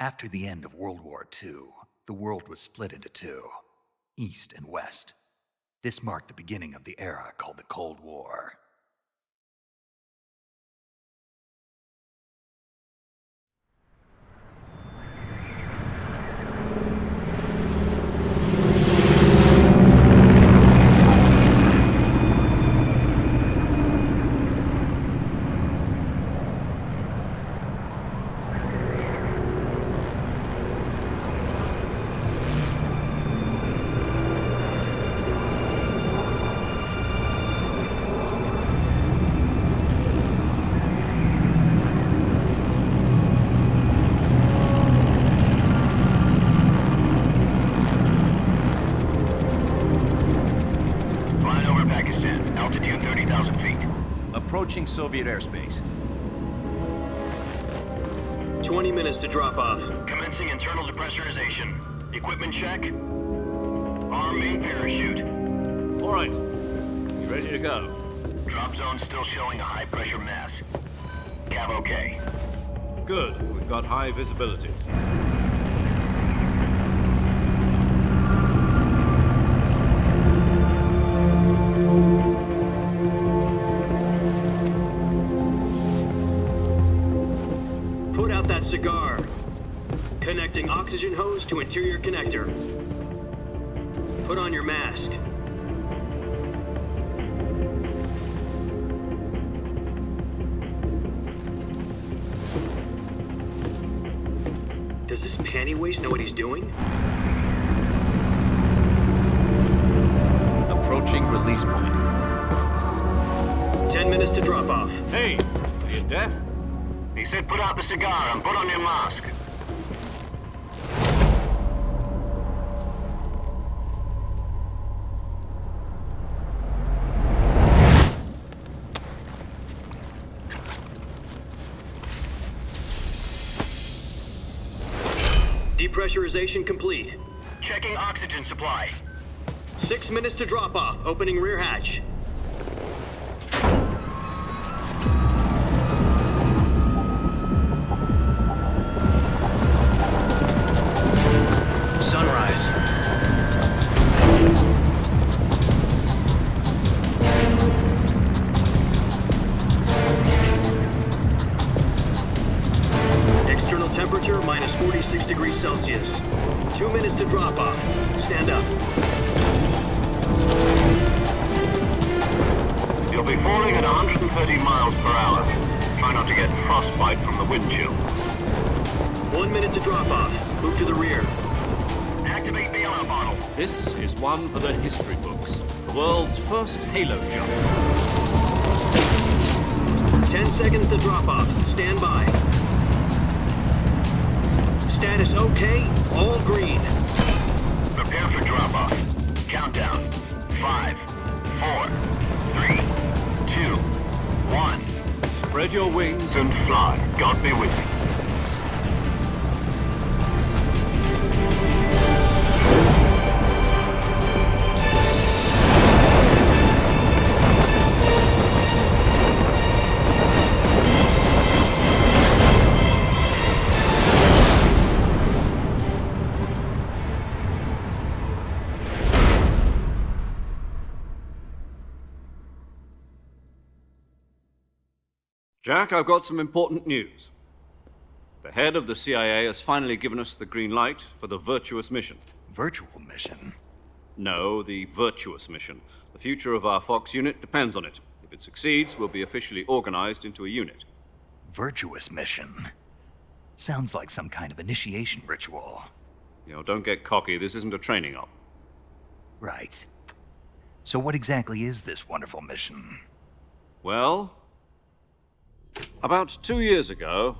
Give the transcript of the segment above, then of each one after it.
After the end of World War II, the world was split into two, East and West. This marked the beginning of the era called the Cold War. Approaching Soviet airspace. 20 minutes to drop off. Commencing internal depressurization. Equipment check. Arm main parachute. All right. You ready to go? Drop zone still showing a high pressure mass. Cav okay. Good. We've got high visibility. Put out that cigar. Connecting oxygen hose to interior connector. Put on your mask. Does this panty waste know what he's doing? Approaching release point. 10 minutes to drop off. Hey, are you deaf? He said put out the cigar and put on your mask. Depressurization complete. Checking oxygen supply. 6 minutes to drop off. Opening rear hatch. Sunrise. External temperature minus 46 degrees Celsius. 2 minutes to drop off. Stand up. You'll be falling at 130 miles per hour. Try not to get frostbite from the wind chill. 1 minute to drop off. Move to the rear. Activate bailout bottle. This is one for the history books. The world's first halo jump. 10 seconds to drop off. Stand by. Status okay. All green. Prepare for drop off. Countdown. 5, 4, 3, 2, 1. Spread your wings And fly. God be with you. Jack, I've got some important news. The head of the CIA has finally given us the green light for the virtuous mission. Virtual mission? No, the virtuous mission. The future of our Fox unit depends on it. If it succeeds, we'll be officially organized into a unit. Virtuous mission? Sounds like some kind of initiation ritual. You know, don't get cocky. This isn't a training op. Right. So what exactly is this wonderful mission? Well, about 2 years ago,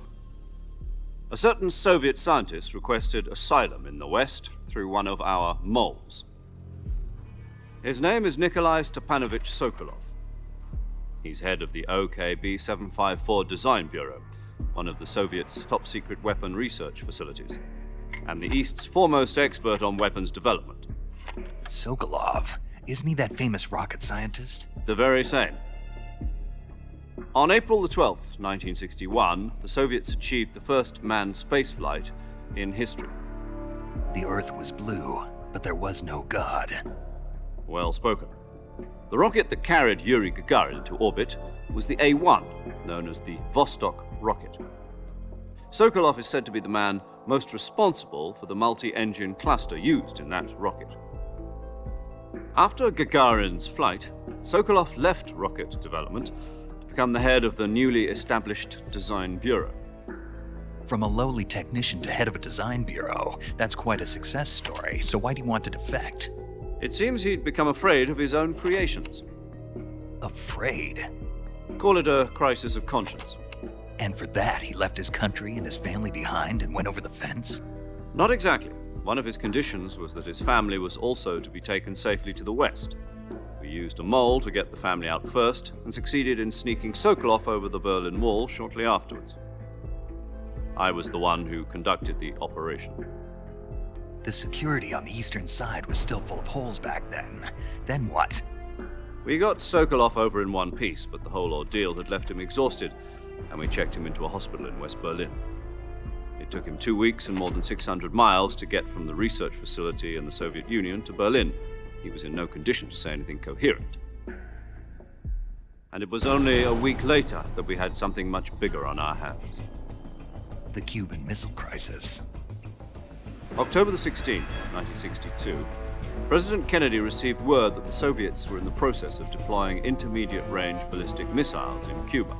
a certain Soviet scientist requested asylum in the West through one of our moles. His name is Nikolai Stepanovich Sokolov. He's head of the OKB-754 Design Bureau, one of the Soviets' top-secret weapon research facilities, and the East's foremost expert on weapons development. Sokolov? Isn't he that famous rocket scientist? The very same. On April the 12th, 1961, the Soviets achieved the first manned spaceflight in history. The Earth was blue, but there was no God. Well spoken. The rocket that carried Yuri Gagarin to orbit was the A-1, known as the Vostok rocket. Sokolov is said to be the man most responsible for the multi-engine cluster used in that rocket. After Gagarin's flight, Sokolov left rocket development to become the head of the newly established Design Bureau. From a lowly technician to head of a design bureau, that's quite a success story, so why do you want to defect? It seems he'd become afraid of his own creations. Afraid? Call it a crisis of conscience. And for that, he left his country and his family behind and went over the fence? Not exactly. One of his conditions was that his family was also to be taken safely to the west. We used a mole to get the family out first and succeeded in sneaking Sokolov over the Berlin Wall shortly afterwards. I was the one who conducted the operation. The security on the eastern side was still full of holes back then. Then what? We got Sokolov over in one piece, but the whole ordeal had left him exhausted, and we checked him into a hospital in West Berlin. It took him 2 weeks and more than 600 miles to get from the research facility in the Soviet Union to Berlin. He was in no condition to say anything coherent. And it was only a week later that we had something much bigger on our hands. The Cuban Missile Crisis. October the 16th, 1962, President Kennedy received word that the Soviets were in the process of deploying intermediate-range ballistic missiles in Cuba.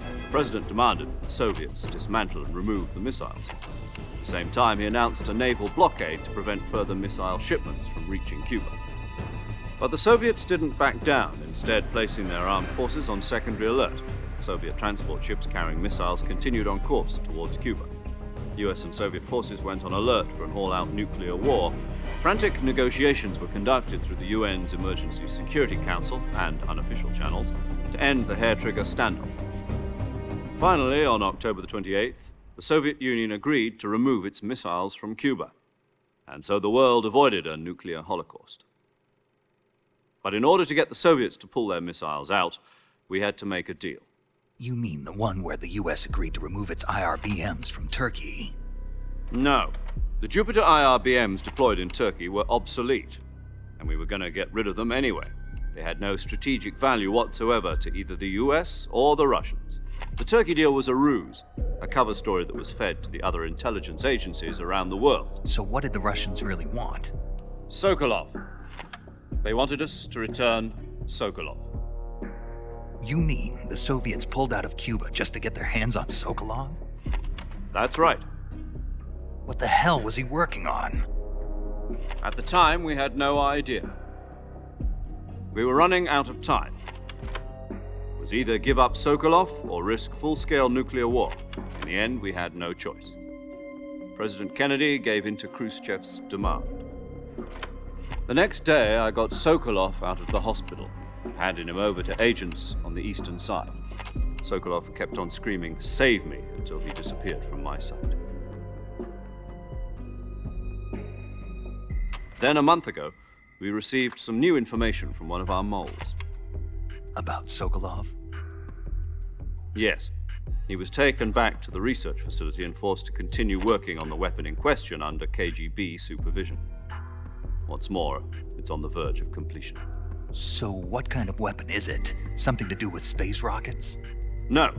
The President demanded that the Soviets dismantle and remove the missiles. At the same time, he announced a naval blockade to prevent further missile shipments from reaching Cuba. But the Soviets didn't back down, instead placing their armed forces on secondary alert. Soviet transport ships carrying missiles continued on course towards Cuba. US and Soviet forces went on alert for an all-out nuclear war. Frantic negotiations were conducted through the UN's Emergency Security Council and unofficial channels to end the hair-trigger standoff. Finally, on October the 28th, the Soviet Union agreed to remove its missiles from Cuba, and so the world avoided a nuclear holocaust. But in order to get the Soviets to pull their missiles out, we had to make a deal. You mean the one where the US agreed to remove its IRBMs from Turkey? No. The Jupiter IRBMs deployed in Turkey were obsolete, and we were going to get rid of them anyway. They had no strategic value whatsoever to either the US or the Russians. The Turkey deal was a ruse, a cover story that was fed to the other intelligence agencies around the world. So what did the Russians really want? Sokolov. They wanted us to return Sokolov. You mean the Soviets pulled out of Cuba just to get their hands on Sokolov? That's right. What the hell was he working on? At the time, we had no idea. We were running out of time. It was either give up Sokolov or risk full-scale nuclear war. In the end, we had no choice. President Kennedy gave in to Khrushchev's demand. The next day, I got Sokolov out of the hospital, handing him over to agents on the eastern side. Sokolov kept on screaming, "Save me," until he disappeared from my sight. Then a month ago, we received some new information from one of our moles. About Sokolov? Yes. He was taken back to the research facility and forced to continue working on the weapon in question under KGB supervision. What's more, it's on the verge of completion. So what kind of weapon is it? Something to do with space rockets? No,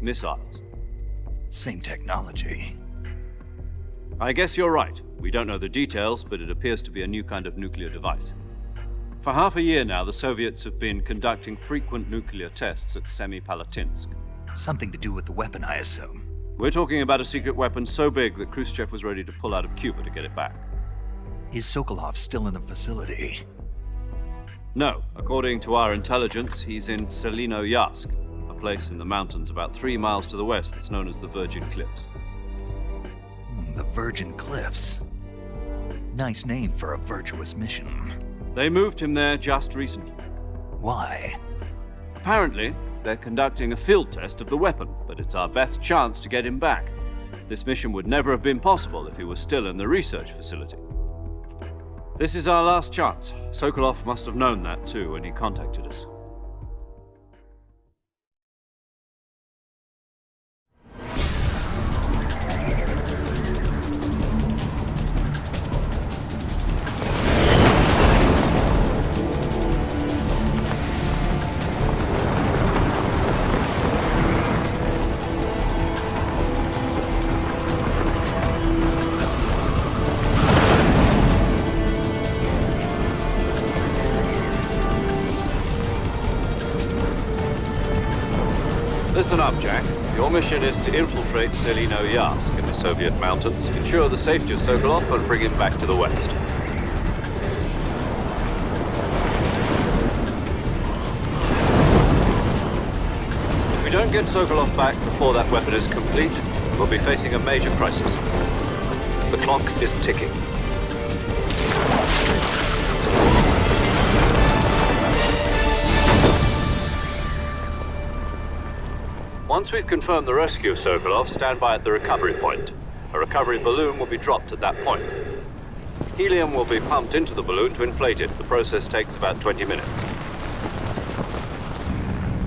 missiles. Same technology. I guess you're right. We don't know the details, but it appears to be a new kind of nuclear device. For half a year now, the Soviets have been conducting frequent nuclear tests at Semipalatinsk. Something to do with the weapon, I assume. We're talking about a secret weapon so big that Khrushchev was ready to pull out of Cuba to get it back. Is Sokolov still in the facility? No. According to our intelligence, he's in Selinoyarsk, a place in the mountains about 3 miles to the west that's known as the Virgin Cliffs. The Virgin Cliffs. Nice name for a virtuous mission. They moved him there just recently. Why? Apparently, they're conducting a field test of the weapon, but it's our best chance to get him back. This mission would never have been possible if he was still in the research facility. This is our last chance. Sokolov must have known that too when he contacted us. Listen up, Jack. Your mission is to infiltrate Selino Yask in the Soviet mountains, ensure the safety of Sokolov, and bring him back to the west. If we don't get Sokolov back before that weapon is complete, we'll be facing a major crisis. The clock is ticking. Once we've confirmed the rescue of Sokolov, stand by at the recovery point. A recovery balloon will be dropped at that point. Helium will be pumped into the balloon to inflate it. The process takes about 20 minutes.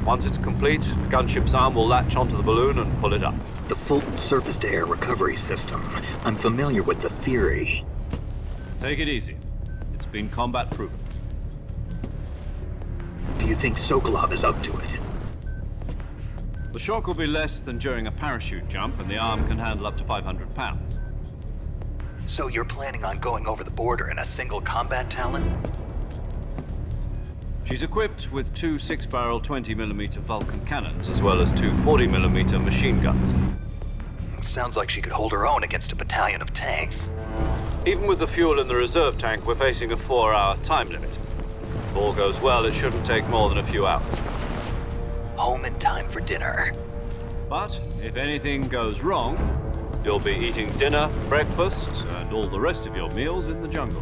Once it's complete, the gunship's arm will latch onto the balloon and pull it up. The Fulton surface-to-air recovery system. I'm familiar with the theory. Take it easy. It's been combat proven. Do you think Sokolov is up to it? The shock will be less than during a parachute jump, and the arm can handle up to 500 pounds. So you're planning on going over the border in a single combat Talon? She's equipped with two 6-barrel 20mm Vulcan cannons, as well as two 40mm machine guns. Sounds like she could hold her own against a battalion of tanks. Even with the fuel in the reserve tank, we're facing a 4-hour time limit. If all goes well, it shouldn't take more than a few hours. Home in time for dinner. But if anything goes wrong, you'll be eating dinner, breakfast, and all the rest of your meals in the jungle.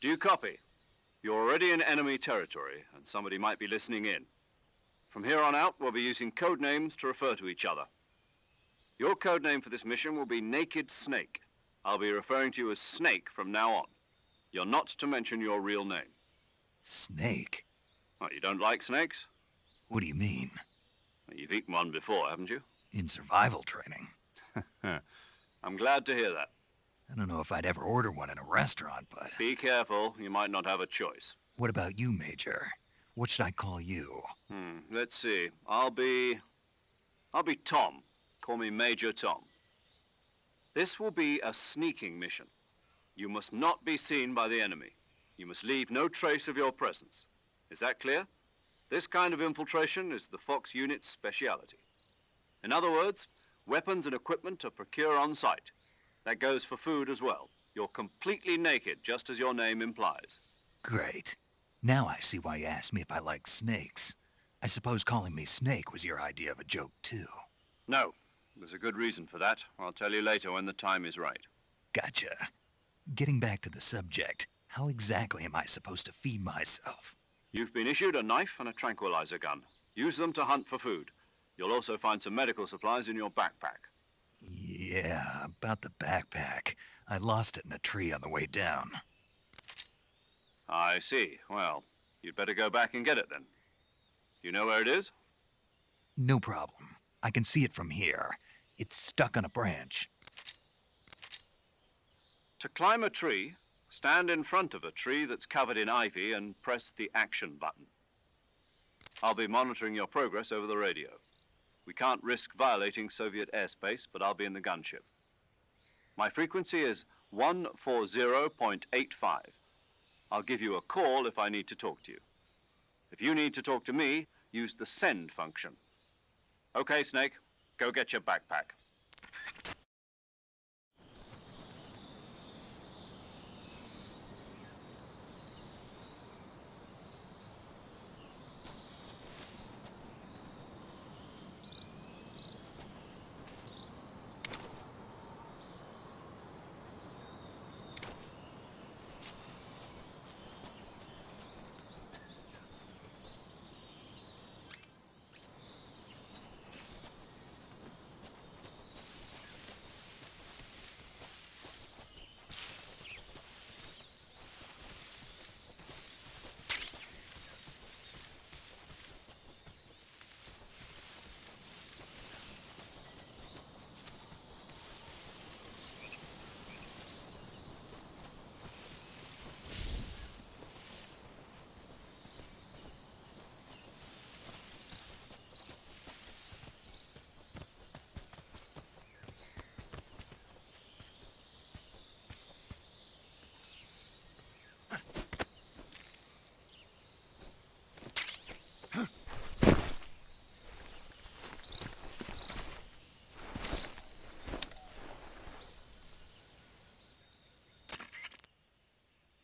Do you copy? You're already in enemy territory, and somebody might be listening in. From here on out, we'll be using code names to refer to each other. Your code name for this mission will be Naked Snake. I'll be referring to you as Snake from now on. You're not to mention your real name. Snake? Oh, you don't like snakes? What do you mean? Well, you've eaten one before, haven't you? In survival training? I'm glad to hear that. I don't know if I'd ever order one in a restaurant, but... Be careful, you might not have a choice. What about you, Major? What should I call you? Let's see. I'll be Tom. Call me Major Tom. This will be a sneaking mission. You must not be seen by the enemy. You must leave no trace of your presence. Is that clear? This kind of infiltration is the Fox unit's speciality. In other words, weapons and equipment are procured on site. That goes for food as well. You're completely naked, just as your name implies. Great. Now I see why you asked me if I like snakes. I suppose calling me Snake was your idea of a joke, too. No. There's a good reason for that. I'll tell you later when the time is right. Gotcha. Getting back to the subject, how exactly am I supposed to feed myself? You've been issued a knife and a tranquilizer gun. Use them to hunt for food. You'll also find some medical supplies in your backpack. Yeah, about the backpack. I lost it in a tree on the way down. I see. Well, you'd better go back and get it then. You know where it is? No problem. I can see it from here. It's stuck on a branch. To climb a tree, Stand in front of a tree that's covered in ivy and press the action button. I'll be monitoring your progress over the radio. We can't risk violating Soviet airspace, but I'll be in the gunship. My frequency is 140.85. I'll give you a call if I need to talk to you. If you need to talk to me, use the send function. Okay, Snake, go get your backpack.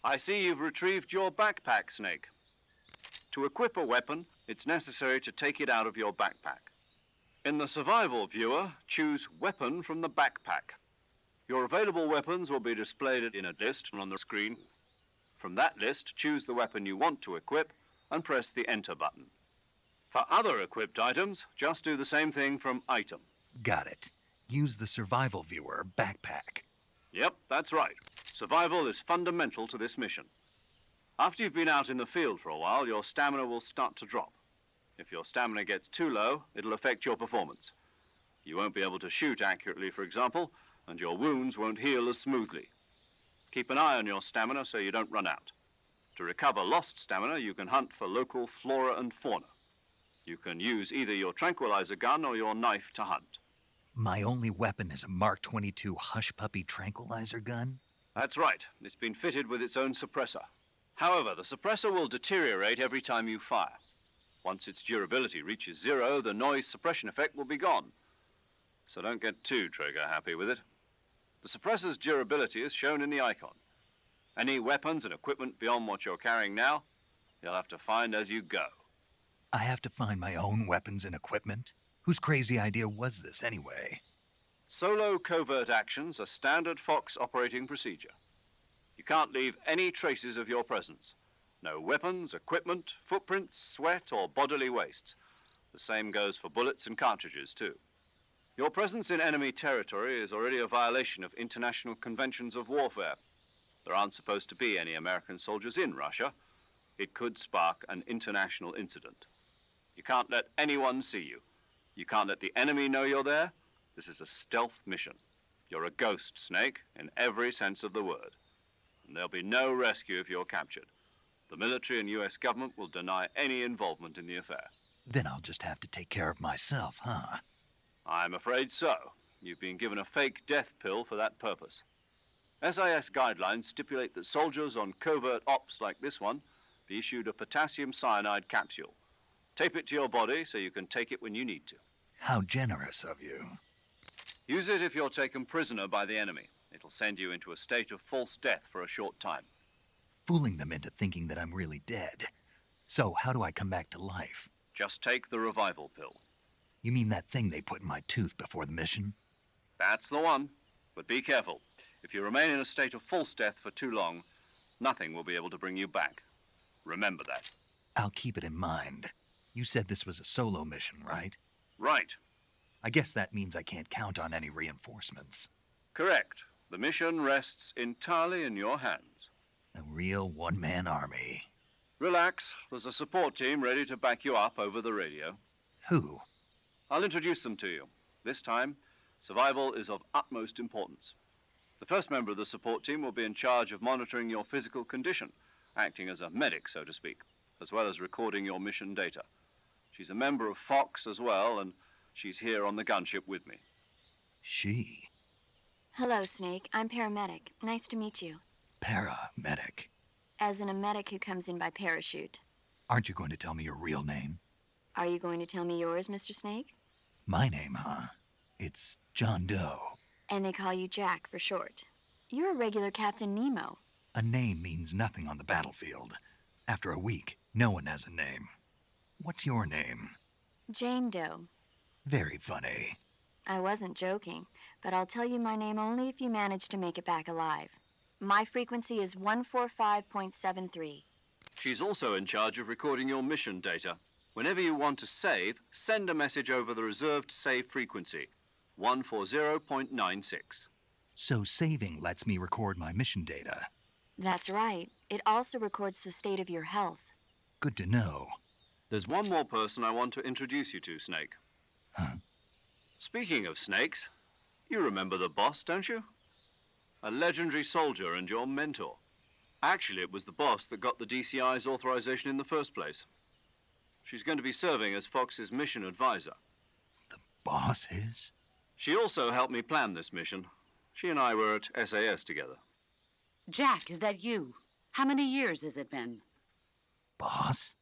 I see you've retrieved your backpack, Snake. To equip a weapon, it's necessary to take it out of your backpack. In the survival viewer, choose Weapon from the backpack. Your available weapons will be displayed in a list on the screen. From that list, choose the weapon you want to equip and press the Enter button. For other equipped items, just do the same thing from Item. Got it. Use the survival viewer backpack. Yep, that's right. Survival is fundamental to this mission. After you've been out in the field for a while, your stamina will start to drop. If your stamina gets too low, it'll affect your performance. You won't be able to shoot accurately, for example, and your wounds won't heal as smoothly. Keep an eye on your stamina so you don't run out. To recover lost stamina, you can hunt for local flora and fauna. You can use either your tranquilizer gun or your knife to hunt. My only weapon is a Mark 22 Hush Puppy tranquilizer gun? That's right. It's been fitted with its own suppressor. However, the suppressor will deteriorate every time you fire. Once its durability reaches 0, the noise suppression effect will be gone. So don't get too trigger-happy with it. The suppressor's durability is shown in the icon. Any weapons and equipment beyond what you're carrying now, you'll have to find as you go. I have to find my own weapons and equipment? Whose crazy idea was this anyway? Solo covert actions are standard Fox operating procedure. You can't leave any traces of your presence. No weapons, equipment, footprints, sweat, or bodily wastes. The same goes for bullets and cartridges, too. Your presence in enemy territory is already a violation of international conventions of warfare. There aren't supposed to be any American soldiers in Russia. It could spark an international incident. You can't let anyone see you. You can't let the enemy know you're there. This is a stealth mission. You're a ghost, Snake, in every sense of the word. And there'll be no rescue if you're captured. The military and U.S. government will deny any involvement in the affair. Then I'll just have to take care of myself, huh? I'm afraid so. You've been given a fake death pill for that purpose. SIS guidelines stipulate that soldiers on covert ops like this one be issued a potassium cyanide capsule. Tape it to your body so you can take it when you need to. How generous of you. Use it if you're taken prisoner by the enemy. It'll send you into a state of false death for a short time. Fooling them into thinking that I'm really dead. So how do I come back to life? Just take the revival pill. You mean that thing they put in my tooth before the mission? That's the one. But be careful. If you remain in a state of false death for too long, nothing will be able to bring you back. Remember that. I'll keep it in mind. You said this was a solo mission, right? Right. I guess that means I can't count on any reinforcements. Correct. The mission rests entirely in your hands. A real one-man army. Relax. There's a support team ready to back you up over the radio. Who? I'll introduce them to you. This time, survival is of utmost importance. The first member of the support team will be in charge of monitoring your physical condition, acting as a medic, so to speak, as well as recording your mission data. She's a member of Fox as well, and she's here on the gunship with me. She? Hello, Snake. I'm paramedic. Nice to meet you. Paramedic. As in a medic who comes in by parachute. Aren't you going to tell me your real name? Are you going to tell me yours, Mr. Snake? My name, huh? It's John Doe. And they call you Jack for short. You're a regular Captain Nemo. A name means nothing on the battlefield. After a week, no one has a name. What's your name? Jane Doe. Very funny. I wasn't joking, but I'll tell you my name only if you manage to make it back alive. My frequency is 145.73. She's also in charge of recording your mission data. Whenever you want to save, send a message over the reserved save frequency, 140.96. So saving lets me record my mission data. That's right. It also records the state of your health. Good to know. There's one more person I want to introduce you to, Snake. Huh? Speaking of snakes, you remember the boss, don't you? A legendary soldier and your mentor. Actually, it was the boss that got the DCI's authorization in the first place. She's going to be serving as Fox's mission advisor. The boss is? She also helped me plan this mission. She and I were at SAS together. Jack, is that you? How many years has it been? Boss?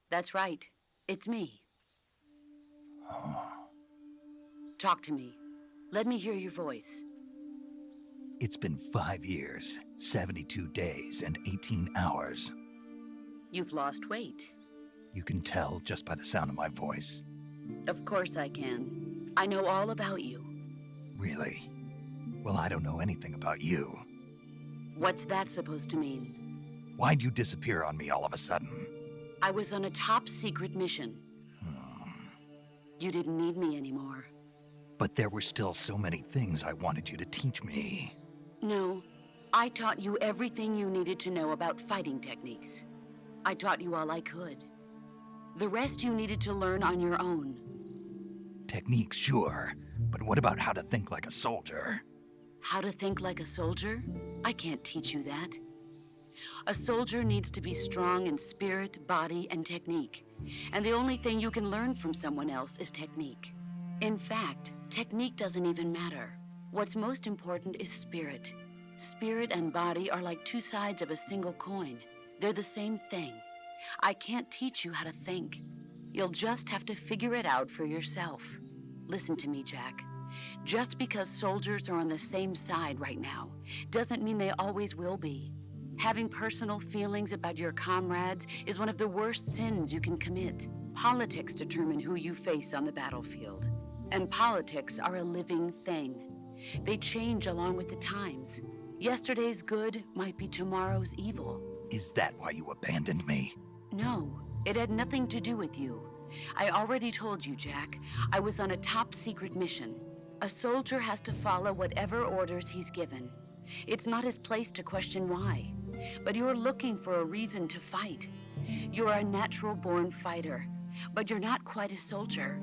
That's right. It's me. Oh. Talk to me. Let me hear your voice. It's been 5 years, 72 days, and 18 hours. You've lost weight. You can tell just by the sound of my voice. Of course I can. I know all about you. Really? Well, I don't know anything about you. What's that supposed to mean? Why'd you disappear on me all of a sudden? I was on a top-secret mission. You didn't need me anymore. But there were still so many things I wanted you to teach me. No, I taught you everything you needed to know about fighting techniques. I taught you all I could. The rest you needed to learn on your own. Techniques, sure. But what about how to think like a soldier? How to think like a soldier? I can't teach you that. A soldier needs to be strong in spirit, body, and technique. And the only thing you can learn from someone else is technique. In fact, technique doesn't even matter. What's most important is spirit. Spirit and body are like two sides of a single coin. They're the same thing. I can't teach you how to think. You'll just have to figure it out for yourself. Listen to me, Jack. Just because soldiers are on the same side right now doesn't mean they always will be. Having personal feelings about your comrades is one of the worst sins you can commit. Politics determine who you face on the battlefield. And politics are a living thing. They change along with the times. Yesterday's good might be tomorrow's evil. Is that why you abandoned me? No, it had nothing to do with you. I already told you, Jack. I was on a top-secret mission. A soldier has to follow whatever orders he's given. It's not his place to question why. But you're looking for a reason to fight. You're a natural-born fighter, but you're not quite a soldier.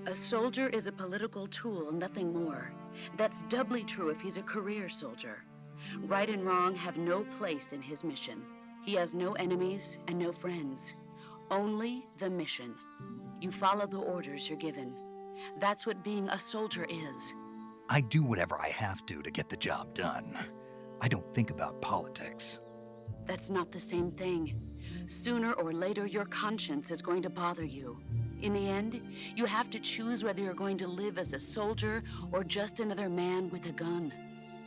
A soldier is a political tool, nothing more. That's doubly true if he's a career soldier. Right and wrong have no place in his mission. He has no enemies and no friends. Only the mission. You follow the orders you're given. That's what being a soldier is. I do whatever I have to get the job done. I don't think about politics. That's not the same thing. Sooner or later, your conscience is going to bother you. In the end, you have to choose whether you're going to live as a soldier or just another man with a gun.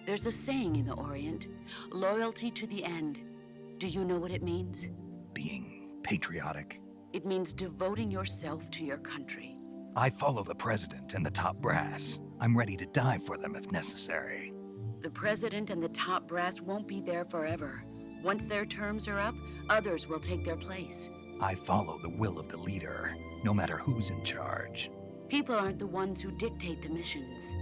There's a saying in the Orient, loyalty to the end. Do you know what it means? Being patriotic. It means devoting yourself to your country. I follow the president and the top brass. I'm ready to die for them if necessary. The president and the top brass won't be there forever. Once their terms are up, others will take their place. I follow the will of the leader, no matter who's in charge. People aren't the ones who dictate the missions.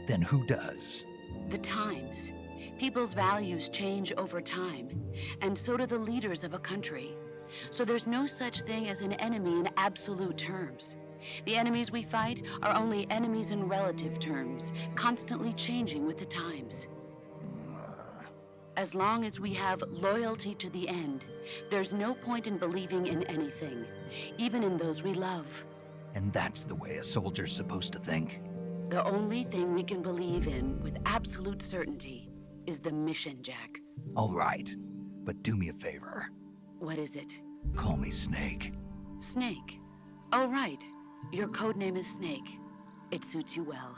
Then who does? The times. People's values change over time, and so do the leaders of a country. So there's no such thing as an enemy in absolute terms. The enemies we fight are only enemies in relative terms, constantly changing with the times. As long as we have loyalty to the end, there's no point in believing in anything, even in those we love. And that's the way a soldier's supposed to think? The only thing we can believe in with absolute certainty is the mission, Jack. All right, but do me a favor. What is it? Call me Snake. Snake. Oh, right. Your code name is Snake. It suits you well.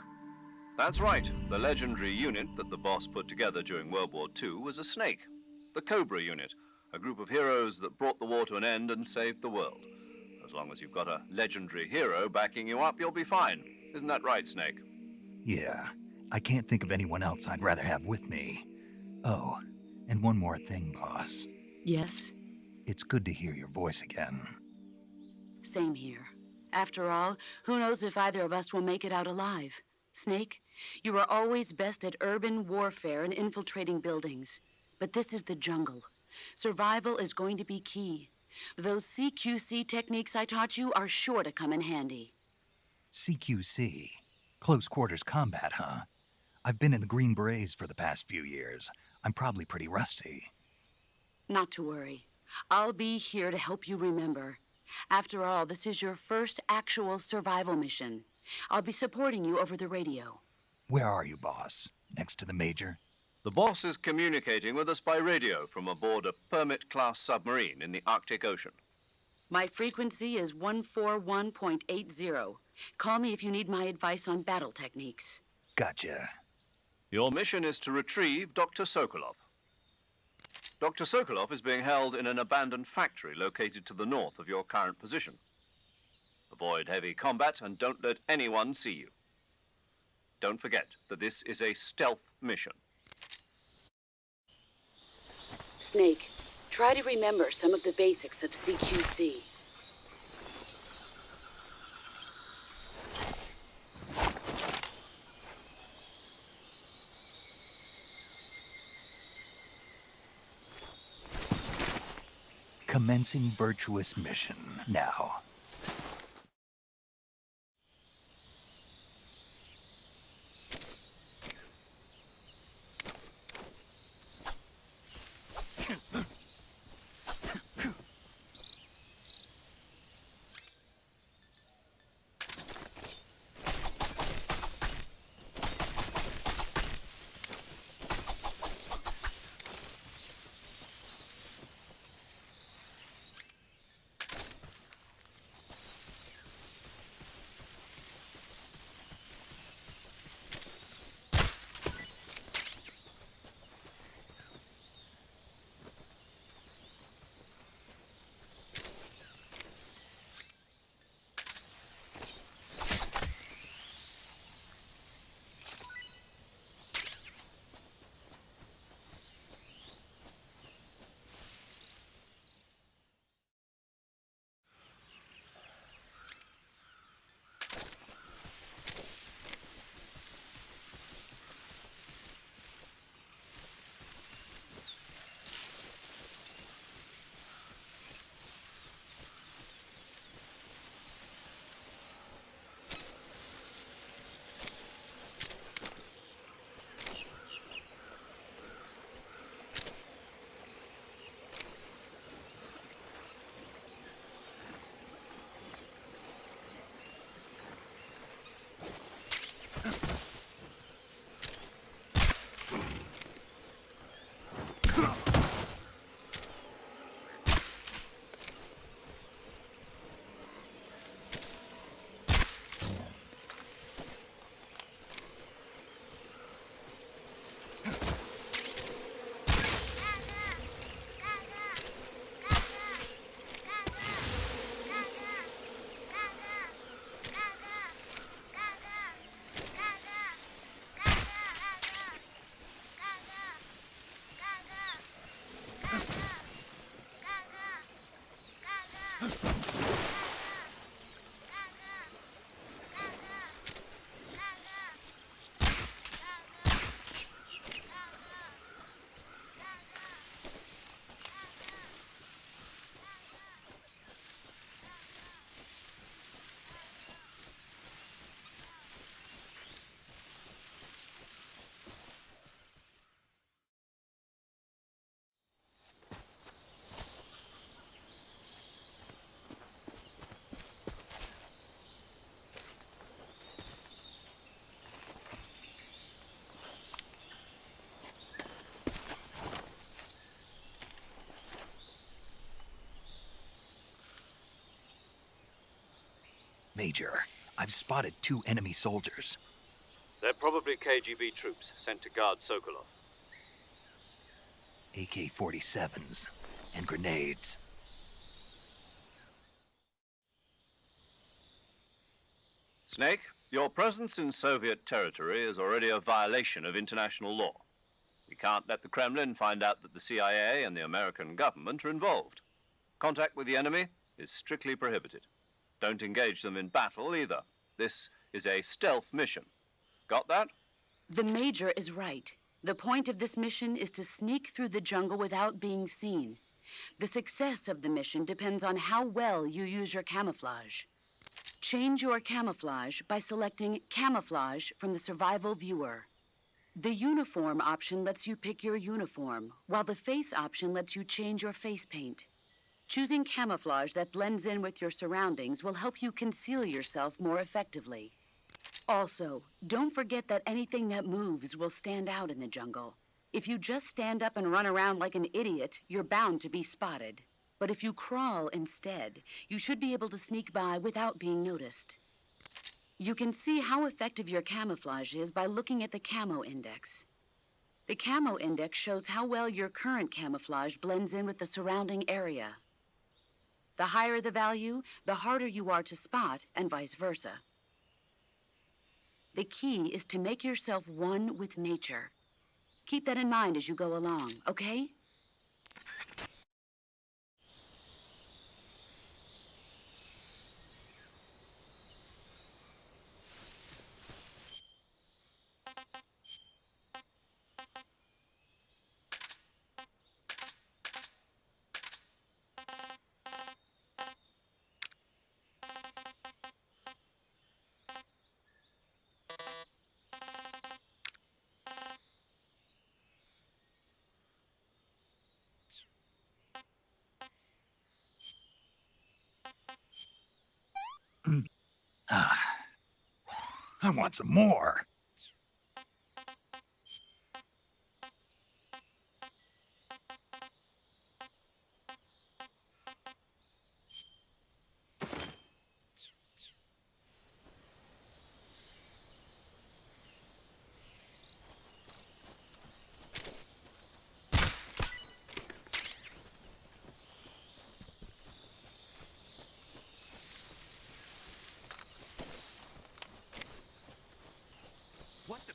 That's right. The legendary unit that the boss put together during World War II was a snake. The Cobra unit, a group of heroes that brought the war to an end and saved the world. As long as you've got a legendary hero backing you up, you'll be fine. Isn't that right, Snake? Yeah, I can't think of anyone else I'd rather have with me. Oh, and one more thing, boss. Yes? It's good to hear your voice again. Same here. After all, who knows if either of us will make it out alive? Snake, you are always best at urban warfare and infiltrating buildings. But this is the jungle. Survival is going to be key. Those CQC techniques I taught you are sure to come in handy. CQC? Close quarters combat, huh? I've been in the Green Berets for the past few years. I'm probably pretty rusty. Not to worry. I'll be here to help you remember. After all, this is your first actual survival mission. I'll be supporting you over the radio. Where are you, boss? Next to the Major? The boss is communicating with us by radio from aboard a Permit-class submarine in the Arctic Ocean. My frequency is 141.80. Call me if you need my advice on battle techniques. Gotcha. Your mission is to retrieve Dr. Sokolov. Dr. Sokolov is being held in an abandoned factory located to the north of your current position. Avoid heavy combat and don't let anyone see you. Don't forget that this is a stealth mission. Snake, try to remember some of the basics of CQC. Commencing virtuous mission now. Major, I've spotted 2 enemy soldiers. They're probably KGB troops sent to guard Sokolov. AK-47s and grenades. Snake, your presence in Soviet territory is already a violation of international law. We can't let the Kremlin find out that the CIA and the American government are involved. Contact with the enemy is strictly prohibited. Don't engage them in battle either. This is a stealth mission. Got that? The Major is right. The point of this mission is to sneak through the jungle without being seen. The success of the mission depends on how well you use your camouflage. Change your camouflage by selecting Camouflage from the Survival Viewer. The Uniform option lets you pick your uniform, while the Face option lets you change your face paint. Choosing camouflage that blends in with your surroundings will help you conceal yourself more effectively. Also, don't forget that anything that moves will stand out in the jungle. If you just stand up and run around like an idiot, you're bound to be spotted. But if you crawl instead, you should be able to sneak by without being noticed. You can see how effective your camouflage is by looking at the Camo Index. The Camo Index shows how well your current camouflage blends in with the surrounding area. The higher the value, the harder you are to spot, and vice versa. The key is to make yourself one with nature. Keep that in mind as you go along, okay? I want some more. What the?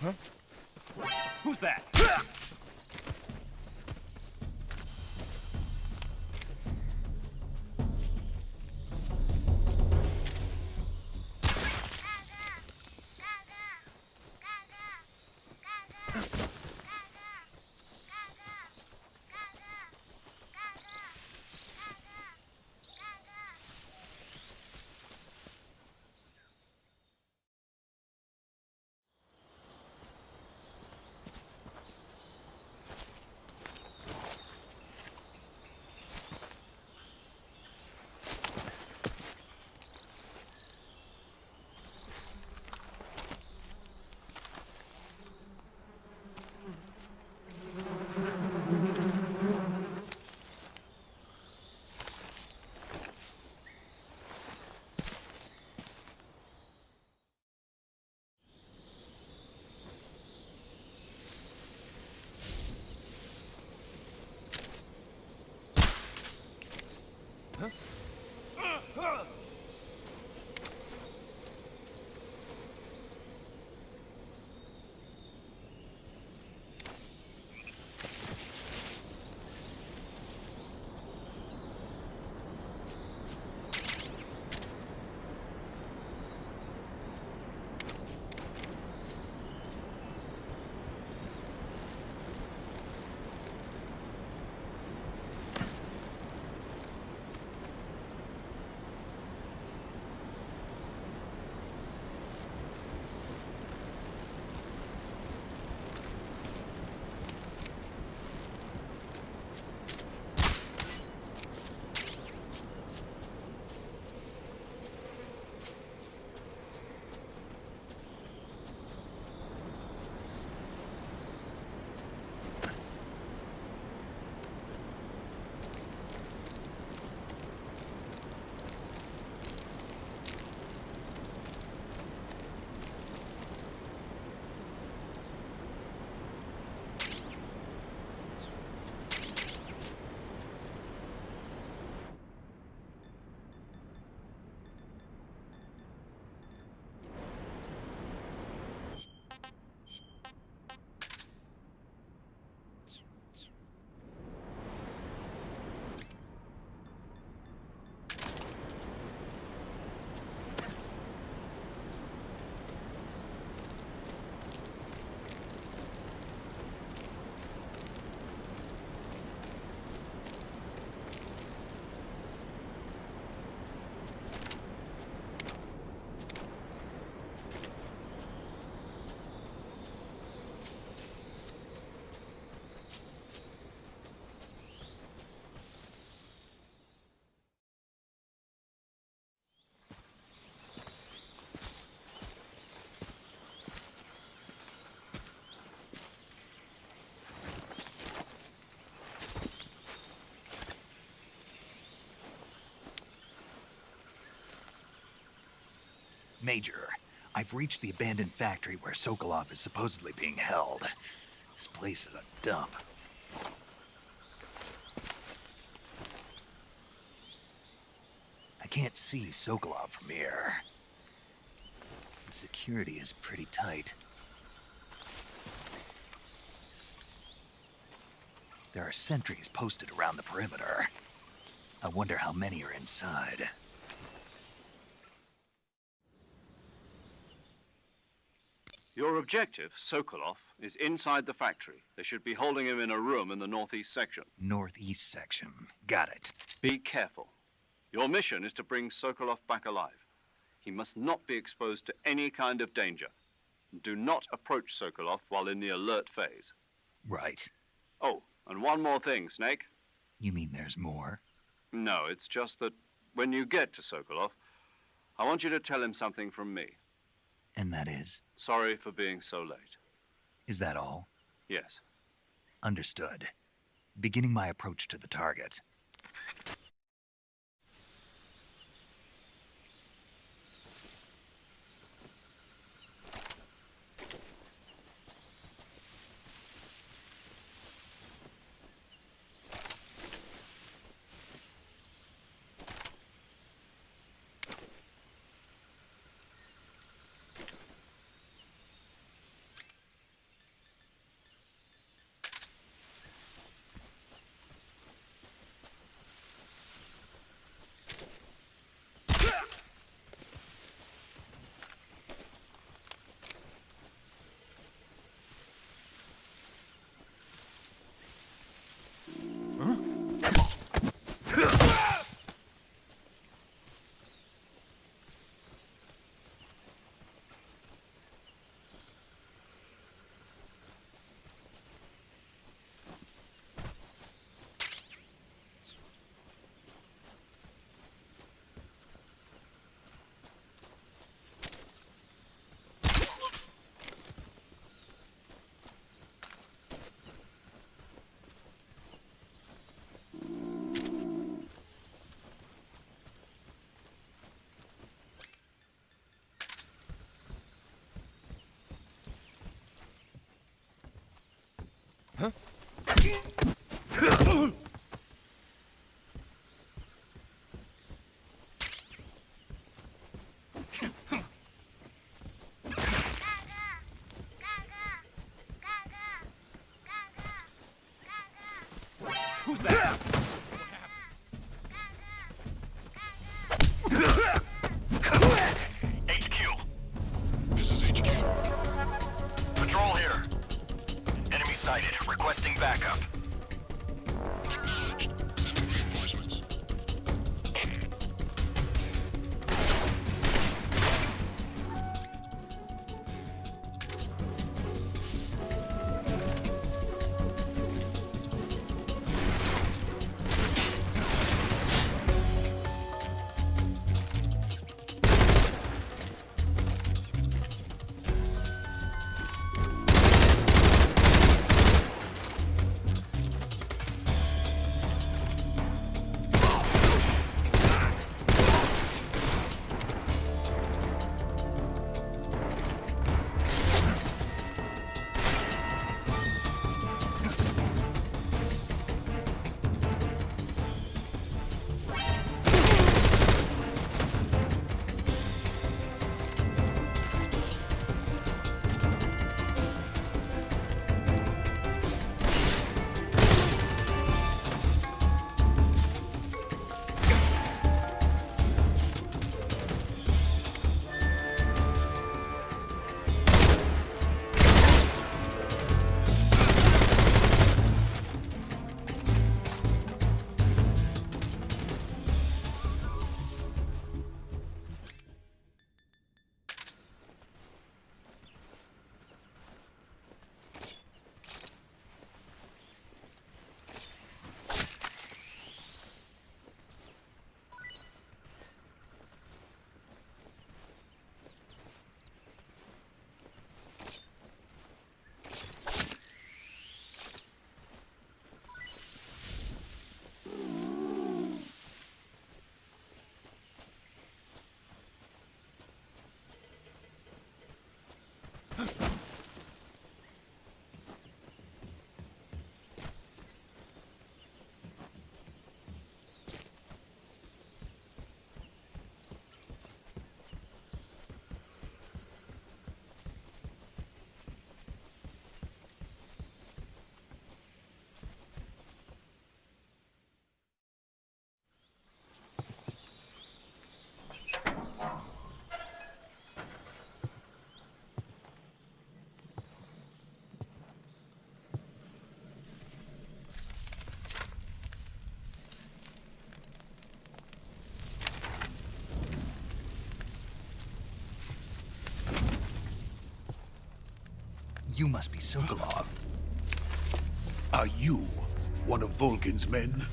Huh? Who's that? Major, I've reached the abandoned factory where Sokolov is supposedly being held. This place is a dump. I can't see Sokolov from here. The security is pretty tight. There are sentries posted around the perimeter. I wonder how many are inside. Your objective, Sokolov, is inside the factory. They should be holding him in a room in the northeast section. Northeast section. Got it. Be careful. Your mission is to bring Sokolov back alive. He must not be exposed to any kind of danger. Do not approach Sokolov while in the alert phase. Right. Oh, and one more thing, Snake. You mean there's more? No, it's just that when you get to Sokolov, I want you to tell him something from me. And that is? Sorry for being so late. Is that all? Yes. Understood. Beginning my approach to the target. Who's that? HQ. This is HQ. Patrol here. Enemy sighted. Requesting backup. You must be Sokolov. Are you one of Volgin's men?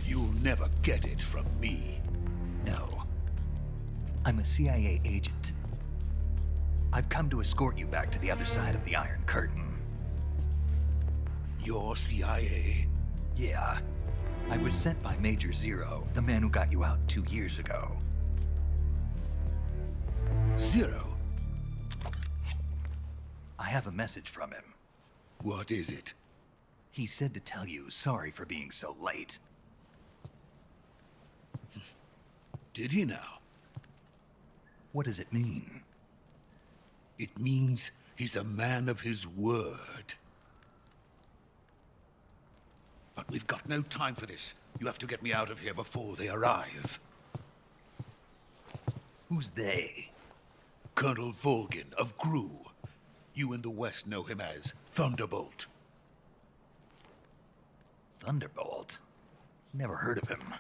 You'll never get it from me. No. I'm a CIA agent. I've come to escort you back to the other side of the Iron Curtain. You're CIA? Yeah. I was sent by Major Zero, the man who got you out 2 years ago. Zero? I have a message from him. What is it? He said to tell you sorry for being so late. Did he now? What does it mean? It means he's a man of his word. But we've got no time for this. You have to get me out of here before they arrive. Who's they? Colonel Volgin of GRU. You in the West know him as Thunderbolt. Thunderbolt? Never heard of him.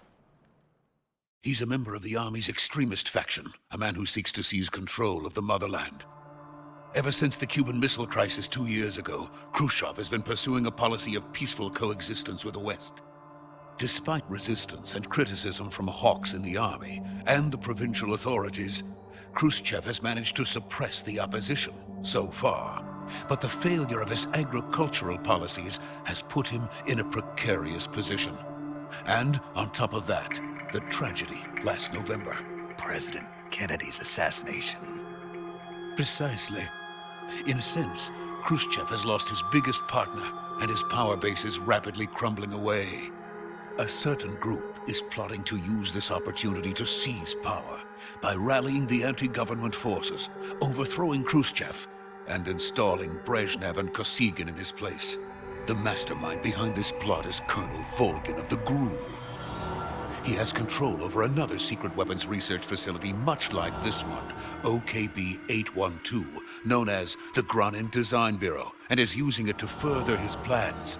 He's a member of the Army's extremist faction, a man who seeks to seize control of the motherland. Ever since the Cuban Missile Crisis 2 years ago, Khrushchev has been pursuing a policy of peaceful coexistence with the West. Despite resistance and criticism from hawks in the army and the provincial authorities, Khrushchev has managed to suppress the opposition so far. But the failure of his agricultural policies has put him in a precarious position. And on top of that, the tragedy last November. President Kennedy's assassination. Precisely. In a sense, Khrushchev has lost his biggest partner, and his power base is rapidly crumbling away. A certain group is plotting to use this opportunity to seize power by rallying the anti-government forces, overthrowing Khrushchev, and installing Brezhnev and Kosygin in his place. The mastermind behind this plot is Colonel Volgin of the GRU. He has control over another secret weapons research facility much like this one, OKB-812, known as the Granin Design Bureau, and is using it to further his plans.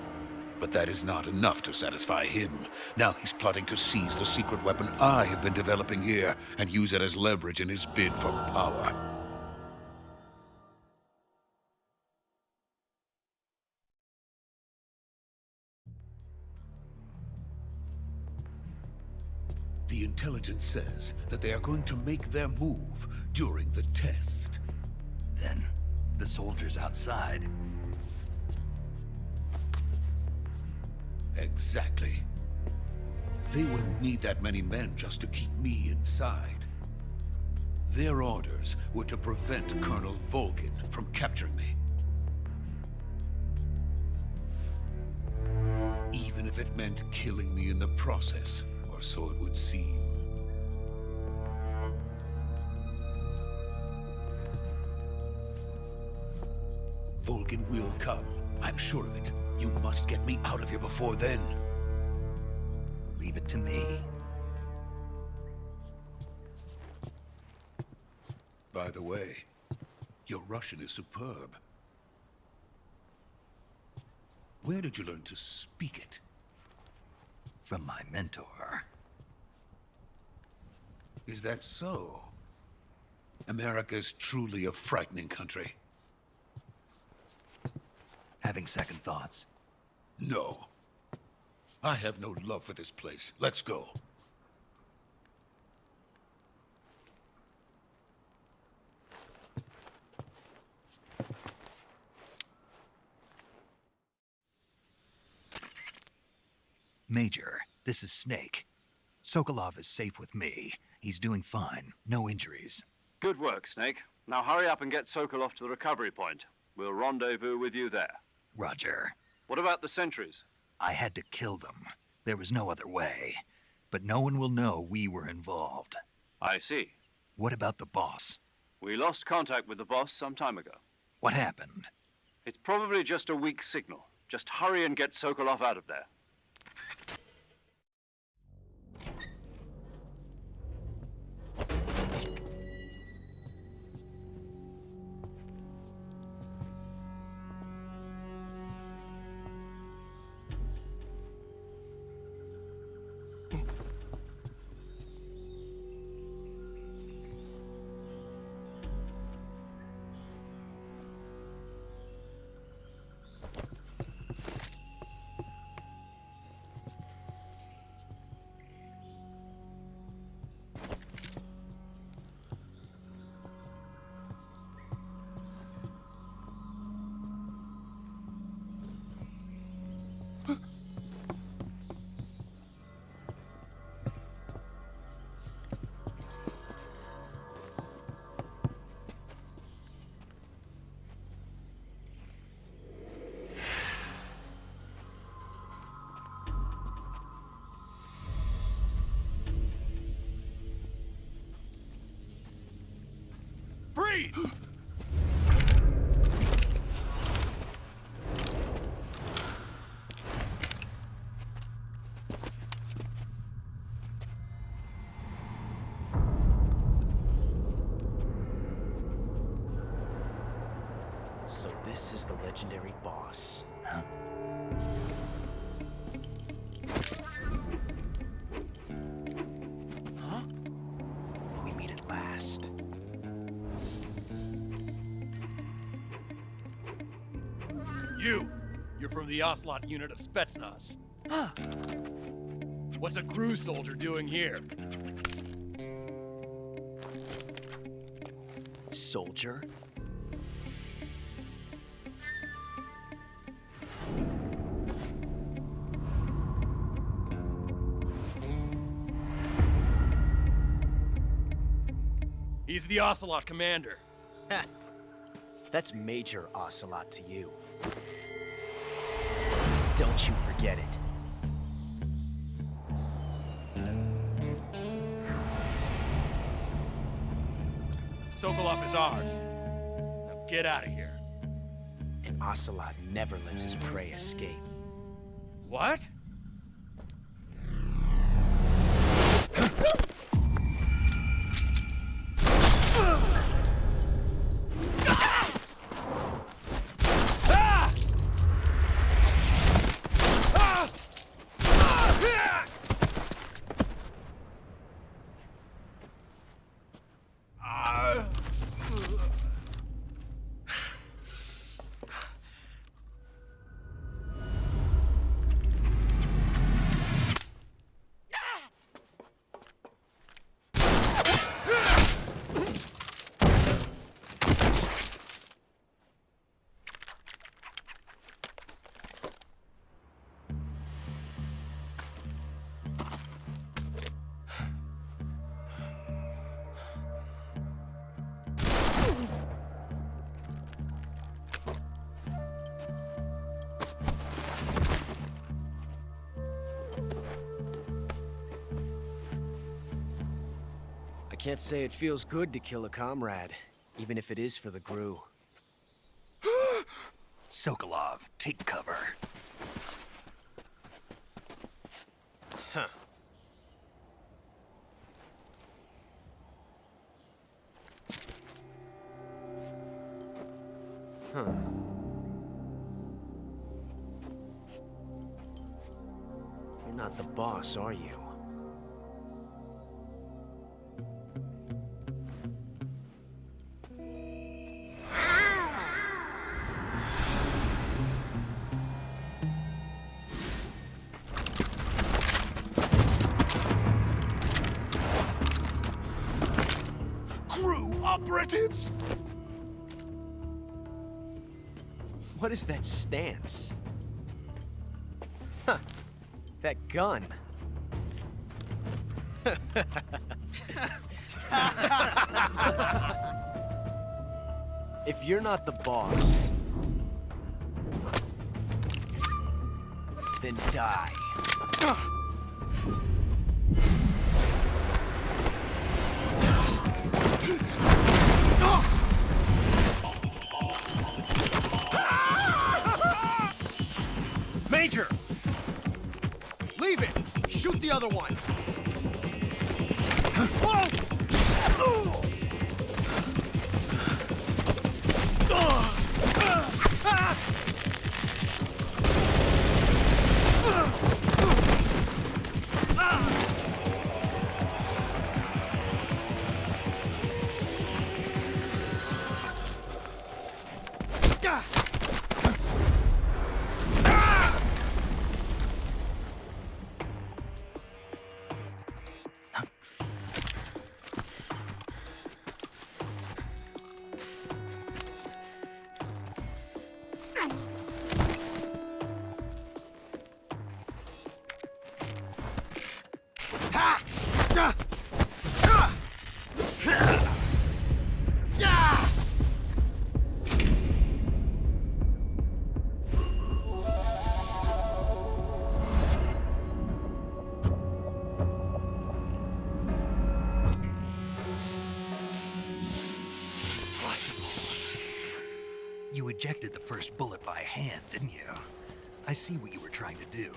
But that is not enough to satisfy him. Now he's plotting to seize the secret weapon I have been developing here and use it as leverage in his bid for power. The intelligence says that they are going to make their move during the test. Then, the soldiers outside. Exactly. They wouldn't need that many men just to keep me inside. Their orders were to prevent Colonel Volgin from capturing me. Even if it meant killing me in the process, or so it would seem. Volgin will come. I'm sure of it. You must get me out of here before then. Leave it to me. By the way, your Russian is superb. Where did you learn to speak it? From my mentor. Is that so? America's truly a frightening country. Having second thoughts. No. I have no love for this place. Let's go. Major, this is Snake. Sokolov is safe with me. He's doing fine. No injuries. Good work, Snake. Now hurry up and get Sokolov to the recovery point. We'll rendezvous with you there. Roger. What about the sentries? I had to kill them. There was no other way. But no one will know we were involved. I see. What about the boss? We lost contact with the boss some time ago. What happened? It's probably just a weak signal. Just hurry and get Sokolov out of there. Freeze! So this is the legendary boss. Huh? Huh? We meet at last. You're from the Ocelot unit of Spetsnaz. Huh. What's a crew soldier doing here? Soldier? He's the Ocelot commander. Ha! That's Major Ocelot to you. Don't you forget it. Sokolov is ours. Now get out of here. And Ocelot never lets his prey escape. What? I can't say it feels good to kill a comrade, even if it is for the GRU. Sokolov, take cover. Huh. Huh. You're not the boss, are you? GRU operatives! What is that stance? Huh. That gun. If you're not the boss, then die. Major! Leave it! Shoot the other one! You ejected the first bullet by hand, didn't you? I see what you were trying to do,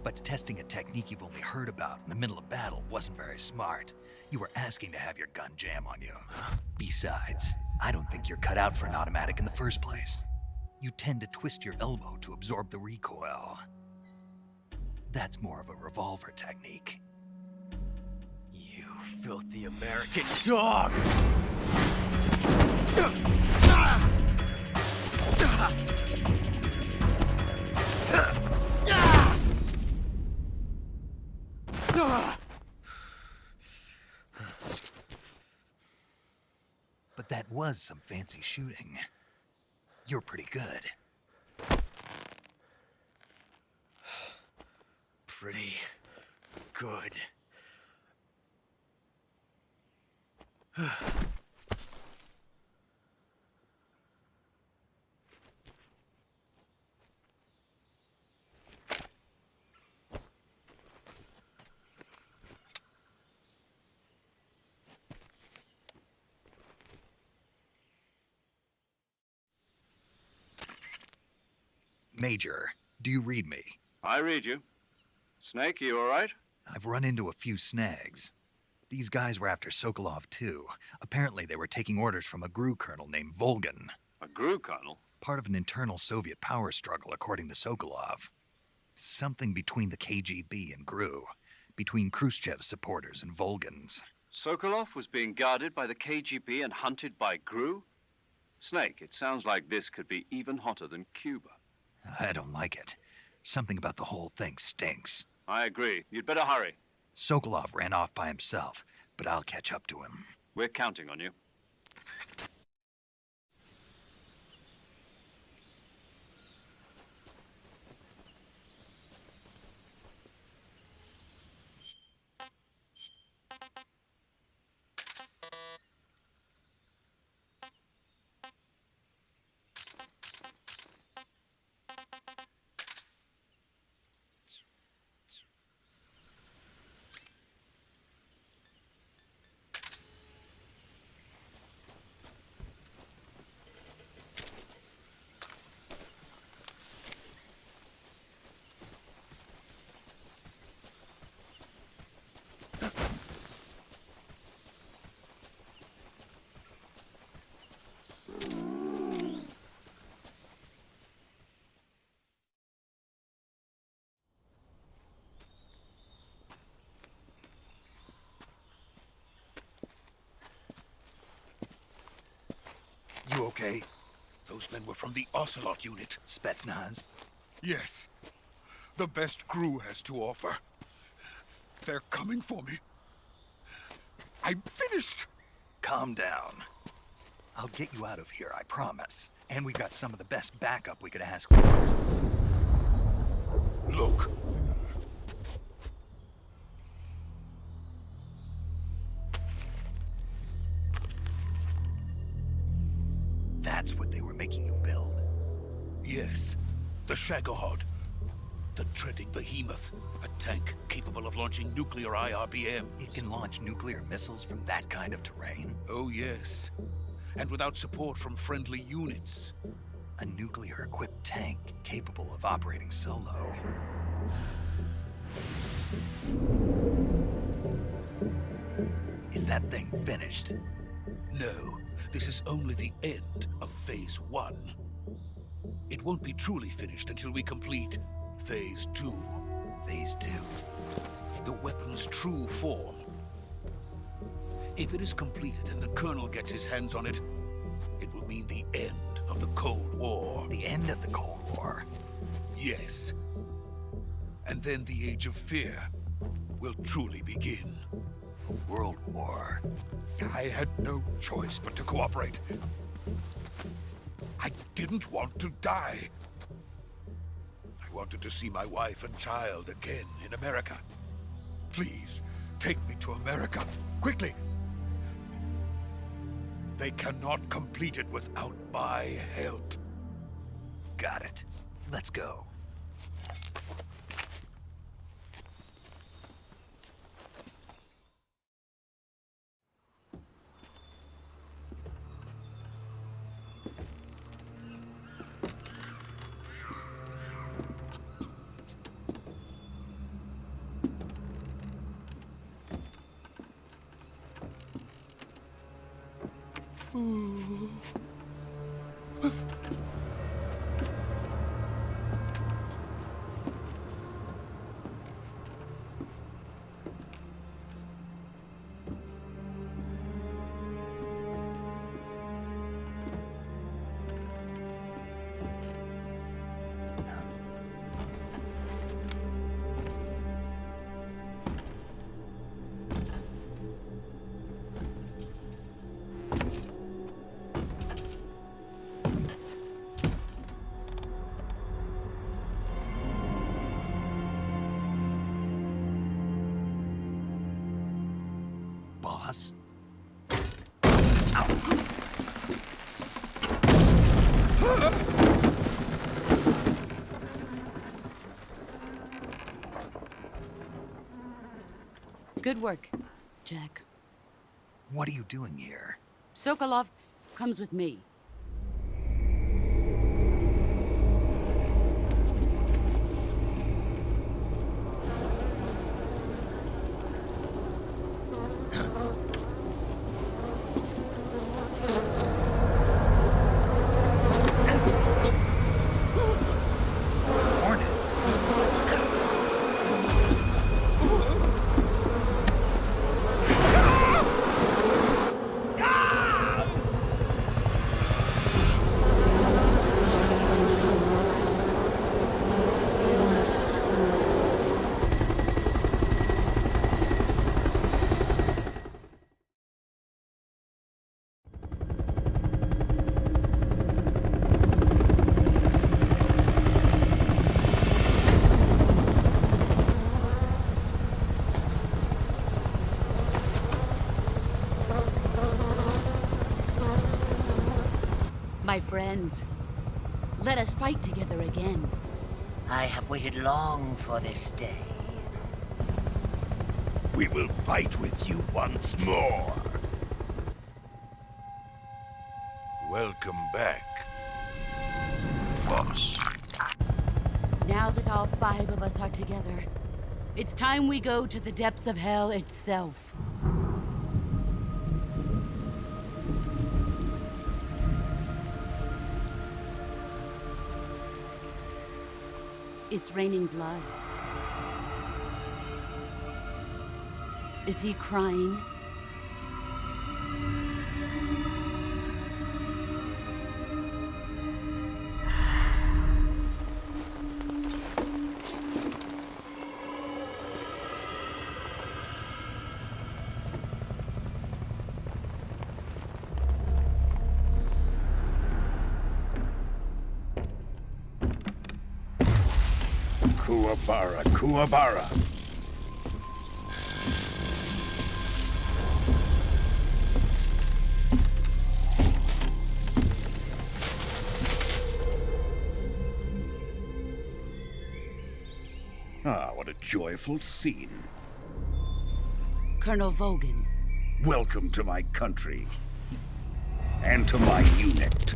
but testing a technique you've only heard about in the middle of battle wasn't very smart. You were asking to have your gun jam on you. Besides, I don't think you're cut out for an automatic in the first place. You tend to twist your elbow to absorb the recoil. That's more of a revolver technique. You filthy American dog! But that was some fancy shooting. You're pretty good. Pretty good. Major, do you read me? I read you. Snake, you all right? I've run into a few snags. These guys were after Sokolov too. Apparently they were taking orders from a GRU colonel named Volgan. A GRU colonel? Part of an internal Soviet power struggle, according to Sokolov. Something between the KGB and GRU. Between Khrushchev's supporters and Volgan's. Sokolov was being guarded by the KGB and hunted by GRU? Snake, it sounds like this could be even hotter than Cuba. I don't like it. Something about the whole thing stinks. I agree. You'd better hurry. Sokolov ran off by himself, but I'll catch up to him. We're counting on you. You okay? Those men were from the Ocelot unit. Spetsnaz? Yes. The best GRU has to offer. They're coming for me. I'm finished. Calm down. I'll get you out of here, I promise. And we got some of the best backup we could ask for. Look. That's what they were making you build. Yes. The Shagohod. The treading behemoth. A tank capable of launching nuclear IRBMs. It can launch nuclear missiles from that kind of terrain? Oh, yes. And without support from friendly units. A nuclear-equipped tank capable of operating solo. Is that thing finished? No, this is only the end of Phase 1. It won't be truly finished until we complete Phase 2. Phase 2? The weapon's true form. If it is completed and the Colonel gets his hands on it, it will mean the end of the Cold War. The end of the Cold War? Yes. And then the Age of Fear will truly begin. A world war? I had no choice but to cooperate. I didn't want to die. I wanted to see my wife and child again in America. Please, take me to America, quickly. They cannot complete it without my help. Got it. Let's go. Boss? Good work, Jack. What are you doing here? Sokolov comes with me. Hornets? My friends, let us fight together again. I have waited long for this day. We will fight with you once more. Welcome back, boss. Now that all 5 of us are together, it's time we go to the depths of hell itself. It's raining blood. Is he crying? Kuwabara, Kuwabara. Ah, what a joyful scene. Colonel Vogan. Welcome to my country. And to my unit.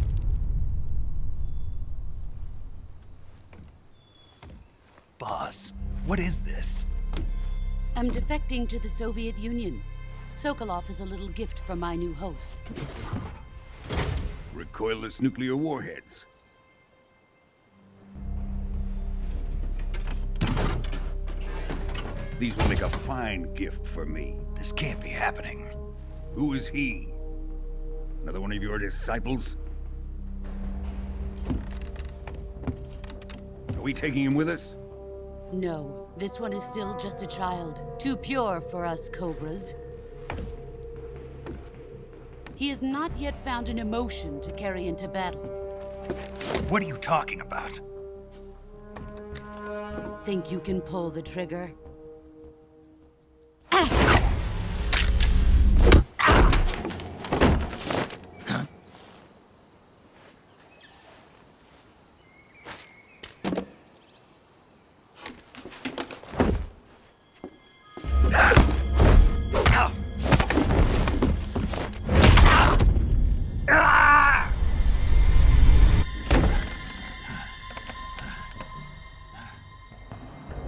Boss, what is this? I'm defecting to the Soviet Union. Sokolov is a little gift from my new hosts. Recoilless nuclear warheads. These will make a fine gift for me. This can't be happening. Who is he? Another one of your disciples? Are we taking him with us? No, this one is still just a child. Too pure for us Cobras. He has not yet found an emotion to carry into battle. What are you talking about? Think you can pull the trigger?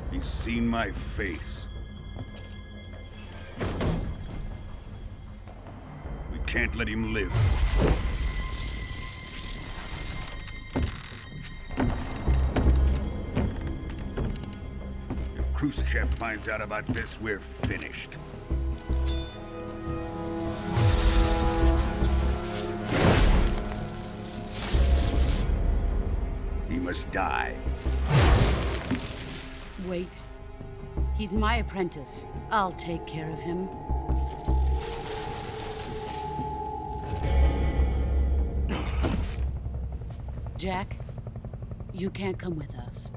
He's seen my face. We can't can't let him live. If Khrushchev finds out about this, we're finished. He must die. Wait. He's my apprentice. I'll take care of him. Jack, you can't come with us.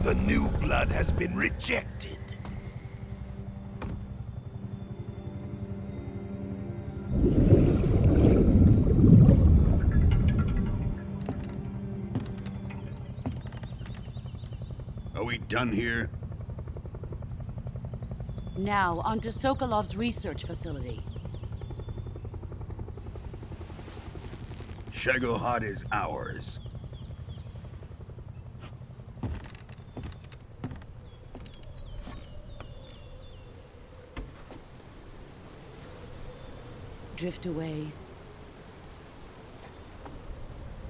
The new blood has been rejected. Are we done here? Now, on to Sokolov's research facility. Shagohod is ours. Drift away.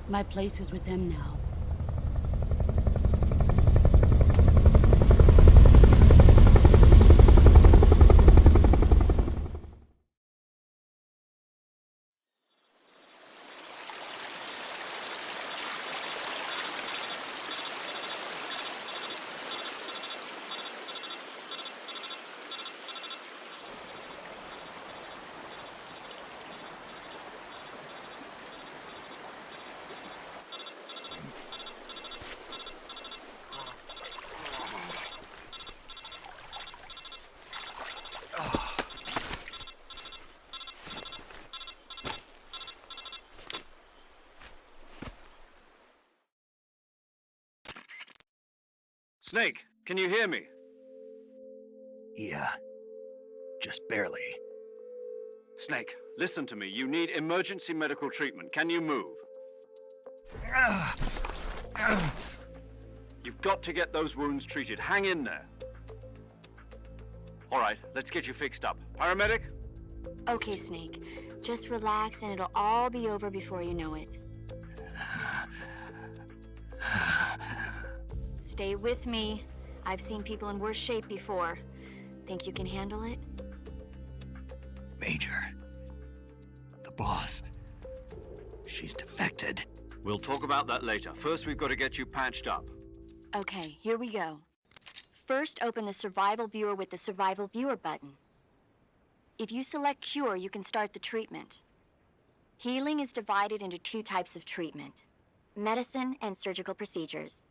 My place is with them now. Snake, can you hear me? Yeah. Just barely. Snake, listen to me. You need emergency medical treatment. Can you move? You've got to get those wounds treated. Hang in there. All right, let's get you fixed up. Paramedic? Okay, Snake. Just relax and it'll all be over before you know it. Stay with me. I've seen people in worse shape before. Think you can handle it? Major. The boss. She's defected. We'll talk about that later. First, we've got to get you patched up. Okay, here we go. First, open the Survival Viewer with the Survival Viewer button. If you select Cure, you can start the treatment. Healing is divided into two types of treatment: medicine and surgical procedures.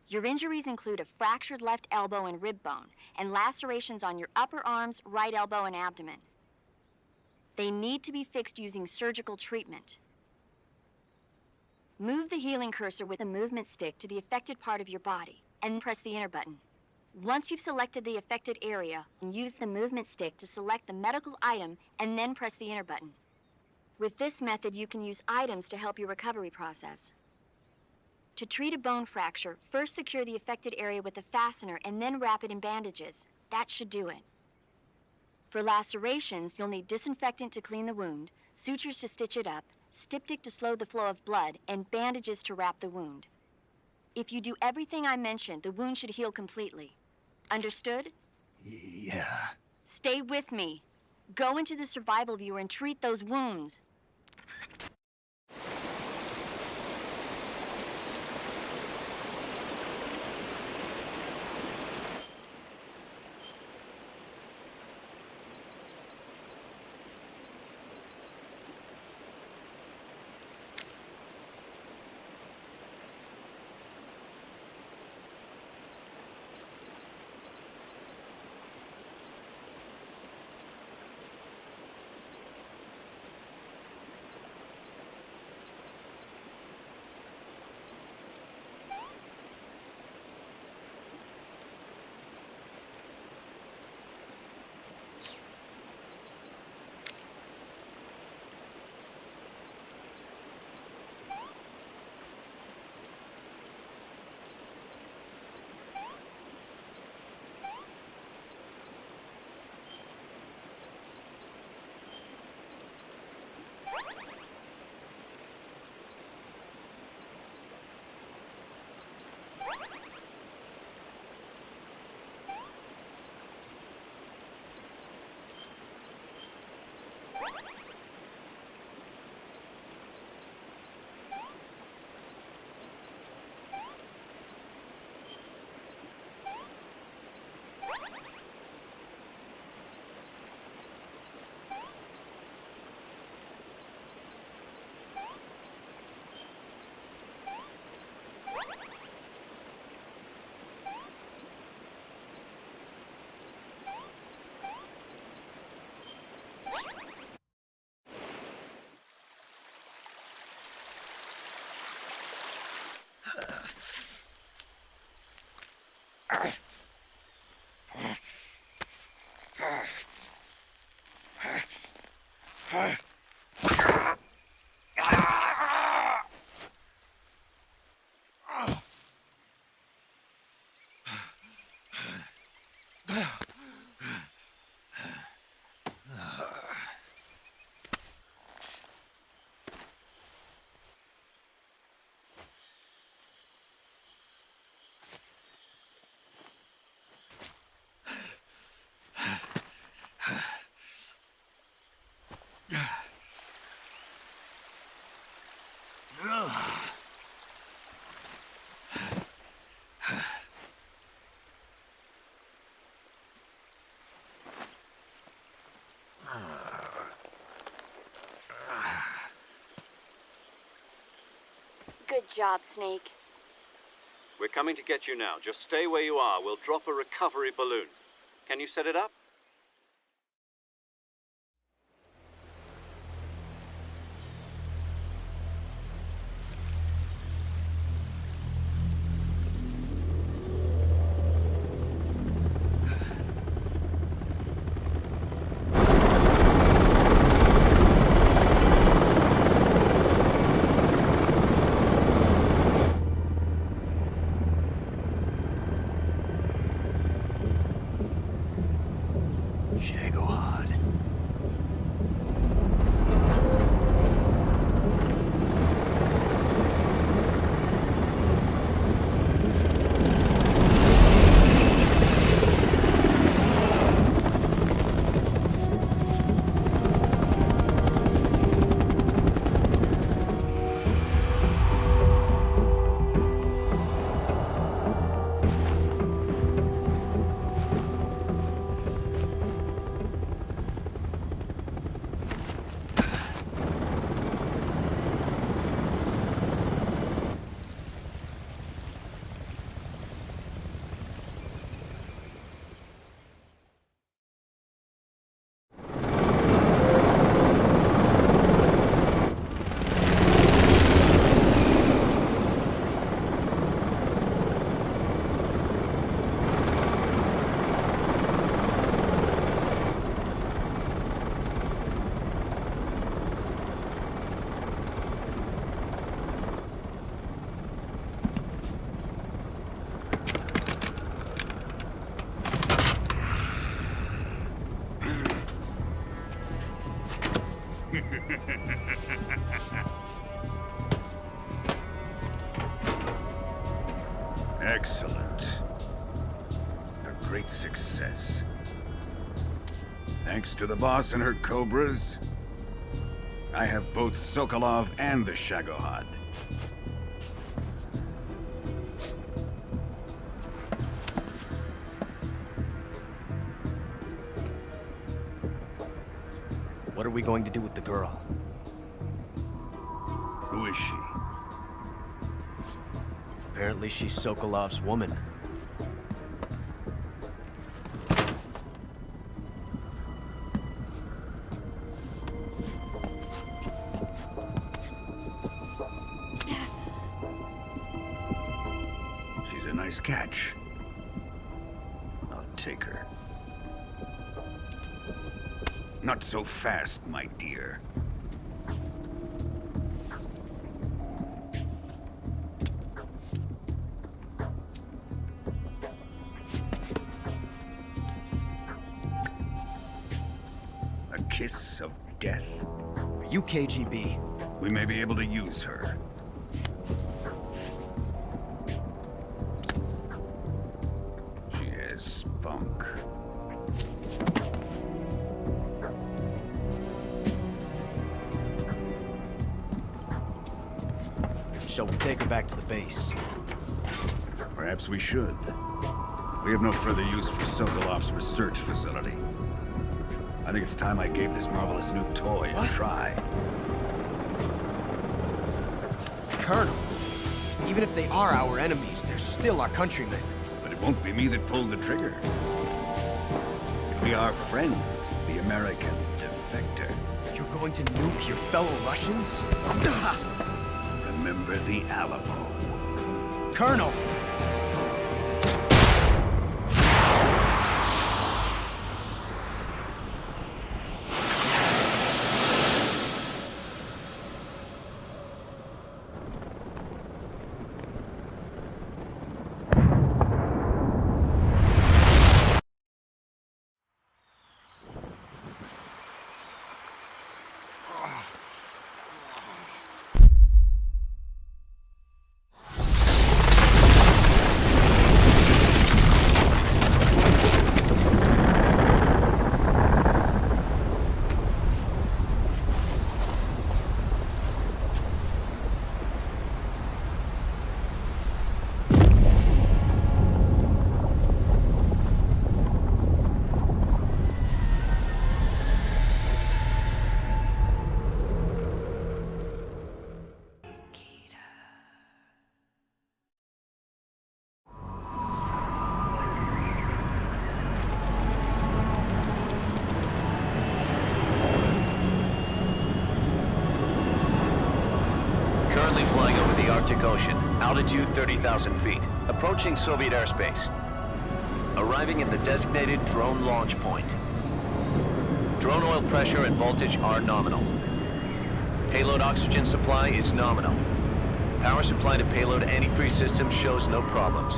Your injuries include a fractured left elbow and rib bone, and lacerations on your upper arms, right elbow, and abdomen. They need to be fixed using surgical treatment. Move the healing cursor with a movement stick to the affected part of your body, and press the enter button. Once you've selected the affected area, use the movement stick to select the medical item, and then press the enter button. With this method, you can use items to help your recovery process. To treat a bone fracture, first secure the affected area with a fastener and then wrap it in bandages. That should do it. For lacerations, you'll need disinfectant to clean the wound, sutures to stitch it up, styptic to slow the flow of blood, and bandages to wrap the wound. If you do everything I mentioned, the wound should heal completely. Understood? Yeah. Stay with me. Go into the Survival Viewer and treat those wounds. Good job, Snake. We're coming to get you now. Just stay where you are. We'll drop a recovery balloon. Can you set it up? Excellent. A great success. Thanks to the boss and her cobras, I have both Sokolov and the Shagohod. What are we going to do with the girl? Who is she? Apparently she's Sokolov's woman. She's a nice catch. I'll take her. Not so fast, my dear. A kiss of death? Are you KGB? We may be able to use her. She has spunk. Shall we take her back to the base? Perhaps we should. We have no further use for Sokolov's research facility. I think it's time I gave this marvelous new toy a try. Colonel, even if they are our enemies, they're still our countrymen. But it won't be me that pulled the trigger. It'll be our friend, the American defector. You're going to nuke your fellow Russians? Remember the Alamo. Colonel! Currently flying over the Arctic Ocean, altitude 30,000 feet, approaching Soviet airspace. Arriving at the designated drone launch point. Drone oil pressure and voltage are nominal. Payload oxygen supply is nominal. Power supply to payload antifreeze system shows no problems.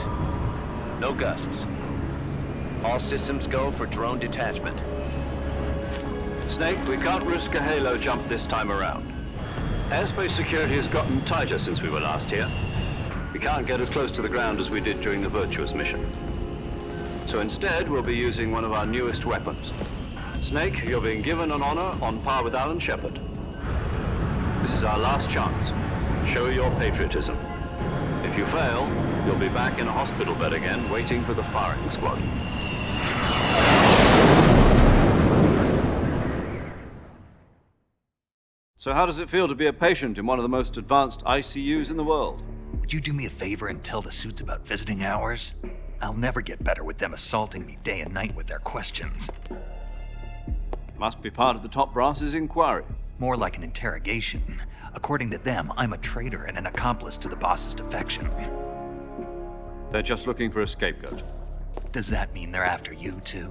No gusts. All systems go for drone detachment. Snake, we can't risk a halo jump this time around. Airspace security has gotten tighter since we were last here. We can't get as close to the ground as we did during the Virtuous mission. So instead, we'll be using one of our newest weapons. Snake, you're being given an honor on par with Alan Shepard. This is our last chance. Show your patriotism. If you fail, you'll be back in a hospital bed again, waiting for the firing squad. So how does it feel to be a patient in one of the most advanced ICUs in the world? Would you do me a favor and tell the suits about visiting hours? I'll never get better with them assaulting me day and night with their questions. Must be part of the top brass's inquiry. More like an interrogation. According to them, I'm a traitor and an accomplice to the boss's defection. They're just looking for a scapegoat. Does that mean they're after you, too?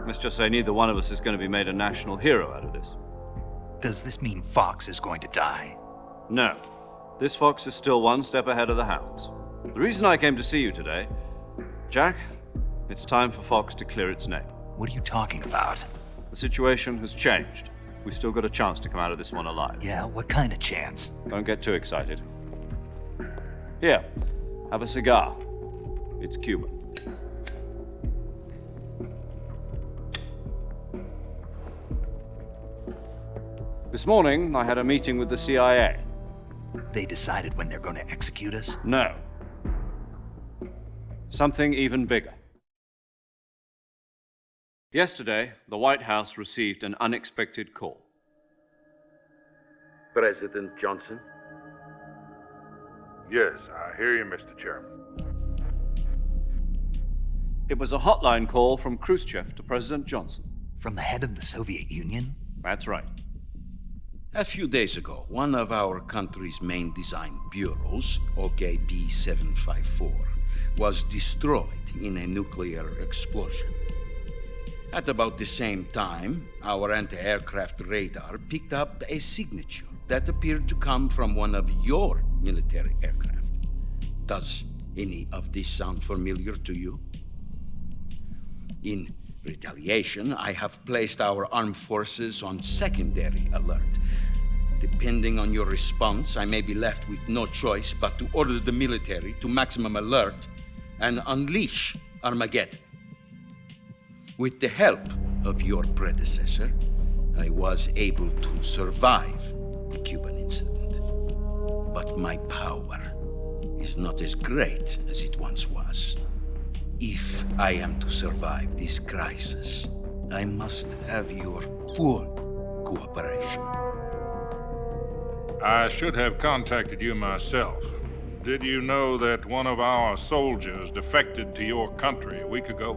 Let's just say neither one of us is going to be made a national hero out of this. Does this mean Fox is going to die? No. This fox is still one step ahead of the hounds. The reason I came to see you today, Jack, it's time for Fox to clear its name. What are you talking about? The situation has changed. We've still got a chance to come out of this one alive. Yeah, what kind of chance? Don't get too excited. Here, have a cigar. It's Cuban. This morning, I had a meeting with the CIA. They decided when they're going to execute us? No. Something even bigger. Yesterday, the White House received an unexpected call. President Johnson? Yes, I hear you, Mr. Chairman. It was a hotline call from Khrushchev to President Johnson. From the head of the Soviet Union? That's right. A few days ago, one of our country's main design bureaus, OKB 754, was destroyed in a nuclear explosion. At about the same time, our anti-aircraft radar picked up a signature that appeared to come from one of your military aircraft. Does any of this sound familiar to you? In retaliation, I have placed our armed forces on secondary alert. Depending on your response, I may be left with no choice but to order the military to maximum alert and unleash Armageddon. With the help of your predecessor, I was able to survive the Cuban incident. But my power is not as great as it once was. If I am to survive this crisis, I must have your full cooperation. I should have contacted you myself. Did you know that one of our soldiers defected to your country a week ago?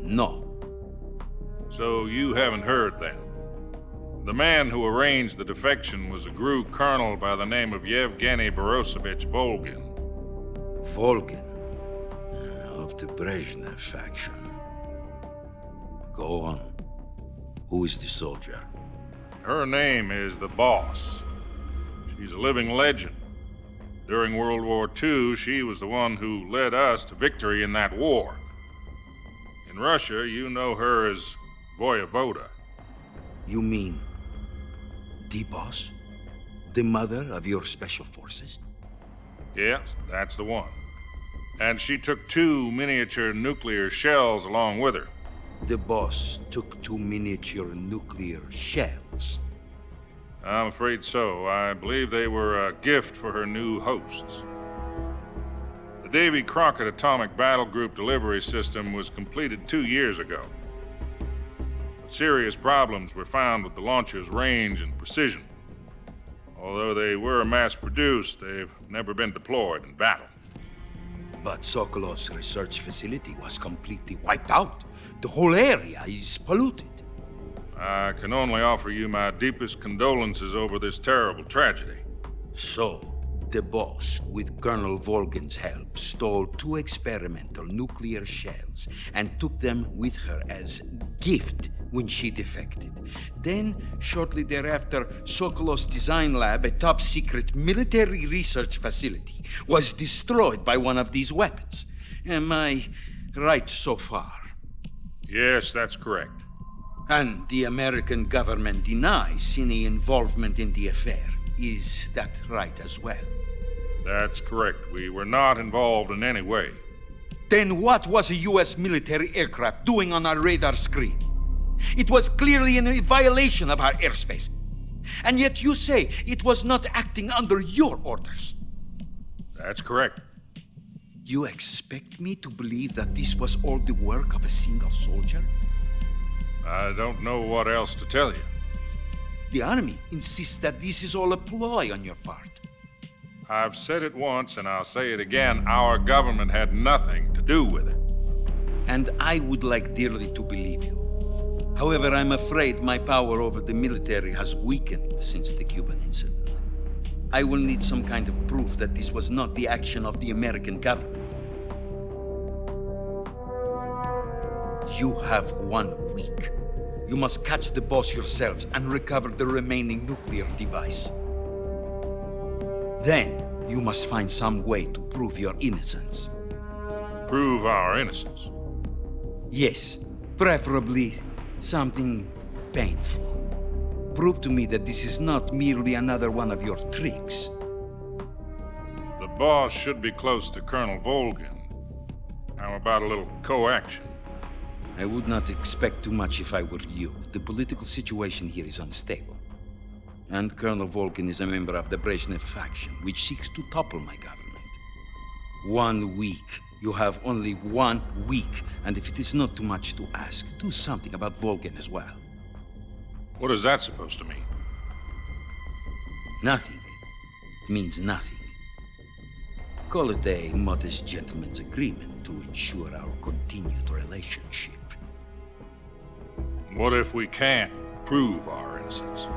No. So you haven't heard that. The man who arranged the defection was a GRU colonel by the name of Yevgeny Borosovich Volgin. Volgin, of the Brezhnev faction. Go on. Who is the soldier? Her name is the Boss. She's a living legend. During World War II, she was the one who led us to victory in that war. In Russia, you know her as Voyevoda. You mean the Boss? The mother of your special forces? Yes, that's the one. And she took 2 miniature nuclear shells along with her. The Boss took 2 miniature nuclear shells. I'm afraid so. I believe they were a gift for her new hosts. The Davy Crockett Atomic Battle Group delivery system was completed 2 years ago. But serious problems were found with the launcher's range and precision. Although they were mass-produced, they've never been deployed in battle. But Sokolov's research facility was completely wiped out. The whole area is polluted. I can only offer you my deepest condolences over this terrible tragedy. So, the Boss, with Colonel Volgin's help, stole 2 experimental nuclear shells and took them with her as gift when she defected. Then, shortly thereafter, Sokolov's design lab, a top-secret military research facility, was destroyed by one of these weapons. Am I right so far? Yes, that's correct. And the American government denies any involvement in the affair. Is that right as well? That's correct. We were not involved in any way. Then what was a U.S. military aircraft doing on our radar screen? It was clearly in violation of our airspace. And yet you say it was not acting under your orders. That's correct. You expect me to believe that this was all the work of a single soldier? I don't know what else to tell you. The Army insists that this is all a ploy on your part. I've said it once and I'll say it again. Our government had nothing to do with it. And I would like dearly to believe you. However, I'm afraid my power over the military has weakened since the Cuban incident. I will need some kind of proof that this was not the action of the American government. You have 1 week. You must catch the Boss yourselves and recover the remaining nuclear device. Then, you must find some way to prove your innocence. Prove our innocence? Yes, preferably something painful. Prove to me that this is not merely another one of your tricks. The Boss should be close to Colonel Volgin. How about a little co-action? I would not expect too much if I were you. The political situation here is unstable. And Colonel Volgin is a member of the Brezhnev faction, which seeks to topple my government. 1 week. You have only 1 week. And if it is not too much to ask, do something about Volgin as well. What is that supposed to mean? Nothing. It means nothing. Call it a modest gentleman's agreement to ensure our continued relationship. What if we can't prove our innocence?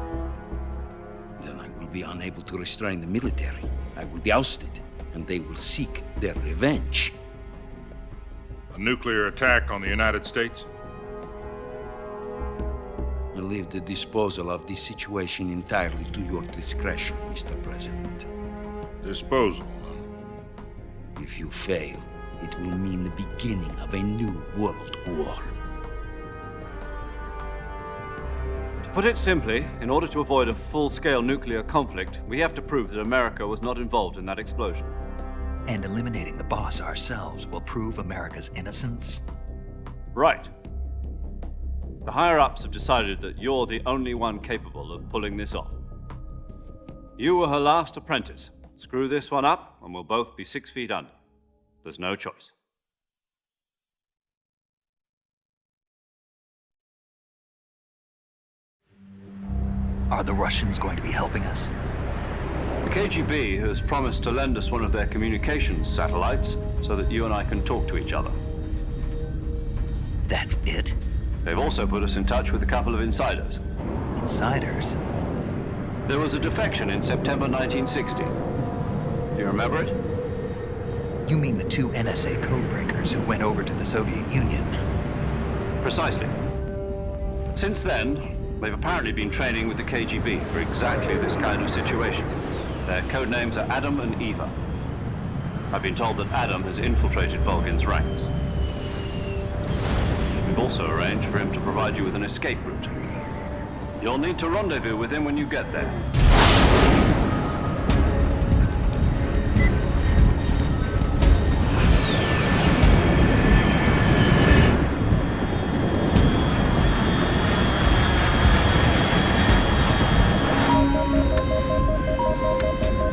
Then I will be unable to restrain the military. I will be ousted, and they will seek their revenge. A nuclear attack on the United States? I leave the disposal of this situation entirely to your discretion, Mr. President. Disposal? If you fail, it will mean the beginning of a new world war. To put it simply, in order to avoid a full-scale nuclear conflict, we have to prove that America was not involved in that explosion. And eliminating the Boss ourselves will prove America's innocence? Right. The higher-ups have decided that you're the only one capable of pulling this off. You were her last apprentice. Screw this one up, and we'll both be 6 feet under. There's no choice. Are the Russians going to be helping us? The KGB has promised to lend us one of their communications satellites so that you and I can talk to each other. That's it? They've also put us in touch with a couple of insiders. Insiders? There was a defection in September 1960. Do you remember it? You mean the two NSA codebreakers who went over to the Soviet Union? Precisely. Since then, they've apparently been training with the KGB for exactly this kind of situation. Their code names are Adam and Eva. I've been told that Adam has infiltrated Volgin's ranks. We've also arranged for him to provide you with an escape route. You'll need to rendezvous with him when you get there.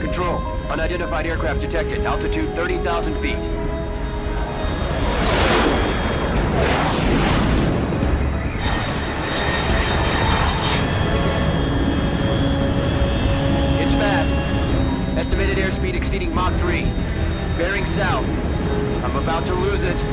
Control, unidentified aircraft detected. Altitude 30,000 feet. It's fast. Estimated airspeed exceeding Mach 3. Bearing south. I'm about to lose it.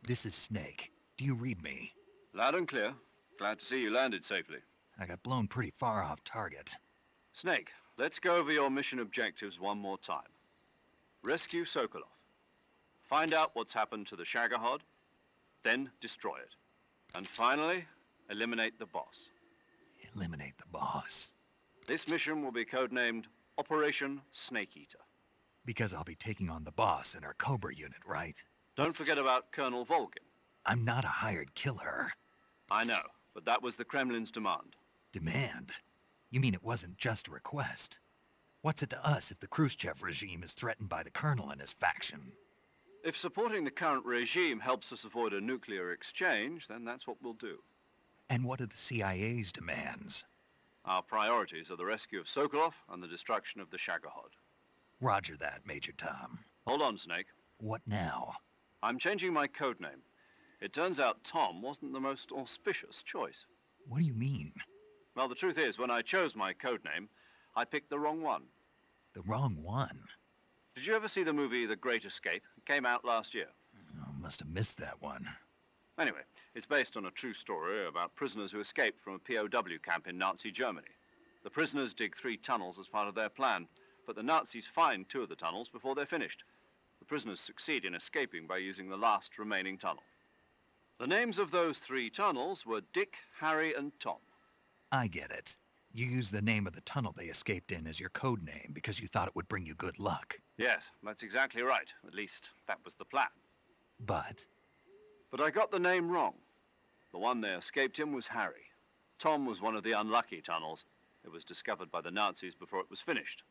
This is Snake. Do you read me? Loud and clear. Glad to see you landed safely. I got blown pretty far off target. Snake, let's go over your mission objectives one more time. Rescue Sokolov. Find out what's happened to the Shagohod, then destroy it. And finally, eliminate the boss. Eliminate the boss. This mission will be codenamed Operation Snake Eater. Because I'll be taking on the boss in our Cobra unit, right? Don't forget about Colonel Volgin. I'm not a hired killer. I know, but that was the Kremlin's demand. Demand? You mean it wasn't just a request? What's it to us if the Khrushchev regime is threatened by the Colonel and his faction? If supporting the current regime helps us avoid a nuclear exchange, then that's what we'll do. And what are the CIA's demands? Our priorities are the rescue of Sokolov and the destruction of the Shagohod. Roger that, Major Tom. Hold on, Snake. What now? I'm changing my codename. It turns out Tom wasn't the most auspicious choice. What do you mean? Well, the truth is, when I chose my codename, I picked the wrong one. The wrong one? Did you ever see the movie The Great Escape? It came out last year. Oh, must have missed that one. Anyway, it's based on a true story about prisoners who escaped from a POW camp in Nazi Germany. The prisoners dig 3 tunnels as part of their plan, but the Nazis find 2 of the tunnels before they're finished. The prisoners succeed in escaping by using the last remaining tunnel. The names of those 3 tunnels were Dick, Harry, and Tom. I get it. You used the name of the tunnel they escaped in as your code name because you thought it would bring you good luck. Yes, that's exactly right. At least, that was the plan. But I got the name wrong. The one they escaped in was Harry. Tom was one of the unlucky tunnels. It was discovered by the Nazis before it was finished.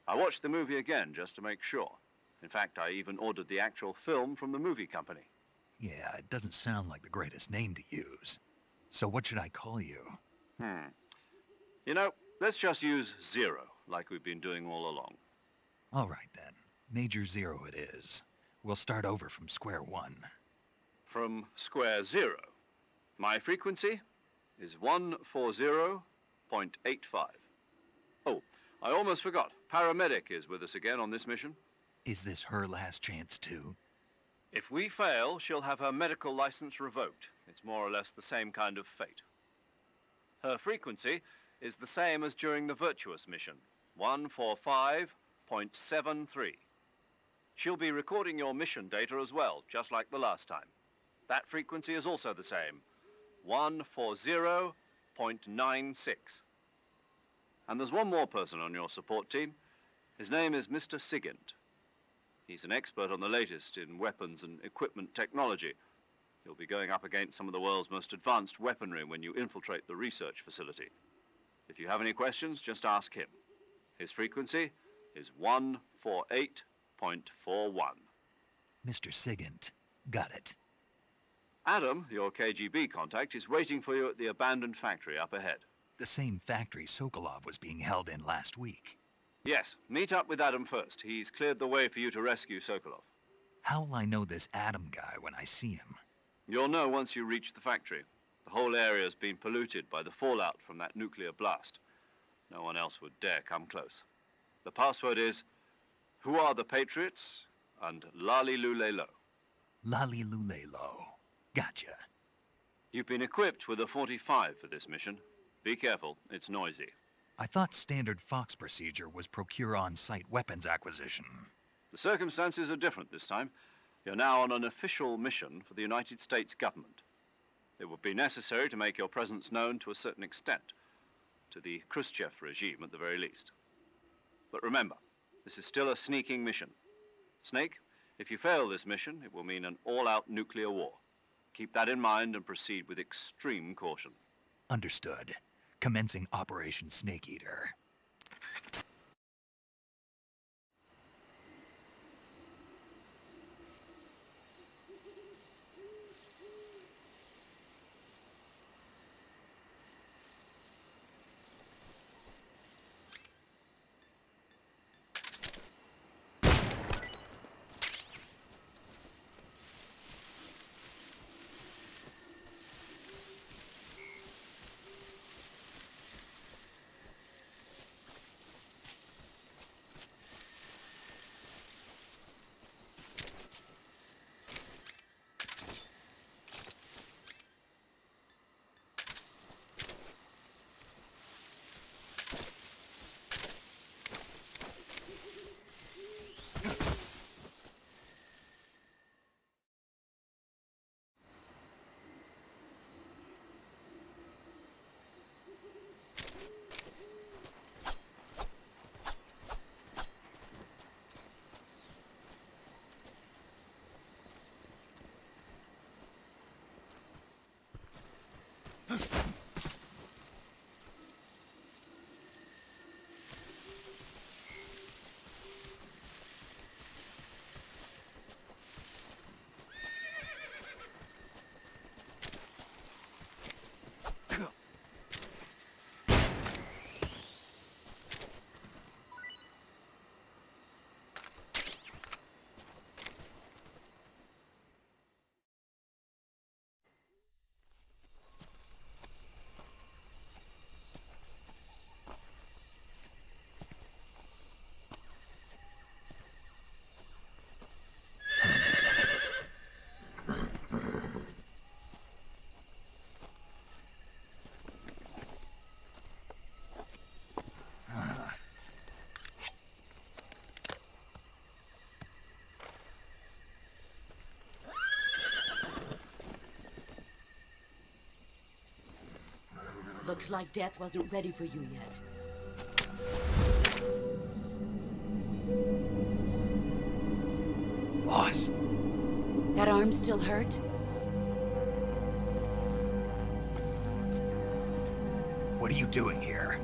I watched the movie again just to make sure. In fact, I even ordered the actual film from the movie company. yeah, it doesn't sound like the greatest name to use. So what should I call you? You know, let's just use Zero, like we've been doing all along. All right then. Major Zero it is. We'll start over from square one. From square 0. My frequency is 140.85. Oh, I almost forgot. Paramedic is with us again on this mission. Is this her last chance too? If we fail, she'll have her medical license revoked. It's more or less the same kind of fate. Her frequency is the same as during the Virtuous mission, 145.73. She'll be recording your mission data as well, just like the last time. That frequency is also the same, 140.96. And there's one more person on your support team. His name is Mr. Sigint. He's an expert on the latest in weapons and equipment technology. You'll be going up against some of the world's most advanced weaponry when you infiltrate the research facility. If you have any questions, just ask him. His frequency is 148.41. Mr. Sigint. Got it. Adam, your KGB contact, is waiting for you at the abandoned factory up ahead. The same factory Sokolov was being held in last week. Yes, meet up with Adam first. He's cleared the way for you to rescue Sokolov. How'll I know this Adam guy when I see him? You'll know once you reach the factory. The whole area's been polluted by the fallout from that nuclear blast. No one else would dare come close. The password is, "Who are the Patriots?" and "Lali Lule Lo." Lali Lule Lo. Gotcha. You've been equipped with a 45 for this mission. Be careful, it's noisy. I thought standard Fox procedure was procure on-site weapons acquisition. The circumstances are different this time. You're now on an official mission for the United States government. It would be necessary to make your presence known to a certain extent, to the Khrushchev regime at the very least. But remember, this is still a sneaking mission. Snake, if you fail this mission, it will mean an all-out nuclear war. Keep that in mind and proceed with extreme caution. Understood. Commencing Operation Snake Eater. Looks like death wasn't ready for you yet. Boss. That arm still hurt? What are you doing here?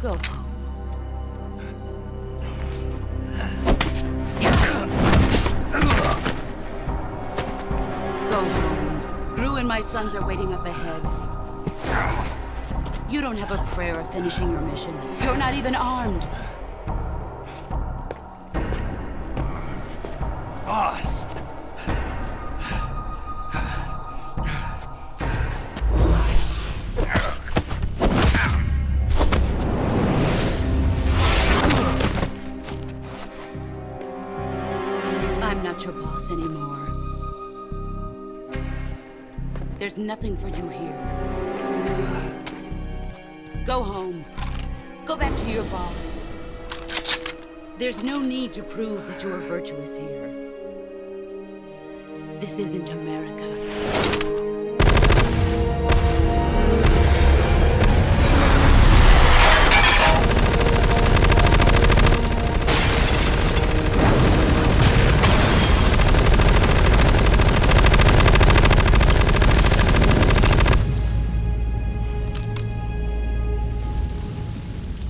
Go home. Go home. Gru and my sons are waiting up ahead. You don't have a prayer of finishing your mission. You're not even armed. I'm not your boss anymore. There's nothing for you here. Go home. Go back to your boss. There's no need to prove that you are virtuous here. This isn't America.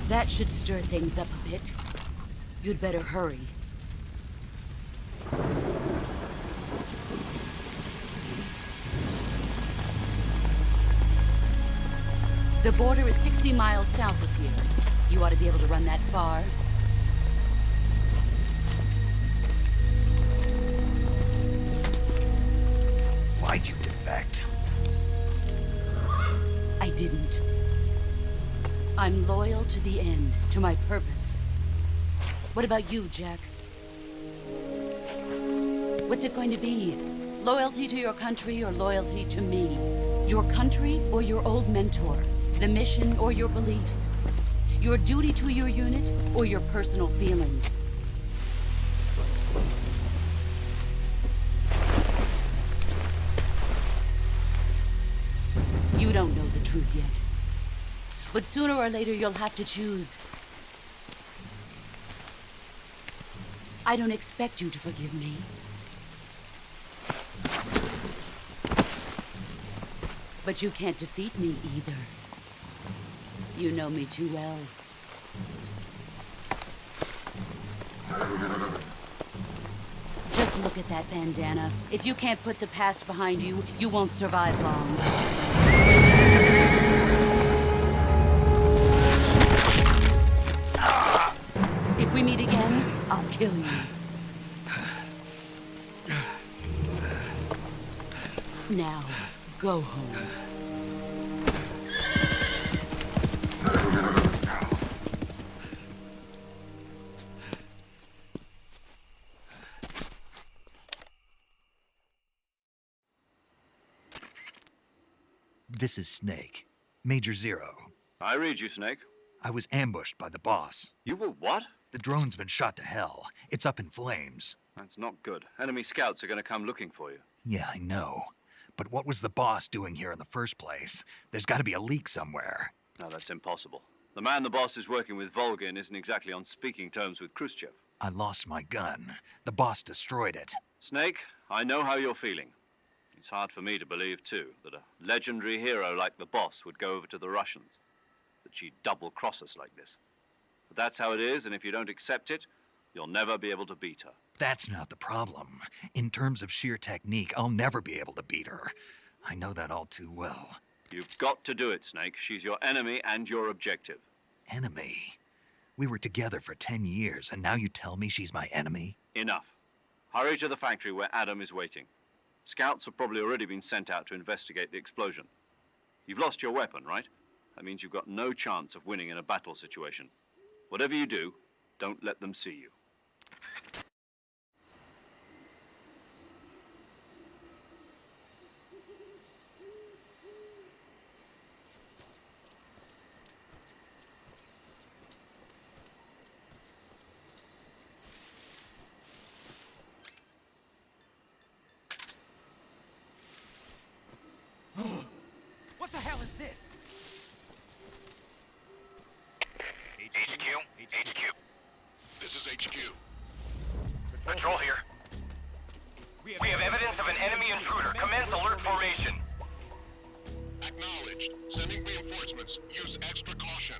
That should stir things up a bit. You'd better hurry. The border is 60 miles south of here. You ought to be able to run that far. Why'd you defect? I didn't. I'm loyal to the end, to my purpose. What about you, Jack? What's it going to be? Loyalty to your country or loyalty to me? Your country or your old mentor? The mission or your beliefs? Your duty to your unit or your personal feelings? You don't know the truth yet. But sooner or later you'll have to choose. I don't expect you to forgive me. But you can't defeat me either. You know me too well. Just look at that bandana. If you can't put the past behind you, you won't survive long. If we meet again, I'll kill you. Now, go home. This is Snake. Major Zero. I read you, Snake. I was ambushed by the boss. You were what? The drone's been shot to hell. It's up in flames. That's not good. Enemy scouts are going to come looking for you. Yeah, I know. But what was the boss doing here in the first place? There's got to be a leak somewhere. No, that's impossible. The man the boss is working with, Volgin, isn't exactly on speaking terms with Khrushchev. I lost my gun. The boss destroyed it. Snake, I know how you're feeling. It's hard for me to believe, too, that a legendary hero like the boss would go over to the Russians. That she'd double-cross us like this. But that's how it is, and if you don't accept it, you'll never be able to beat her. That's not the problem. In terms of sheer technique, I'll never be able to beat her. I know that all too well. You've got to do it, Snake. She's your enemy and your objective. Enemy? We were together for 10 years, and now you tell me she's my enemy? Enough. Hurry to the factory where Adam is waiting. Scouts have probably already been sent out to investigate the explosion. You've lost your weapon, right? That means you've got no chance of winning in a battle situation. Whatever you do, don't let them see you. What the hell is this? HQ? This is HQ. Patrol here. We have evidence of an enemy intruder. Commence alert formation. Acknowledged. Sending reinforcements. Use extra caution.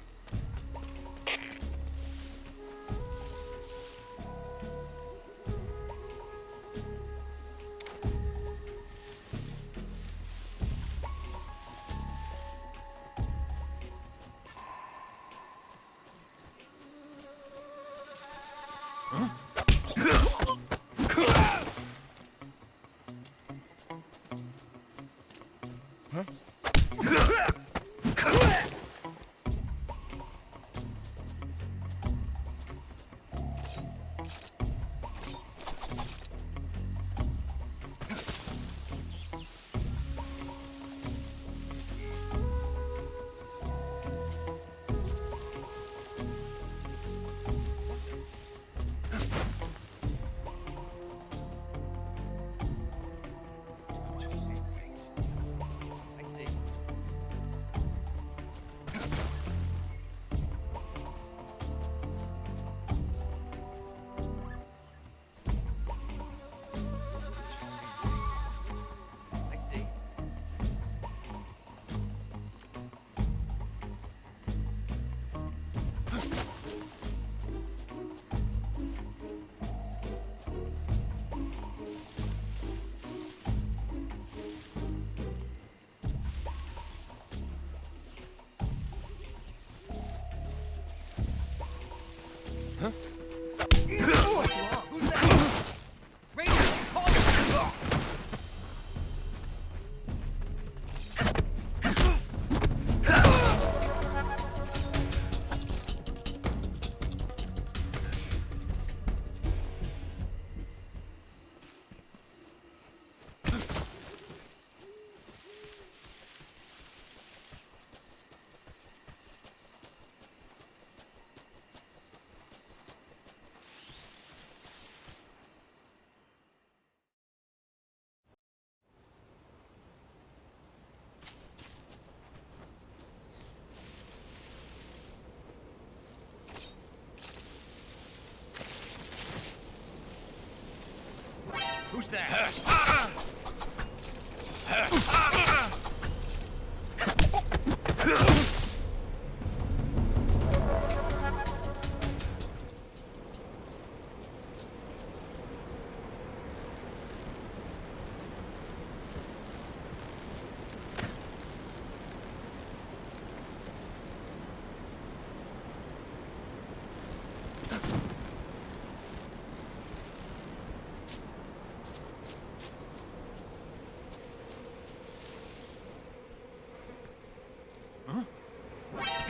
Who's that?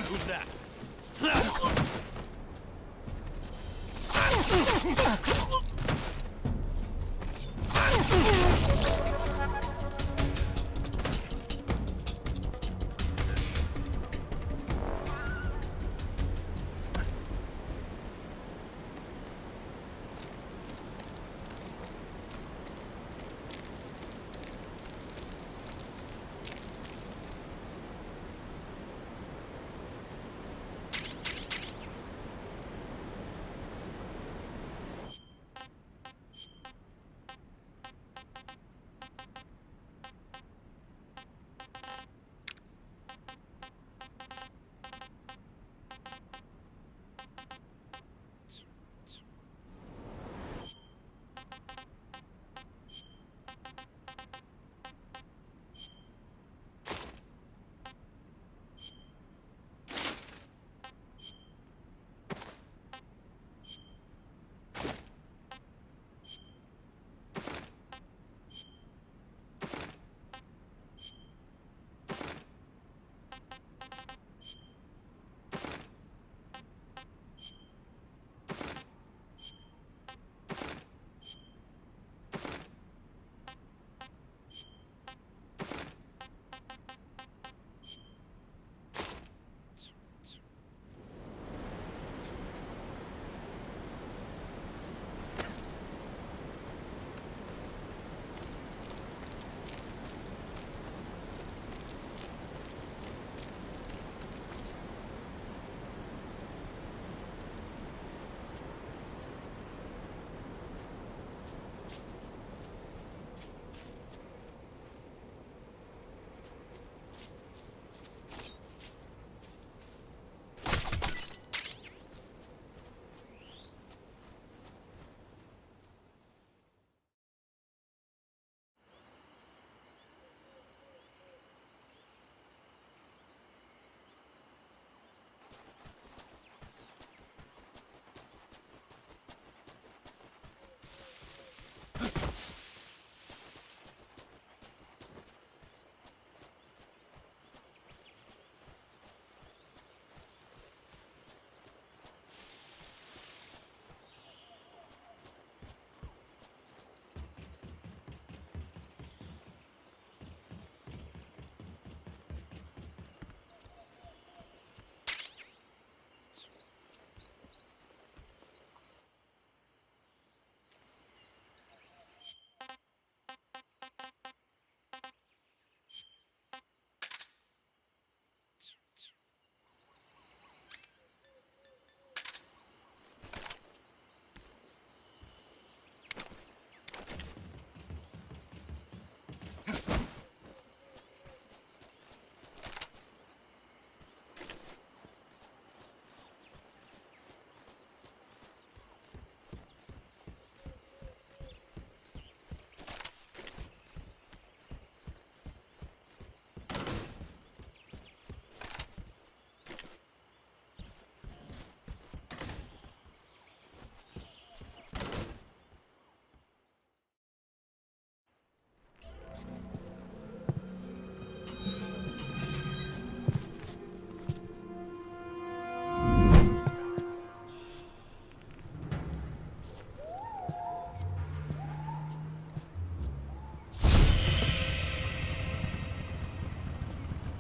Who's that?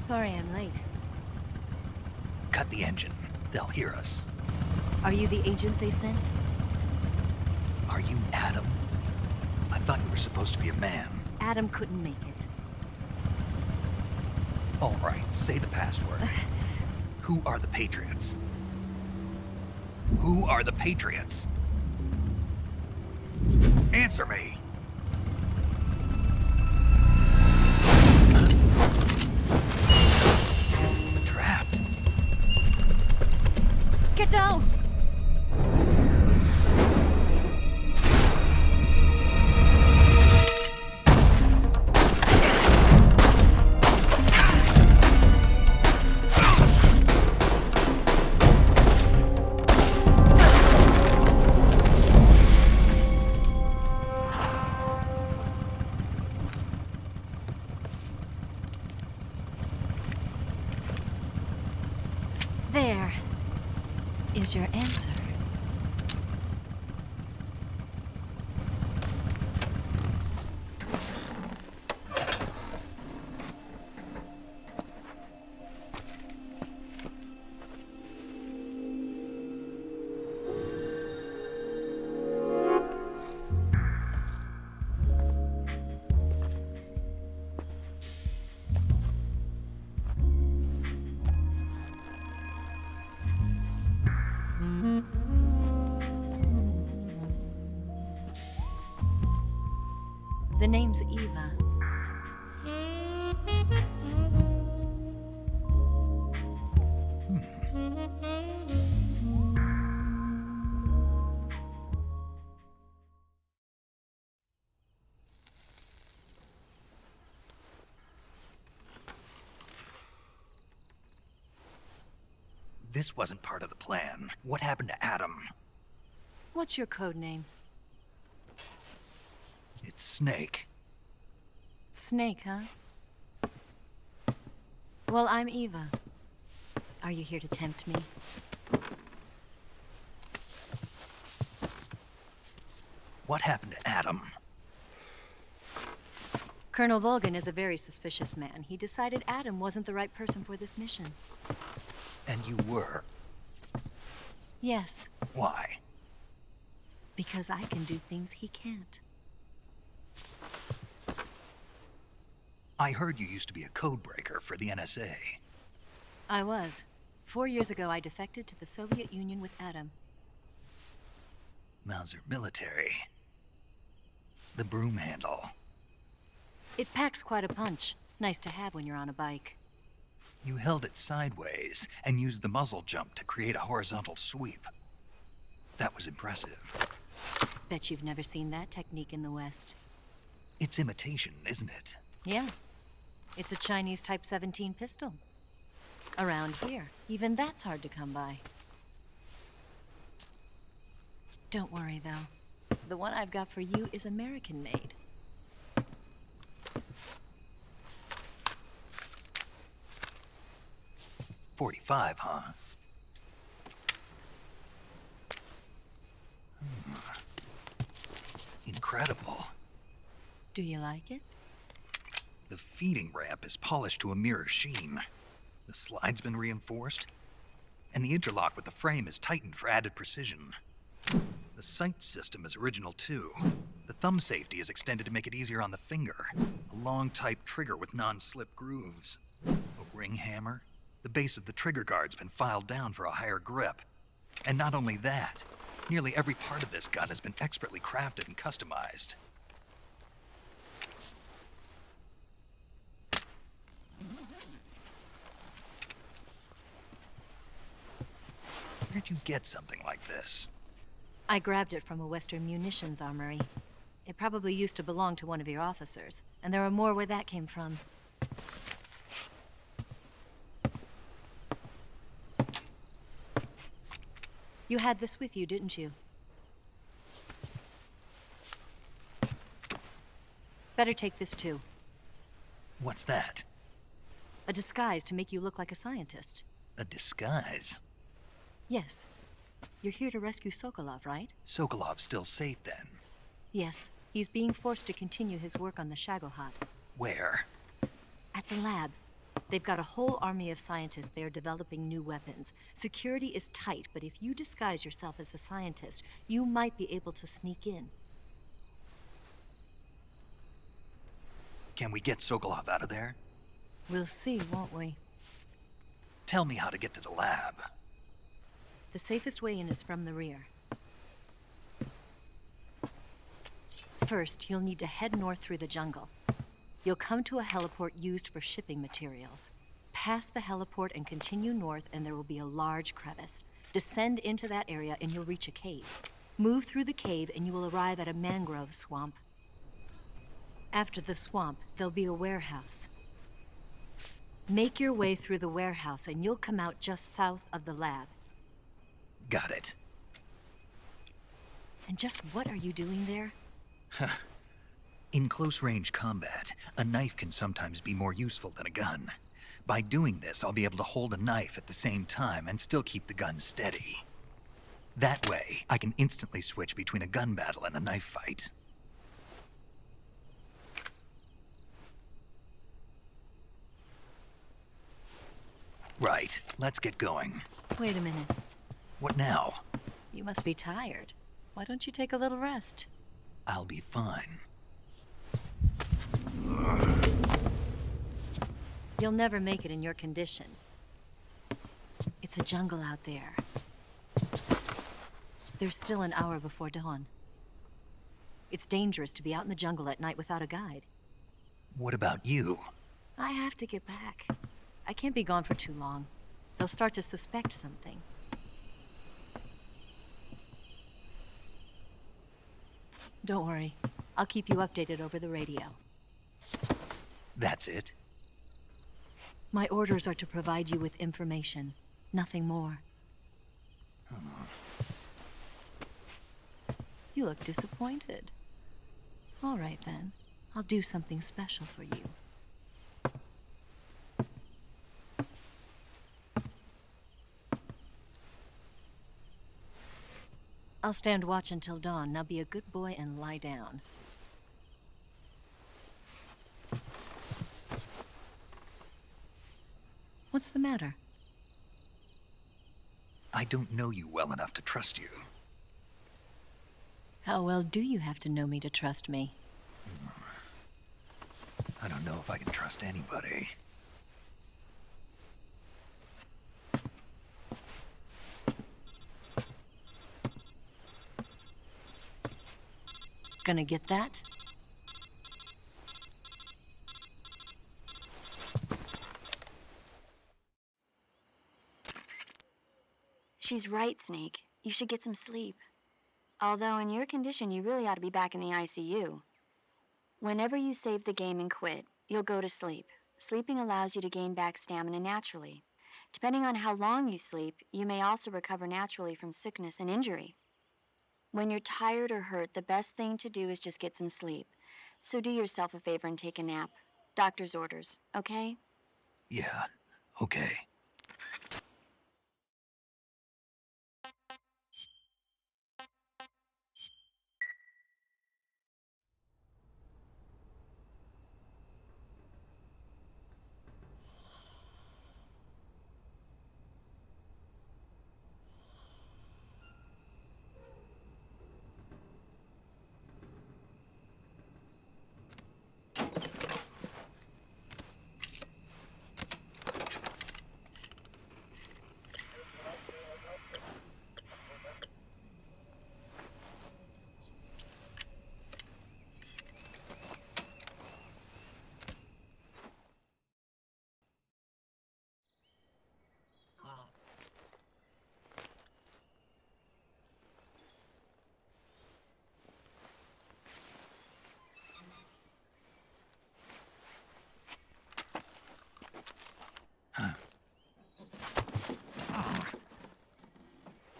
Sorry I'm late. Cut the engine. They'll hear us. Are you the agent they sent? Are you Adam? I thought you were supposed to be a man. Adam couldn't make it. All right, say the password. Who are the Patriots? Who are the Patriots? Answer me! There is your answer. The name's Eva. This wasn't part of the plan. What happened to Adam? What's your code name? It's Snake. Snake, huh? Well, I'm Eva. Are you here to tempt me? What happened to Adam? Colonel Volgan is a very suspicious man. He decided Adam wasn't the right person for this mission. And you were? Yes. Why? Because I can do things he can't. I heard you used to be a codebreaker for the NSA. I was. 4 years ago, I defected to the Soviet Union with Adam. Mauser military. The broom handle. It packs quite a punch. Nice to have when you're on a bike. You held it sideways and used the muzzle jump to create a horizontal sweep. That was impressive. Bet you've never seen that technique in the West. It's imitation, isn't it? Yeah. It's a Chinese Type 17 pistol. Around here, even that's hard to come by. Don't worry, though. The one I've got for you is American-made. .45, huh? Incredible. Do you like it? The feeding ramp is polished to a mirror sheen. The slide's been reinforced, and the interlock with the frame is tightened for added precision. The sight system is original too. The thumb safety is extended to make it easier on the finger. A long type trigger with non-slip grooves. A ring hammer. The base of the trigger guard's been filed down for a higher grip. And not only that, nearly every part of this gun has been expertly crafted and customized. Where'd you get something like this? I grabbed it from a Western munitions armory. It probably used to belong to one of your officers, and there are more where that came from. You had this with you, didn't you? Better take this too. What's that? A disguise to make you look like a scientist. A disguise? Yes. You're here to rescue Sokolov, right? Sokolov's still safe then? Yes. He's being forced to continue his work on the Shagohod. Where? At the lab. They've got a whole army of scientists there developing new weapons. Security is tight, but if you disguise yourself as a scientist, you might be able to sneak in. Can we get Sokolov out of there? We'll see, won't we? Tell me how to get to the lab. The safest way in is from the rear. First, you'll need to head north through the jungle. You'll come to a heliport used for shipping materials. Pass the heliport and continue north, and there will be a large crevice. Descend into that area and you'll reach a cave. Move through the cave and you will arrive at a mangrove swamp. After the swamp, there'll be a warehouse. Make your way through the warehouse and you'll come out just south of the lab. Got it. And just what are you doing there? In close-range combat, a knife can sometimes be more useful than a gun. By doing this, I'll be able to hold a knife at the same time and still keep the gun steady. That way, I can instantly switch between a gun battle and a knife fight. Right, let's get going. Wait a minute. What now? You must be tired. Why don't you take a little rest? I'll be fine. You'll never make it in your condition. It's a jungle out there. There's still an hour before dawn. It's dangerous to be out in the jungle at night without a guide. What about you? I have to get back. I can't be gone for too long. They'll start to suspect something. Don't worry. I'll keep you updated over the radio. That's it? My orders are to provide you with information, nothing more. You look disappointed. All right, then. I'll do something special for you. I'll stand watch until dawn. Now be a good boy and lie down. What's the matter? I don't know you well enough to trust you. How well do you have to know me to trust me? I don't know if I can trust anybody. Gonna get that? She's right, Snake. You should get some sleep. Although in your condition, you really ought to be back in the ICU. Whenever you save the game and quit, you'll go to sleep. Sleeping allows you to gain back stamina naturally. Depending on how long you sleep, you may also recover naturally from sickness and injury. When you're tired or hurt, the best thing to do is just get some sleep. So do yourself a favor and take a nap. Doctor's orders, okay? Yeah, okay.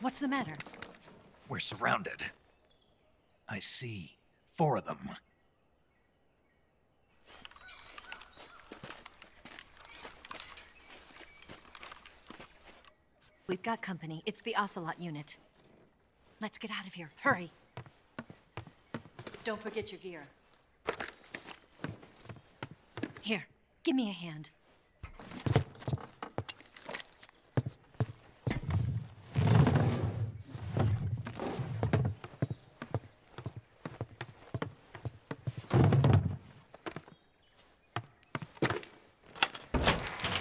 What's the matter? We're surrounded. I see 4 of them. We've got company. It's the Ocelot unit. Let's get out of here. Hurry. Don't forget your gear. Here, give me a hand.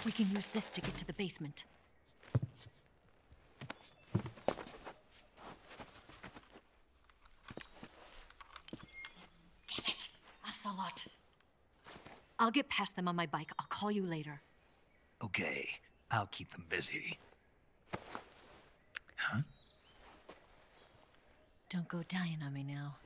We can use this to get to the basement. Damn it! Ocelot. I'll get past them on my bike. I'll call you later. Okay, I'll keep them busy. Huh? Don't go dying on me now.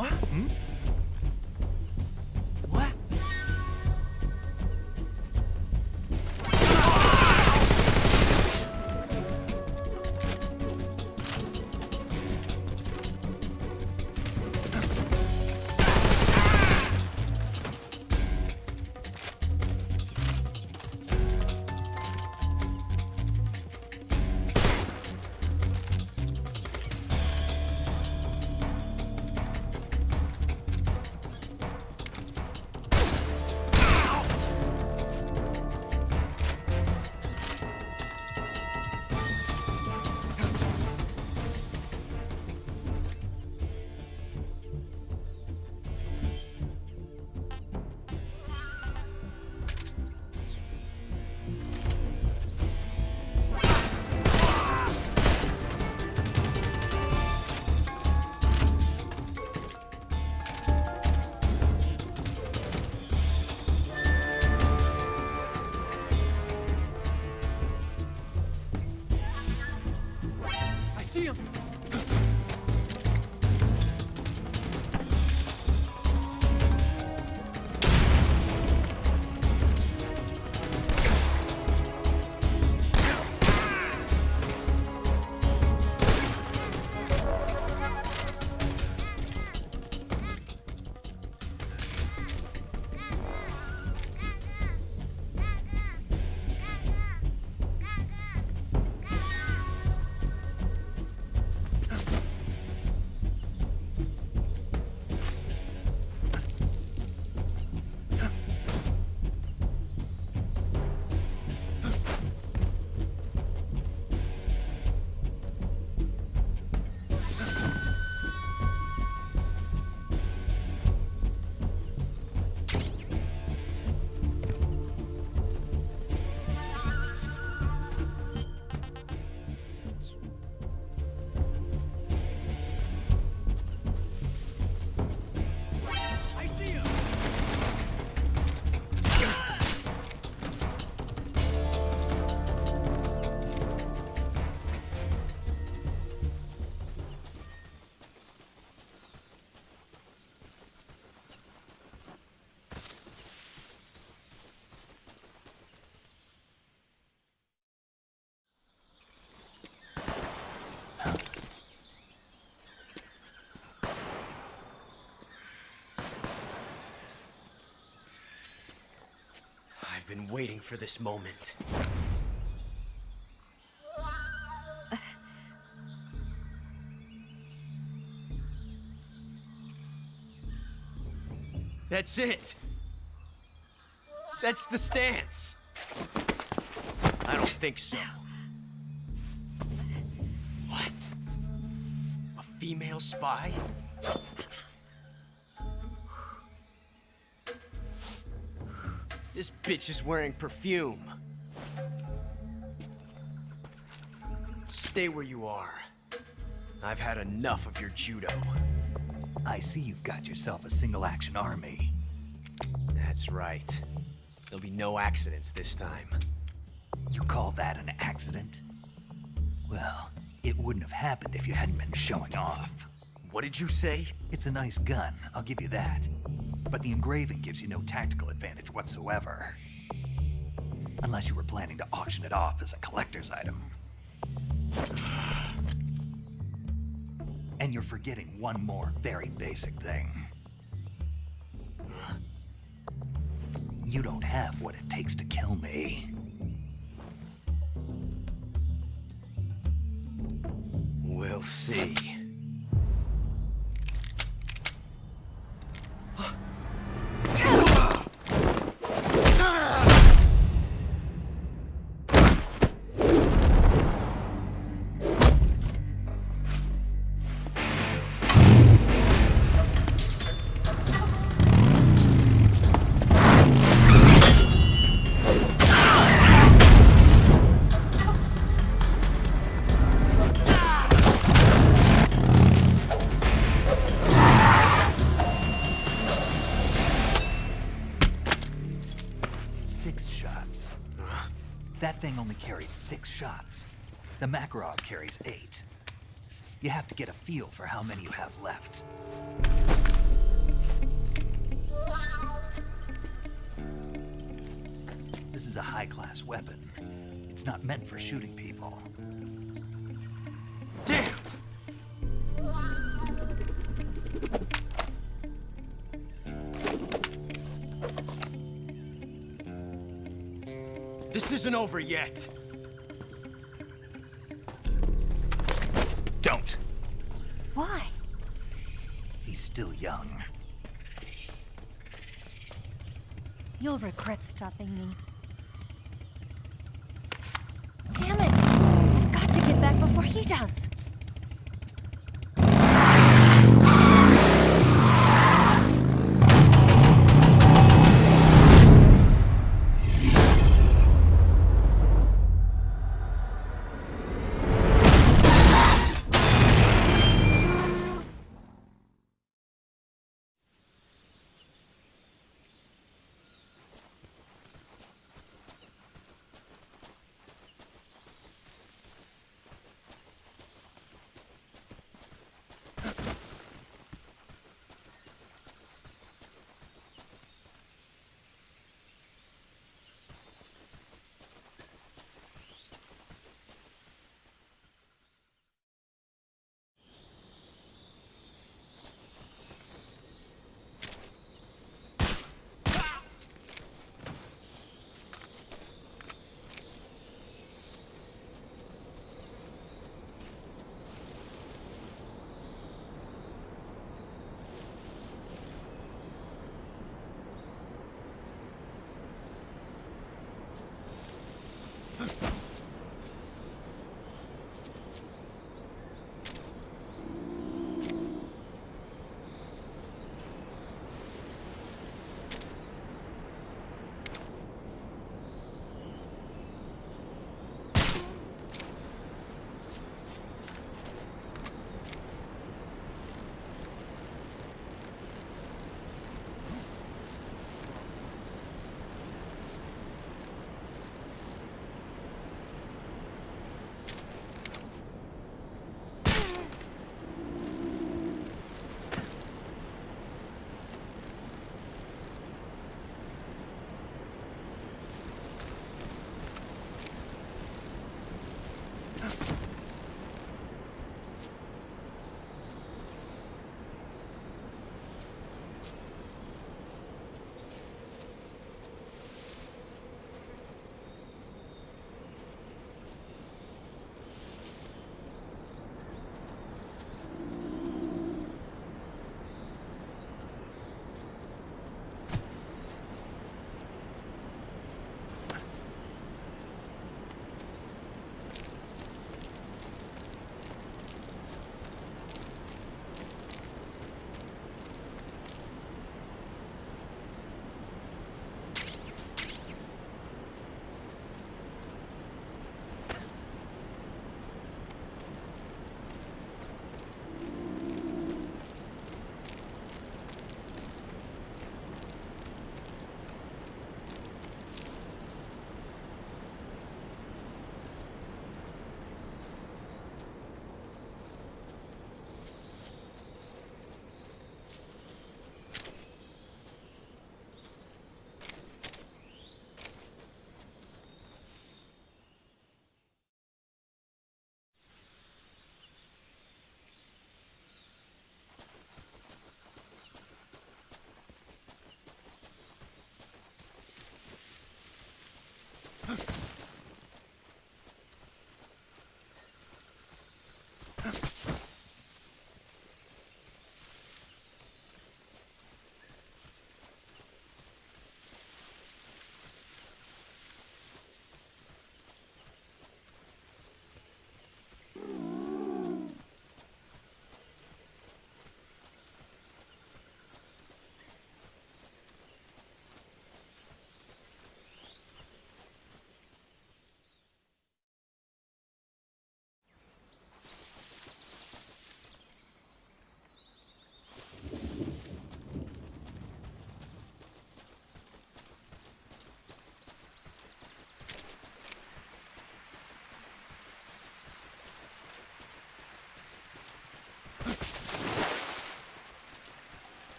What? What? I see him! I've been waiting for this moment. That's it. That's the stance. I don't think so. What? A female spy? This bitch is wearing perfume. Stay where you are. I've had enough of your judo. I see you've got yourself a single-action army. That's right. There'll be no accidents this time. You call that an accident? Well, it wouldn't have happened if you hadn't been showing off. What did you say? It's a nice gun, I'll give you that. But the engraving gives you no tactical advantage whatsoever. Unless you were planning to auction it off as a collector's item. And you're forgetting one more very basic thing. You don't have what it takes to kill me. We'll see. That thing only carries 6 shots. The Makarov carries 8. You have to get a feel for how many you have left. a high-class weapon. It's not meant for shooting people. Damn! This isn't over yet. Don't! Why? He's still young. You'll regret stopping me. Damn it! I've got to get back before he does.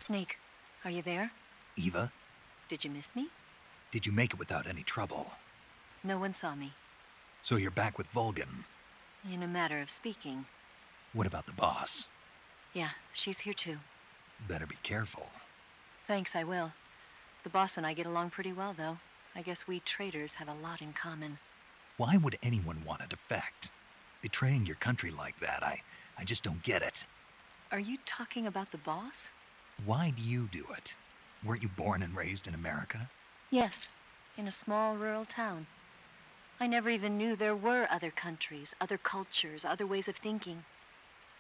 Snake, are you there? Eva, Did you miss me? did you make it without any trouble? No one saw me. So you're back with Vulcan. In a matter of speaking. What about the boss? Yeah, she's here too. Better be careful. Thanks, I will. The boss and I get along pretty well, though. I guess we traitors have a lot in common. Why would anyone want to defect? Betraying your country like that, I just don't get it. Are you talking about the boss? Why do you do it? Weren't you born and raised in America? Yes, in a small rural town. I never even knew there were other countries, other cultures, other ways of thinking,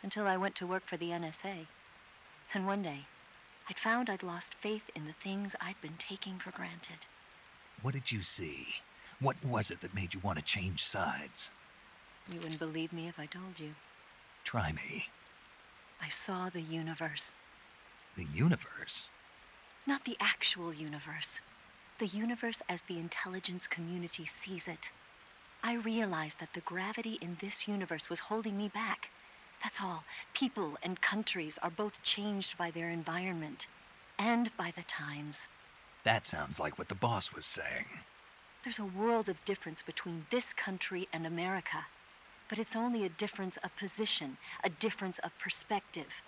until I went to work for the NSA. Then one day, I'd found I'd lost faith in the things I'd been taking for granted. What did you see? What was it that made you want to change sides? You wouldn't believe me if I told you. Try me. I saw the universe. The universe? Not the actual universe. The universe as the intelligence community sees it. I realized that the gravity in this universe was holding me back. That's all. People and countries are both changed by their environment and by the times. That sounds like what the boss was saying. There's a world of difference between this country and America. But it's only a difference of position, a difference of perspective.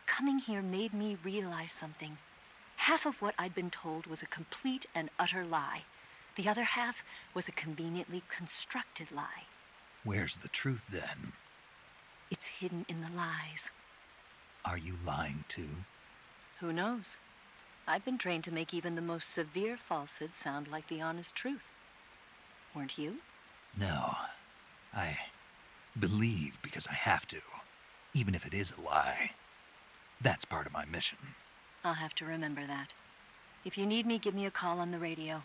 Coming here made me realize something. Half of what I'd been told was a complete and utter lie. The other half was a conveniently constructed lie. Where's the truth then? It's hidden in the lies. Are you lying too? Who knows? I've been trained to make even the most severe falsehood sound like the honest truth. Weren't you? No. I believe because I have to, even if it is a lie. That's part of my mission. I'll have to remember that. If you need me, give me a call on the radio.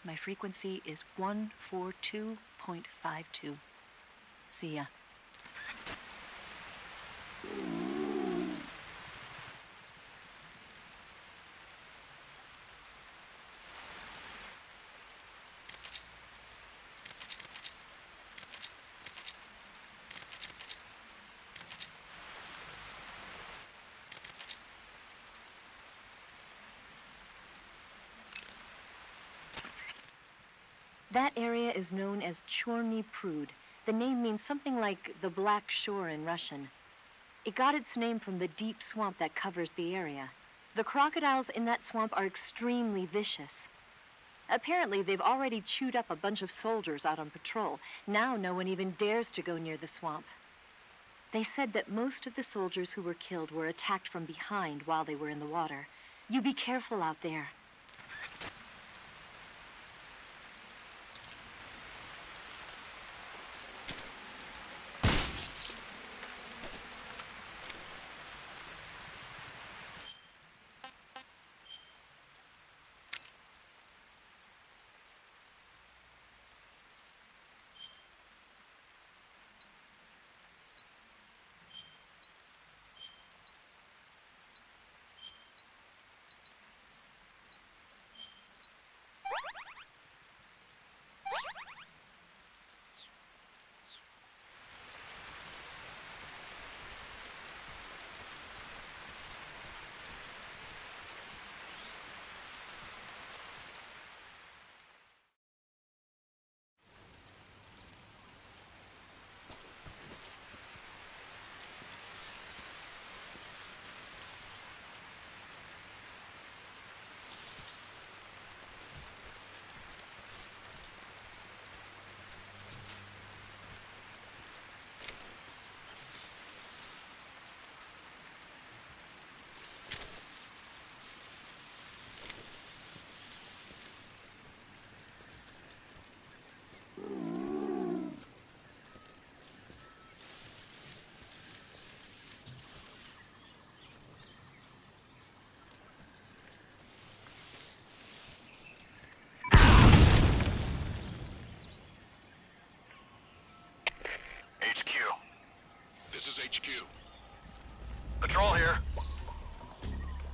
My frequency is 142.52. See ya. That area is known as Chorny Prud. The name means something like the Black Shore in Russian. It got its name from the deep swamp that covers the area. The crocodiles in that swamp are extremely vicious. Apparently, they've already chewed up a bunch of soldiers out on patrol. Now no one even dares to go near the swamp. They said that most of the soldiers who were killed were attacked from behind while they were in the water. You be careful out there. This is HQ. Patrol here.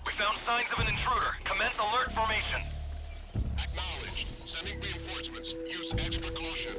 We found signs of an intruder. Commence alert formation. Acknowledged. Sending reinforcements. Use extra caution.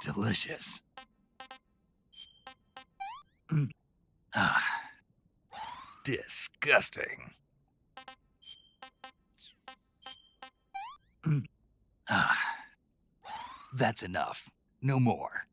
Delicious. Disgusting. That's enough. No more.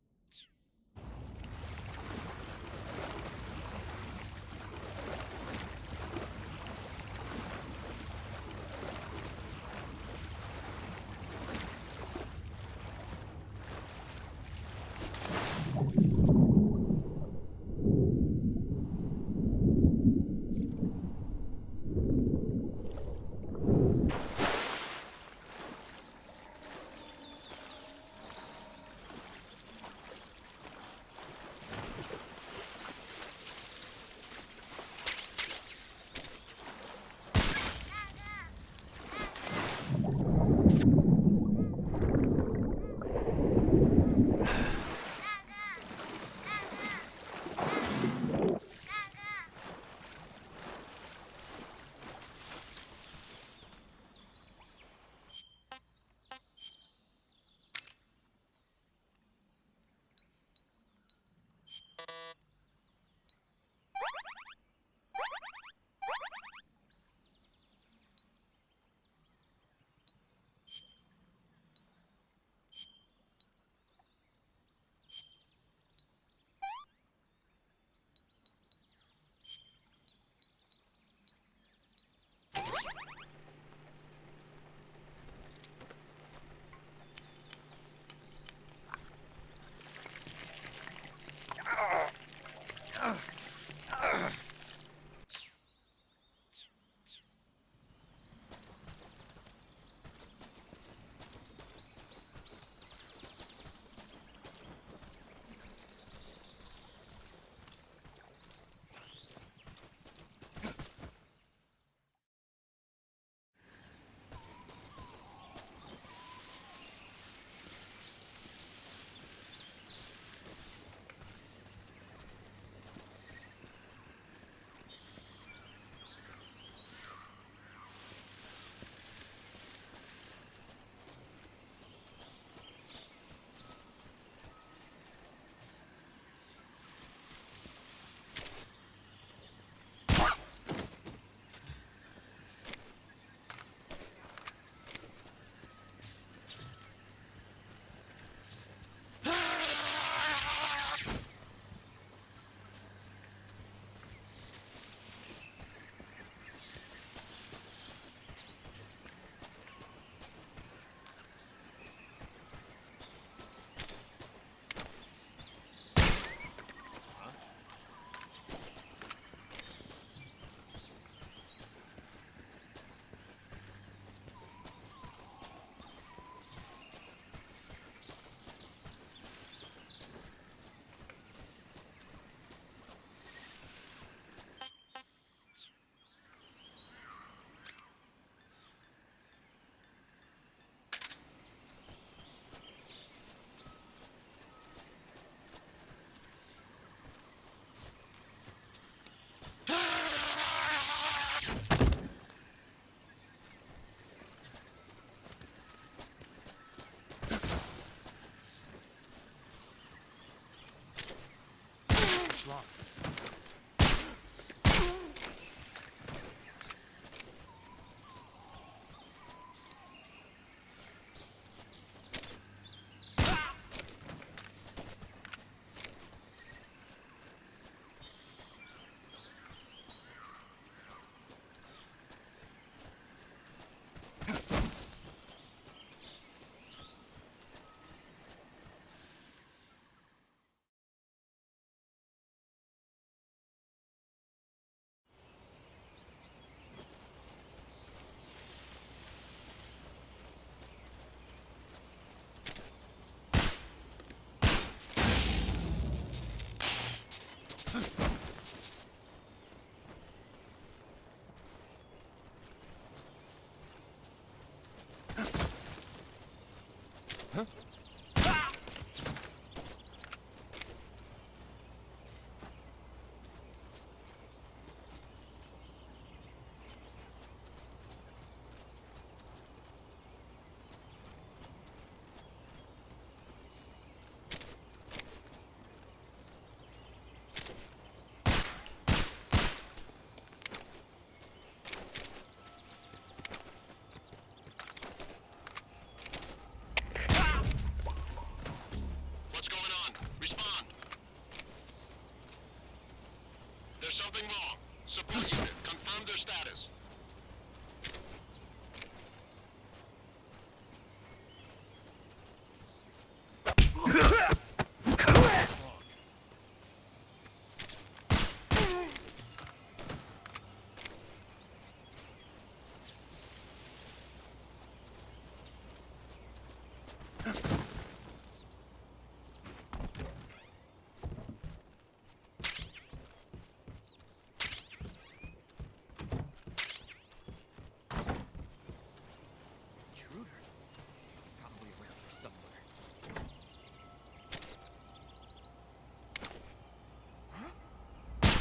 Support unit, confirm their status.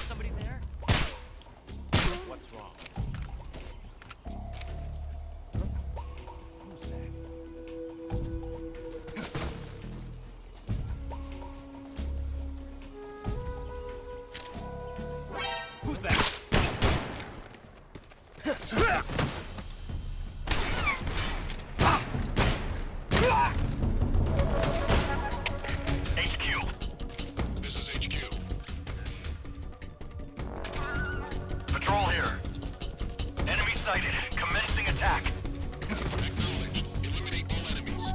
Somebody there? What's wrong? Who's that? Who's that? HQ. This is HQ. Patrol here. Enemy sighted. Commencing attack. Acknowledged. Eliminate all enemies.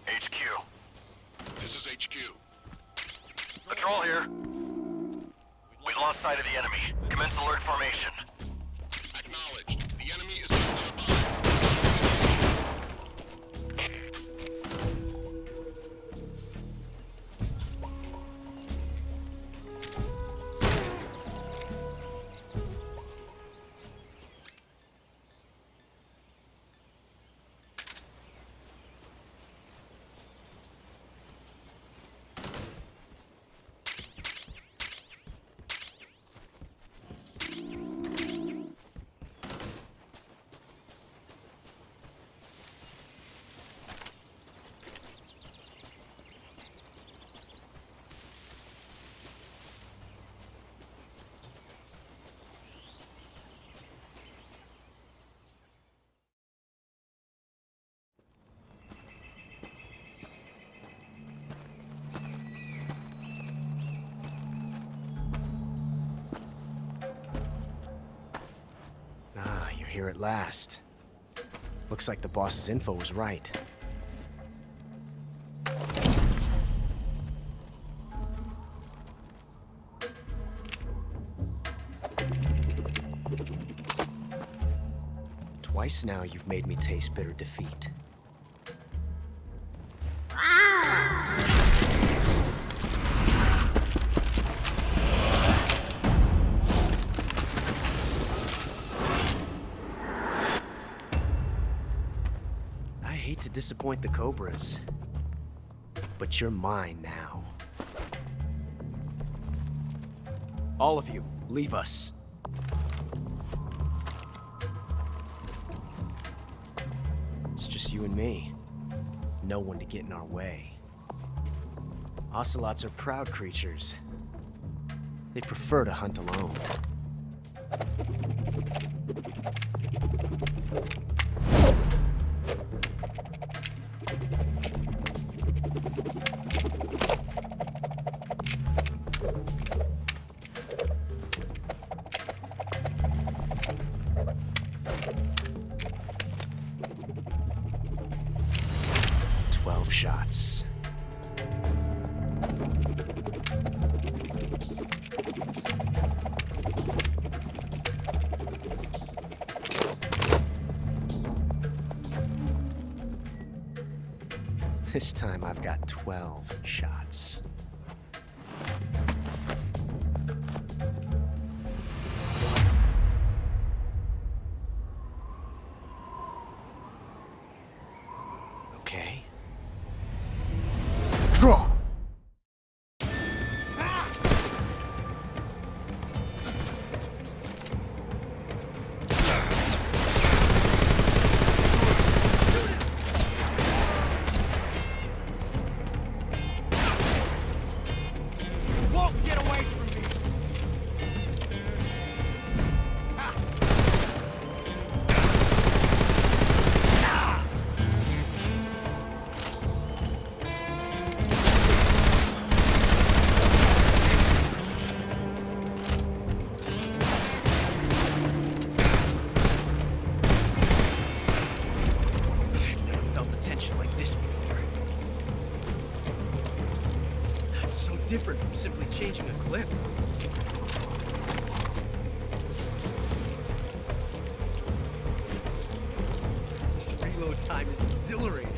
HQ. This is HQ. Patrol here. We've lost sight of the enemy. Commence alert formation. Acknowledged. The enemy is nearby. Ah, you're here at last. Looks like the boss's info was right. Twice now you've made me taste bitter defeat. I hate to disappoint the Cobras, but you're mine now. All of you, leave us. It's just you and me. No one to get in our way. Ocelots are proud creatures. They prefer to hunt alone. 12 shots. This time I've got 12 shots. Okay. Draw! Won't get away from me! I've never felt a tension like this before. It's so different from simply changing a clip. This reload time is exhilarating.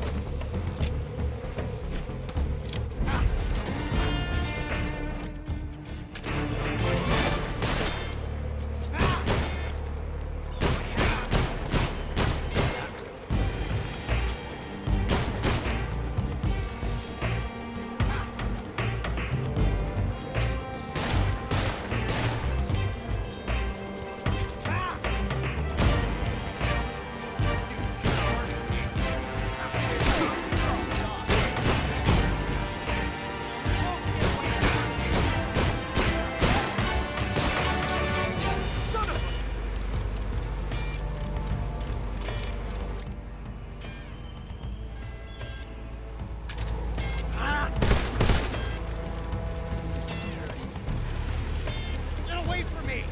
Get away from me!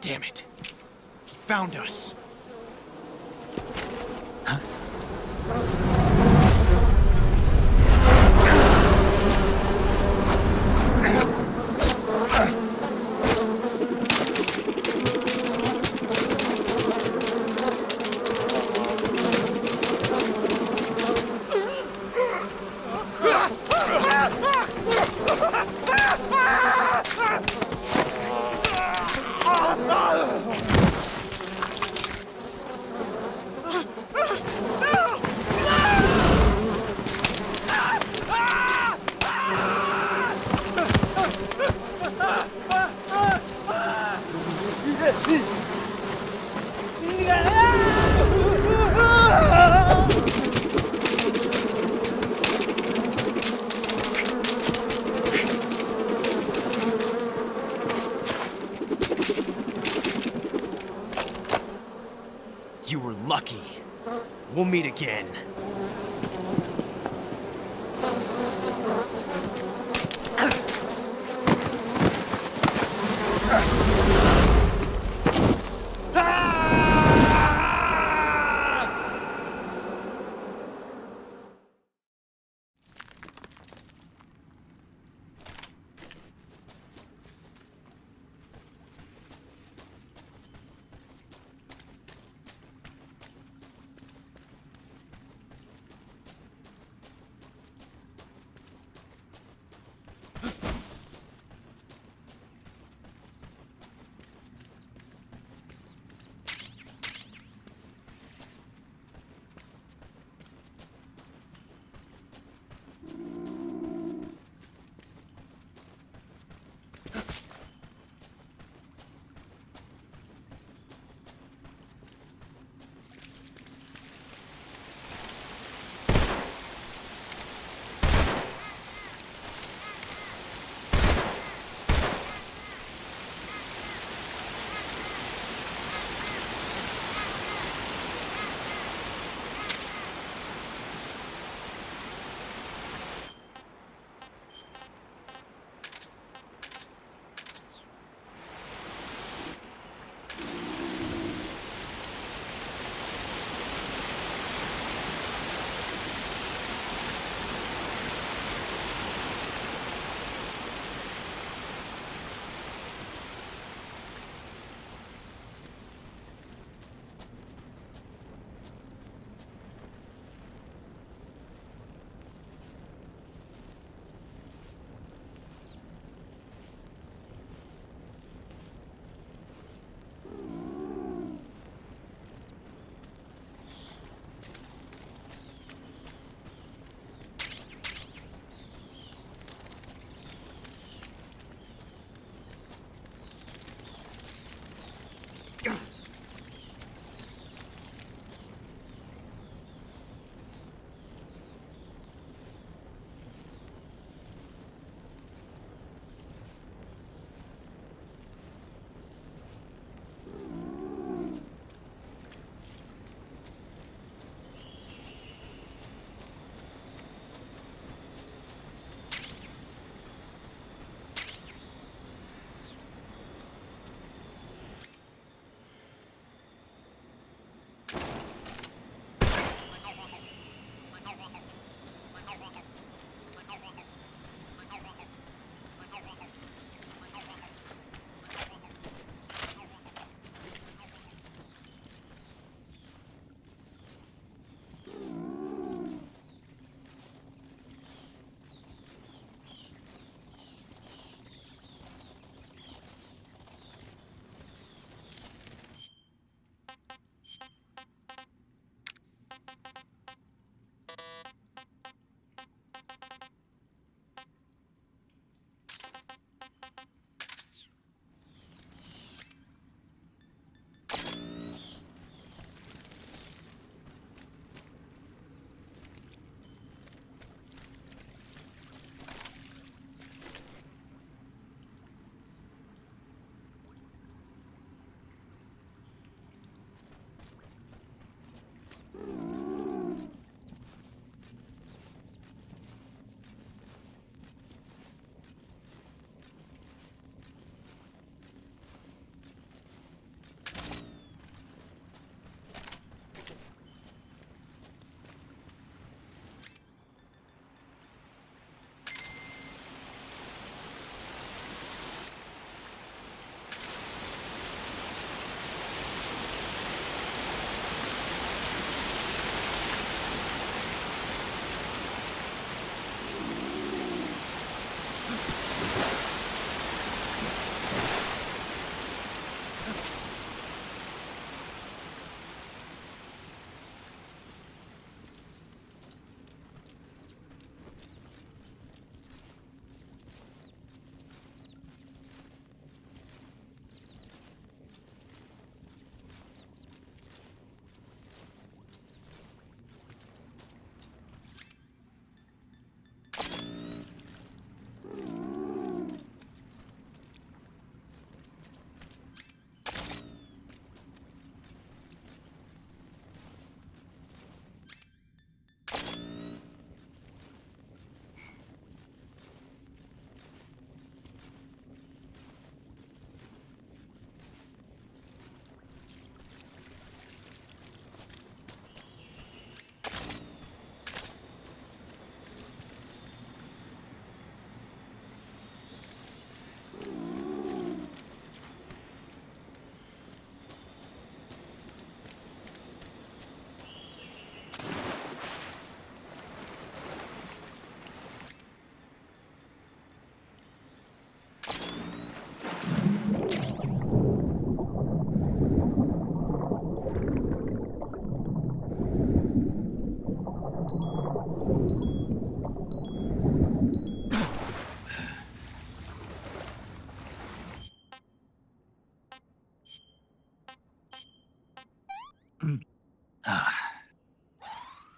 Damn it. He found us. You were lucky. We'll meet again.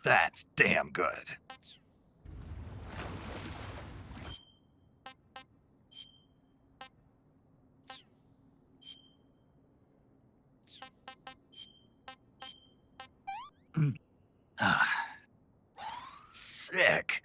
That's damn good. Sick.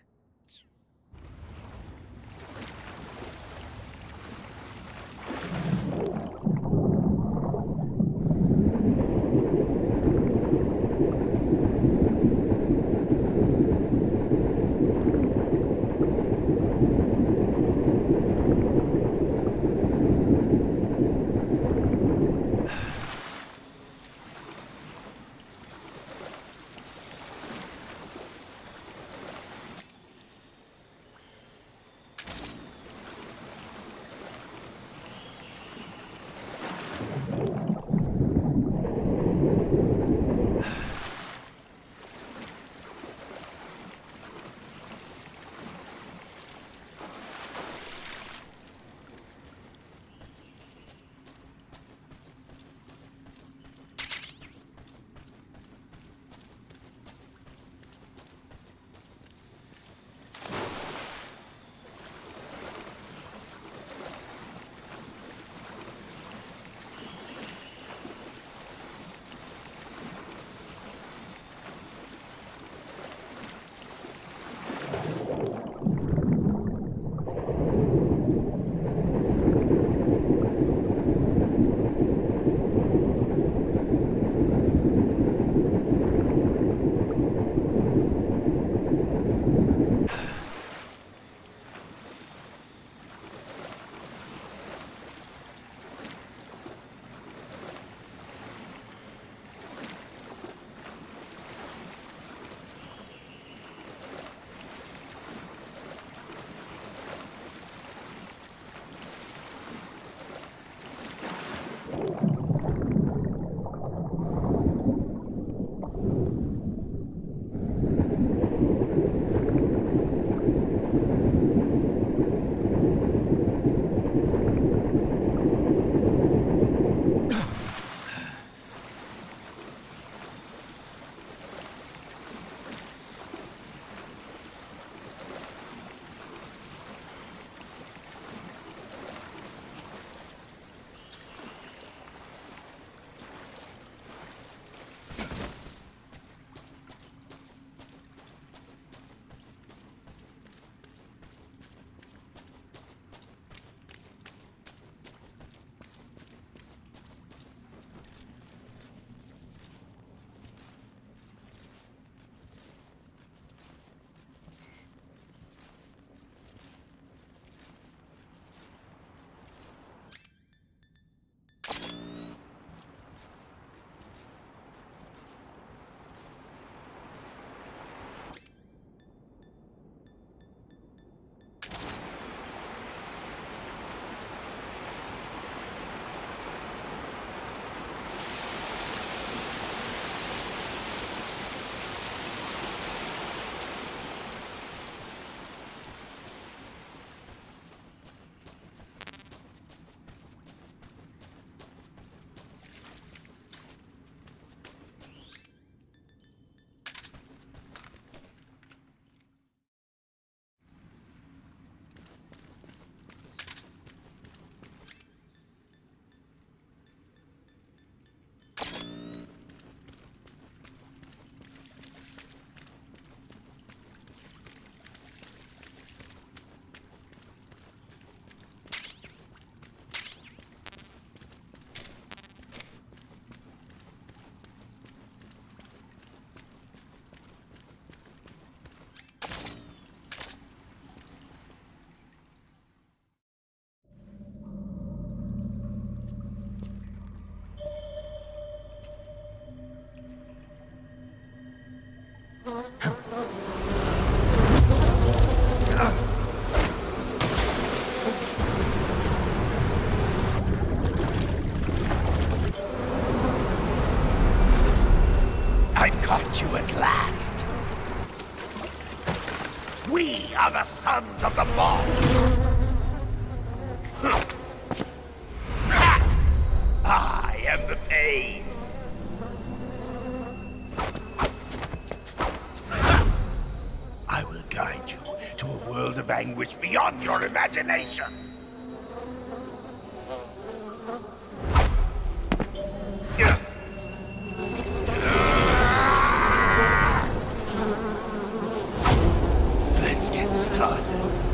We are the sons of the boss! I am the pain! world of anguish beyond your imagination. Let's get started.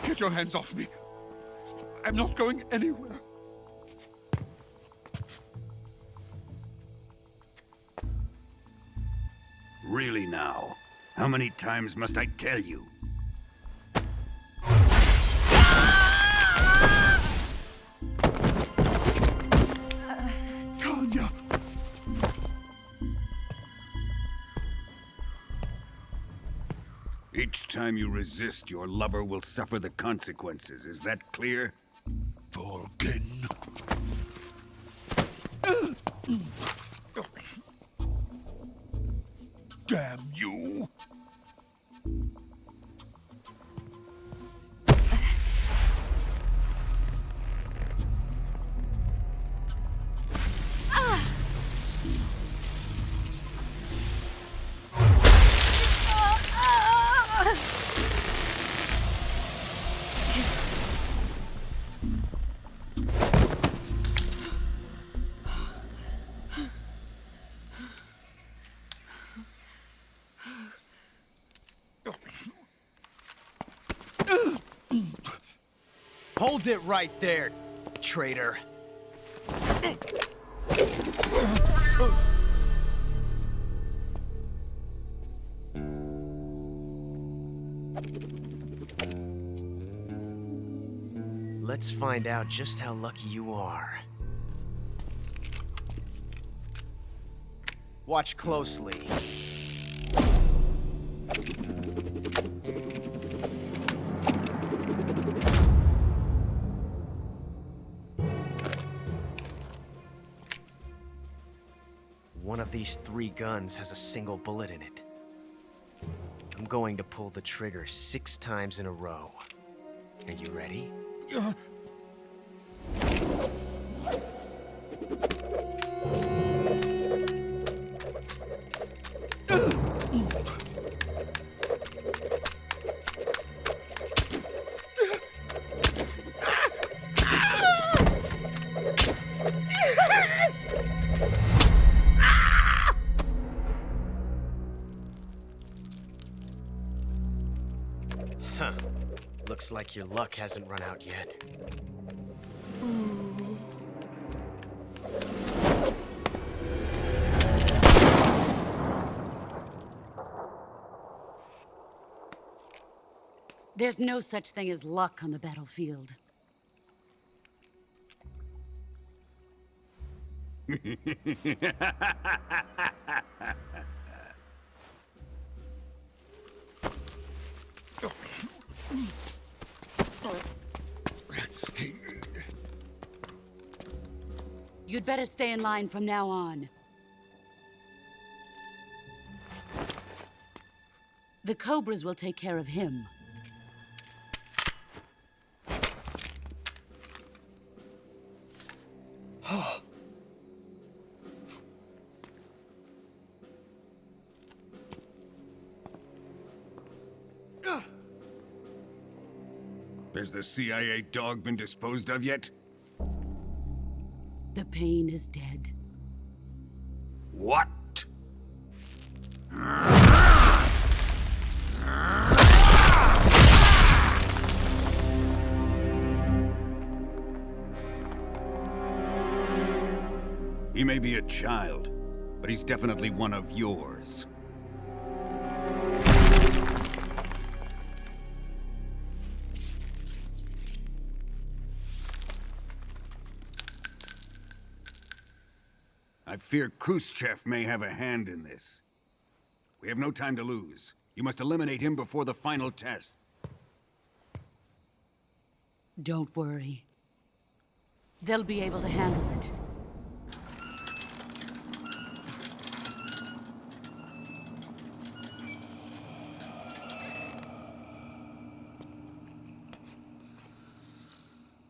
Get your hands off me. I'm not going anywhere. Really now? How many times must I tell you? Tanya! Each time you resist, your lover will suffer the consequences. Is that clear? Vulcan. Damn you! Hold it right there, traitor. Let's find out just how lucky you are. Watch closely. One of these 3 guns has a single bullet in it. I'm going to pull the trigger 6 times in a row. Are you ready? Huh. Looks like your luck hasn't run out yet. There's no such thing as luck on the battlefield. You'd better stay in line from now on. The Cobras will take care of him. Has the CIA dog been disposed of yet? The pain is dead. What? He may be a child, but he's definitely one of yours. I fear Khrushchev may have a hand in this. We have no time to lose. You must eliminate him before the final test. Don't worry. They'll be able to handle it.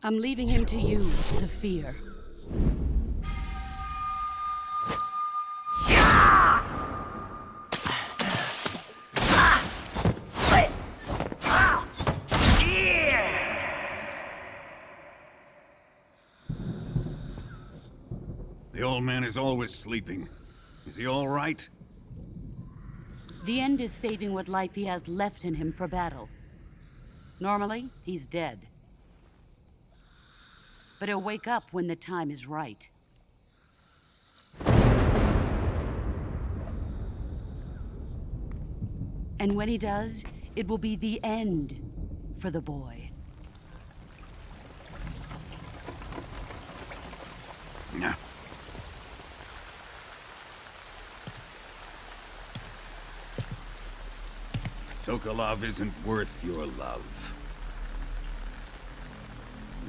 I'm leaving him to you, the fear. The old man is always sleeping. Is he all right? The end is saving what life he has left in him for battle. Normally, he's dead. But he'll wake up when the time is right. And when he does, it will be the end for the boy. Yeah. Sokolov isn't worth your love.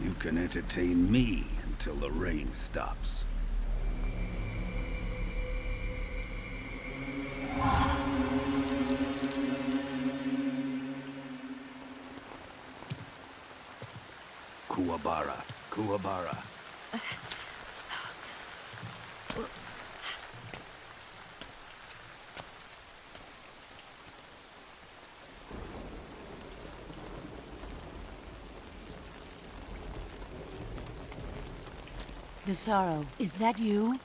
You can entertain me until the rain stops. Kuwabara, Kuwabara. Desaro, is that you?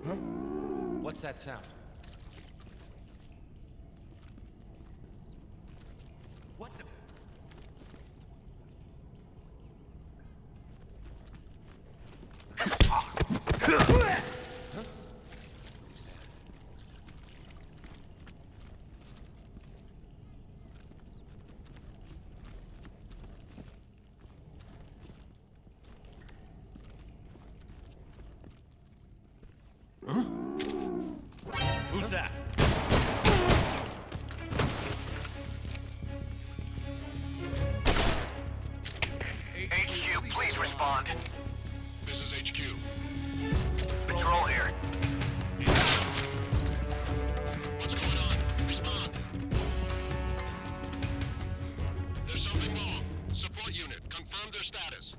Huh? What's that sound? What the... Huh? Huh? Who's that? HQ, please respond. This is HQ. Patrol here. What's going on? Respond. There's something wrong. Support unit, confirm their status.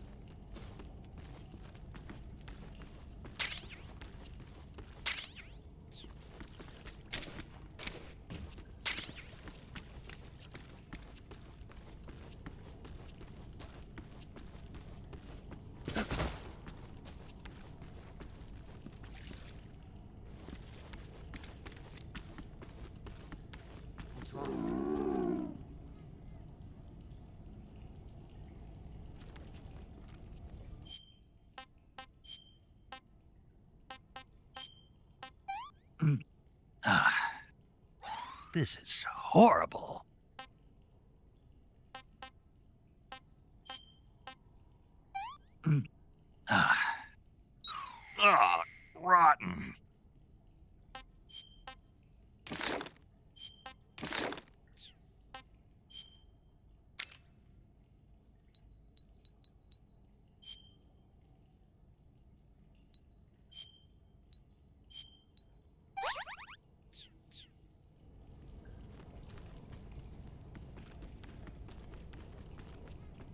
This is horrible. Ah, rotten.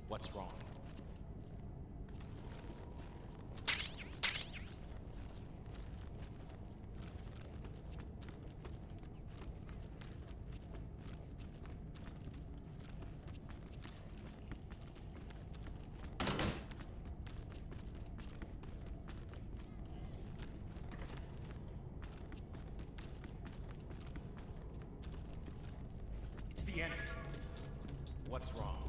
What's wrong? It's the enemy. What's wrong?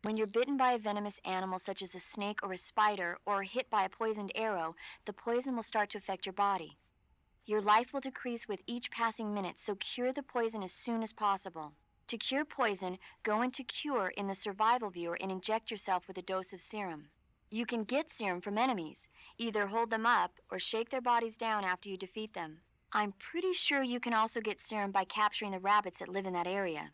When you're bitten by a venomous animal such as a snake or a spider, or hit by a poisoned arrow, the poison will start to affect your body. Your life will decrease with each passing minute, so cure the poison as soon as possible. To cure poison, go into Cure in the survival viewer and inject yourself with a dose of serum. You can get serum from enemies. Either hold them up or shake their bodies down after you defeat them. I'm pretty sure you can also get serum by capturing the rabbits that live in that area.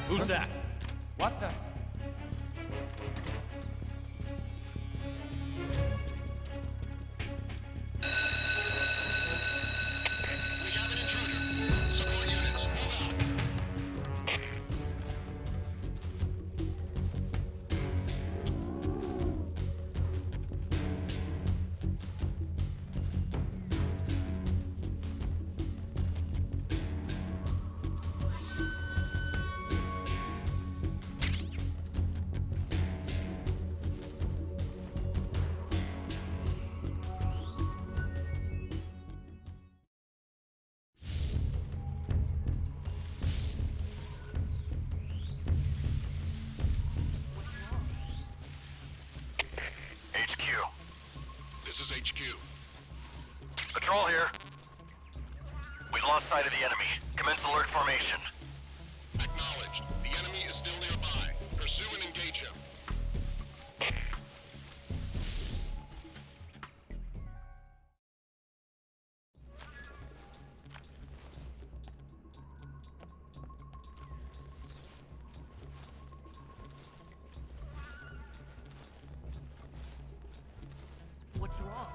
Who's that? What the? This is HQ. Patrol here. We've lost sight of the enemy. Commence alert formation. Acknowledged. The enemy is still nearby. Pursue and engage him. What's wrong?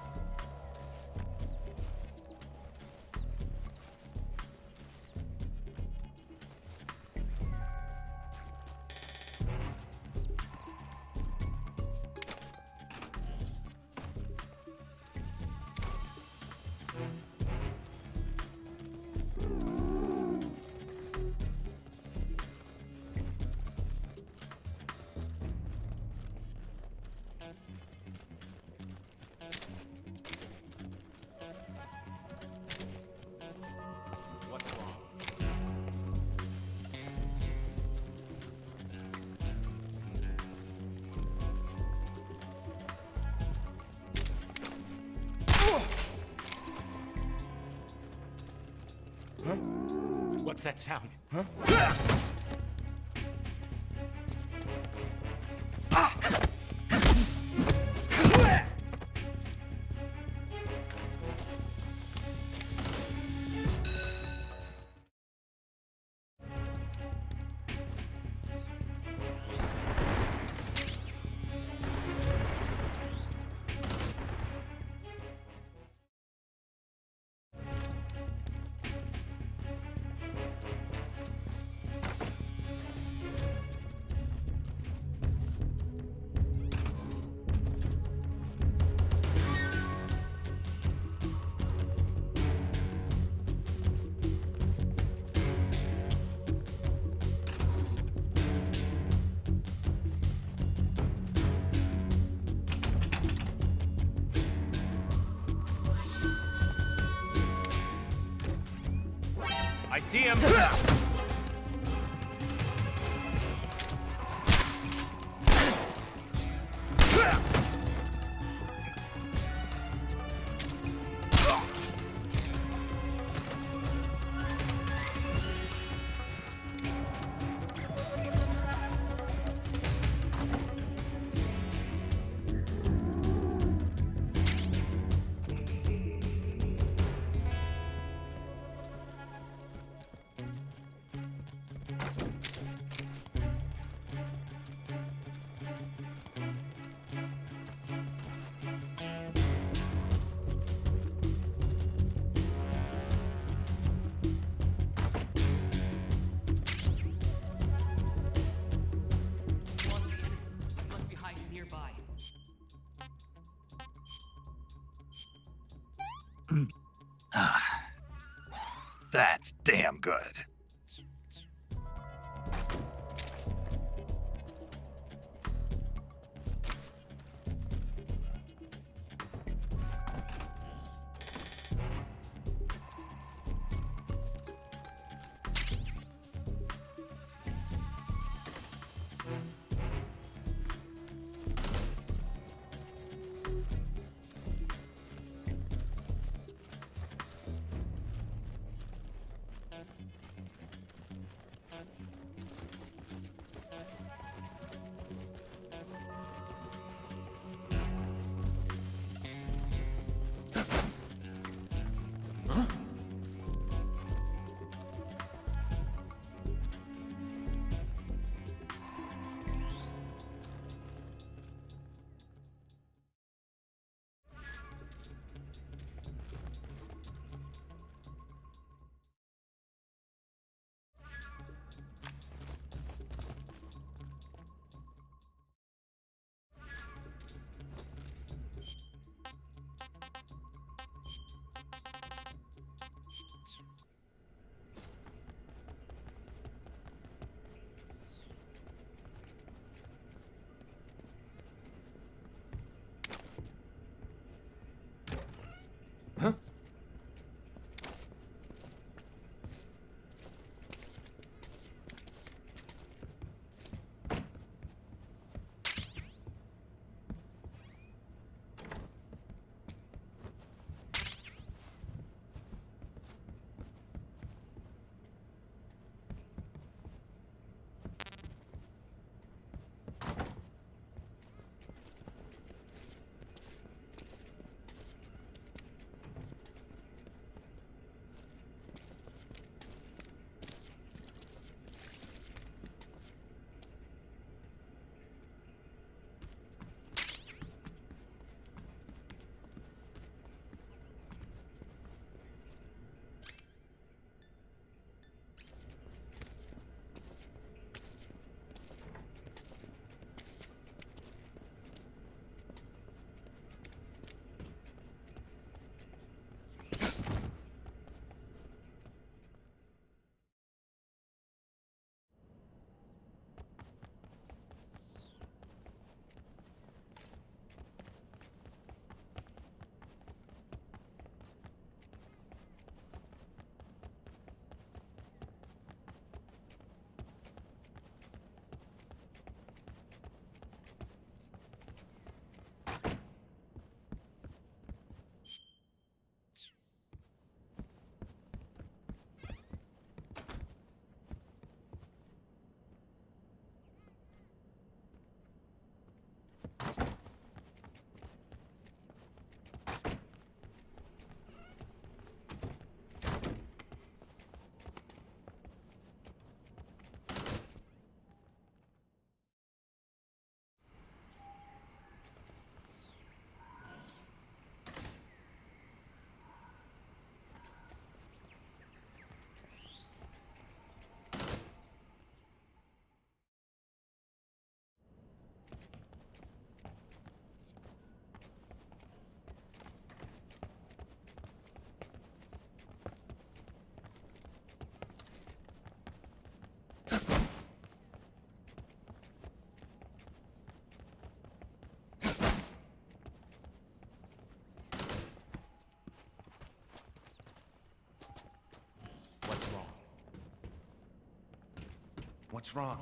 What's wrong? Huh? What's that sound? Huh? I see him! That's damn good. What's wrong?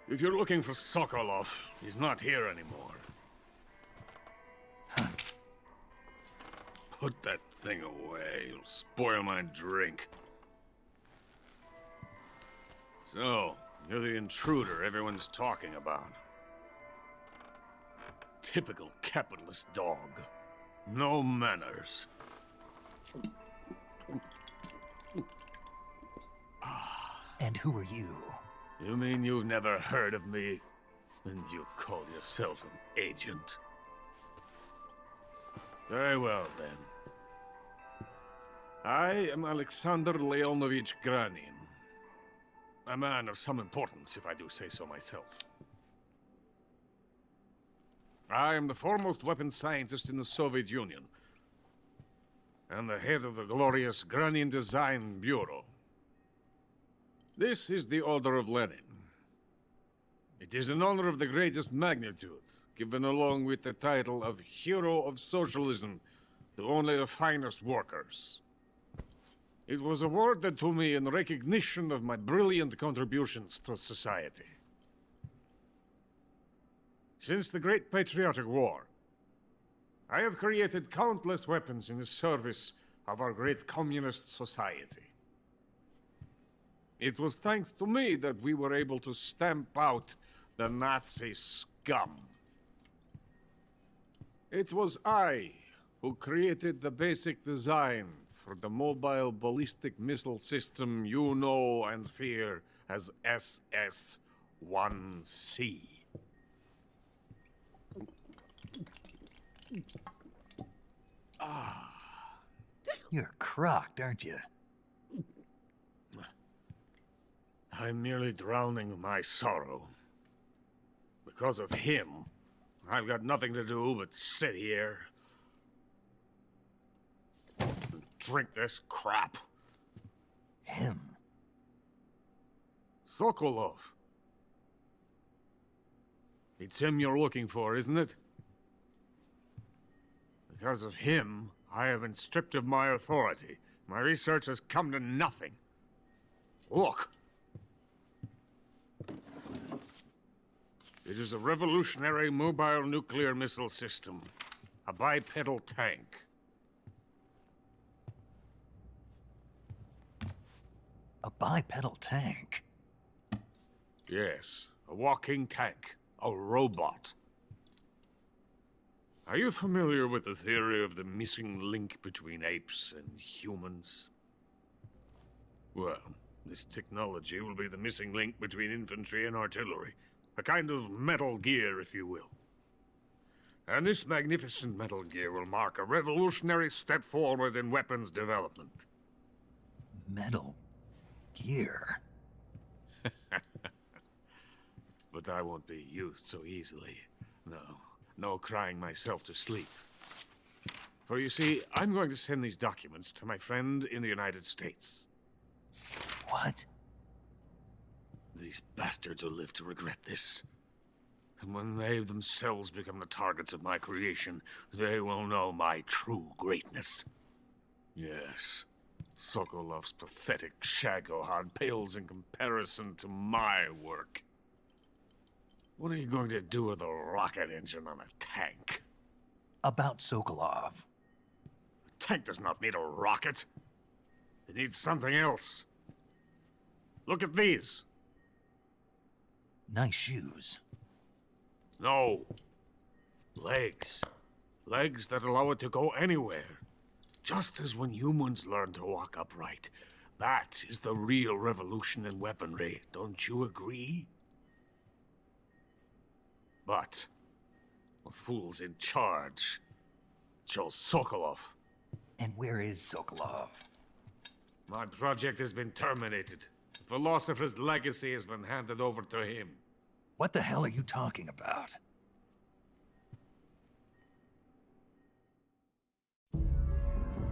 If you're looking for Sokolov, he's not here anymore. Put that thing away. You'll spoil my drink. So, you're the intruder everyone's talking about. Typical capitalist dog. No manners. And who are you? You mean you've never heard of me? And you call yourself an agent? Very well, then. I am Alexander Leonovich Granin. A man of some importance, if I do say so myself. I am the foremost weapons scientist in the Soviet Union, and the head of the glorious Granin Design Bureau. This is the Order of Lenin. It is an honor of the greatest magnitude, given along with the title of Hero of Socialism to only the finest workers. It was awarded to me in recognition of my brilliant contributions to society. Since the Great Patriotic War, I have created countless weapons in the service of our great communist society. It was thanks to me that we were able to stamp out the Nazi scum. It was I who created the basic design for the mobile ballistic missile system you know and fear as SS-1C. You're crocked, aren't you? I'm merely drowning my sorrow. Because of him, I've got nothing to do but sit here and drink this crap. Him? Sokolov. It's him you're looking for, isn't it? Because of him, I have been stripped of my authority. My research has come to nothing. Look. It is a revolutionary mobile nuclear missile system. A bipedal tank. A bipedal tank? Yes, a walking tank. A robot. Are you familiar with the theory of the missing link between apes and humans? Well, this technology will be the missing link between infantry and artillery. A kind of Metal Gear, if you will. And this magnificent Metal Gear will mark a revolutionary step forward in weapons development. Metal Gear? But I won't be used so easily. No crying myself to sleep. For you see, I'm going to send these documents to my friend in the United States. What? These bastards will live to regret this. And when they themselves become the targets of my creation, they will know my true greatness. Yes, Sokolov's pathetic shagohod pales in comparison to my work. What are you going to do with a rocket engine on a tank? About Sokolov. A tank does not need a rocket. It needs something else. Look at these. Nice shoes. No. Legs. Legs that allow it to go anywhere. Just as when humans learn to walk upright. That is the real revolution in weaponry. Don't you agree? But the fool's in charge. Joe Sokolov. And where is Sokolov? My project has been terminated. The philosopher's legacy has been handed over to him. What the hell are you talking about?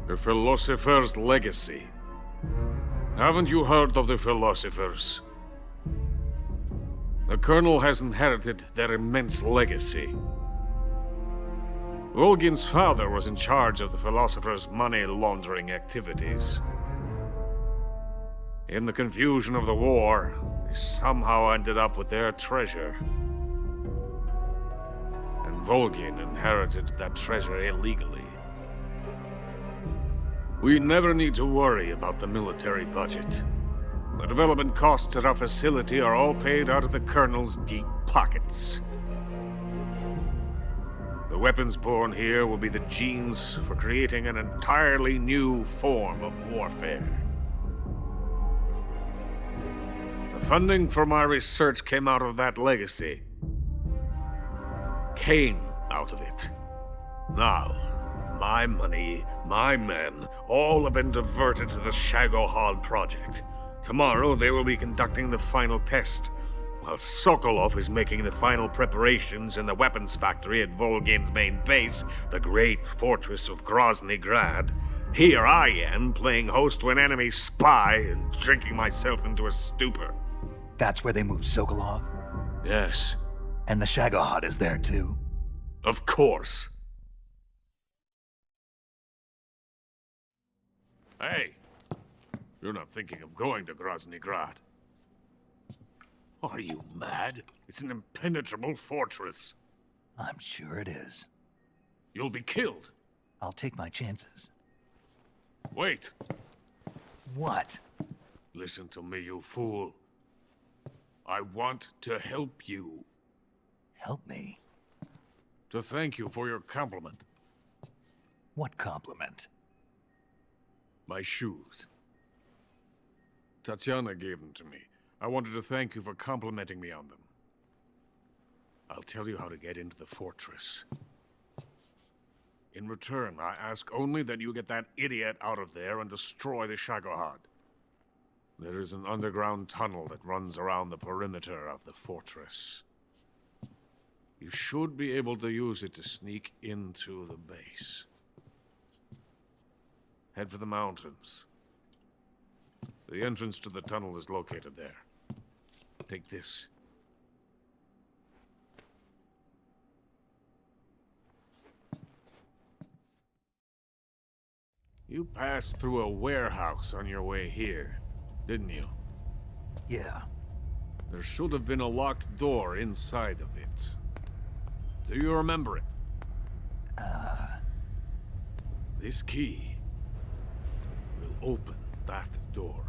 The philosopher's legacy. Haven't you heard of the philosophers? The Colonel has inherited their immense legacy. Volgin's father was in charge of the philosophers' money laundering activities. In the confusion of the war, they somehow ended up with their treasure. And Volgin inherited that treasure illegally. We never need to worry about the military budget. The development costs at our facility are all paid out of the Colonel's deep pockets. The weapons born here will be the genes for creating an entirely new form of warfare. The funding for my research came out of that legacy. Came out of it. Now, my money, my men, all have been diverted to the Shagohod project. Tomorrow they will be conducting the final test, while Sokolov is making the final preparations in the weapons factory at Volgin's main base, the great fortress of Grozny Grad. Here I am, playing host to an enemy spy and drinking myself into a stupor. That's where they moved Sokolov? Yes. And the Shagohod is there too? Of course. Hey, you're not thinking of going to Grozny Grad. Are you mad? It's an impenetrable fortress. I'm sure it is. You'll be killed. I'll take my chances. Wait. What? Listen to me, you fool. I want to help you. Help me? To thank you for your compliment. What compliment? My shoes. Tatiana gave them to me. I wanted to thank you for complimenting me on them. I'll tell you how to get into the fortress. In return, I ask only that you get that idiot out of there and destroy the Shagohod. There is an underground tunnel that runs around the perimeter of the fortress. You should be able to use it to sneak into the base. Head for the mountains. The entrance to the tunnel is located there. Take this. You passed through a warehouse on your way here, didn't you? Yeah. There should have been a locked door inside of it. Do you remember it? This key will open that door.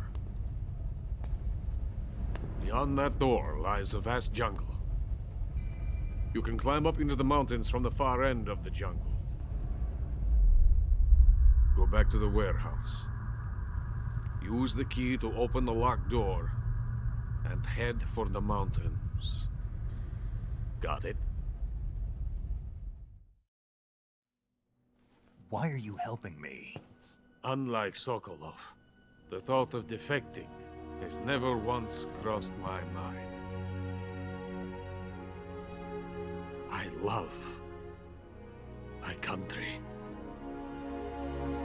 Beyond that door lies a vast jungle. You can climb up into the mountains from the far end of the jungle. Go back to the warehouse. Use the key to open the locked door and head for the mountains. Got it? Why are you helping me? Unlike Sokolov, the thought of defecting has never once crossed my mind. I love my country.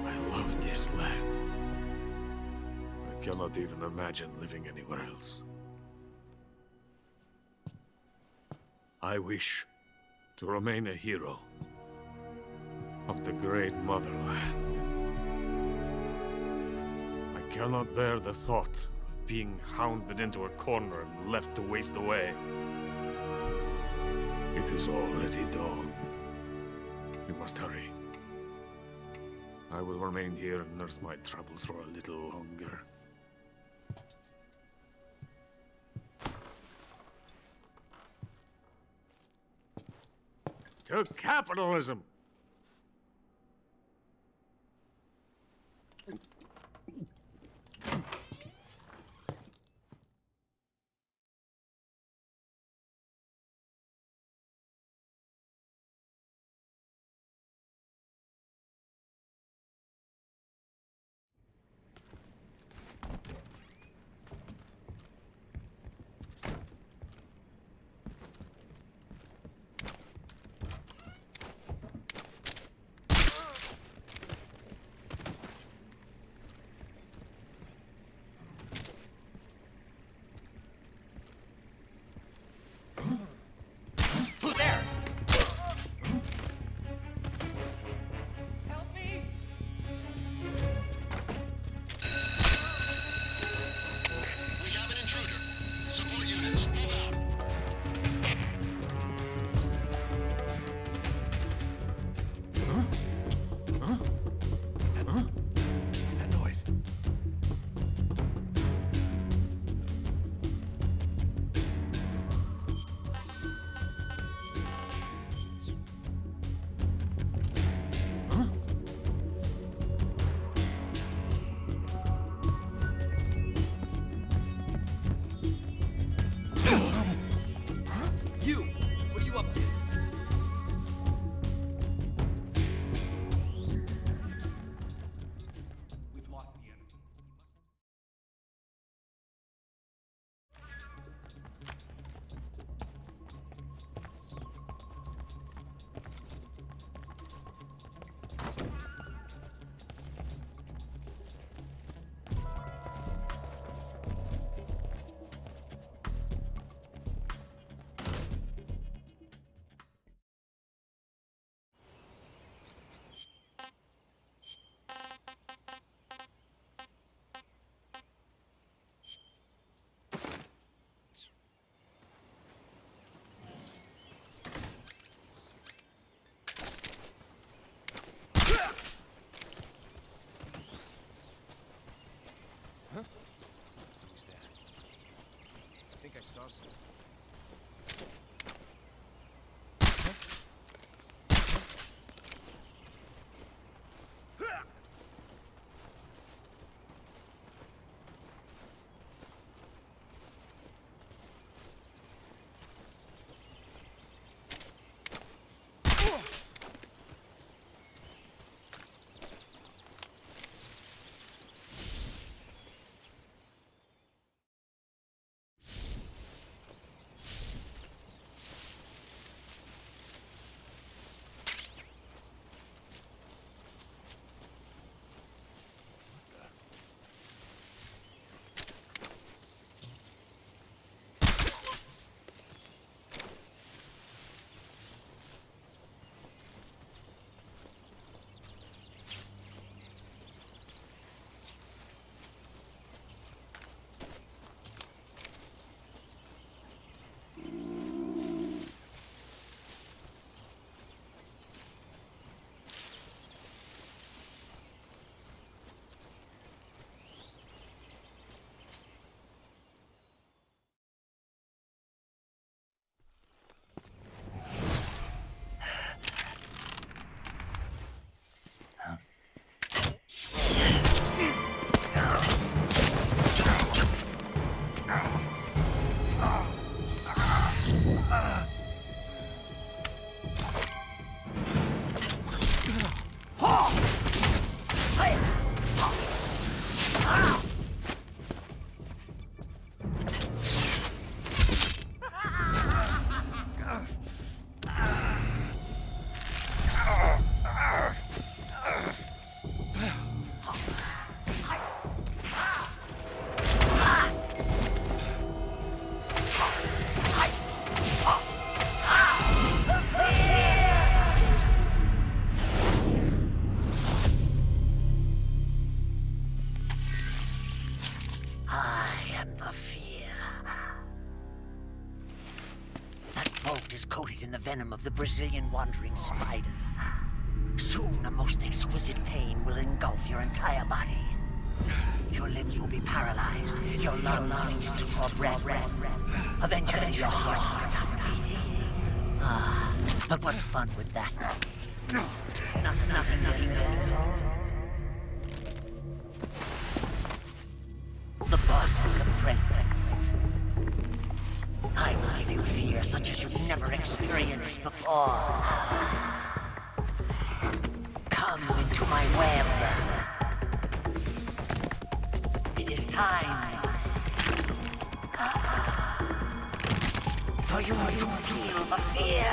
I love this land. I cannot even imagine living anywhere else. I wish to remain a hero of the great motherland. I cannot bear the thought of being hounded into a corner and left to waste away. It is already dawn. We must hurry. I will remain here and nurse my troubles for a little longer. To capitalism! up to? We've lost the enemy. I think I saw something. Coated in the venom of the Brazilian wandering spider. Soon, a most exquisite pain will engulf your entire body. Your limbs will be paralyzed, your lungs cease to draw breath. Eventually, your heart will stop beating. Ah, but what fun would that be? Nothing at all. The boss's apprentice. I will give you fear such as you've never experienced before. Come into my web. It is time for you to feel the fear.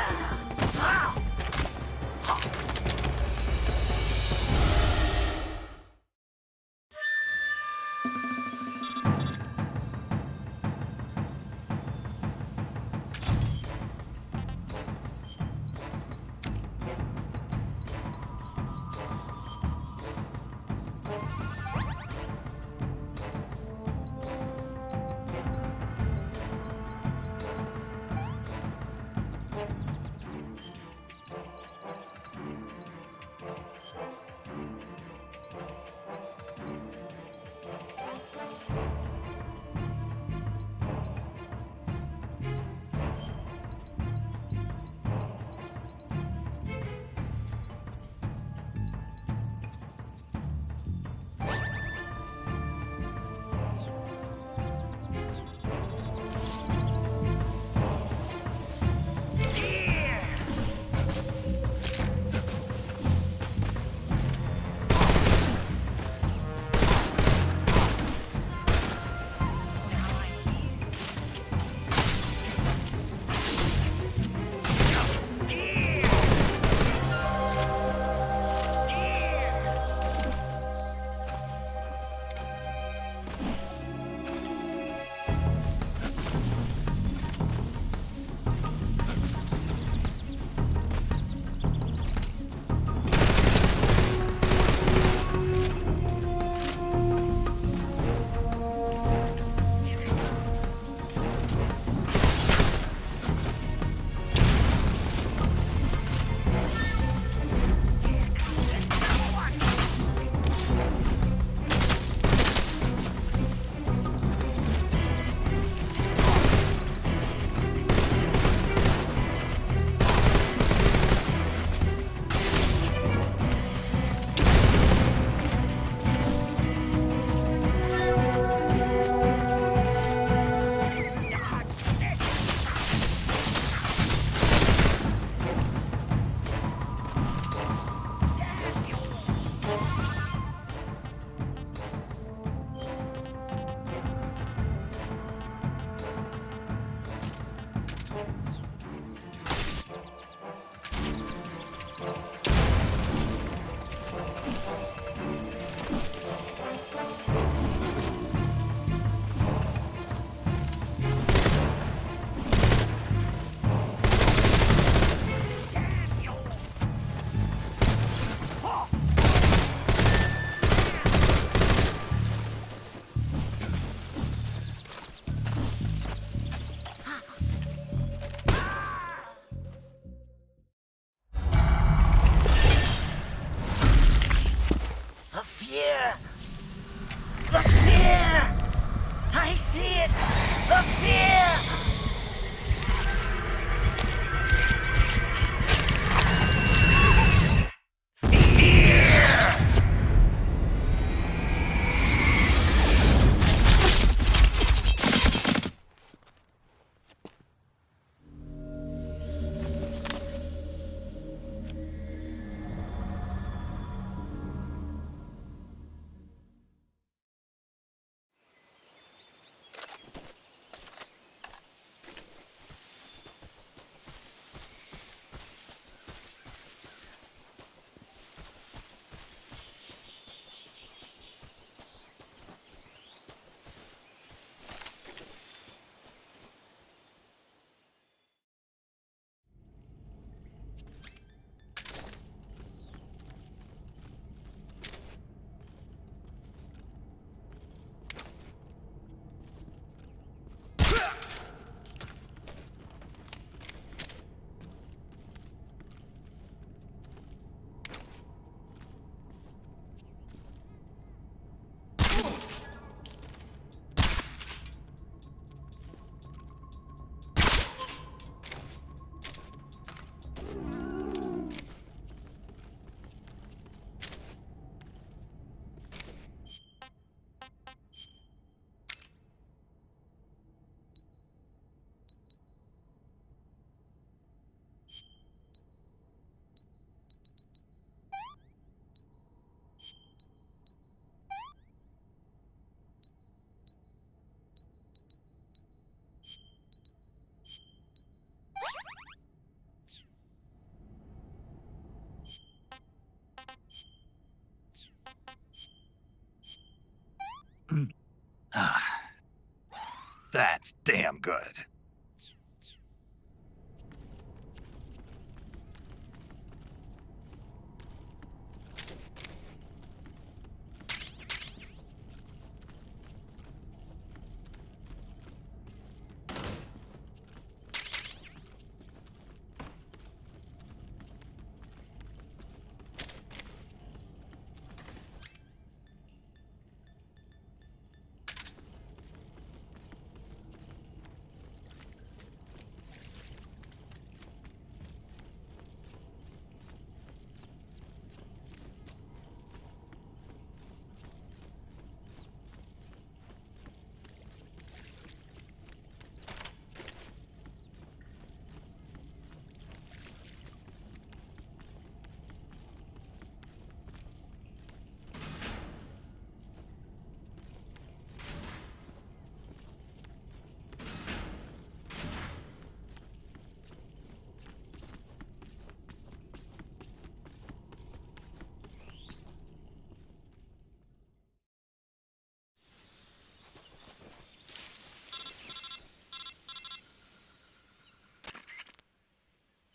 That's damn good.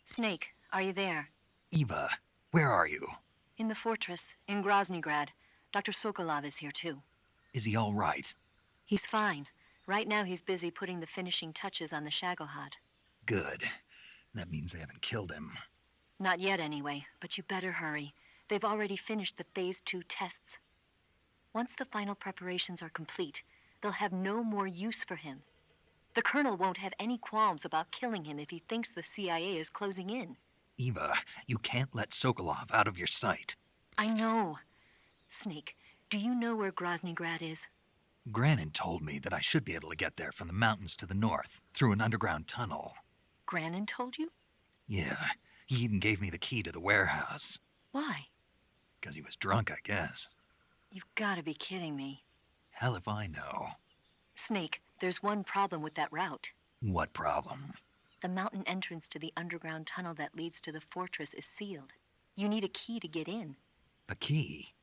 Snake, are you there? Eva, where are you? In the fortress, in Groznygrad. Dr. Sokolov is here too. Is he all right? He's fine. Right now he's busy putting the finishing touches on the Shagohod. Good. That means they haven't killed him. Not yet anyway, but you better hurry. They've already finished the Phase 2 tests. Once the final preparations are complete, they'll have no more use for him. The Colonel won't have any qualms about killing him if he thinks the CIA is closing in. Eva, you can't let Sokolov out of your sight. I know. Snake, do you know where Groznygrad is? Granin told me that I should be able to get there from the mountains to the north, through an underground tunnel. Granin told you? Yeah, he even gave me the key to the warehouse. Why? 'Cause he was drunk, I guess. You've gotta be kidding me. Hell if I know. Snake, there's one problem with that route. What problem? The mountain entrance to the underground tunnel that leads to the fortress is sealed. You need a key to get in. A key?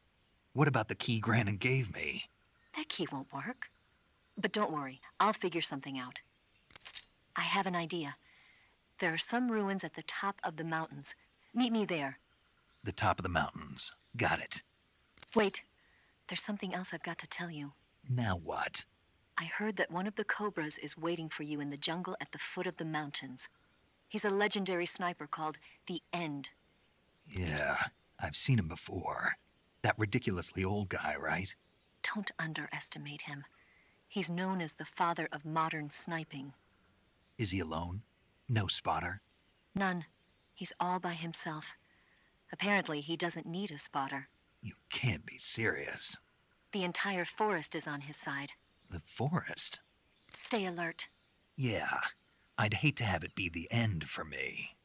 What about the key Granin gave me? That key won't work. But don't worry, I'll figure something out. I have an idea. There are some ruins at the top of the mountains. Meet me there. The top of the mountains. Got it. Wait, there's something else I've got to tell you. Now what? I heard that one of the Cobras is waiting for you in the jungle at the foot of the mountains. He's a legendary sniper called the End. Yeah, I've seen him before. That ridiculously old guy, right? Don't underestimate him. He's known as the father of modern sniping. Is he alone? No spotter? None. He's all by himself. Apparently, he doesn't need a spotter. You can't be serious. The entire forest is on his side. The forest? Stay alert. Yeah, I'd hate to have it be the end for me.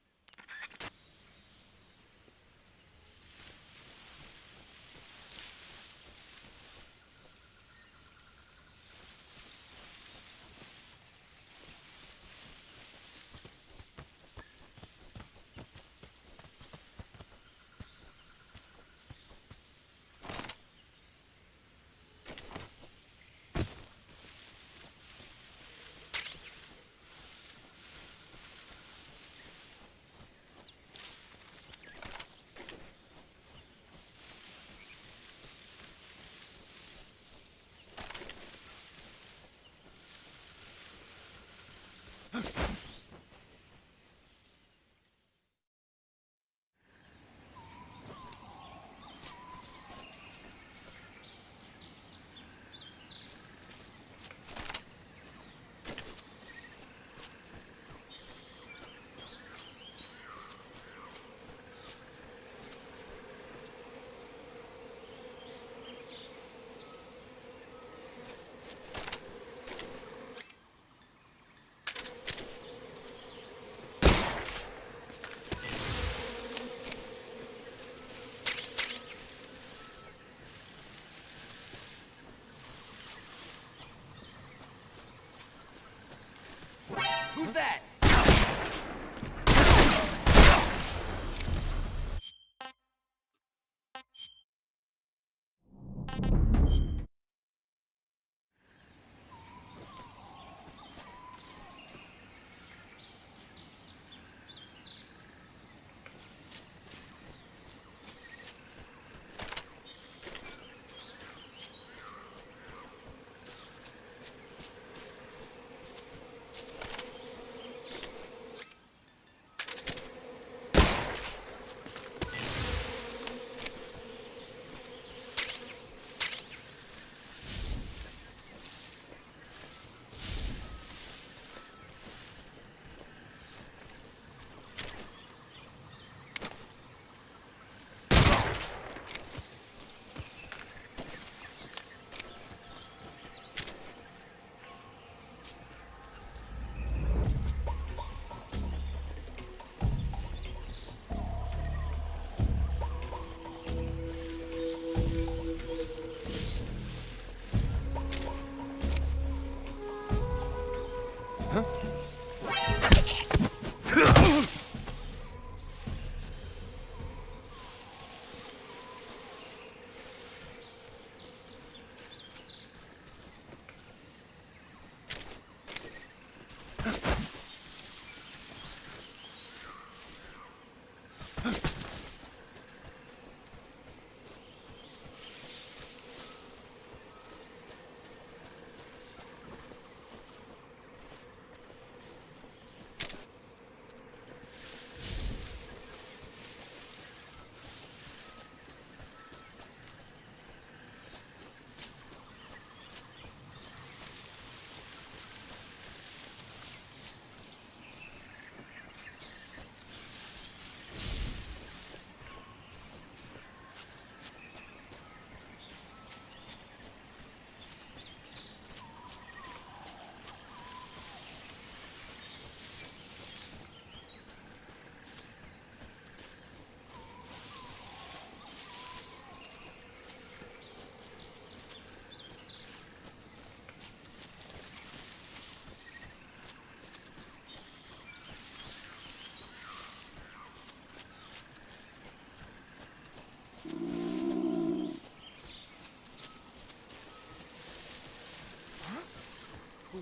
What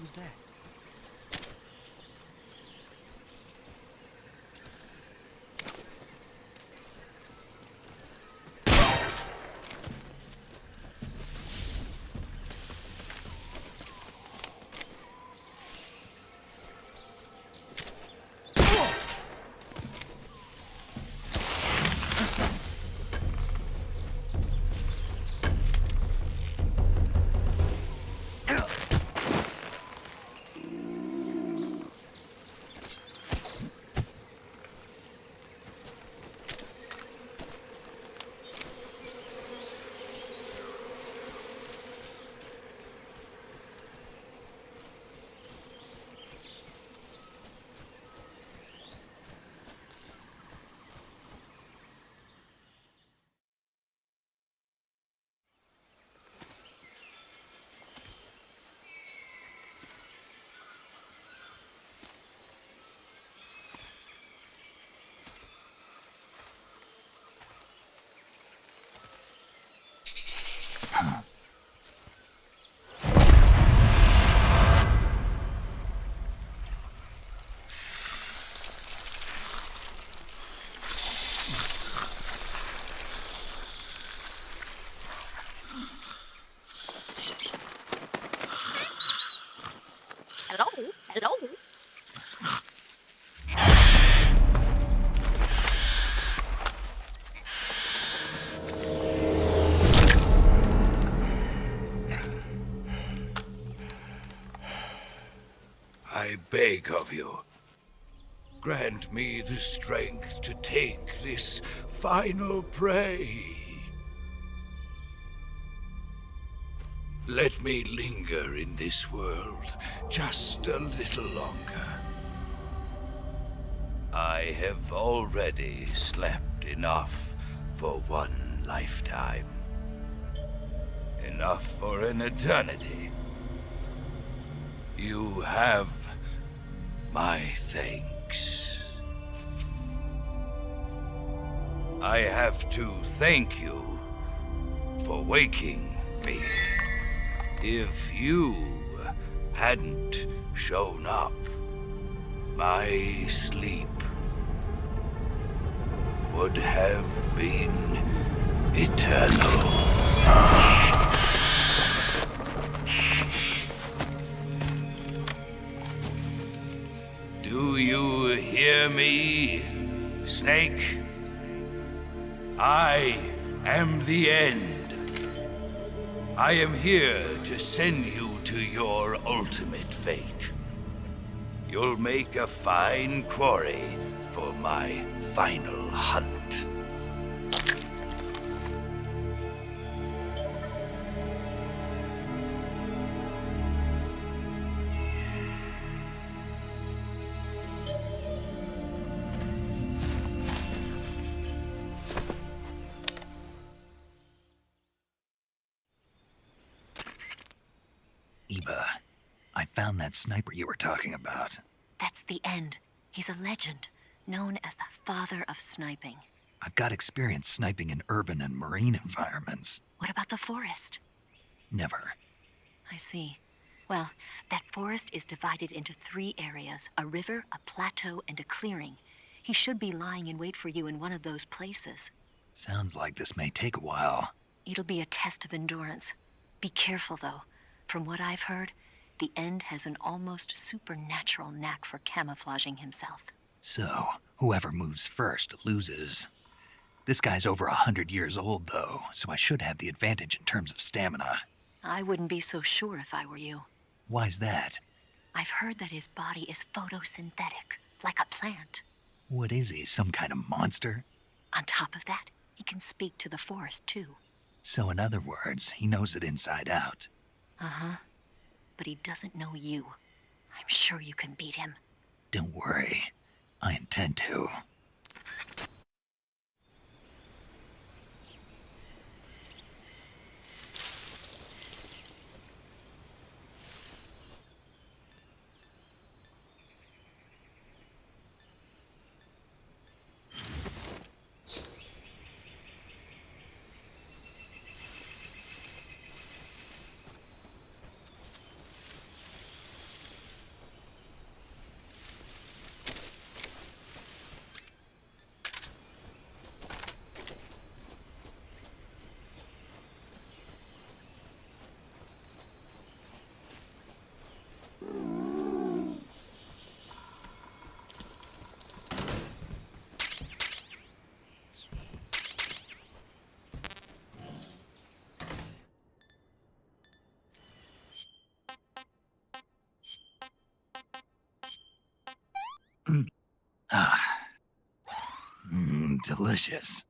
was that? Hello? I beg of you, grant me the strength to take this final prey. Let me linger in this world just a little longer. I have already slept enough for one lifetime. Enough for an eternity. You have my thanks. I have to thank you for waking me. If you hadn't shown up, my sleep would have been eternal. Do you hear me, Snake? I am the end. I am here to send you to your ultimate fate. You'll make a fine quarry for my final hunt. Eva, I found that sniper you were talking about. That's the end. He's a legend, known as the father of sniping. I've got experience sniping in urban and marine environments. What about the forest? Never. I see. Well, that forest is divided into 3 areas, a river, a plateau, and a clearing. He should be lying in wait for you in one of those places. Sounds like this may take a while. It'll be a test of endurance. Be careful, though. From what I've heard, the End has an almost supernatural knack for camouflaging himself. So, whoever moves first loses. This guy's over 100 years old, though, so I should have the advantage in terms of stamina. I wouldn't be so sure if I were you. Why's that? I've heard that his body is photosynthetic, like a plant. What is he, some kind of monster? On top of that, he can speak to the forest, too. So in other words, he knows it inside out. Uh-huh. But he doesn't know you. I'm sure you can beat him. Don't worry. I intend to. Delicious.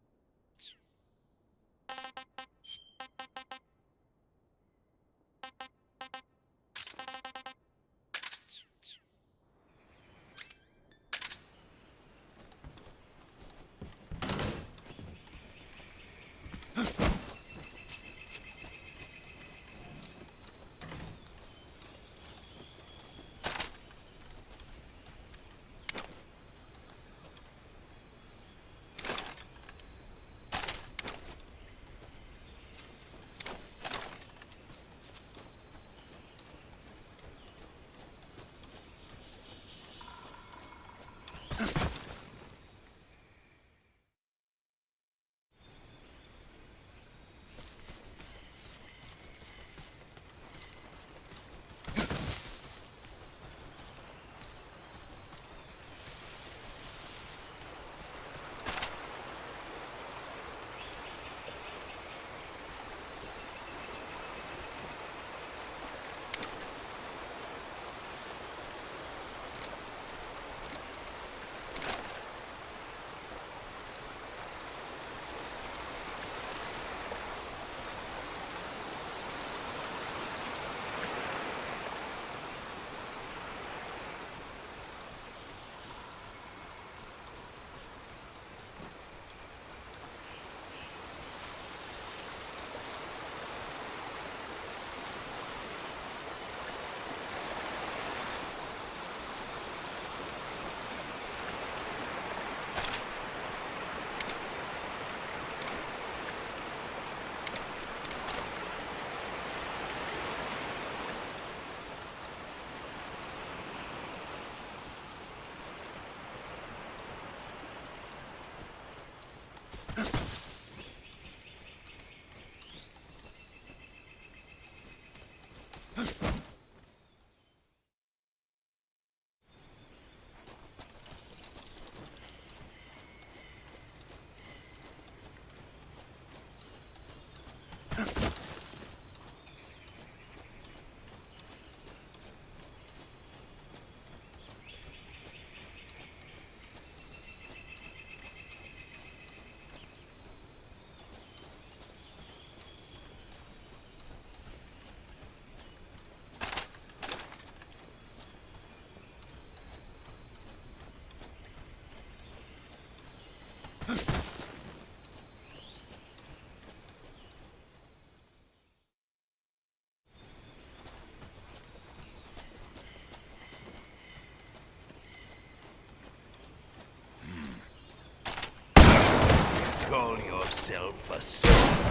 Call yourself a soldier.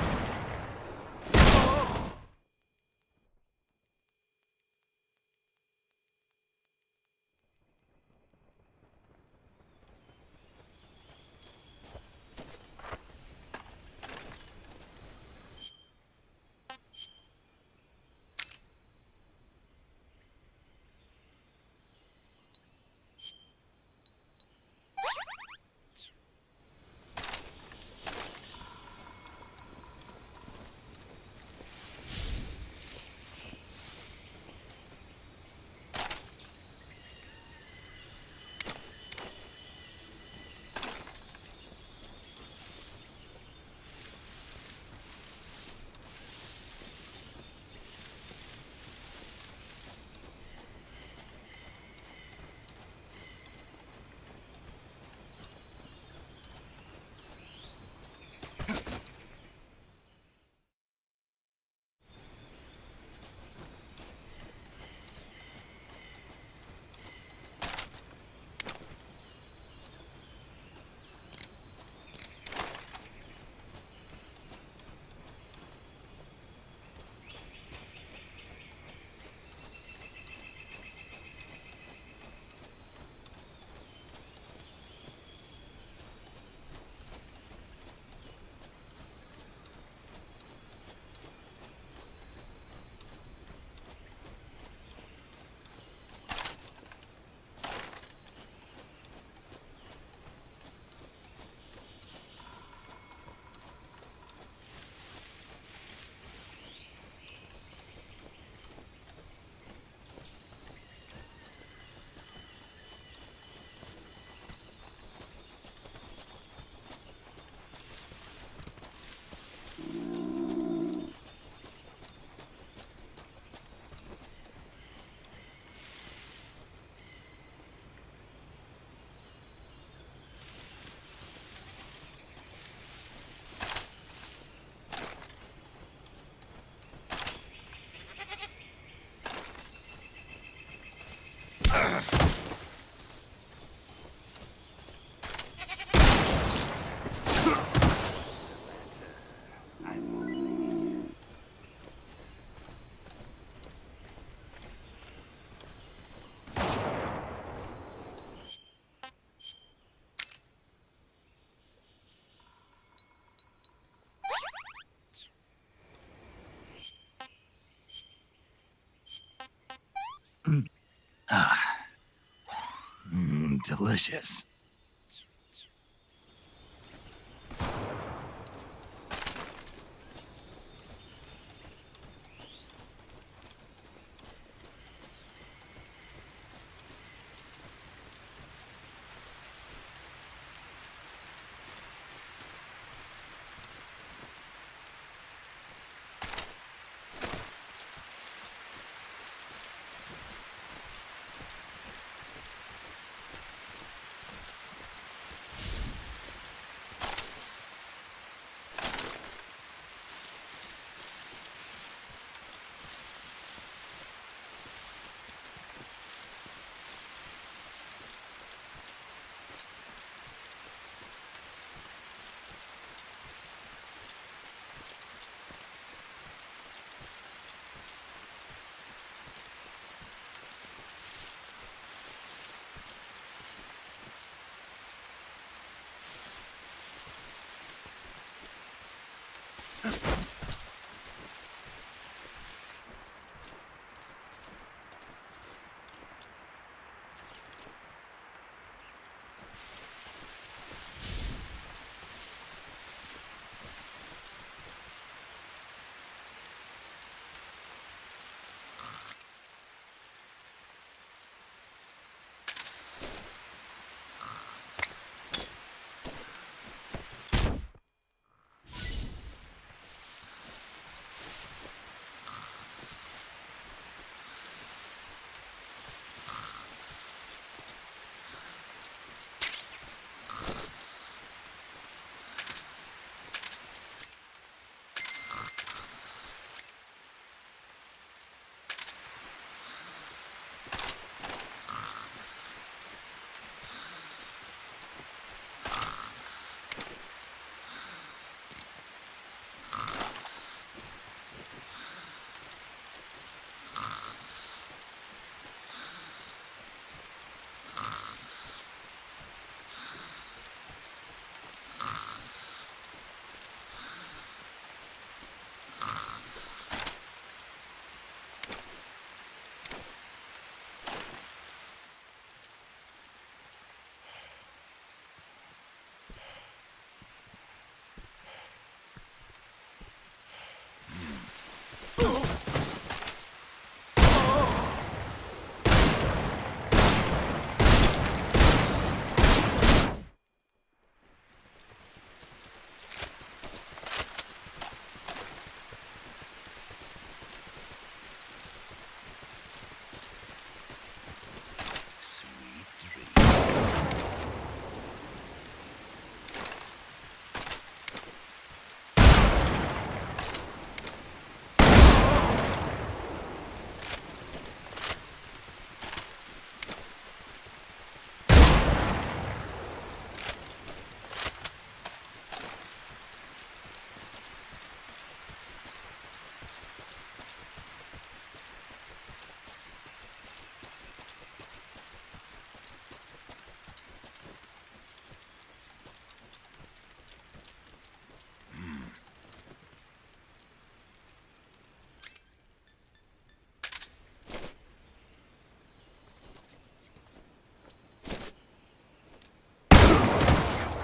Delicious.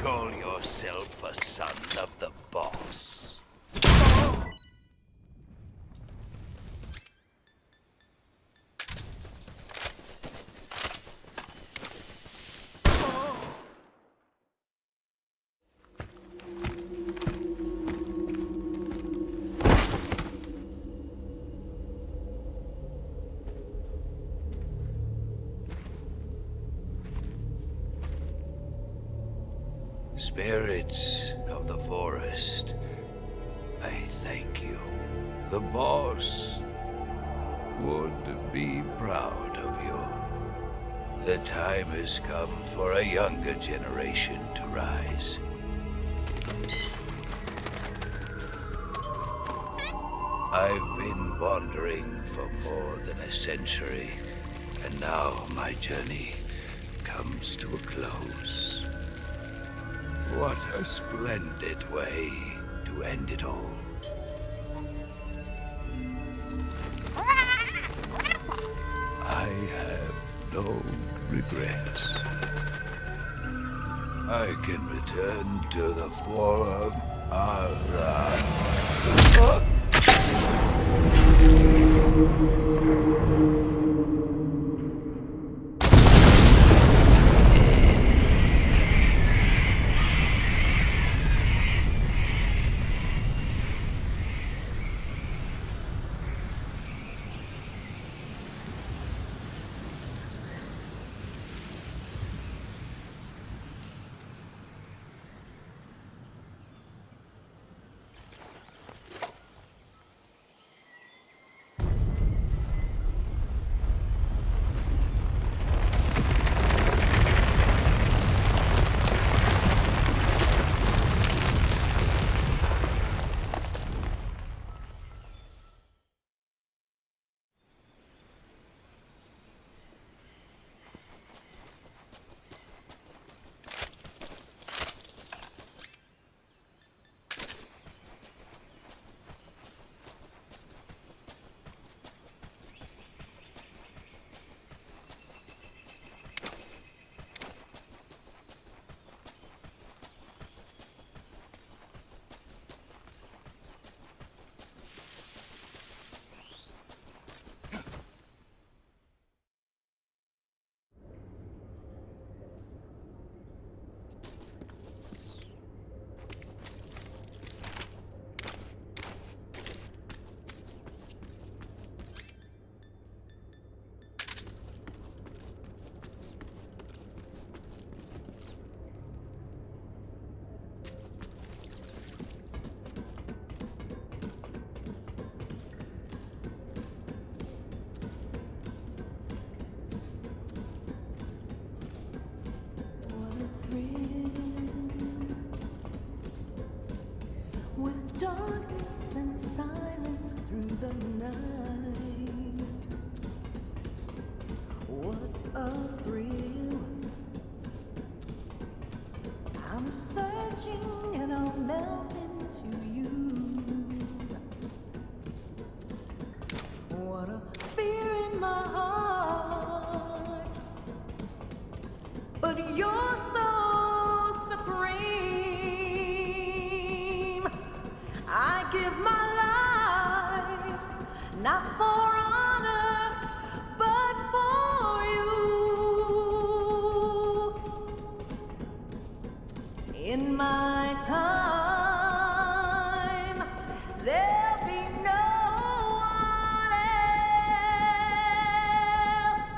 Call yourself a son of the boss. Spirits of the forest, I thank you. The boss would be proud of you. The time has come for a younger generation to rise. I've been wandering for more than a century, and now my journey comes to a close. What a splendid way to end it all. I have no regrets. I can return to the Forum with darkness and silence through the night. What a thrill. I'm searching and I'll melt into you. What a fear in my heart. But you're so supreme. I give my life, not for honor, but for you. In my time, there'll be no one else.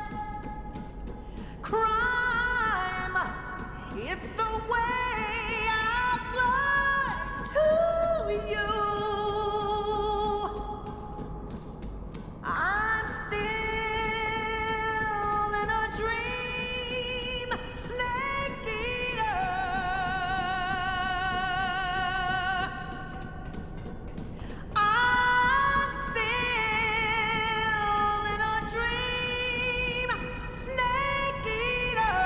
Crime, it's the way I fly to you. I'm still in a dream, snake eater. I'm still in a dream, snake eater.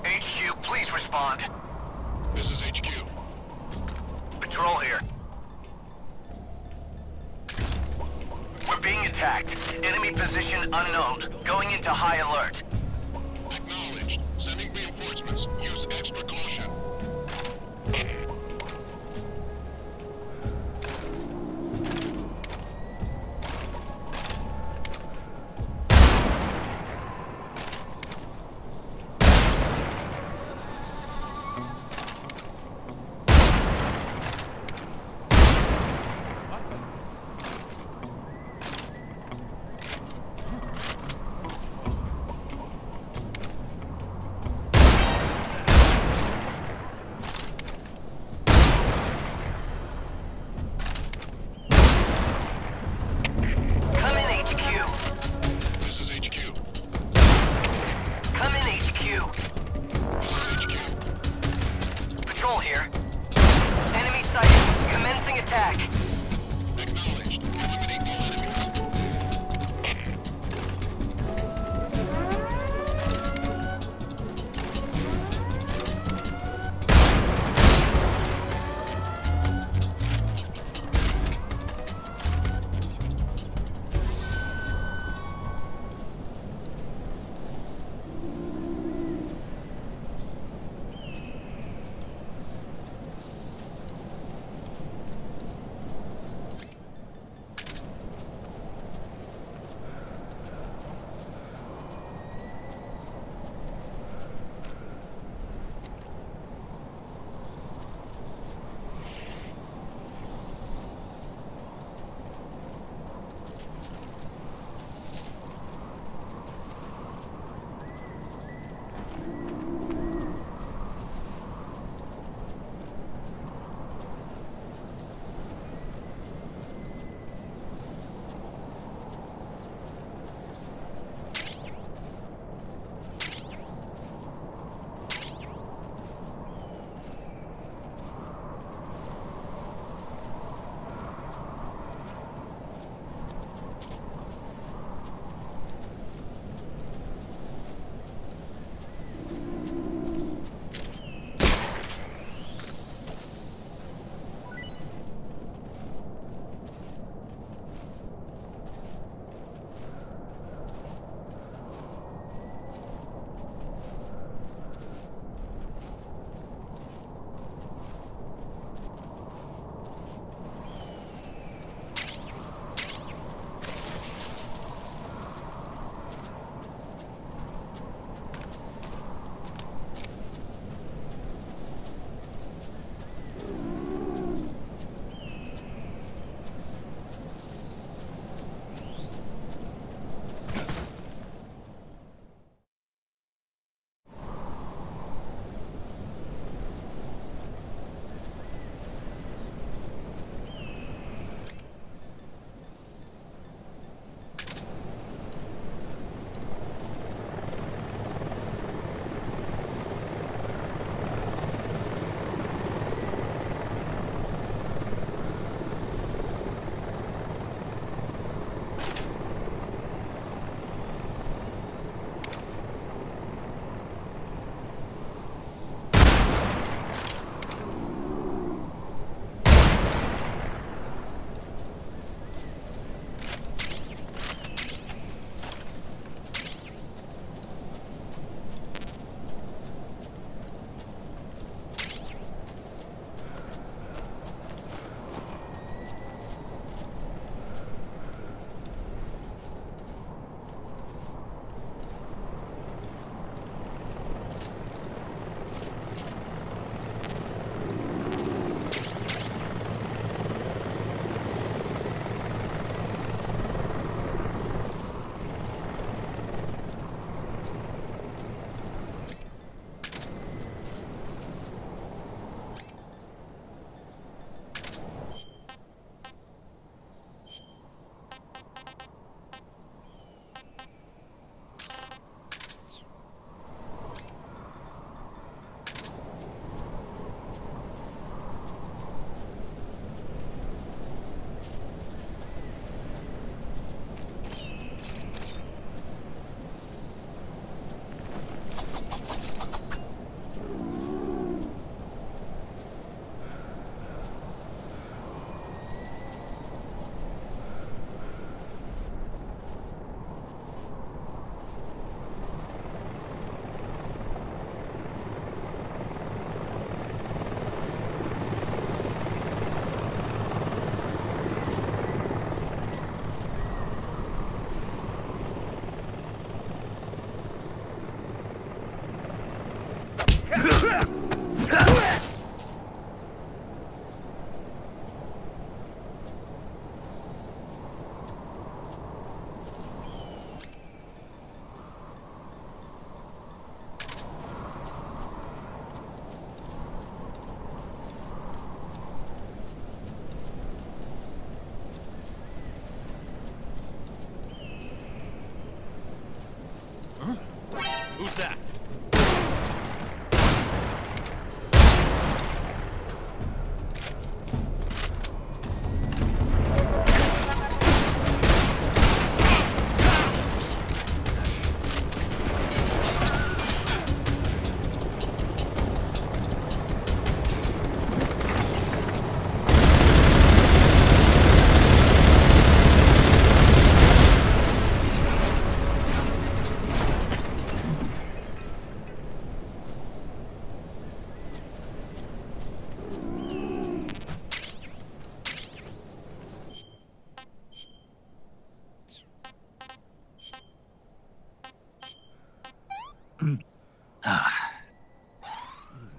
HQ, please respond. This is HQ. Patrol here. We're being attacked. Enemy position unknown. Going into high alert. Acknowledged. Sending reinforcements. movements. Use extra caution.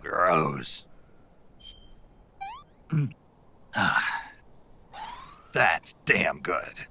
Gross. That's damn good.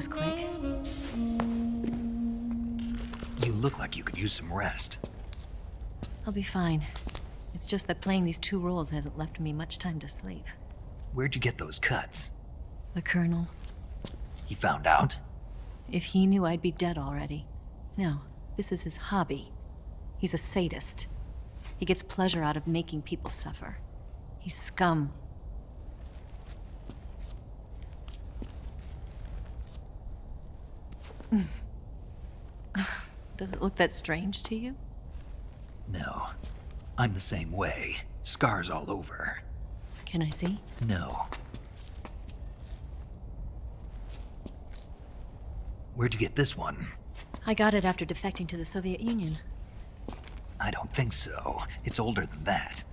was quick. You look like you could use some rest. I'll be fine. It's just that playing these 2 roles hasn't left me much time to sleep. Where'd you get those cuts? The Colonel. He found out? If he knew, I'd be dead already. No, this is his hobby. He's a sadist. He gets pleasure out of making people suffer. He's scum. Does it look that strange to you? No. I'm the same way. Scars all over. Can I see? No. Where'd you get this one? I got it after defecting to the Soviet Union. I don't think so. It's older than that.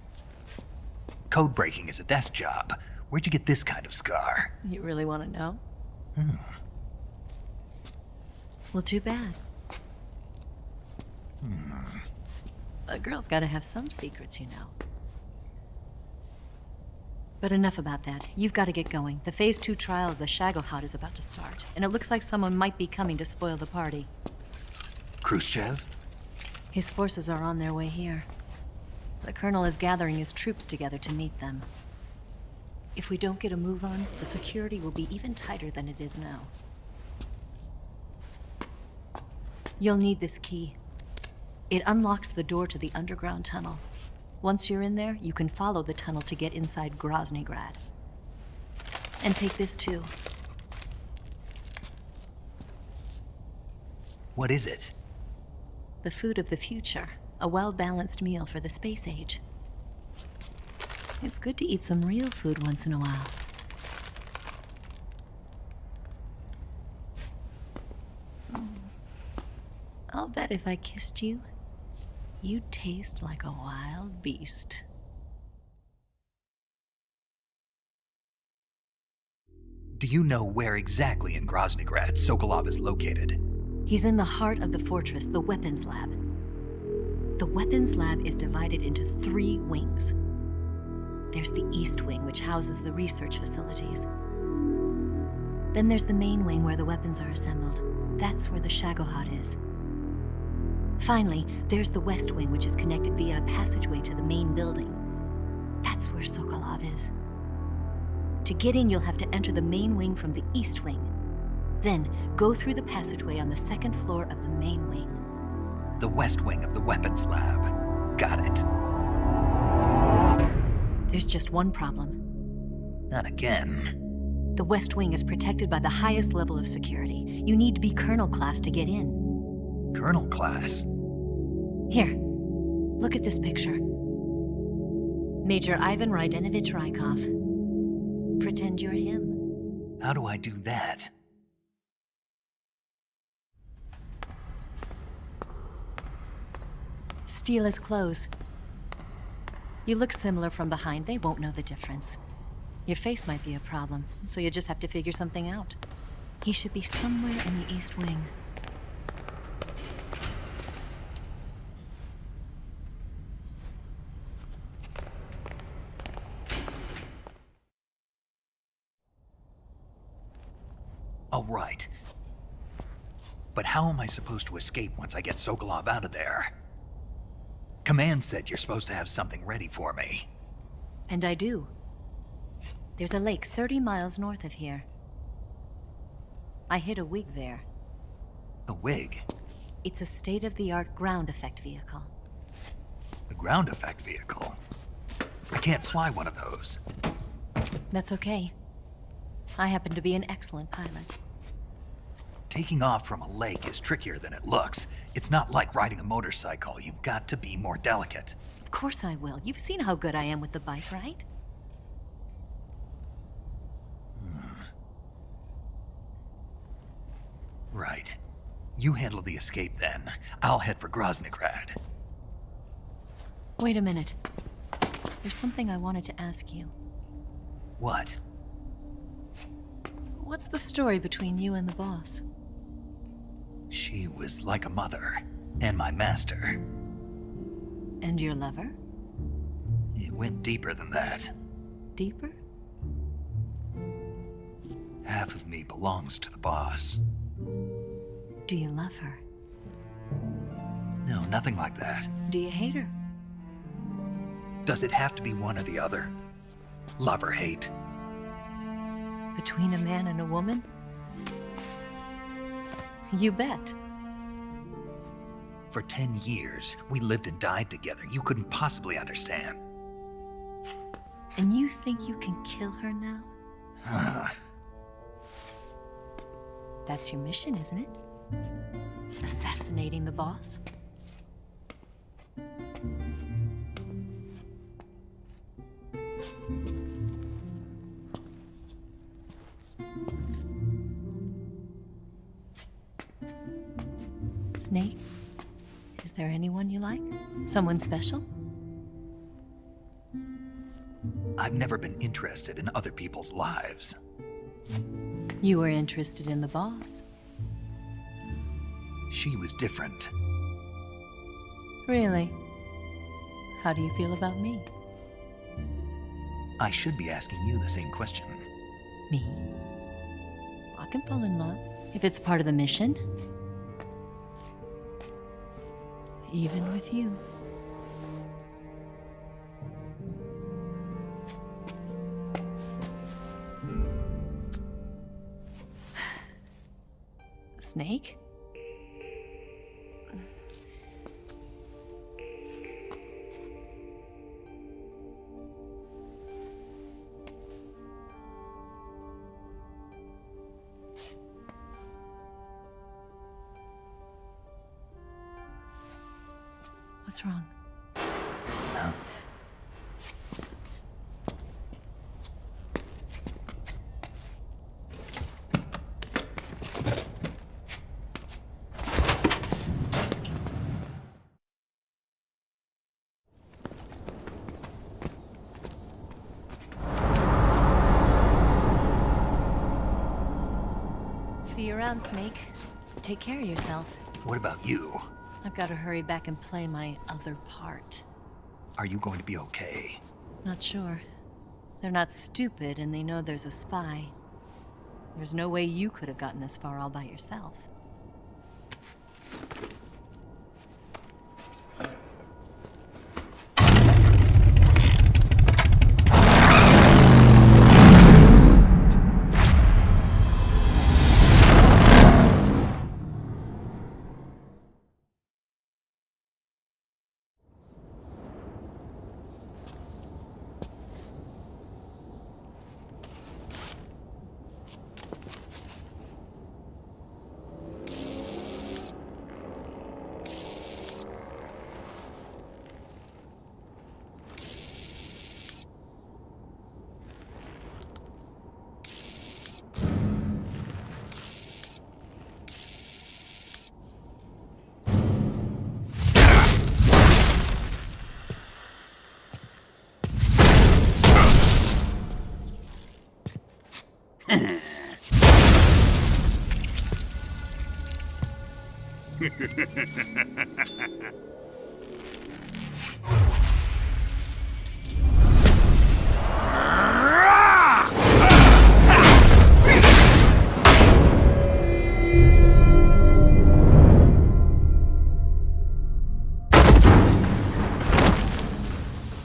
Code breaking is a desk job. Where'd you get this kind of scar? You really want to know? Well, too bad. A girl's gotta have some secrets, you know. But enough about that. You've got to get going. The Phase 2 trial of the Shagohod is about to start, and it looks like someone might be coming to spoil the party. Khrushchev? His forces are on their way here. The Colonel is gathering his troops together to meet them. If we don't get a move on, the security will be even tighter than it is now. You'll need this key. It unlocks the door to the underground tunnel. Once you're in there, you can follow the tunnel to get inside Groznygrad. And take this too. What is it? The food of the future. A well-balanced meal for the space age. It's good to eat some real food once in a while. I'll bet if I kissed you, you'd taste like a wild beast. Do you know where exactly in Groznygrad Sokolov is located? He's in the heart of the fortress, the weapons lab. The weapons lab is divided into 3 wings. There's the East Wing, which houses the research facilities. Then there's the main wing where the weapons are assembled. That's where the Shagohod is. Finally, there's the West Wing, which is connected via a passageway to the main building. That's where Sokolov is. To get in, you'll have to enter the main wing from the East Wing. Then, go through the passageway on the 2nd floor of the main wing. The West Wing of the weapons lab. Got it. There's just one problem. Not again. The West Wing is protected by the highest level of security. You need to be Colonel class to get in. Colonel class? Here, look at this picture. Major Ivan Rydenovich Rykov. Pretend you're him. How do I do that? Steal his clothes. You look similar from behind. They won't know the difference. Your face might be a problem, so you just have to figure something out. He should be somewhere in the East Wing. All right. But how am I supposed to escape once I get Sokolov out of there? Command said you're supposed to have something ready for me. And I do. There's a lake 30 miles north of here. I hid a wig there. A wig? It's a state-of-the-art ground effect vehicle. A ground effect vehicle? I can't fly one of those. That's okay. I happen to be an excellent pilot. Taking off from a lake is trickier than it looks. It's not like riding a motorcycle. You've got to be more delicate. Of course I will. You've seen how good I am with the bike, right? Right. You handle the escape then. I'll head for Groznygrad. Wait a minute. There's something I wanted to ask you. What? What's the story between you and the boss? She was like a mother, and my master. And your lover? It went deeper than that. Deeper? Half of me belongs to the boss. Do you love her? No, nothing like that. Do you hate her? Does it have to be one or the other? Love or hate? Between a man and a woman? You bet. For 10 years, we lived and died together. You couldn't possibly understand. And you think you can kill her now? That's your mission, isn't it? Assassinating the boss? Snake, is there anyone you like? Someone special? I've never been interested in other people's lives. You were interested in the boss. She was different. Really? How do you feel about me? I should be asking you the same question. Me? I can fall in love if it's part of the mission. Even with you. Snake? What's wrong? Huh? See you around, Snake. Take care of yourself. What about you? I've got to hurry back and play my other part. Are you going to be okay? Not sure. They're not stupid, and they know there's a spy. There's no way you could have gotten this far all by yourself.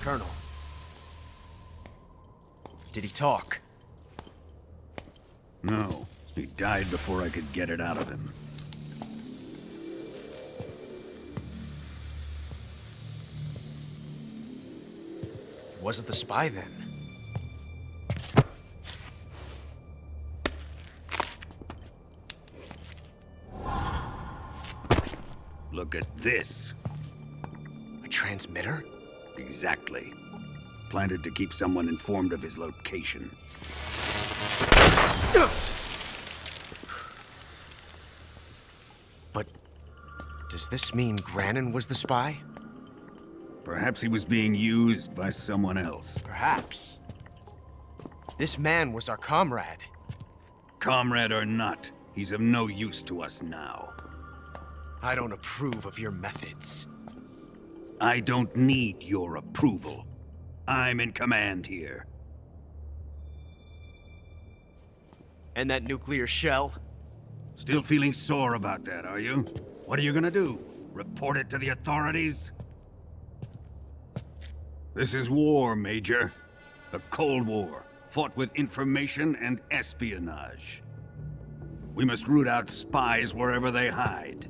Colonel. Did he talk? No. He died before I could get it out of him. Wasn't the spy then? Look at this. A transmitter? Exactly. Planted to keep someone informed of his location. But does this mean Grannon was the spy? Perhaps he was being used by someone else. Perhaps. This man was our comrade. Comrade or not, he's of no use to us now. I don't approve of your methods. I don't need your approval. I'm in command here. And that nuclear shell? Still feeling sore about that, are you? What are you gonna do? Report it to the authorities? This is war, Major. The Cold War, fought with information and espionage. We must root out spies wherever they hide.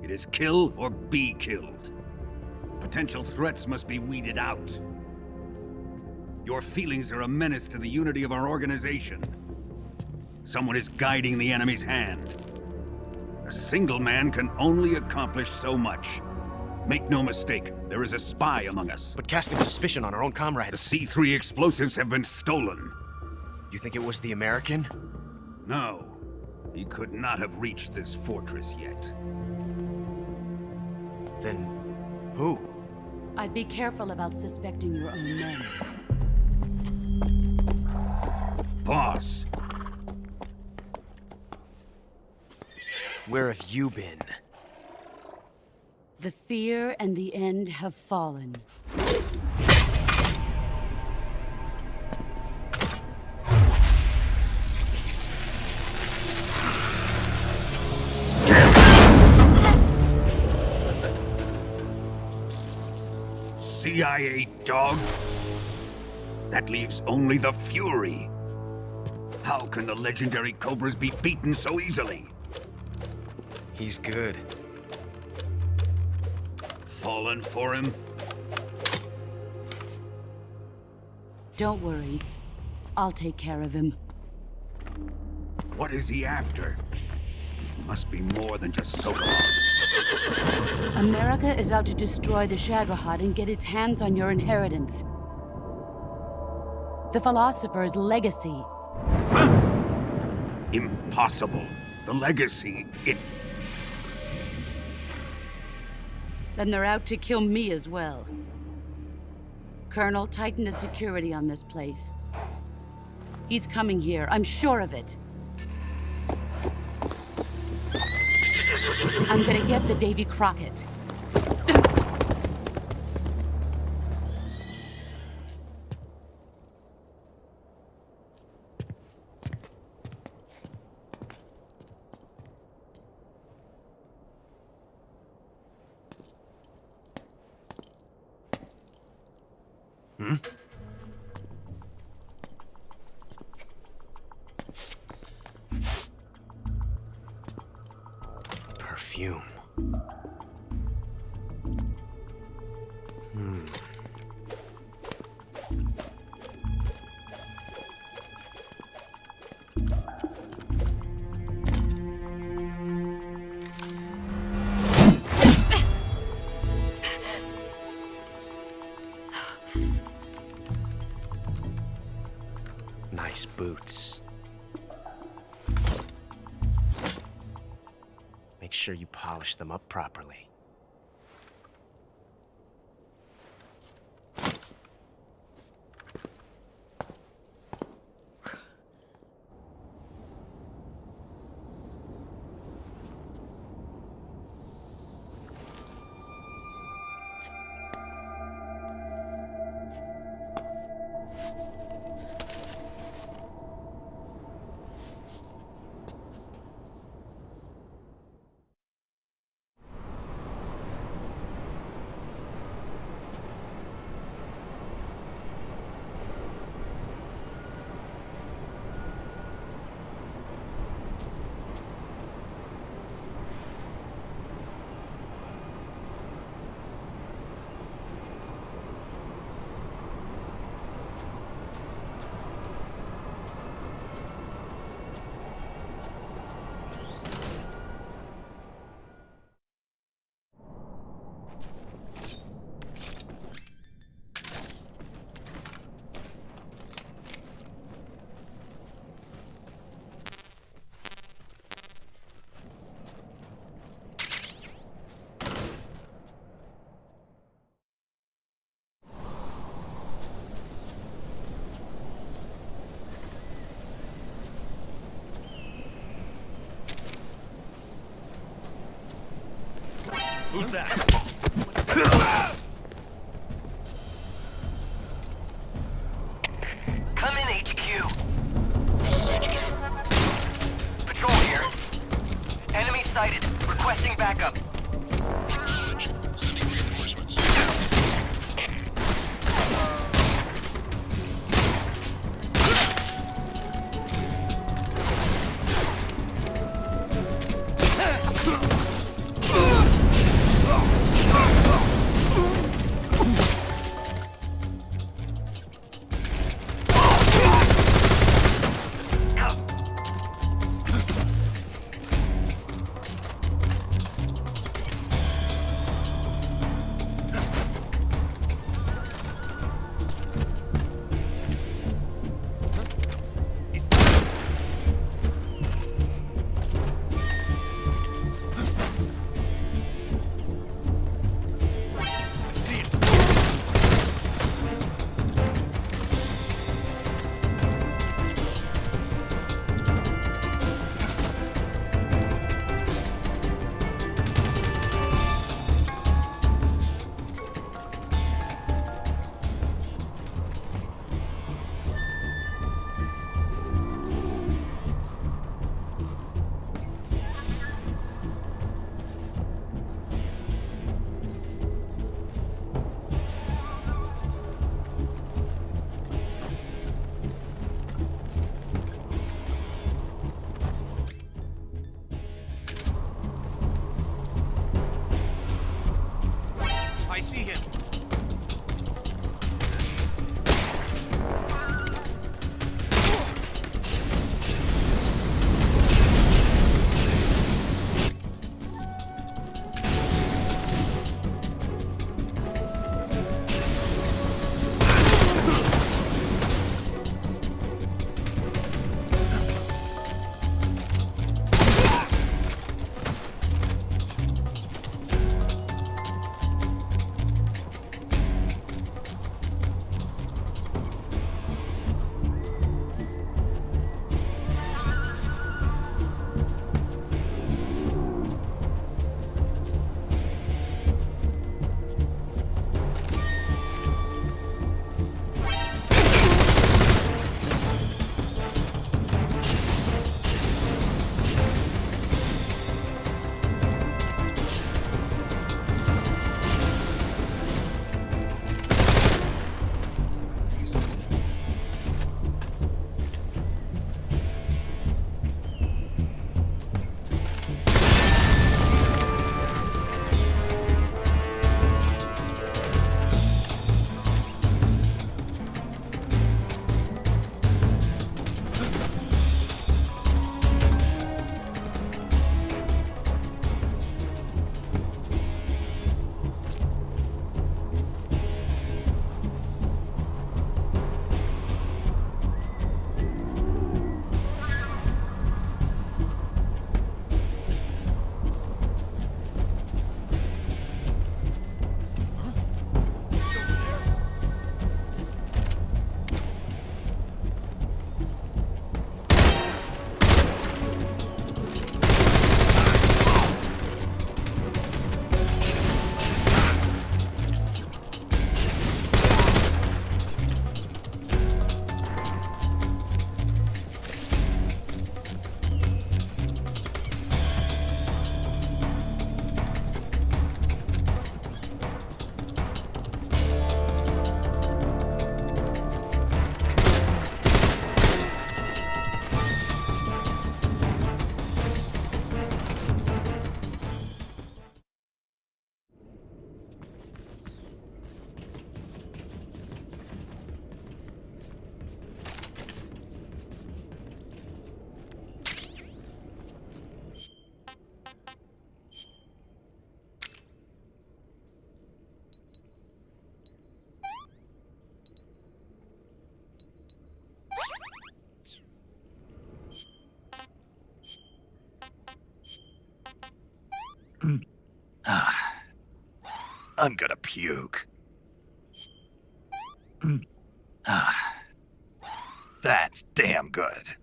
It is kill or be killed. Potential threats must be weeded out. Your feelings are a menace to the unity of our organization. Someone is guiding the enemy's hand. A single man can only accomplish so much. Make no mistake, there is a spy among us. But casting suspicion on our own comrades... The C3 explosives have been stolen. You think it was the American? No. He could not have reached this fortress yet. Then... who? I'd be careful about suspecting your own men. Boss! Where have you been? The fear and the end have fallen. CIA dog? That leaves only the Fury. How can the legendary Cobras be beaten so easily? He's good. Fallen for him? Don't worry. I'll take care of him. What is he after? It must be more than just Sokolov. America is out to destroy the Shagohod and get its hands on your inheritance. The Philosopher's legacy. Huh? Impossible. The legacy, Then they're out to kill me as well. Colonel, tighten the security on this place. He's coming here, I'm sure of it. I'm gonna get the Davy Crockett. Hmm? Perfume. Nice boots. Make sure you polish them up properly. Who's that? Come in, HQ. This is HQ. I see him. I'm gonna puke. That's damn good.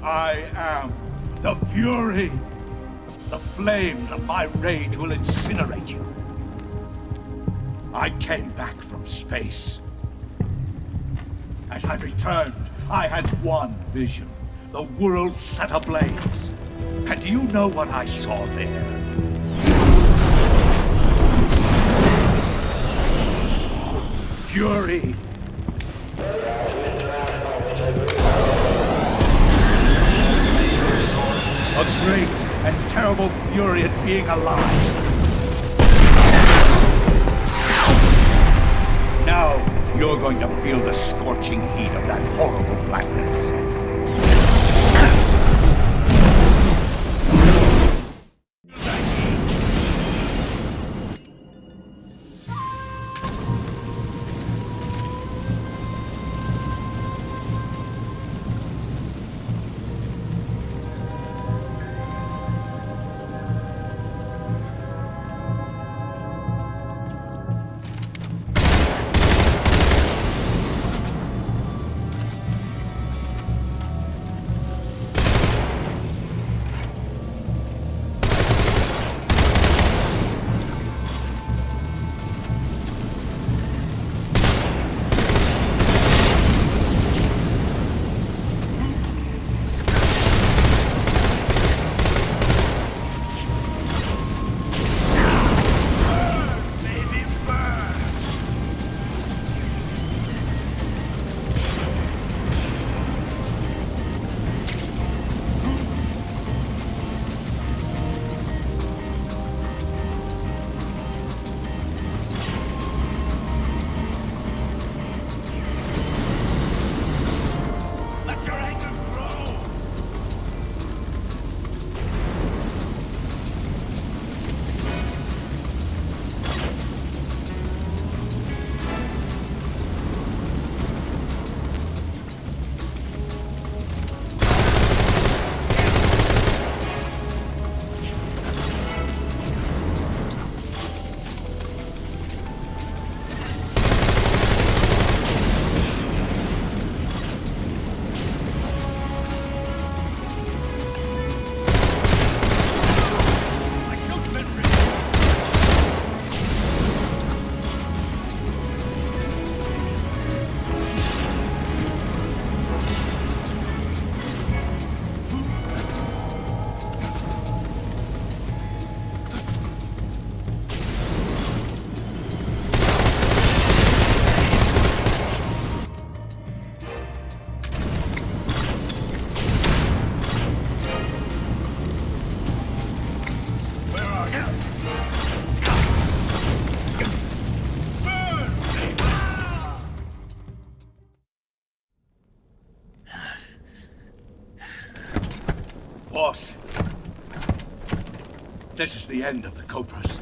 I am the Fury. The flames of my rage will incinerate you. I came back from space. As I returned, I had one vision. The world set ablaze. And do you know what I saw there? Fury. A great and terrible fury at being alive. Now, you're going to feel the scorching heat of that horrible blackness. Boss, this is the end of the Cobras.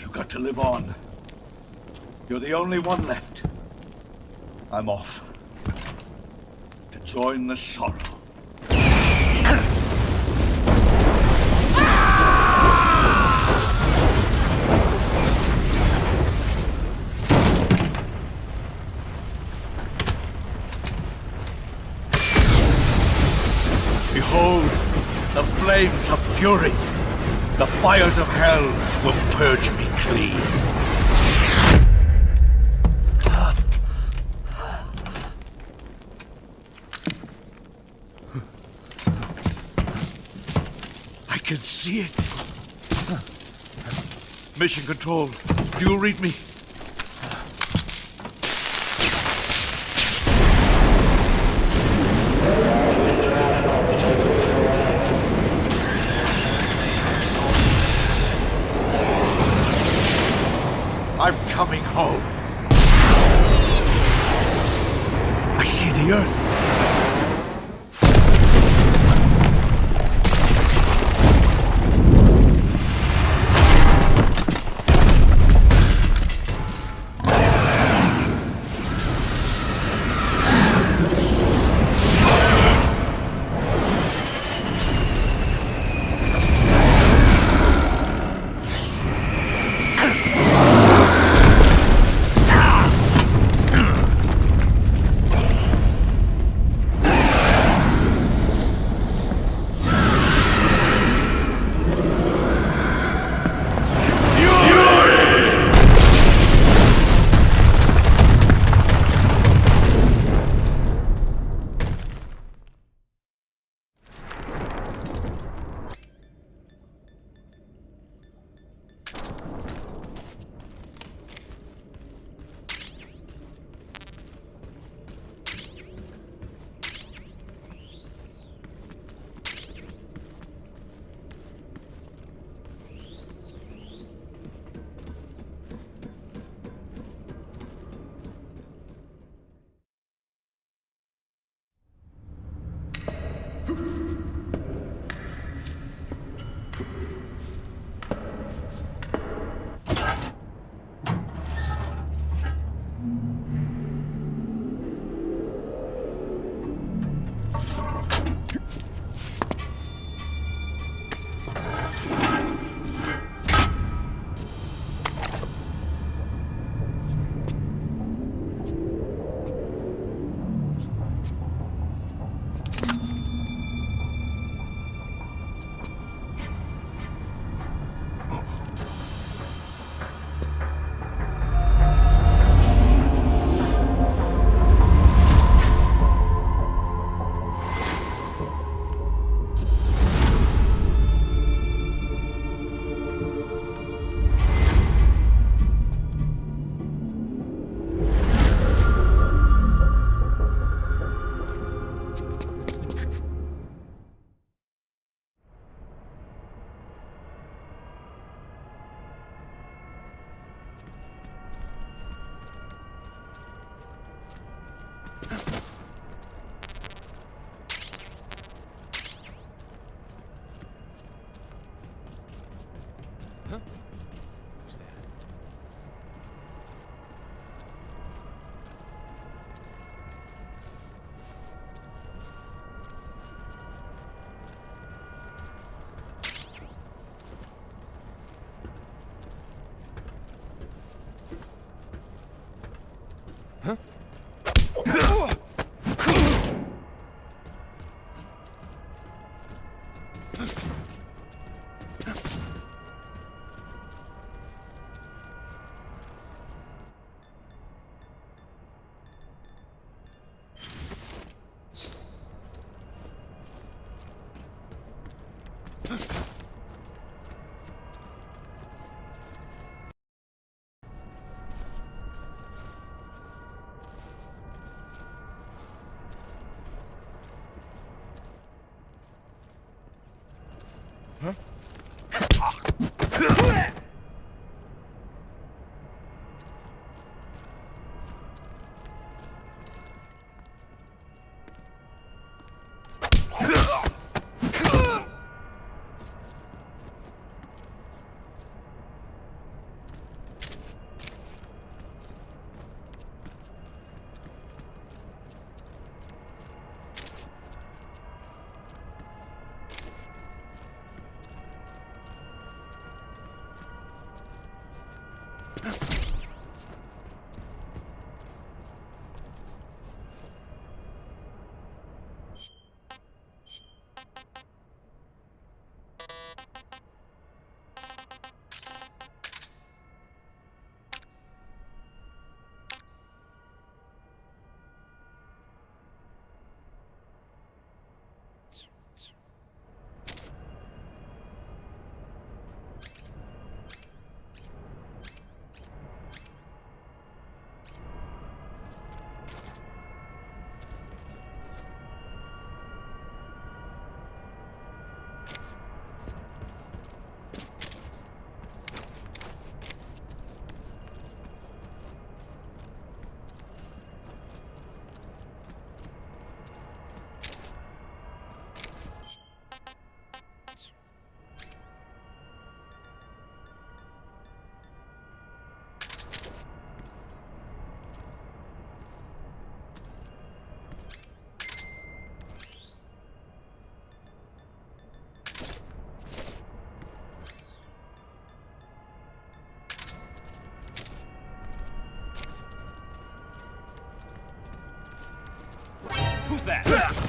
You've got to live on. You're the only one left. I'm off. To join the sorrow. Behold, the flames of fury. The fires of hell will purge me clean. I can see it. Mission Control, do you read me? I'm coming home. I see the Earth. Who's that?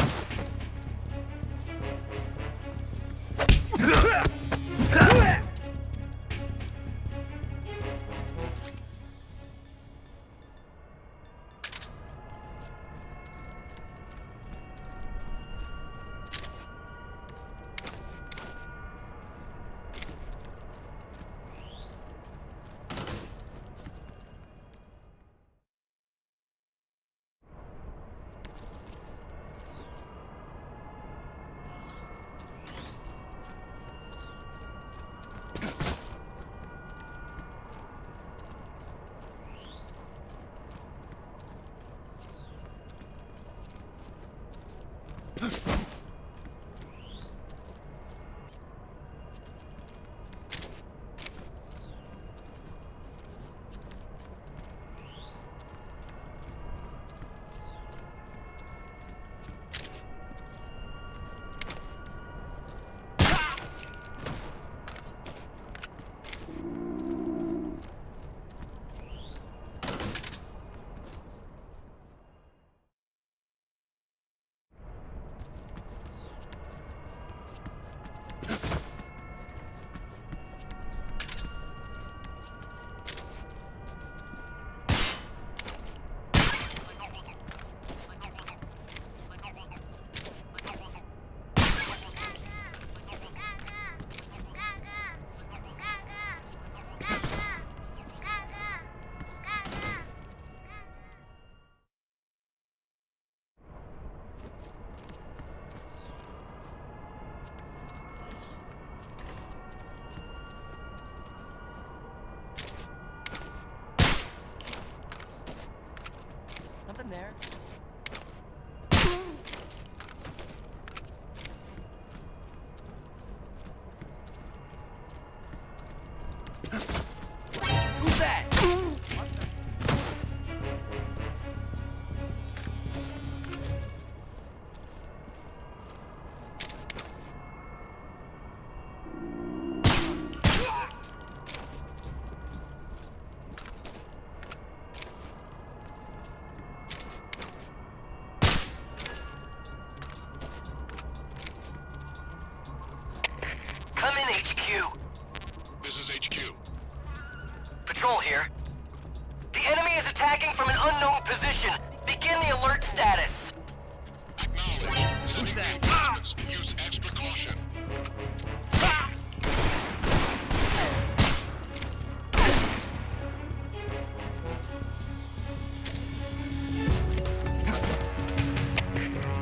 Reinforcements. Use extra caution.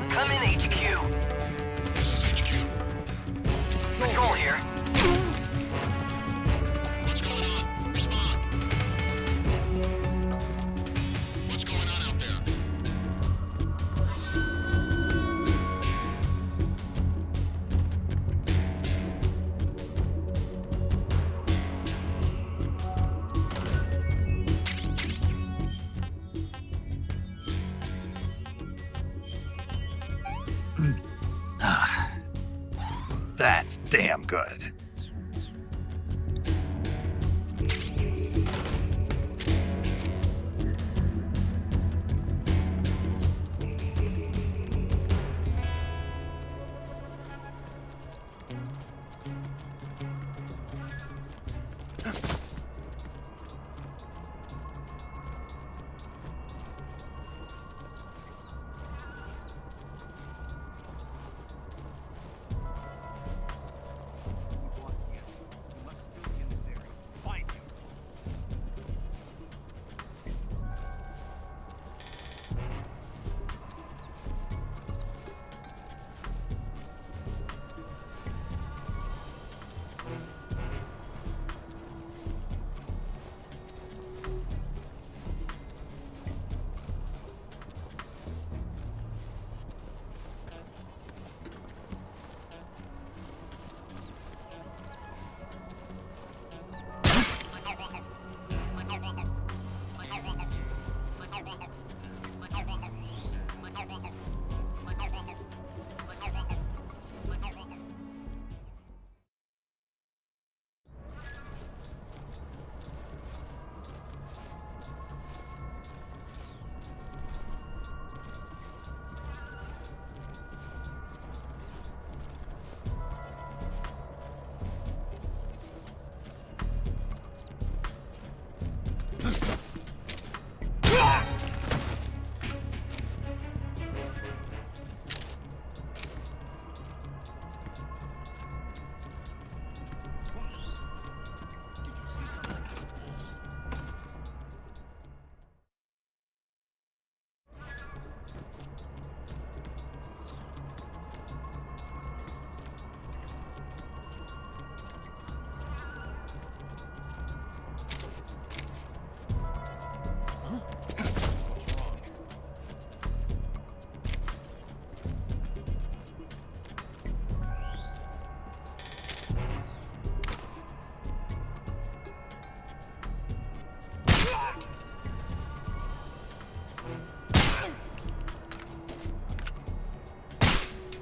Come in, HQ. This is HQ. Patrol here. What's going on? Respond. What's going on out there? That's damn good.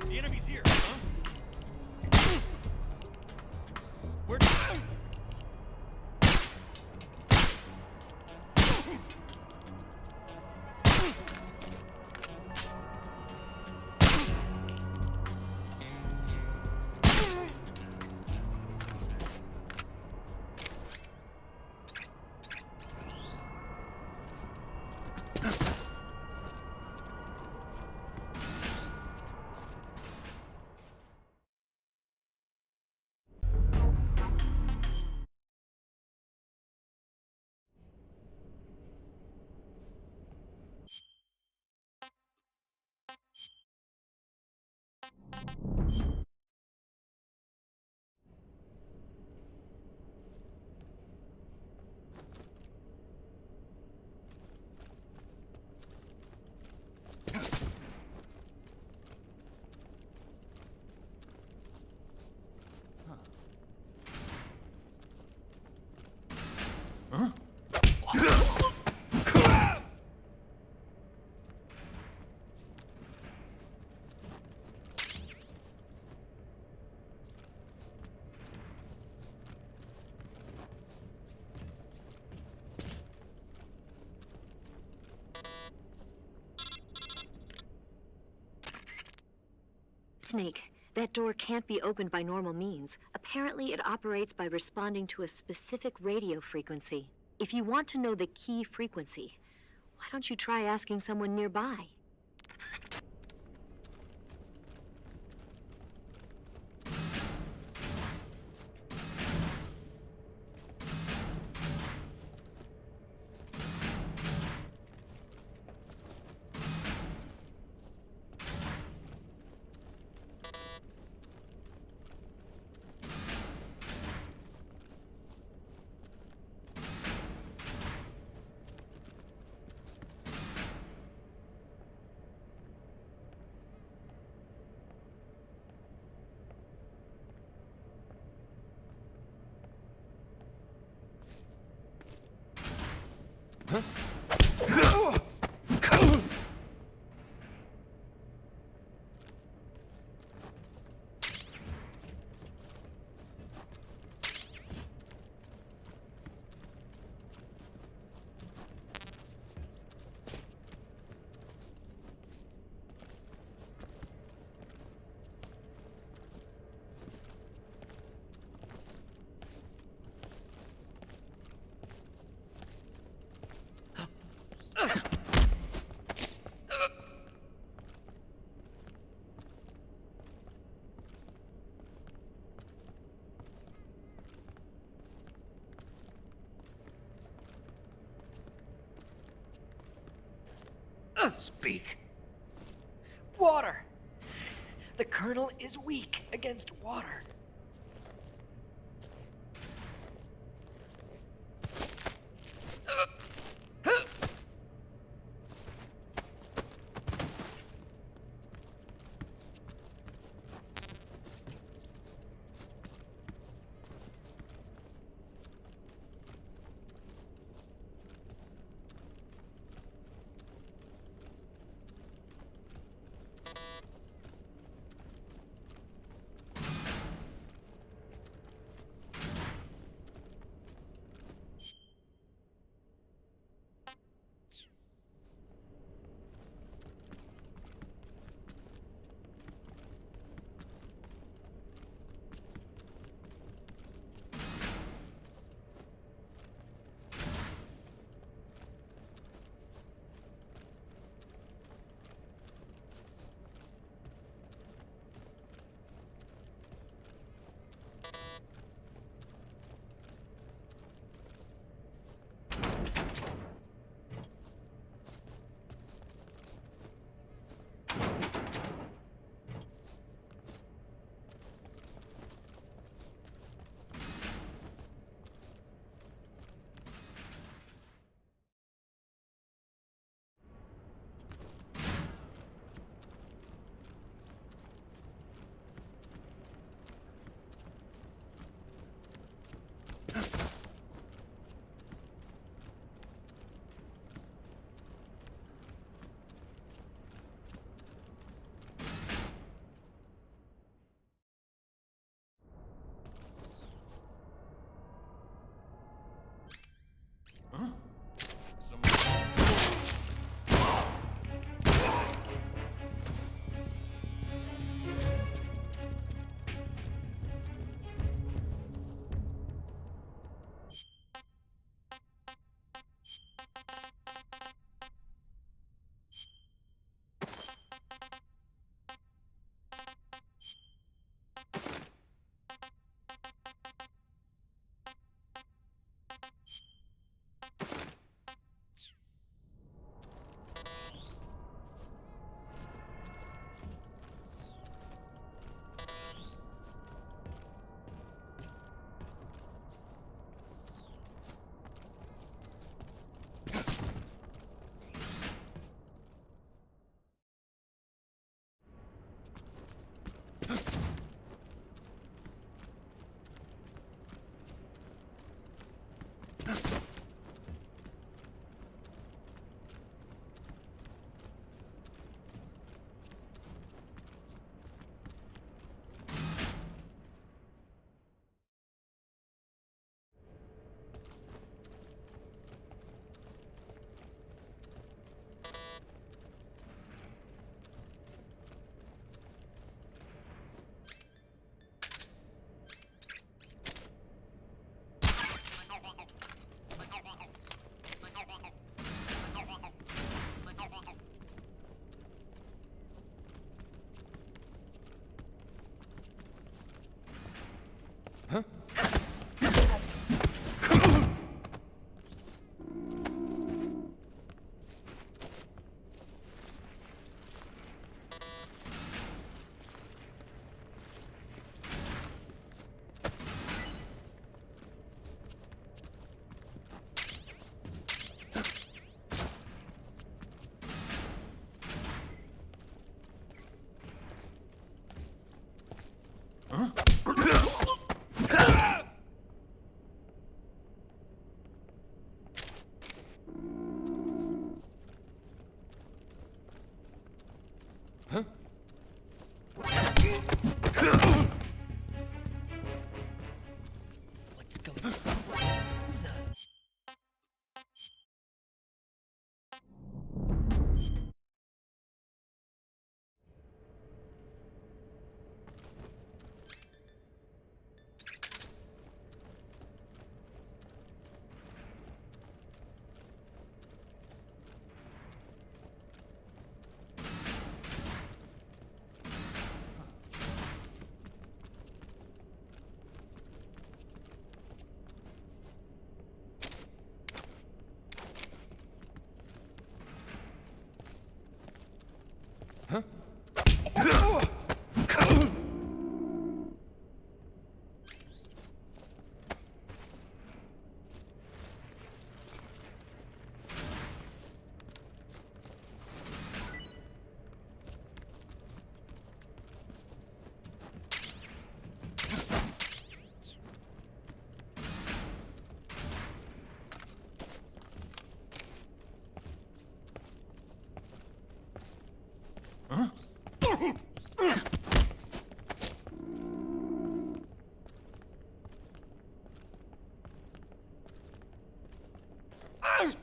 The enemy's here, huh? We're down! Huh? Snake, that door can't be opened by normal means. Apparently, it operates by responding to a specific radio frequency. If you want to know the key frequency, why don't you try asking someone nearby? Speak. Water! The Colonel is weak against water.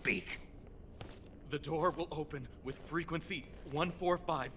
speak. The door will open with frequency 145.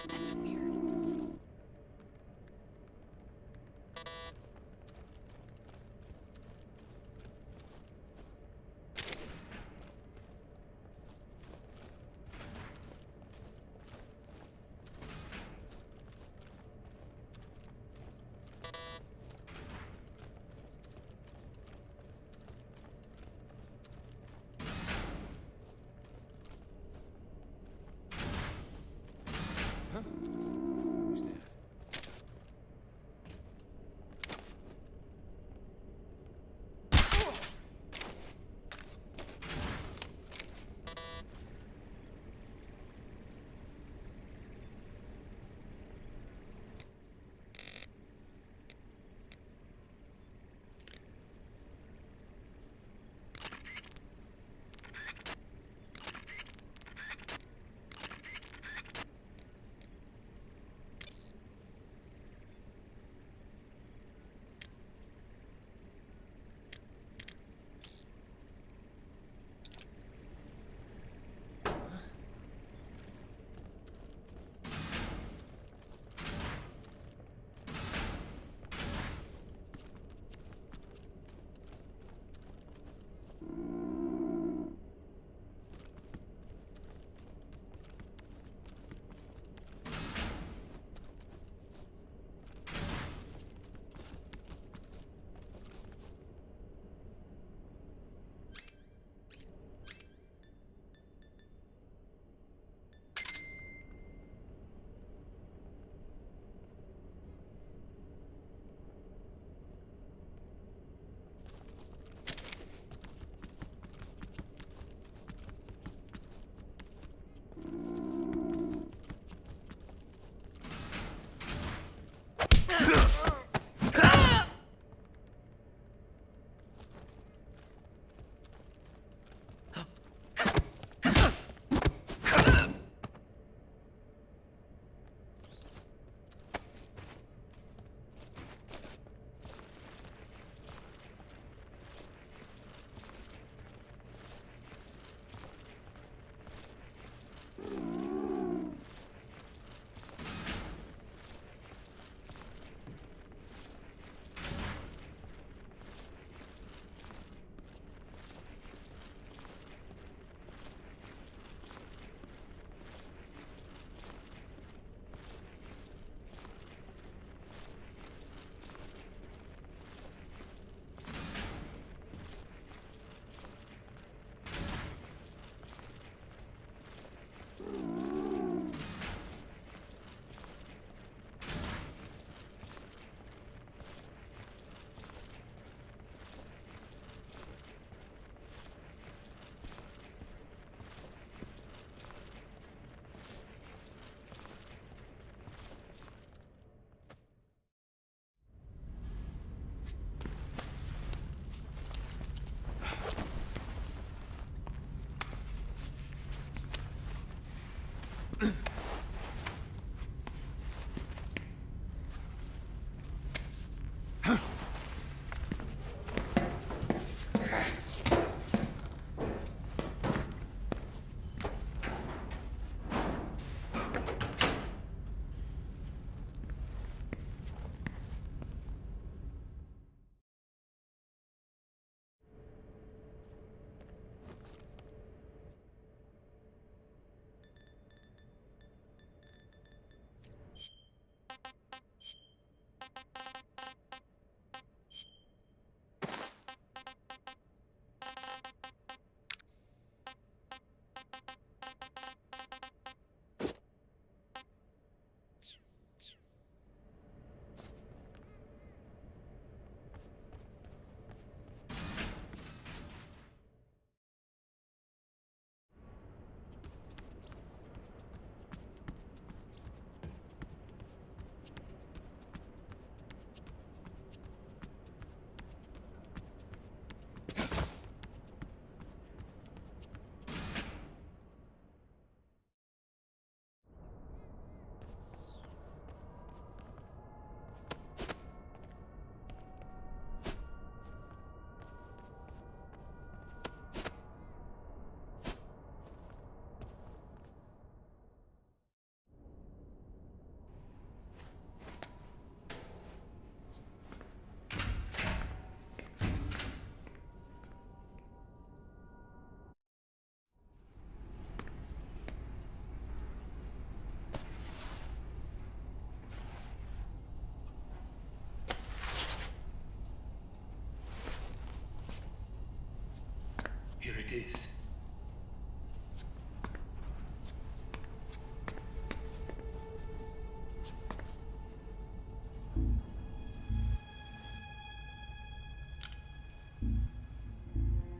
That's weird.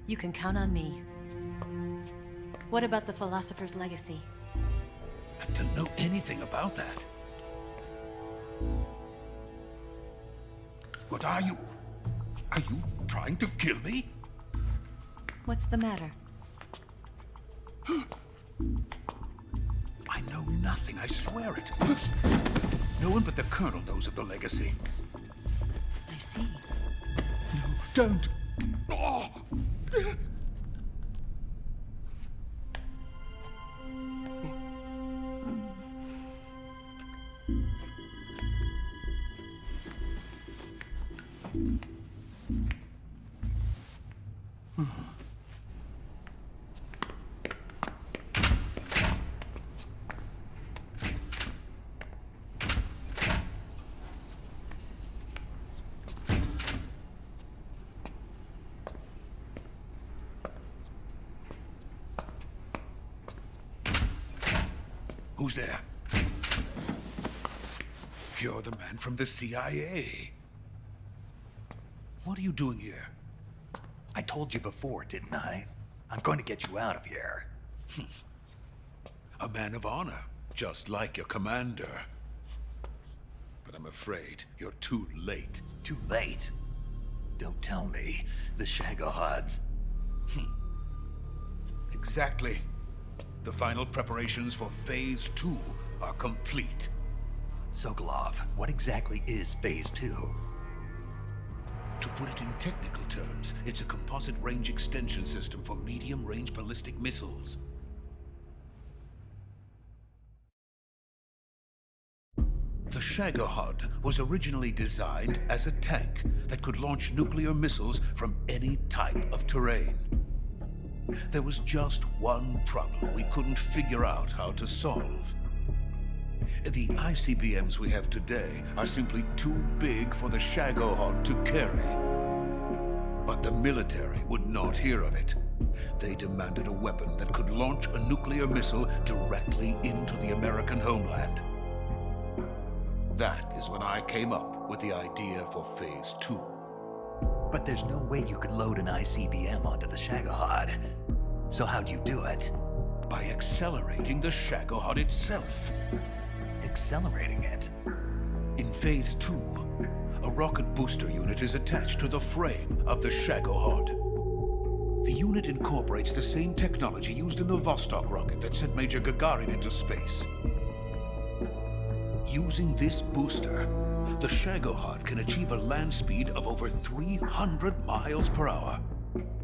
You can count on me. What about the Philosopher's Legacy? I don't know anything about that. What are you? Are you trying to kill me? What's the matter? I know nothing, I swear it. No one but the Colonel knows of the legacy. I see. No, don't! Oh. Who's there? You're the man from the CIA. What are you doing here? I told you before, didn't I? I'm going to get you out of here. A man of honor, just like your commander. But I'm afraid you're too late. Too late? Don't tell me. The Shagohods. Exactly. The final preparations for Phase 2 are complete. Sokolov, what exactly is Phase 2? To put it in technical terms, it's a composite range extension system for medium-range ballistic missiles. The Shagohod was originally designed as a tank that could launch nuclear missiles from any type of terrain. There was just one problem we couldn't figure out how to solve. The ICBMs we have today are simply too big for the Shagohod to carry. But the military would not hear of it. They demanded a weapon that could launch a nuclear missile directly into the American homeland. That is when I came up with the idea for Phase 2. But there's no way you could load an ICBM onto the Shagohod. So how'd you do it? By accelerating the Shagohod itself. Accelerating it? In Phase 2, a rocket booster unit is attached to the frame of the Shagohod. The unit incorporates the same technology used in the Vostok rocket that sent Major Gagarin into space. Using this booster, the Shagohod can achieve a land speed of over 300 miles per hour.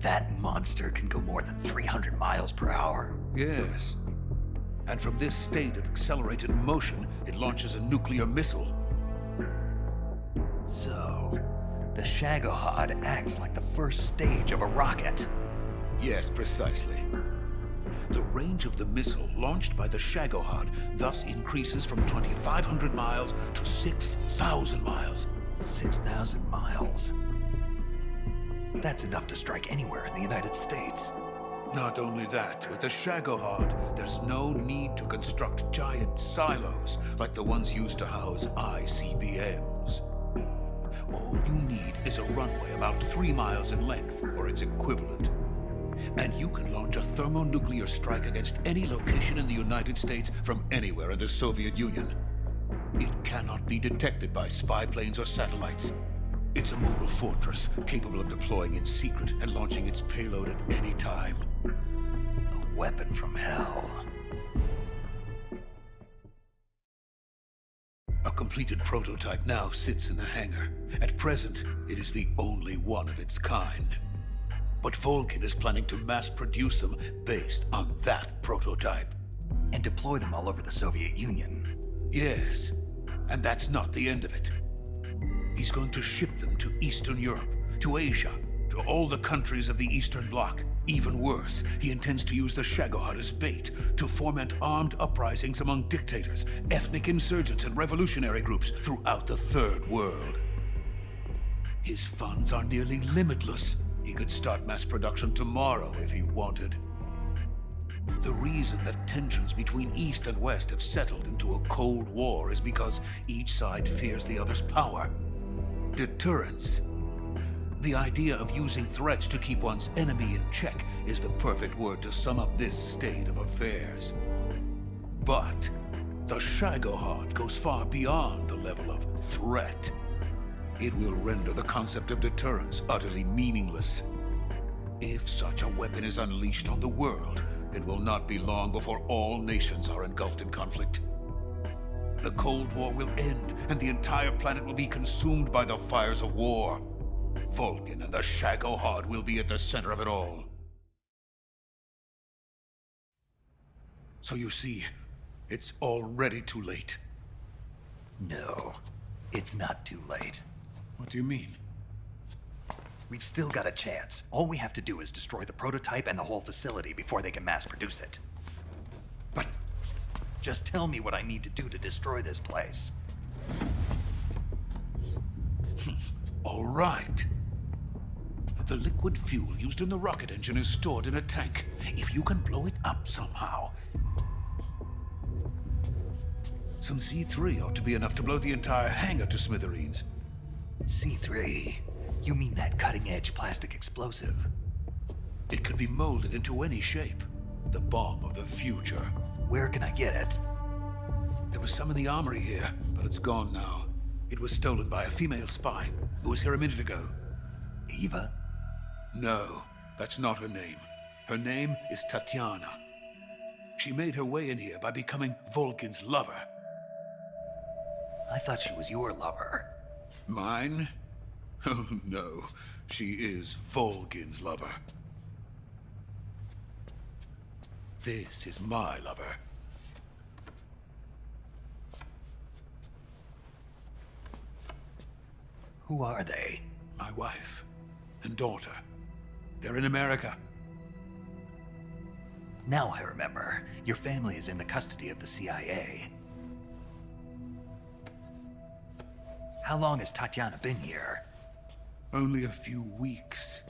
That monster can go more than 300 miles per hour? Yes. And from this state of accelerated motion, it launches a nuclear missile. So, the Shagohod acts like the first stage of a rocket. Yes, precisely. The range of the missile launched by the Shagohod thus increases from 2,500 miles to 6,000 miles. 6,000 miles? That's enough to strike anywhere in the United States. Not only that, with the Shagohod, there's no need to construct giant silos like the ones used to house ICBMs. All you need is a runway about 3 miles in length, or its equivalent. And you can launch a thermonuclear strike against any location in the United States from anywhere in the Soviet Union. It cannot be detected by spy planes or satellites. It's a mobile fortress, capable of deploying in secret and launching its payload at any time. A weapon from hell. A completed prototype now sits in the hangar. At present, it is the only one of its kind. But Volgin is planning to mass-produce them based on that prototype. And deploy them all over the Soviet Union. Yes, and that's not the end of it. He's going to ship them to Eastern Europe, to Asia, to all the countries of the Eastern Bloc. Even worse, he intends to use the Shagohod as bait to foment armed uprisings among dictators, ethnic insurgents, and revolutionary groups throughout the Third World. His funds are nearly limitless. He could start mass production tomorrow if he wanted. The reason that tensions between East and West have settled into a Cold War is because each side fears the other's power. Deterrence. The idea of using threats to keep one's enemy in check is the perfect word to sum up this state of affairs. But the Shagohod goes far beyond the level of threat. It will render the concept of deterrence utterly meaningless. If such a weapon is unleashed on the world, it will not be long before all nations are engulfed in conflict. The Cold War will end, and the entire planet will be consumed by the fires of war. Vulcan and the Shagohod will be at the center of it all. So you see, it's already too late. No, it's not too late. What do you mean? We've still got a chance. All we have to do is destroy the prototype and the whole facility before they can mass produce it. But just tell me what I need to do to destroy this place. All right. The liquid fuel used in the rocket engine is stored in a tank. If you can blow it up somehow. Some C3 ought to be enough to blow the entire hangar to smithereens. C3? You mean that cutting-edge plastic explosive? It could be molded into any shape. The bomb of the future. Where can I get it? There was some in the armory here, but it's gone now. It was stolen by a female spy who was here a minute ago. Eva? No, that's not her name. Her name is Tatiana. She made her way in here by becoming Vulcan's lover. I thought she was your lover. Mine? Oh no, she is Vulcan's lover. This is my lover. Who are they? My wife and daughter. They're in America. Now I remember. Your family is in the custody of the CIA. How long has Tatiana been here? Only a few weeks.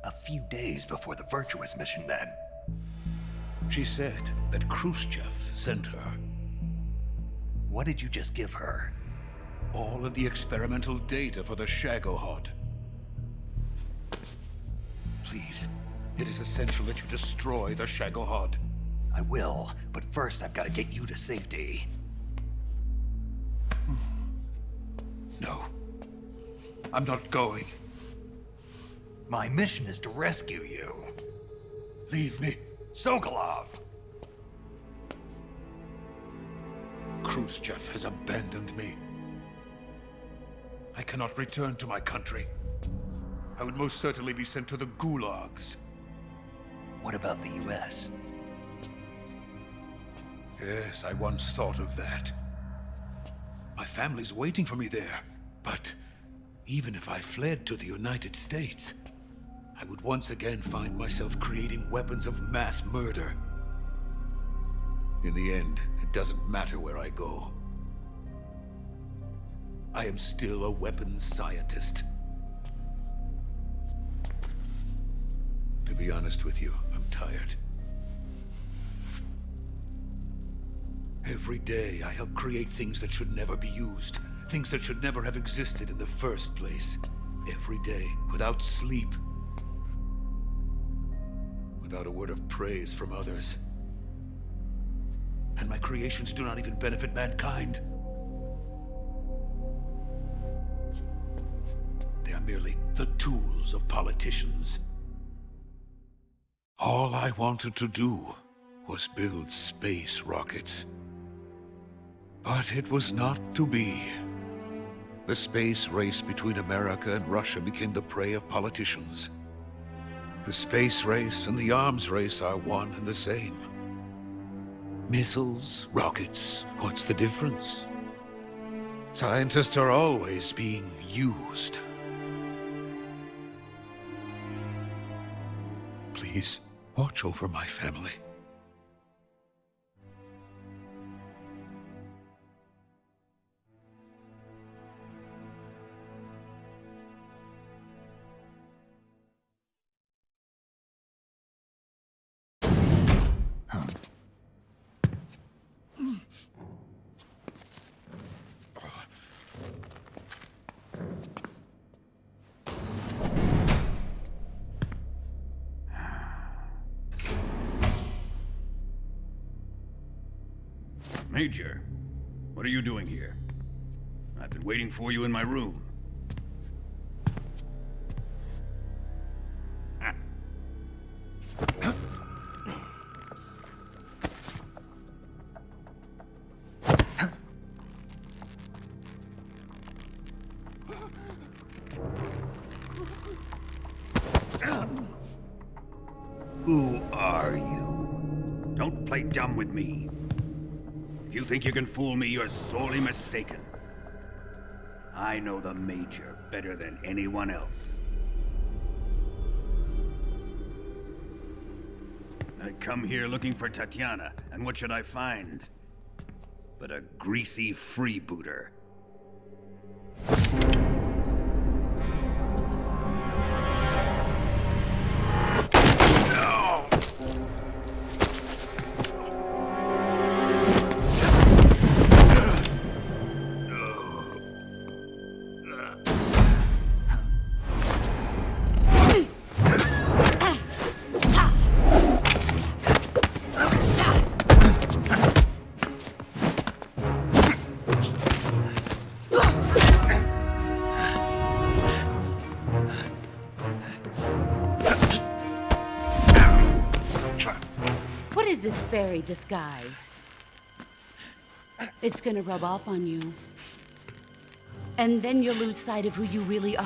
A few days before the Virtuous mission, then. She said that Khrushchev sent her. What did you just give her? All of the experimental data for the Shagohod. Please, it is essential that you destroy the Shagohod. I will, but first I've got to get you to safety. No. I'm not going. My mission is to rescue you. Leave me. Sokolov! Khrushchev has abandoned me. I cannot return to my country. I would most certainly be sent to the gulags. What about the US? Yes, I once thought of that. My family's waiting for me there. But even if I fled to the United States, I would once again find myself creating weapons of mass murder. In the end, it doesn't matter where I go. I am still a weapons scientist. To be honest with you, I'm tired. Every day, I help create things that should never be used. Things that should never have existed in the first place. Every day, without sleep. Without a word of praise from others. And my creations do not even benefit mankind. They are merely the tools of politicians. All I wanted to do was build space rockets. But it was not to be. The space race between America and Russia became the prey of politicians. The space race and the arms race are one and the same. Missiles, rockets, what's the difference? Scientists are always being used. Please, watch over my family. Major, what are you doing here? I've been waiting for you in my room. Who are you? Don't play dumb with me. If you think you can fool me, you're sorely mistaken. I know the Major better than anyone else. I come here looking for Tatiana, and what should I find? But a greasy freebooter. This fairy disguise. It's gonna rub off on you. And then you'll lose sight of who you really are.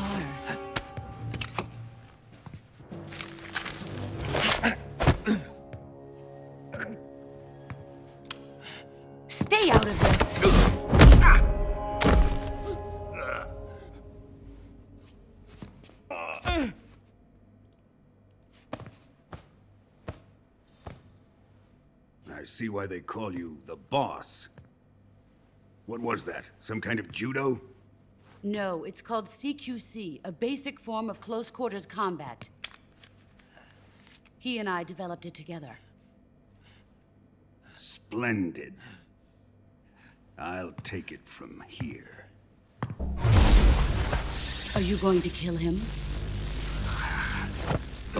Stay out of this! I see why they call you the boss. What was that? Some kind of judo? No, it's called CQC, a basic form of close quarters combat. He and I developed it together. Splendid. I'll take it from here. Are you going to kill him?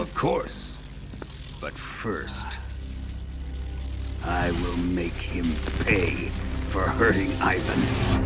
Of course. But first, I will make him pay for hurting Ivan.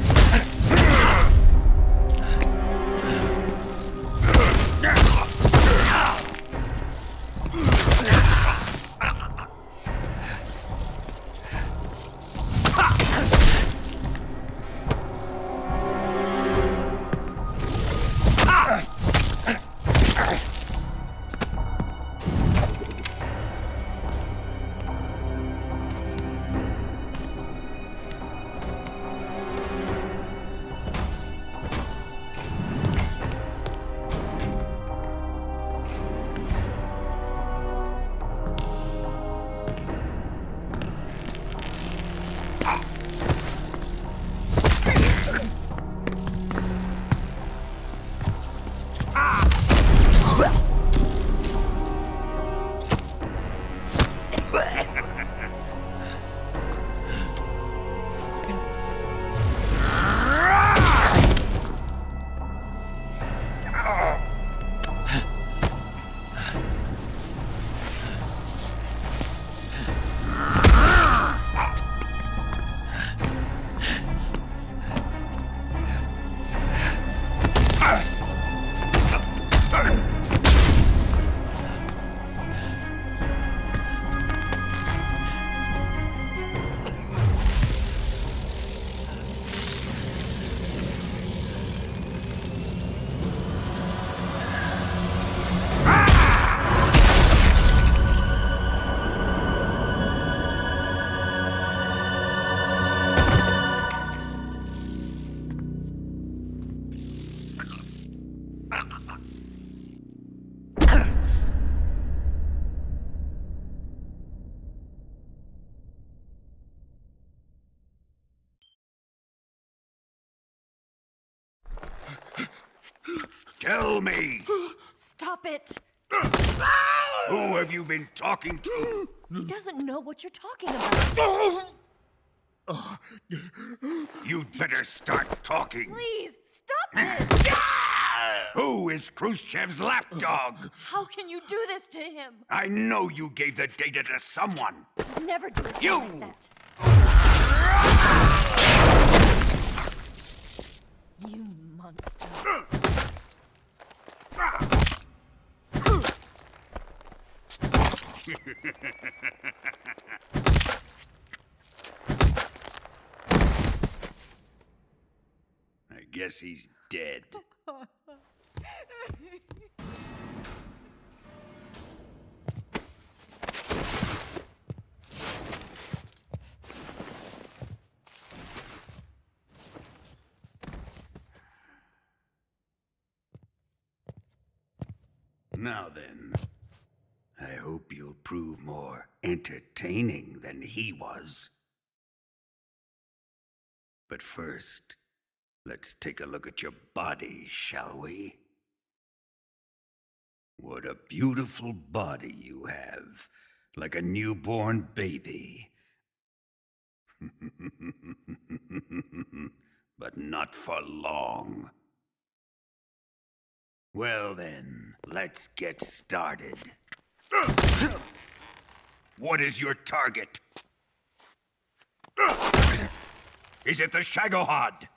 Tell me! Stop it! Who have you been talking to? He doesn't know what you're talking about. You'd better start talking. Please, stop this! Who is Khrushchev's lapdog? How can you do this to him? I know you gave the data to someone. Never do it You! like that. You monster. I guess he's dead. Now then, I hope you'll prove more entertaining than he was. But first, let's take a look at your body, shall we? What a beautiful body you have, like a newborn baby. But not for long. Well then, let's get started. What is your target? Is it the Shagohod?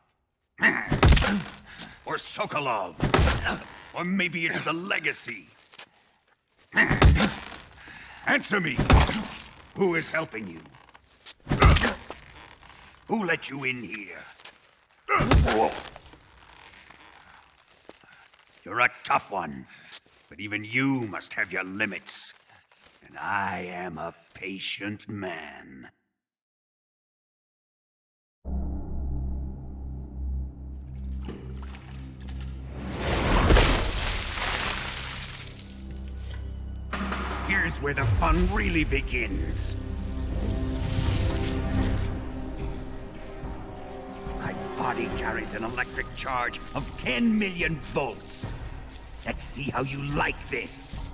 Or Sokolov? Or maybe it's the Legacy? Answer me! Who is helping you? Who let you in here? You're a tough one, but even you must have your limits. And I am a patient man. Here's where the fun really begins. My body carries an electric charge of 10 million volts. Let's see how you like this.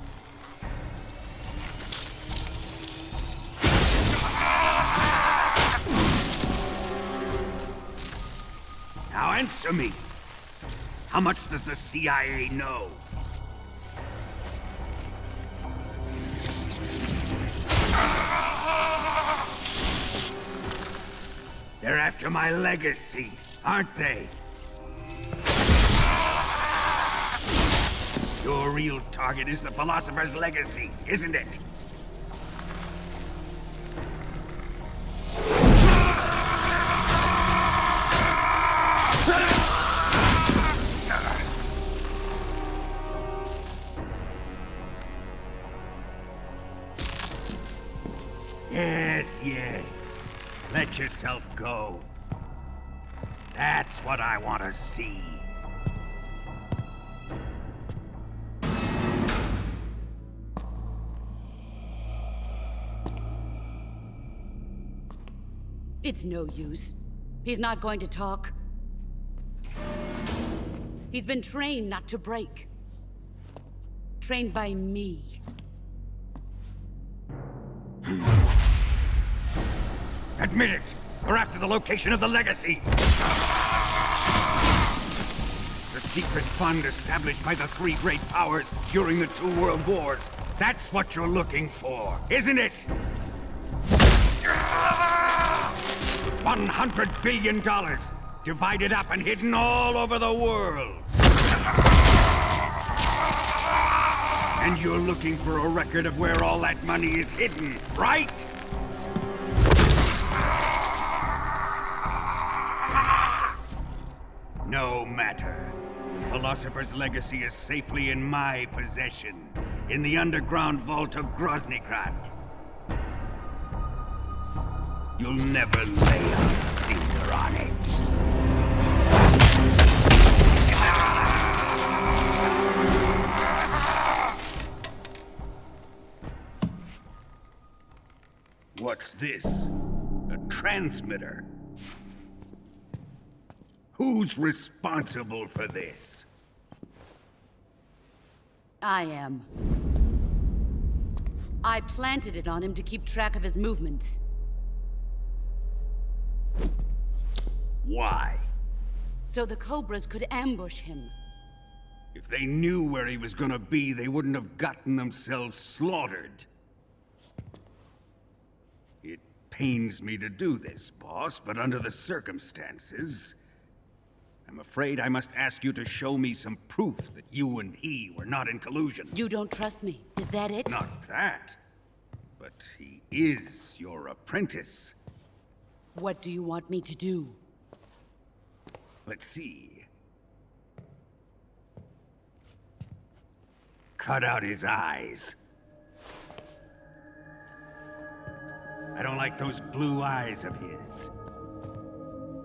Now answer me. How much does the CIA know? They're after my legacy, aren't they? Your real target is the Philosopher's Legacy, isn't it? Yes, yes. Let yourself go. That's what I want to see. It's no use. He's not going to talk. He's been trained not to break. Trained by me. Admit it! We're after the location of the Legacy! The secret fund established by the three great powers during the 2 world wars. That's what you're looking for, isn't it? $100 billion, divided up and hidden all over the world. And you're looking for a record of where all that money is hidden, right? No matter. The Philosopher's Legacy is safely in my possession, in the underground vault of Groznygrad. You'll never lay a finger on it. What's this? A transmitter? Who's responsible for this? I am. I planted it on him to keep track of his movements. Why? So the Cobras could ambush him. If they knew where he was gonna be, they wouldn't have gotten themselves slaughtered. It pains me to do this, boss, but under the circumstances, I'm afraid I must ask you to show me some proof that you and he were not in collusion. You don't trust me, is that it? Not that, but he is your apprentice. What do you want me to do? Let's see. Cut out his eyes. I don't like those blue eyes of his.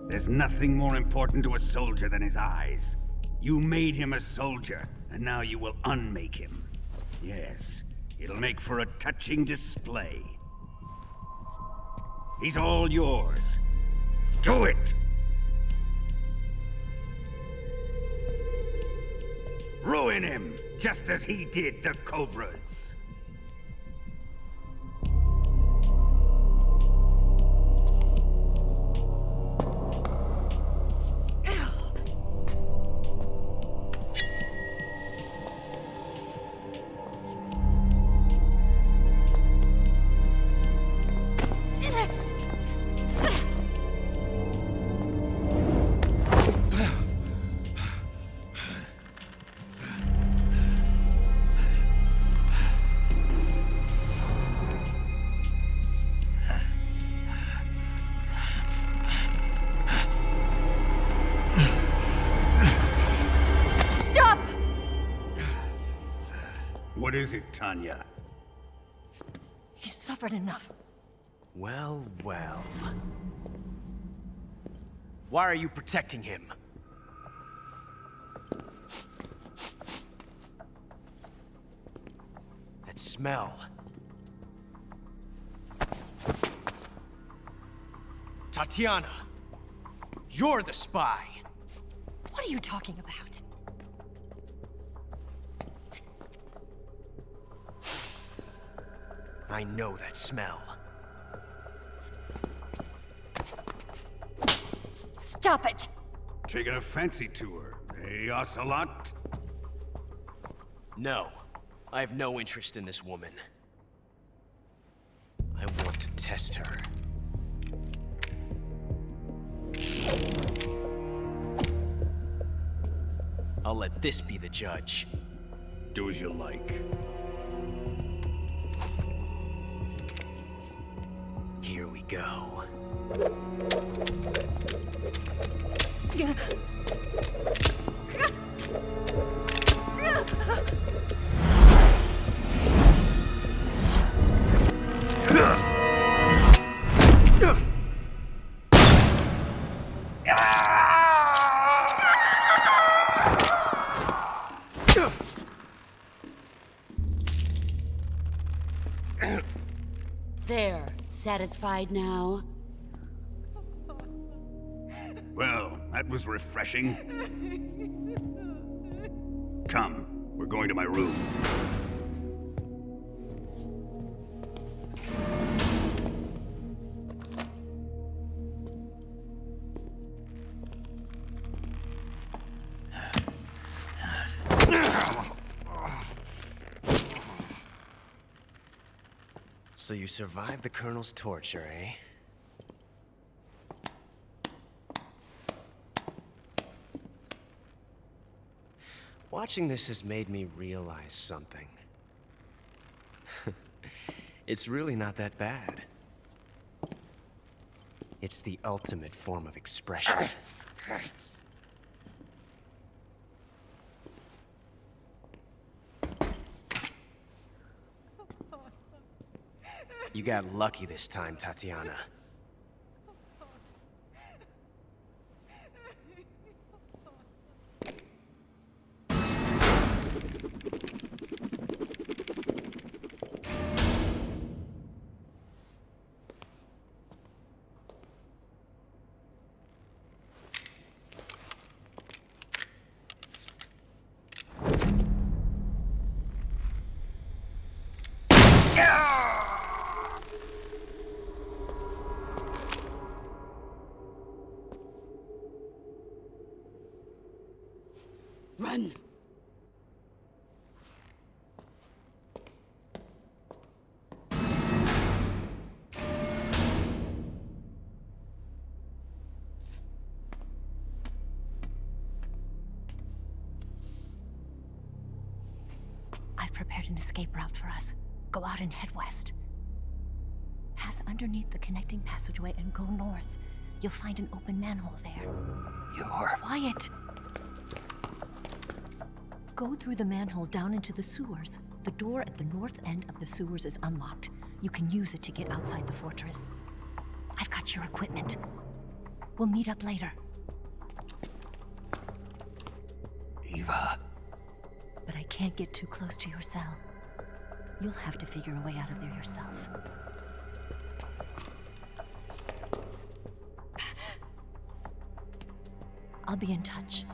There's nothing more important to a soldier than his eyes. You made him a soldier, and now you will unmake him. Yes, it'll make for a touching display. He's all yours. Do it! Ruin him, just as he did the Cobras. What is it, Tanya? He's suffered enough. Well, well. Why are you protecting him? That smell. Tatiana! You're the spy! What are you talking about? I know that smell. Stop it! Taking a fancy to her, eh, Ocelot? No. I have no interest in this woman. I want to test her. I'll let this be the judge. Do as you like. Here we go. There. Satisfied now? Well, that was refreshing. Come, we're going to my room. So you survived the Colonel's torture, eh? Watching this has made me realize something. It's really not that bad. It's the ultimate form of expression. You got lucky this time, Tatiana. Run! prepared an escape route for us. Go out and head west. Pass underneath the connecting passageway and go north. You'll find an open manhole there. You're... Quiet! Go through the manhole down into the sewers. The door at the north end of the sewers is unlocked. You can use it to get outside the fortress. I've got your equipment. We'll meet up later. Eva. But I can't get too close to your cell. You'll have to figure a way out of there yourself. I'll be in touch.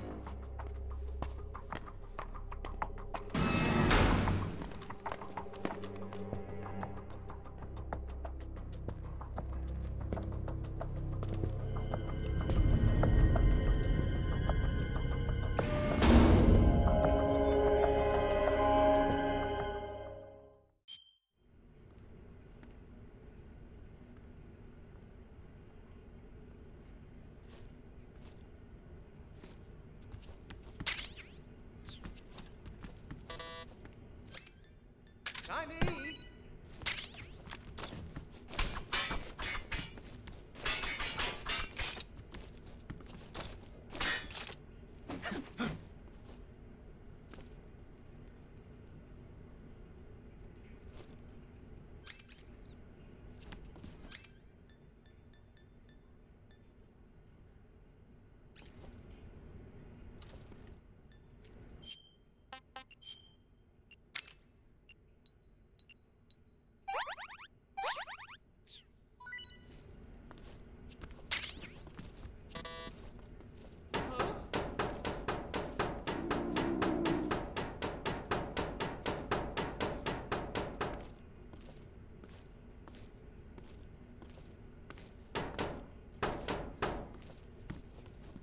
Time to eat.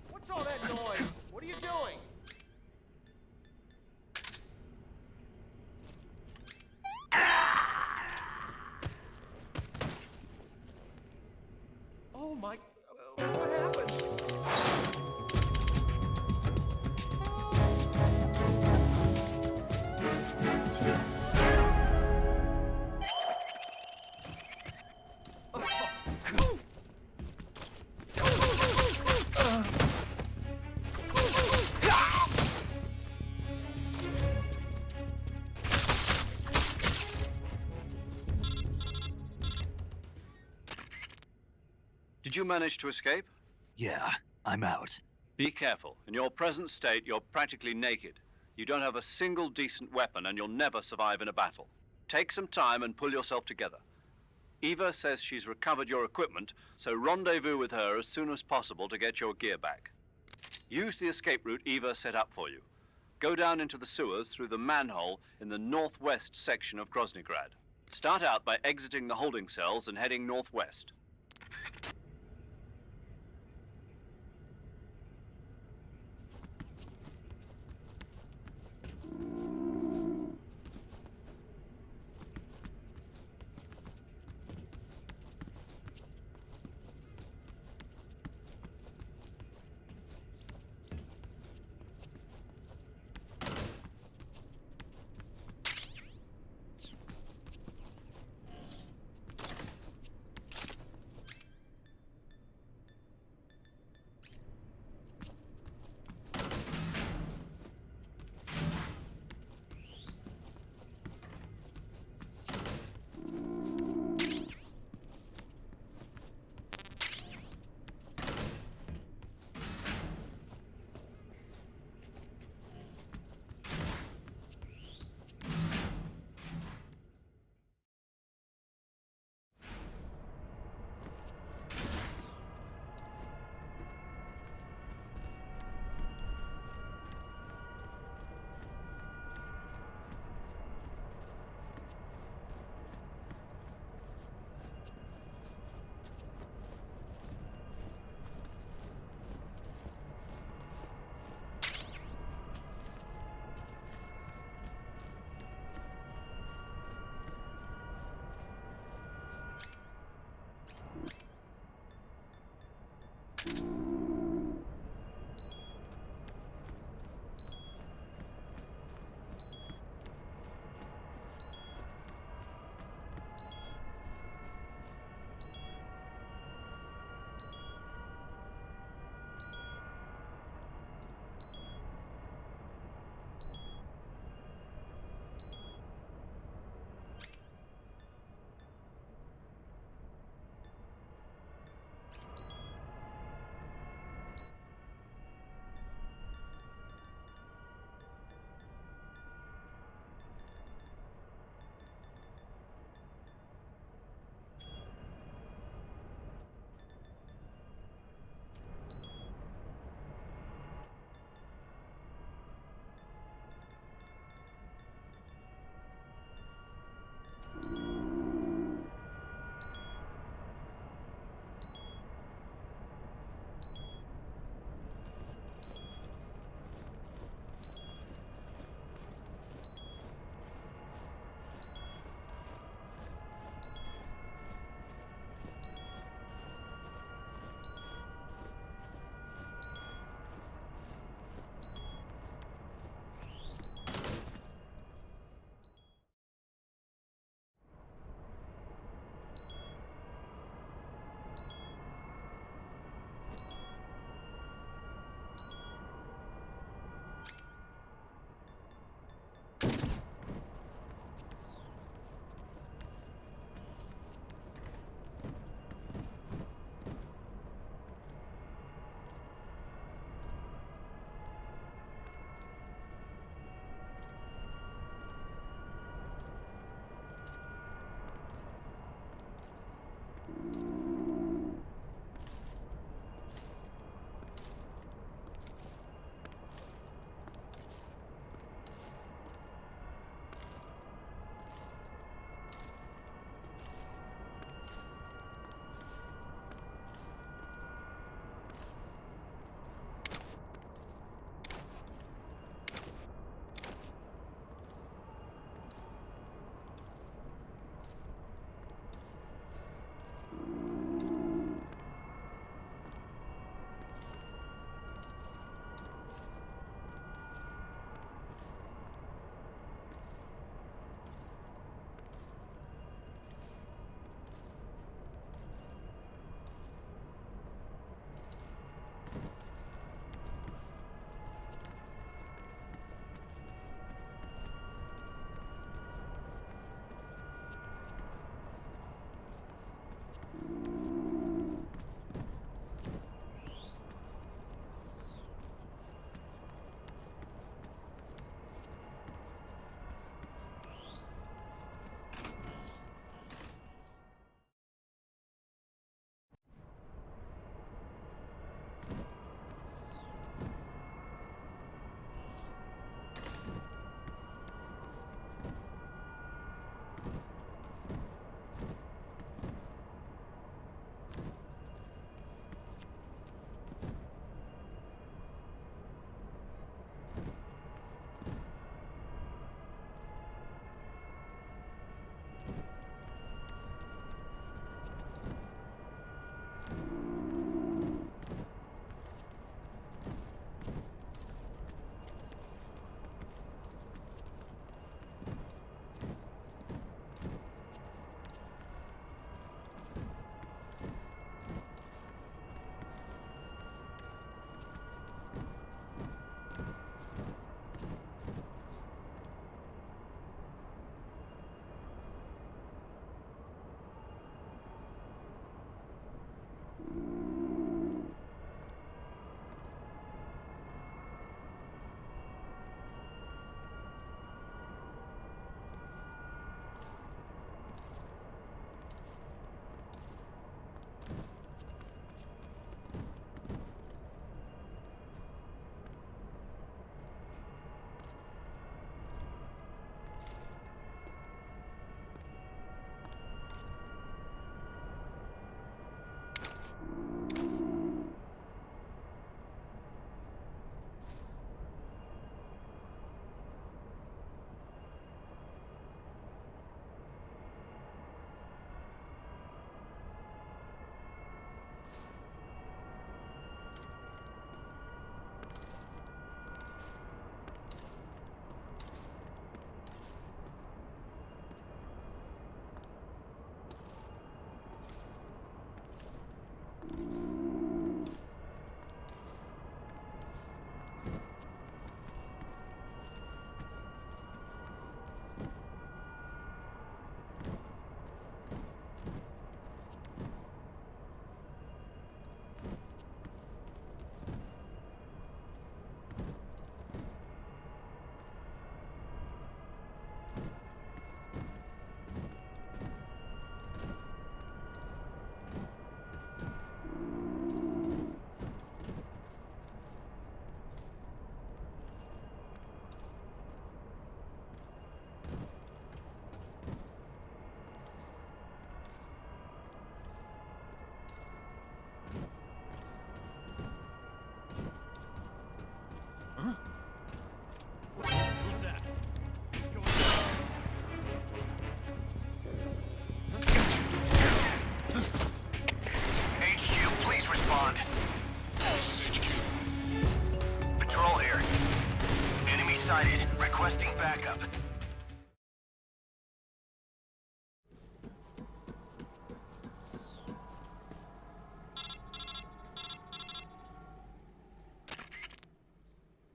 What's all that noise? What are you doing? Oh my... what happened? Did you manage to escape? Yeah, I'm out. Be careful. In your present state, you're practically naked. You don't have a single decent weapon, and you'll never survive in a battle. Take some time and pull yourself together. Eva says she's recovered your equipment, so rendezvous with her as soon as possible to get your gear back. Use the escape route Eva set up for you. Go down into the sewers through the manhole in the northwest section of Groznygrad. Start out by exiting the holding cells and heading northwest.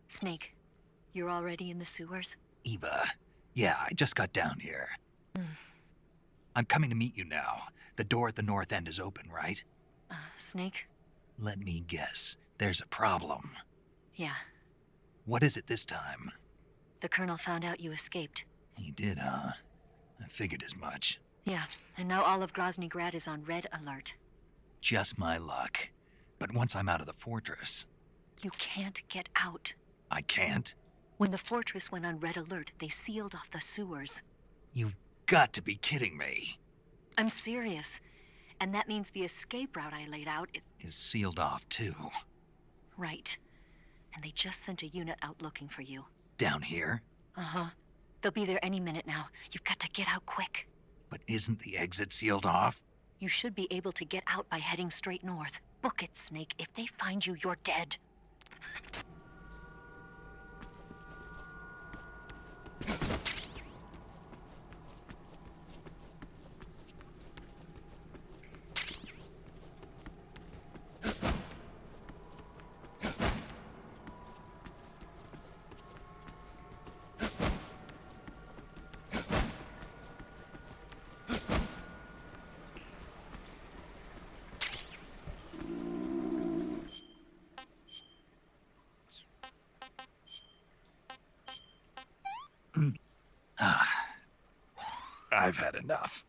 Snake, you're already in the sewers? Eva, yeah, I just got down here. I'm coming to meet you now. The door at the north end is open, right? Snake? Let me guess. There's a problem. Yeah. What is it this time? The Colonel found out you escaped. He did, huh? I figured as much. Yeah, and now all of Grozny Grad is on red alert. Just my luck. But once I'm out of the fortress... You can't get out. I can't? When the fortress went on red alert, they sealed off the sewers. You've got to be kidding me. I'm serious. And that means the escape route I laid out is sealed off, too. Right. And they just sent a unit out looking for you. Down here? Uh-huh. They'll be there any minute now. You've got to get out quick. But isn't the exit sealed off? You should be able to get out by heading straight north. Book it, Snake. If they find you, you're dead. I've had enough.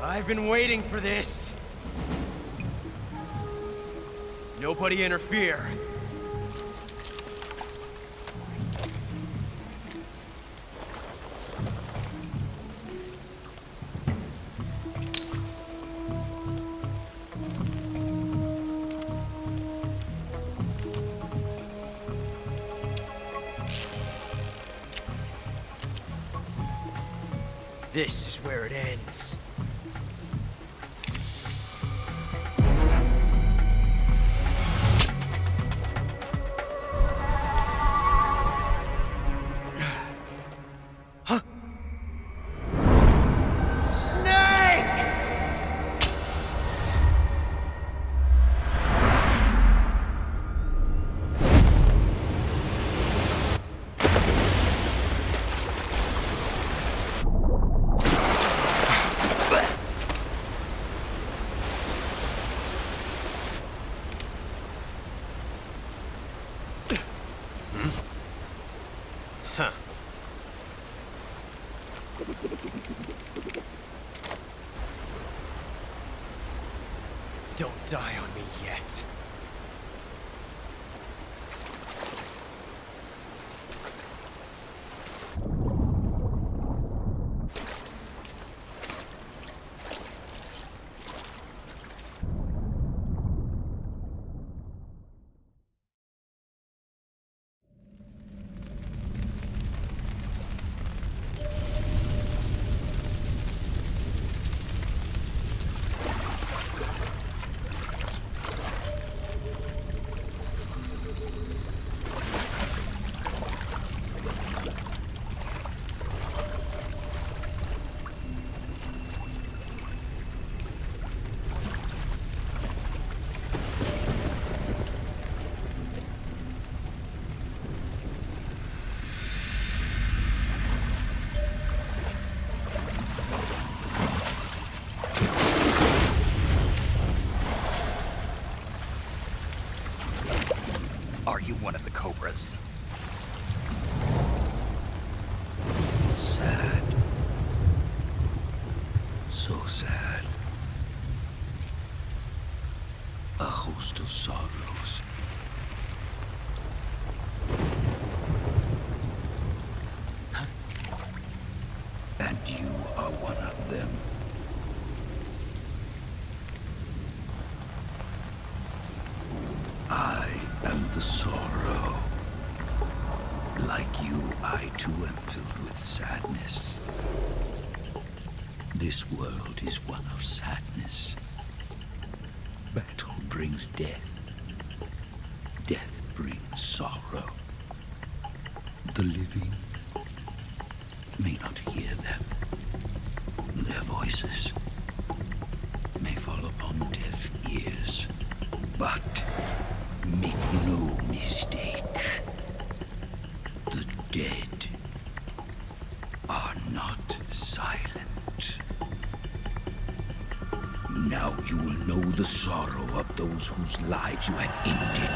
I've been waiting for this. Nobody interfere. This is where it ends. Don't die on me yet. Are you one of the Cobras? Sad. So sad. A host of sorrows. And you are one of them. I am the sorrow. Like you, I too am filled with sadness. This world is one of sadness. Battle brings death. Death brings sorrow. The living may not hear them. Their voices may fall upon deaf ears. But make no mistake, the dead are not silent. Now you will know the sorrow of those whose lives you have ended.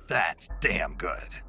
That's damn good.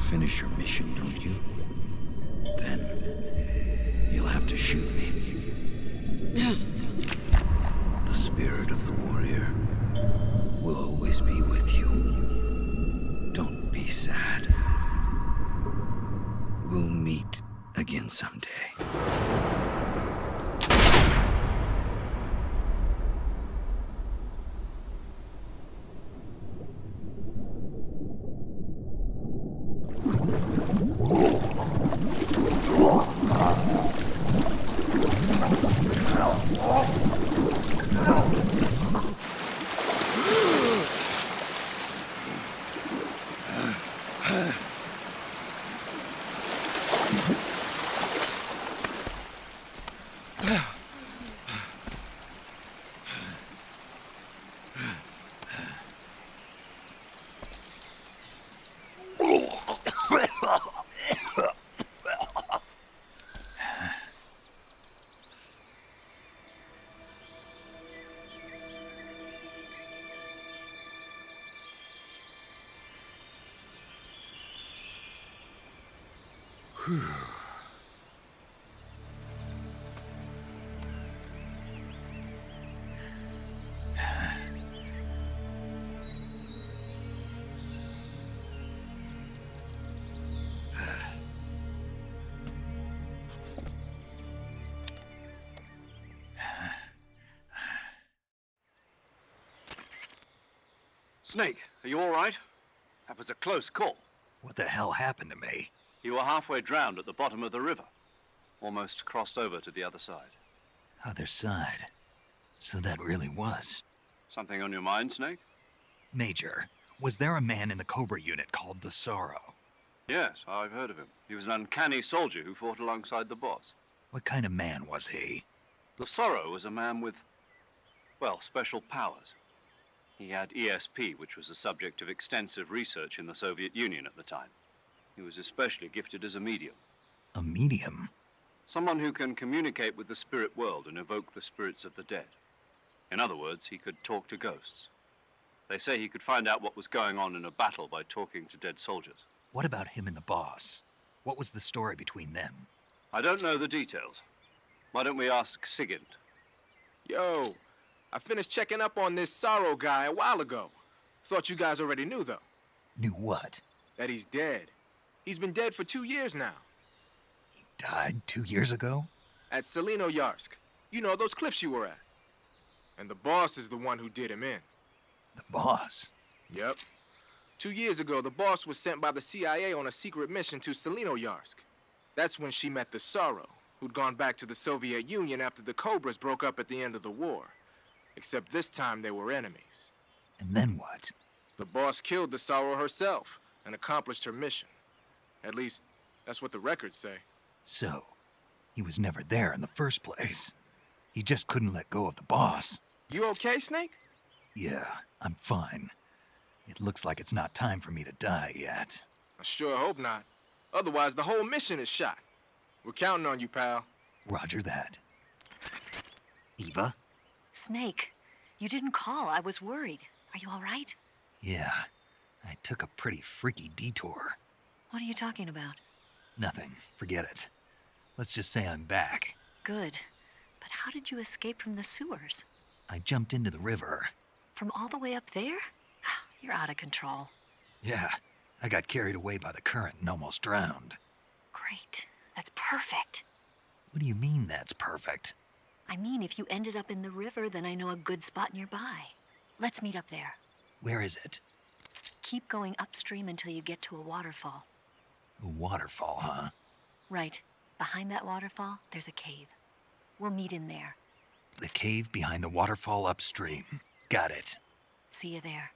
finish your mission, don't you? Then you'll have to shoot me. The spirit of the warrior will always be with you. Don't be sad. We'll meet again someday. Snake, are you all right? That was a close call. What the hell happened to me? You were halfway drowned at the bottom of the river. Almost crossed over to the other side. Other side? So that really was. Something on your mind, Snake? Major, was there a man in the Cobra unit called the Sorrow? Yes, I've heard of him. He was an uncanny soldier who fought alongside the boss. What kind of man was he? The Sorrow was a man with, well, special powers. He had ESP, which was the subject of extensive research in the Soviet Union at the time. He was especially gifted as a medium. A medium? Someone who can communicate with the spirit world and evoke the spirits of the dead. In other words, he could talk to ghosts. They say he could find out what was going on in a battle by talking to dead soldiers. What about him and the boss? What was the story between them? I don't know the details. Why don't we ask Sigint? Yo, I finished checking up on this Sorrow guy a while ago. Thought you guys already knew, though. Knew what? That he's dead. He's been dead for 2 years now. He died 2 years ago? At Selino-Yarsk. You know, those cliffs you were at. And the boss is the one who did him in. The boss? Yep. 2 years ago, the boss was sent by the CIA on a secret mission to Selino-Yarsk. That's when she met the Sorrow, who'd gone back to the Soviet Union after the Cobras broke up at the end of the war. Except this time they were enemies. And then what? The boss killed the Sorrow herself and accomplished her mission. At least, that's what the records say. So, he was never there in the first place. He just couldn't let go of the boss. You okay, Snake? Yeah, I'm fine. It looks like it's not time for me to die yet. I sure hope not. Otherwise, the whole mission is shot. We're counting on you, pal. Roger that. Eva? Snake, you didn't call. I was worried. Are you all right? Yeah, I took a pretty freaky detour. What are you talking about? Nothing. Forget it. Let's just say I'm back. Good. But how did you escape from the sewers? I jumped into the river. From all the way up there? You're out of control. Yeah, I got carried away by the current and almost drowned. Great. That's perfect. What do you mean that's perfect? I mean, if you ended up in the river, then I know a good spot nearby. Let's meet up there. Where is it? Keep going upstream until you get to a waterfall. A waterfall, huh? Right. Behind that waterfall, there's a cave. We'll meet in there. The cave behind the waterfall upstream. Got it. See you there.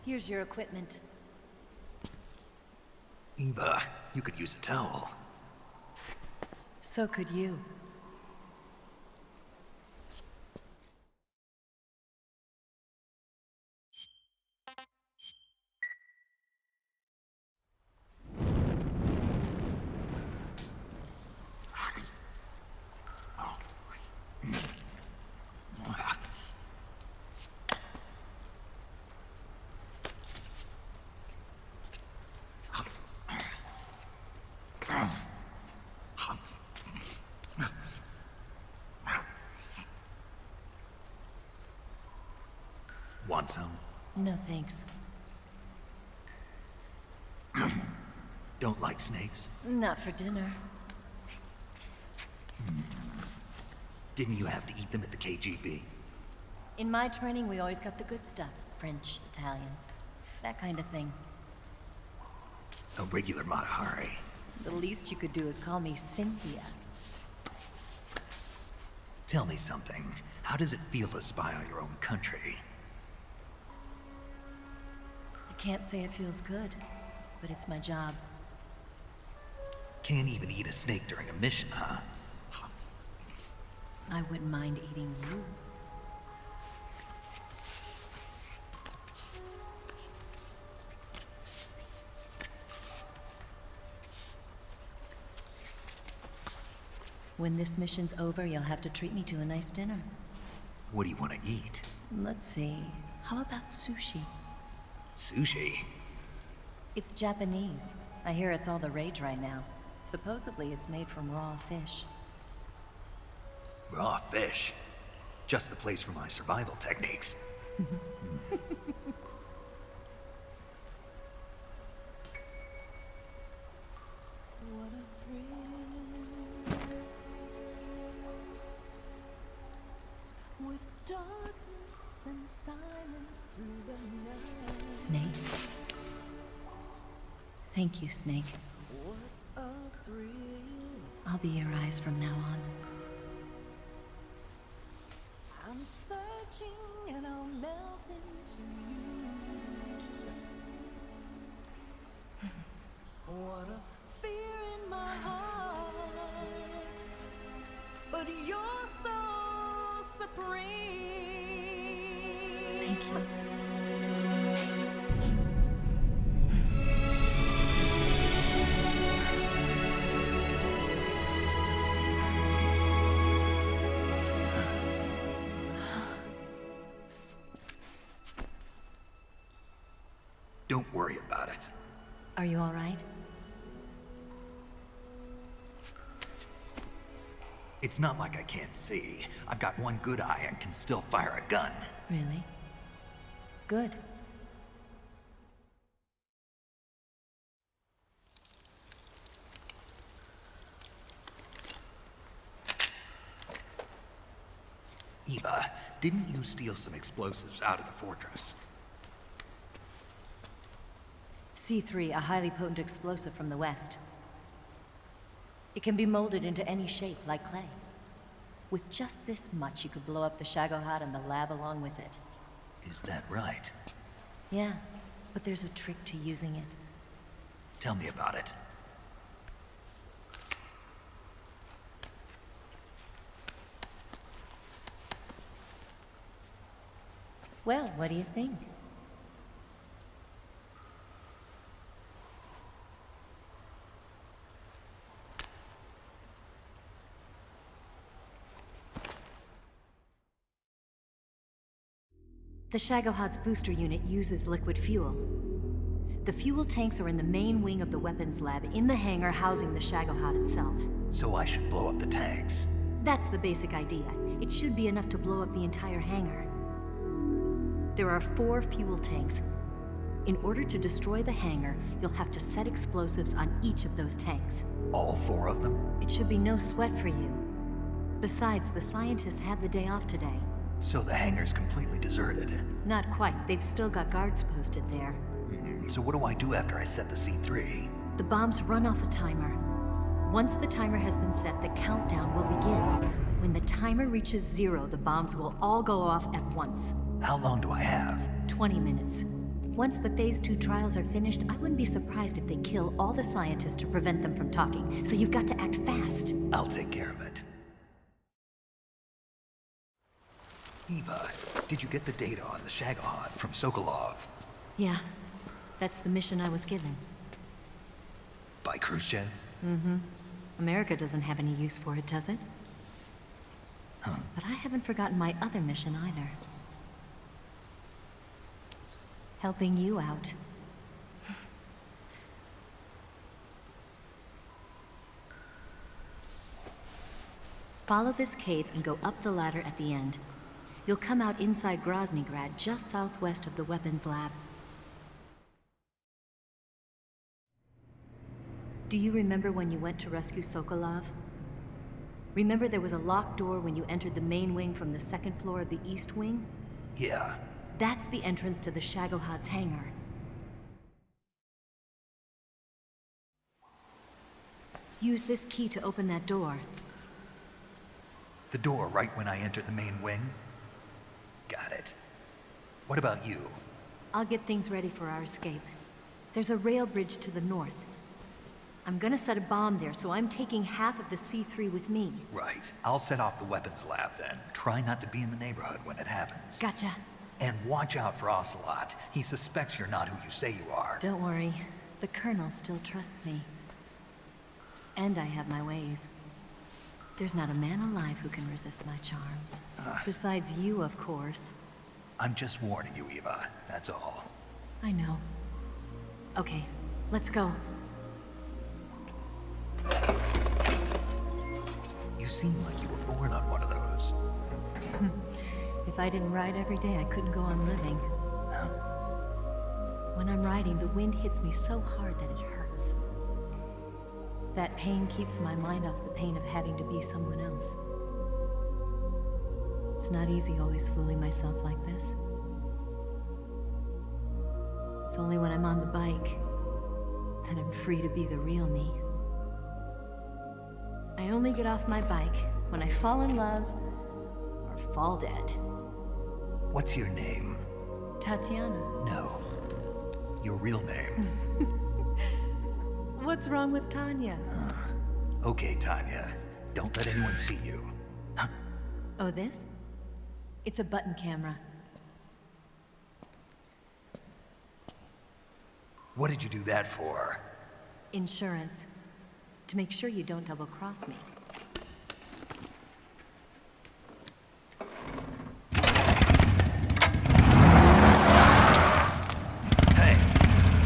Here's your equipment. Eva, you could use a towel. So could you. Want some? No thanks. Don't like snakes? Not for dinner. Didn't you have to eat them at the KGB? In my training, we always got the good stuff. French, Italian, that kind of thing. A regular Mata Hari. The least you could do is call me Cynthia. Tell me something. How does it feel to spy on your own country? I can't say it feels good, but it's my job. Can't even eat a snake during a mission, huh? I wouldn't mind eating you. When this mission's over, you'll have to treat me to a nice dinner. What do you want to eat? Let's see. How about sushi? Sushi? It's Japanese. I hear it's all the rage right now. Supposedly, it's made from raw fish. Raw fish? Just the place for my survival techniques. With darkness and silence through the night. Snake. Thank you, Snake. What a thrill. I'll be your eyes from now on. I'm searching and I'll melt into you. What a fear in my heart. But you're so supreme. Thank you, Snake. Don't worry about it. Are you all right? It's not like I can't see. I've got one good eye and can still fire a gun. Really? Good. Eva, didn't you steal some explosives out of the fortress? C3, a highly potent explosive from the west. It can be molded into any shape, like clay. With just this much, you could blow up the Shagohod and the lab along with it. Is that right? Yeah, but there's a trick to using it. Tell me about it. Well, what do you think? The Shagohod's booster unit uses liquid fuel. The fuel tanks are in the main wing of the weapons lab in the hangar housing the Shagohod itself. So I should blow up the tanks. That's the basic idea. It should be enough to blow up the entire hangar. There are 4 fuel tanks. In order to destroy the hangar, you'll have to set explosives on each of those tanks. All 4 of them? It should be no sweat for you. Besides, the scientists had the day off today. So the hangar's completely deserted. Not quite. They've still got guards posted there. So what do I do after I set the C3? The bombs run off a timer. Once the timer has been set, the countdown will begin. When the timer reaches 0, the bombs will all go off at once. How long do I have? 20 minutes. Once the Phase 2 trials are finished, I wouldn't be surprised if they kill all the scientists to prevent them from talking, so you've got to act fast. I'll take care of it. Eva, did you get the data on the Shagohod from Sokolov? Yeah, that's the mission I was given. By Khrushchev? Mm-hmm. America doesn't have any use for it, does it? Huh. But I haven't forgotten my other mission either. Helping you out. Follow this cave and go up the ladder at the end. You'll come out inside Groznygrad, just southwest of the weapons lab. Do you remember when you went to rescue Sokolov? Remember there was a locked door when you entered the main wing from the second floor of the east wing? Yeah. That's the entrance to the Shagohod's hangar. Use this key to open that door. The door right when I enter the main wing? Got it. What about you? I'll get things ready for our escape. There's a rail bridge to the north. I'm gonna set a bomb there, so I'm taking half of the C3 with me. Right. I'll set off the weapons lab then. Try not to be in the neighborhood when it happens. Gotcha. And watch out for Ocelot. He suspects you're not who you say you are. Don't worry. The Colonel still trusts me. And I have my ways. There's not a man alive who can resist my charms. Besides you, of course. I'm just warning you, Eva. That's all. I know. Okay, let's go. You seem like you were born on one of those. If I didn't ride every day, I couldn't go on living. When I'm riding, the wind hits me so hard that it hurts. That pain keeps my mind off the pain of having to be someone else. It's not easy always fooling myself like this. It's only when I'm on the bike that I'm free to be the real me. I only get off my bike when I fall in love or fall dead. What's your name? Tatiana. No. Your real name. What's wrong with Tanya? Okay, Tanya. Don't let anyone see you. Oh, this? It's a button camera. What did you do that for? Insurance. To make sure you don't double-cross me. Hey.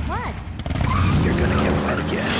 What? You're gonna get wet again.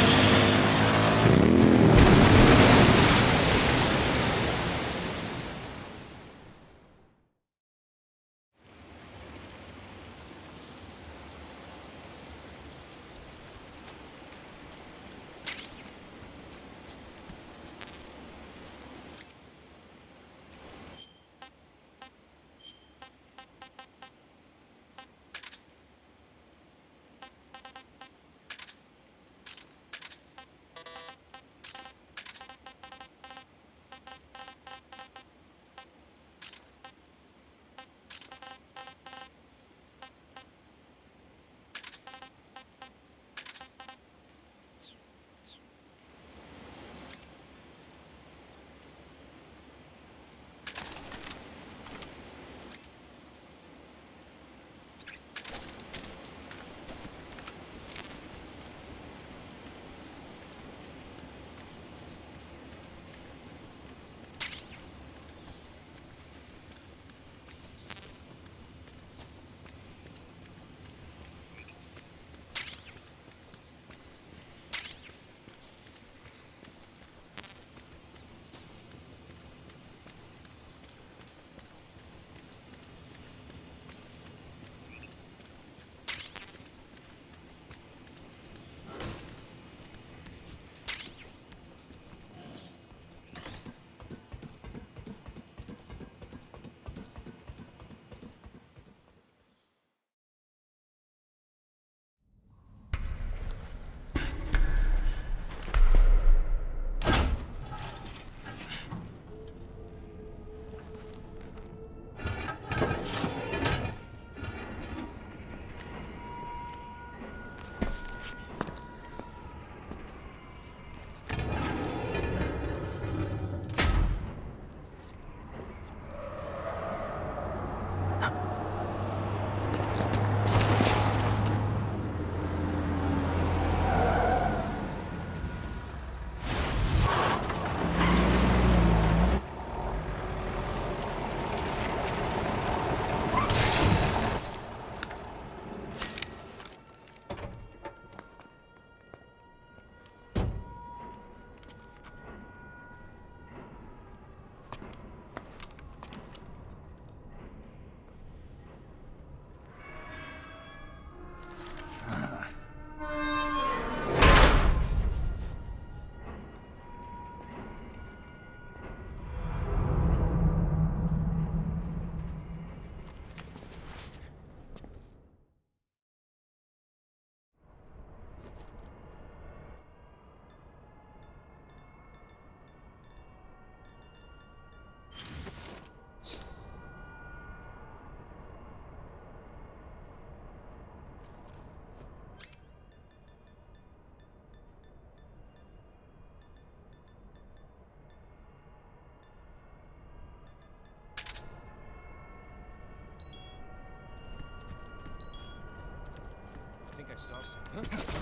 think I saw something.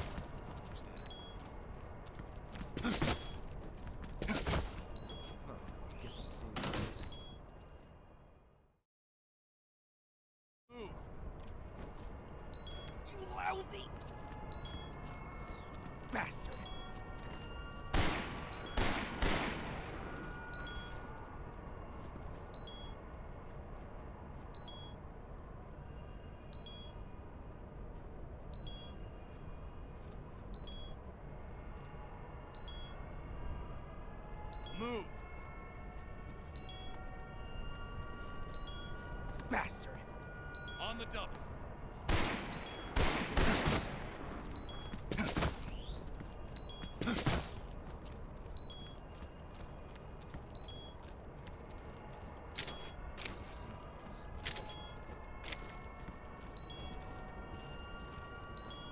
Move! You lousy bastard! Move! Bastard! On the double.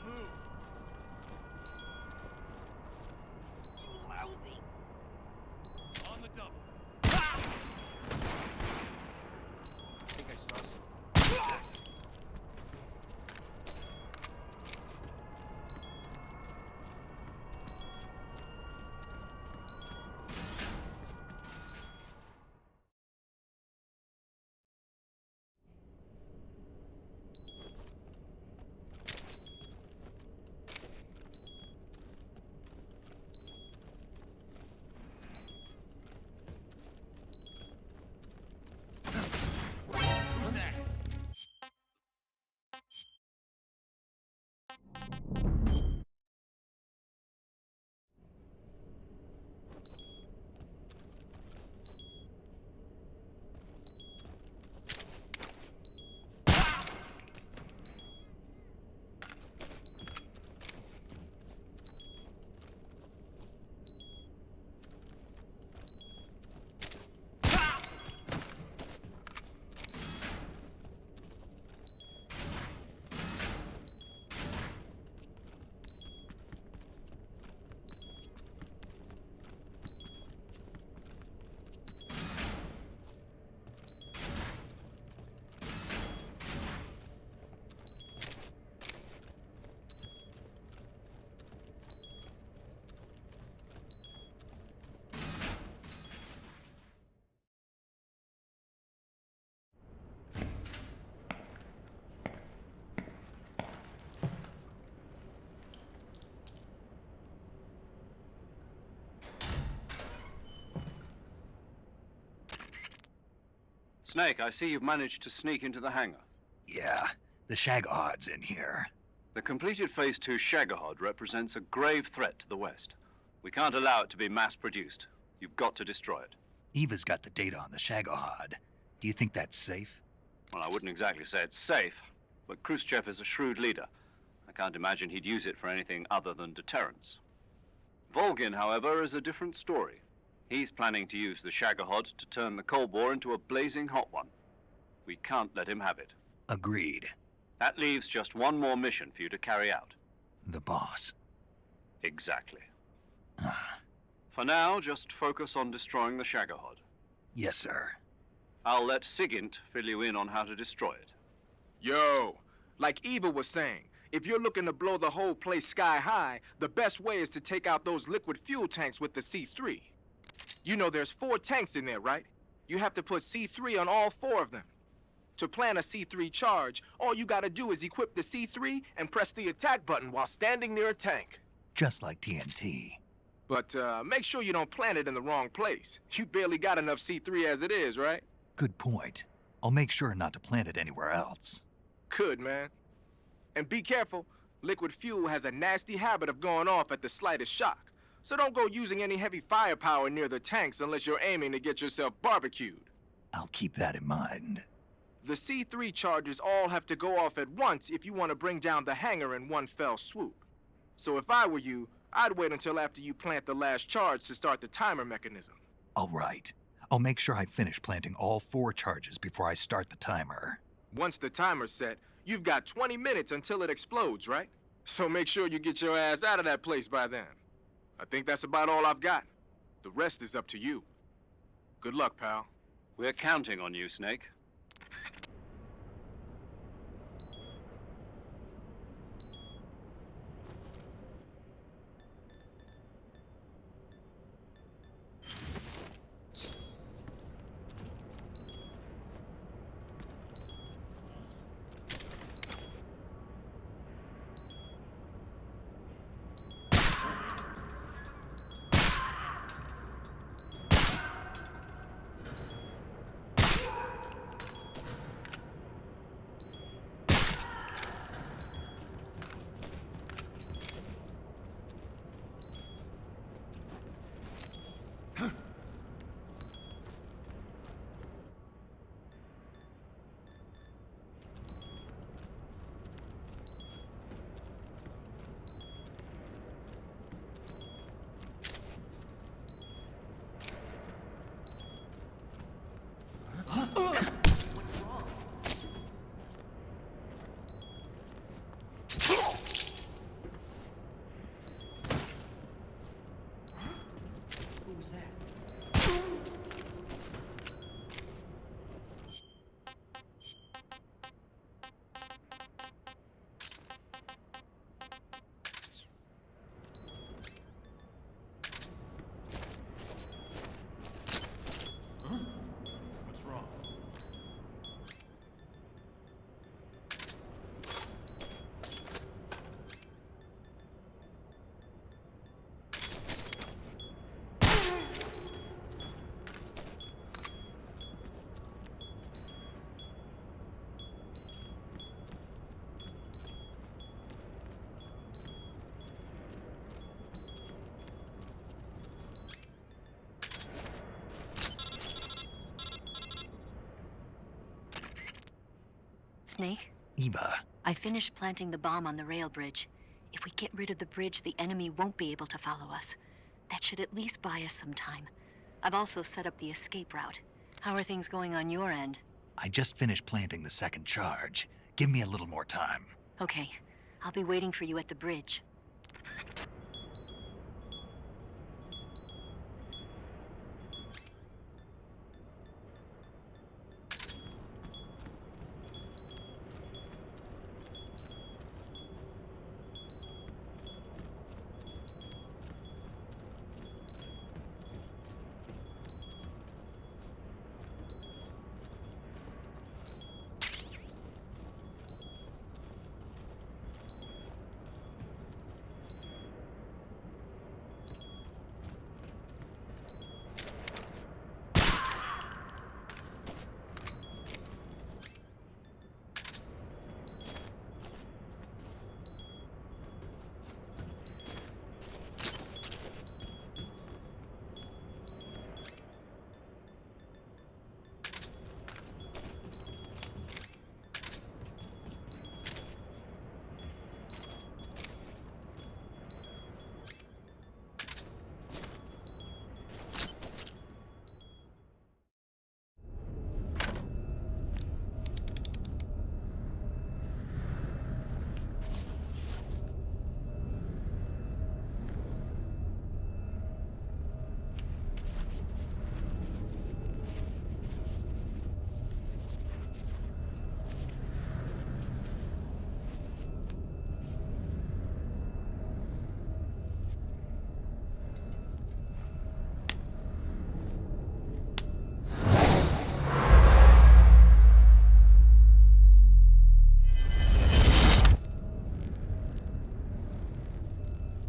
Move! You lousy! On the double. I think I saw something. Who's that? Snake, I see you've managed to sneak into the hangar. Yeah, the Shagahad's in here. The completed Phase 2 Shagahod represents a grave threat to the West. We can't allow it to be mass-produced. You've got to destroy it. Eva's got the data on the Shagahad. Do you think that's safe? Well, I wouldn't exactly say it's safe, but Khrushchev is a shrewd leader. I can't imagine he'd use it for anything other than deterrence. Volgin, however, is a different story. He's planning to use the Shagahod to turn the Cold War into a blazing hot one. We can't let him have it. Agreed. That leaves just one more mission for you to carry out. The boss. Exactly. For now, just focus on destroying the Shagahod. Yes, sir. I'll let Sigint fill you in on how to destroy it. Yo, like Eva was saying, if you're looking to blow the whole place sky high, the best way is to take out those liquid fuel tanks with the C3. You know there's 4 tanks in there, right? You have to put C3 on all 4 of them. To plan a C3 charge, all you gotta do is equip the C3 and press the attack button while standing near a tank. Just like TNT. But make sure you don't plant it in the wrong place. You barely got enough C3 as it is, right? Good point. I'll make sure not to plant it anywhere else. Good, man. And be careful. Liquid fuel has a nasty habit of going off at the slightest shock. So don't go using any heavy firepower near the tanks unless you're aiming to get yourself barbecued. I'll keep that in mind. The C3 charges all have to go off at once if you want to bring down the hangar in one fell swoop. So if I were you, I'd wait until after you plant the last charge to start the timer mechanism. All right. I'll make sure I finish planting all 4 charges before I start the timer. Once the timer's set, you've got 20 minutes until it explodes, right? So make sure you get your ass out of that place by then. I think that's about all I've got. The rest is up to you. Good luck, pal. We're counting on you, Snake. Snake? Eva. I finished planting the bomb on the rail bridge. If we get rid of the bridge, the enemy won't be able to follow us. That should at least buy us some time. I've also set up the escape route. How are things going on your end? I just finished planting the second charge. Give me a little more time. Okay. I'll be waiting for you at the bridge.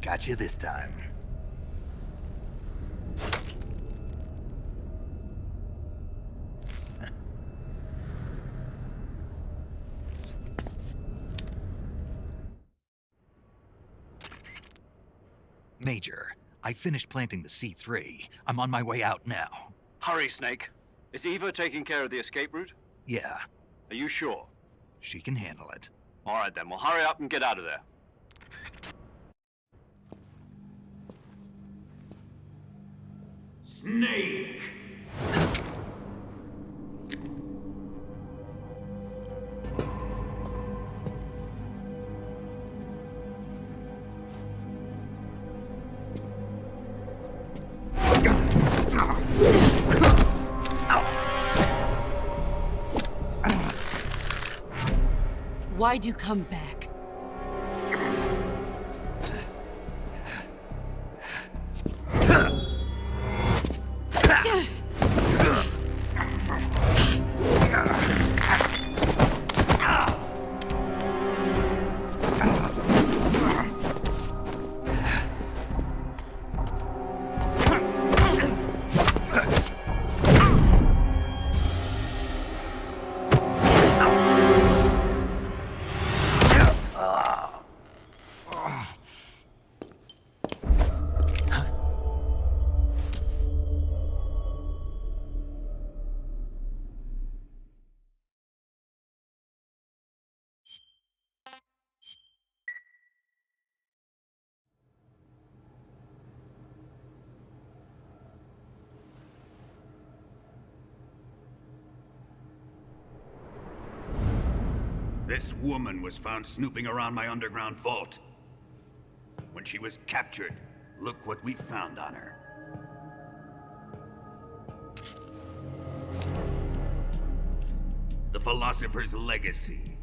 Got you this time. Major, I finished planting the C3. I'm on my way out now. Hurry, Snake. Is Eva taking care of the escape route? Yeah. Are you sure? She can handle it. All right, then. Well, hurry up and get out of there. Snake! Why'd you come back? This woman was found snooping around my underground vault. When she was captured, look what we found on her. The Philosopher's Legacy.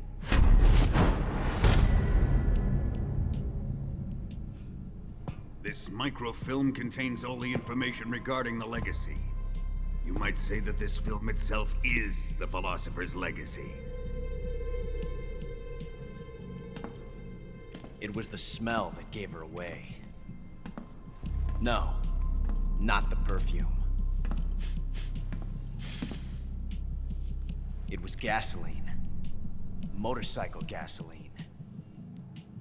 This microfilm contains all the information regarding the Legacy. You might say that this film itself is the Philosopher's Legacy. It was the smell that gave her away. No, not the perfume. It was gasoline. Motorcycle gasoline.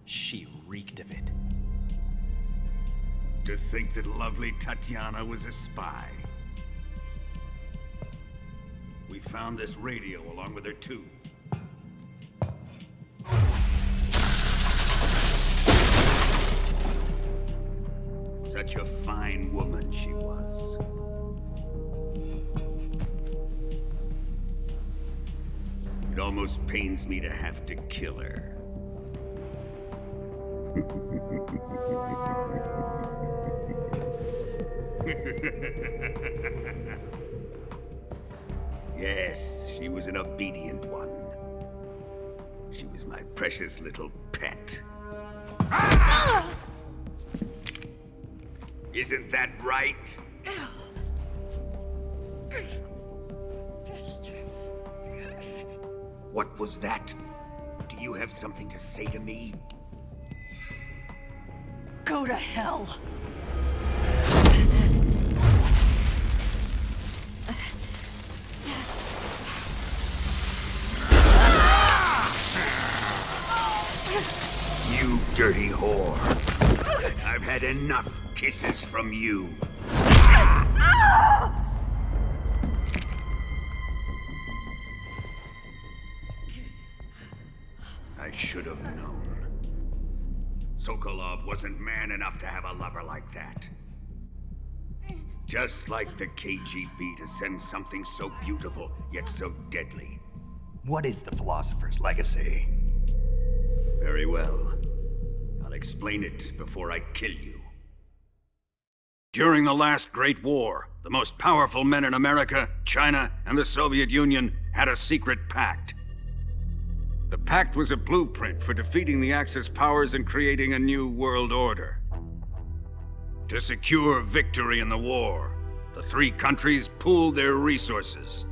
She reeked of it. To think that lovely Tatiana was a spy. We found this radio along with her too. Such a fine woman she was. It almost pains me to have to kill her. Yes, she was an obedient one. She was my precious little pet. Isn't that right? What was that? Do you have something to say to me? Go to hell. You dirty whore. I've had enough kisses from you. I should have known. Sokolov wasn't man enough to have a lover like that. Just like the KGB to send something so beautiful, yet so deadly. What is the Philosopher's Legacy? Very well. I'll explain it before I kill you. During the last Great War, the most powerful men in America, China, and the Soviet Union had a secret pact. The pact was a blueprint for defeating the Axis powers and creating a new world order. To secure victory in the war, the three countries pooled their resources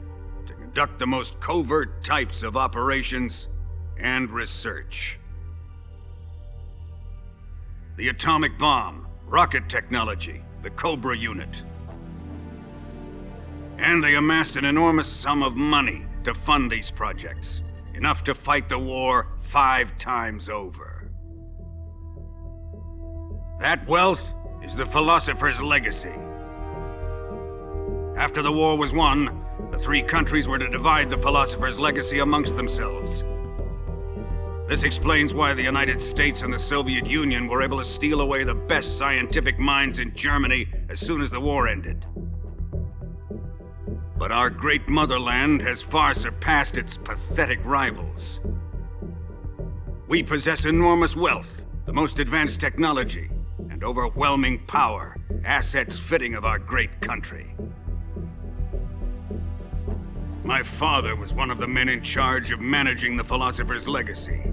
to conduct the most covert types of operations and research. The atomic bomb, rocket technology, the Cobra unit. And they amassed an enormous sum of money to fund these projects, enough to fight the war 5 times over. That wealth is the Philosopher's Legacy. After the war was won, the three countries were to divide the Philosopher's Legacy amongst themselves. This explains why the United States and the Soviet Union were able to steal away the best scientific minds in Germany as soon as the war ended. But our great motherland has far surpassed its pathetic rivals. We possess enormous wealth, the most advanced technology, and overwhelming power, assets fitting of our great country. My father was one of the men in charge of managing the Philosopher's Legacy.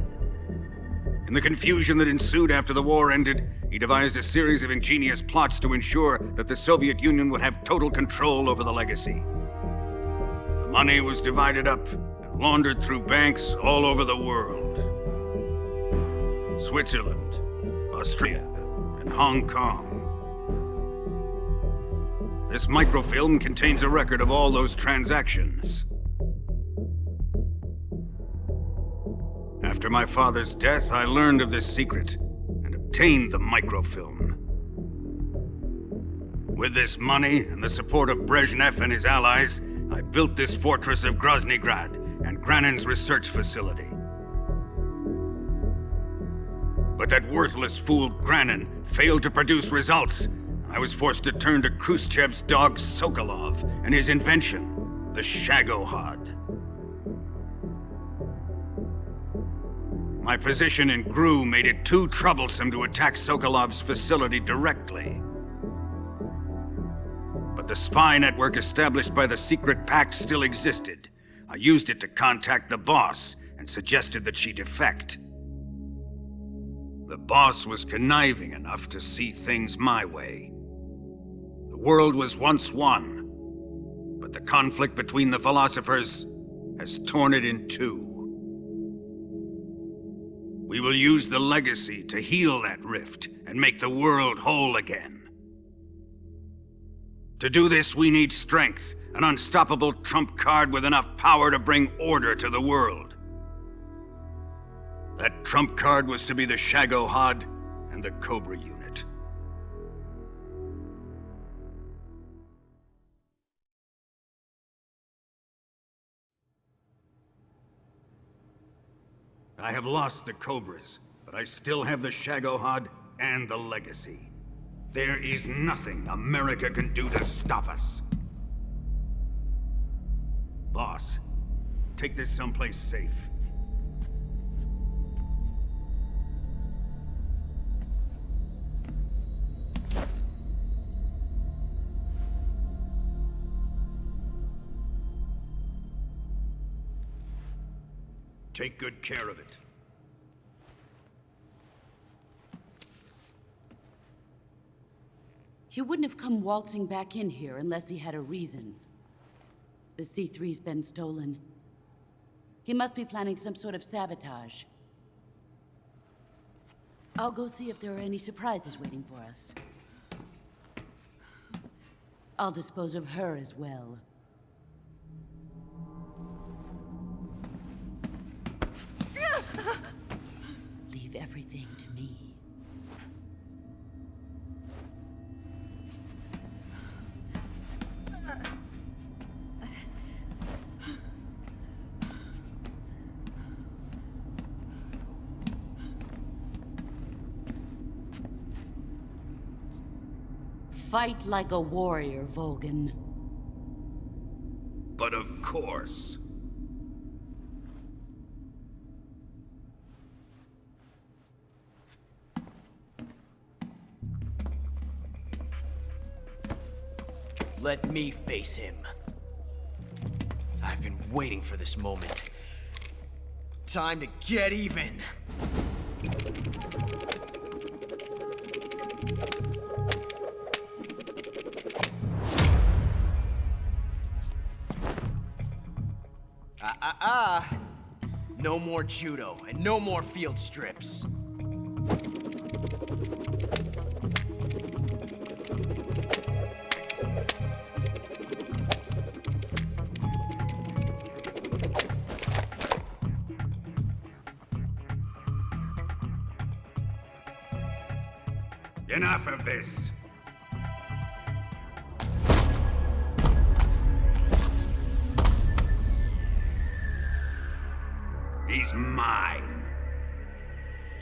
In the confusion that ensued after the war ended, he devised a series of ingenious plots to ensure that the Soviet Union would have total control over the legacy. The money was divided up and laundered through banks all over the world. Switzerland, Australia, and Hong Kong. This microfilm contains a record of all those transactions. After my father's death, I learned of this secret and obtained the microfilm. With this money and the support of Brezhnev and his allies, I built this fortress of Groznygrad and Granin's research facility. But that worthless fool Granin failed to produce results. I was forced to turn to Khrushchev's dog Sokolov and his invention, the Shagohod. My position in GRU made it too troublesome to attack Sokolov's facility directly. But the spy network established by the secret pact still existed. I used it to contact the boss and suggested that she defect. The boss was conniving enough to see things my way. The world was once one, but the conflict between the philosophers has torn it in two. We will use the legacy to heal that rift and make the world whole again. To do this, we need strength, an unstoppable trump card with enough power to bring order to the world. That trump card was to be the Shagohod and the Cobra unit. I have lost the Cobras, but I still have the Shagohod and the legacy. There is nothing America can do to stop us. Boss, take this someplace safe. Take good care of it. He wouldn't have come waltzing back in here unless he had a reason. The C3's been stolen. He must be planning some sort of sabotage. I'll go see if there are any surprises waiting for us. I'll dispose of her as well. Leave everything to me. Fight like a warrior, Volgan. But of course. Let me face him. I've been waiting for this moment. Time to get even. No more judo, and no more field strips. Enough of this. He's mine.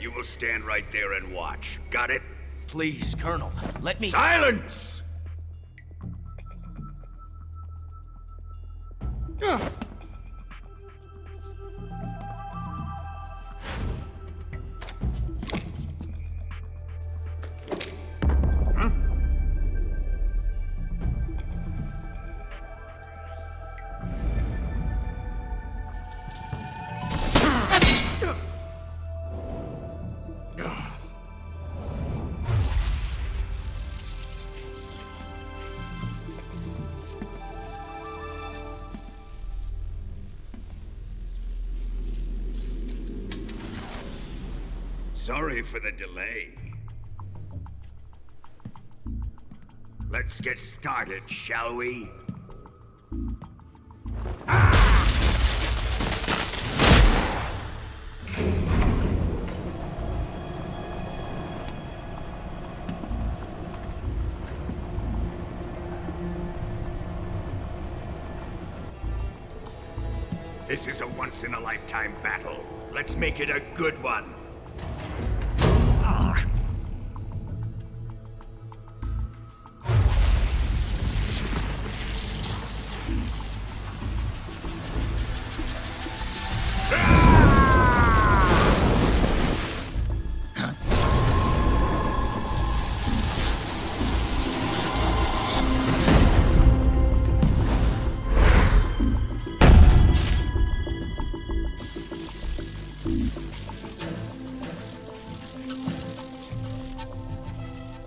You will stand right there and watch. Got it? Please, Colonel, let me— Silence! Sorry for the delay. Let's get started, shall we? This is a once-in-a-lifetime battle. Let's make it a good one.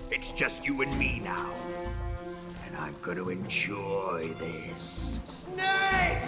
It's just you and me now. And I'm gonna enjoy this. Snake!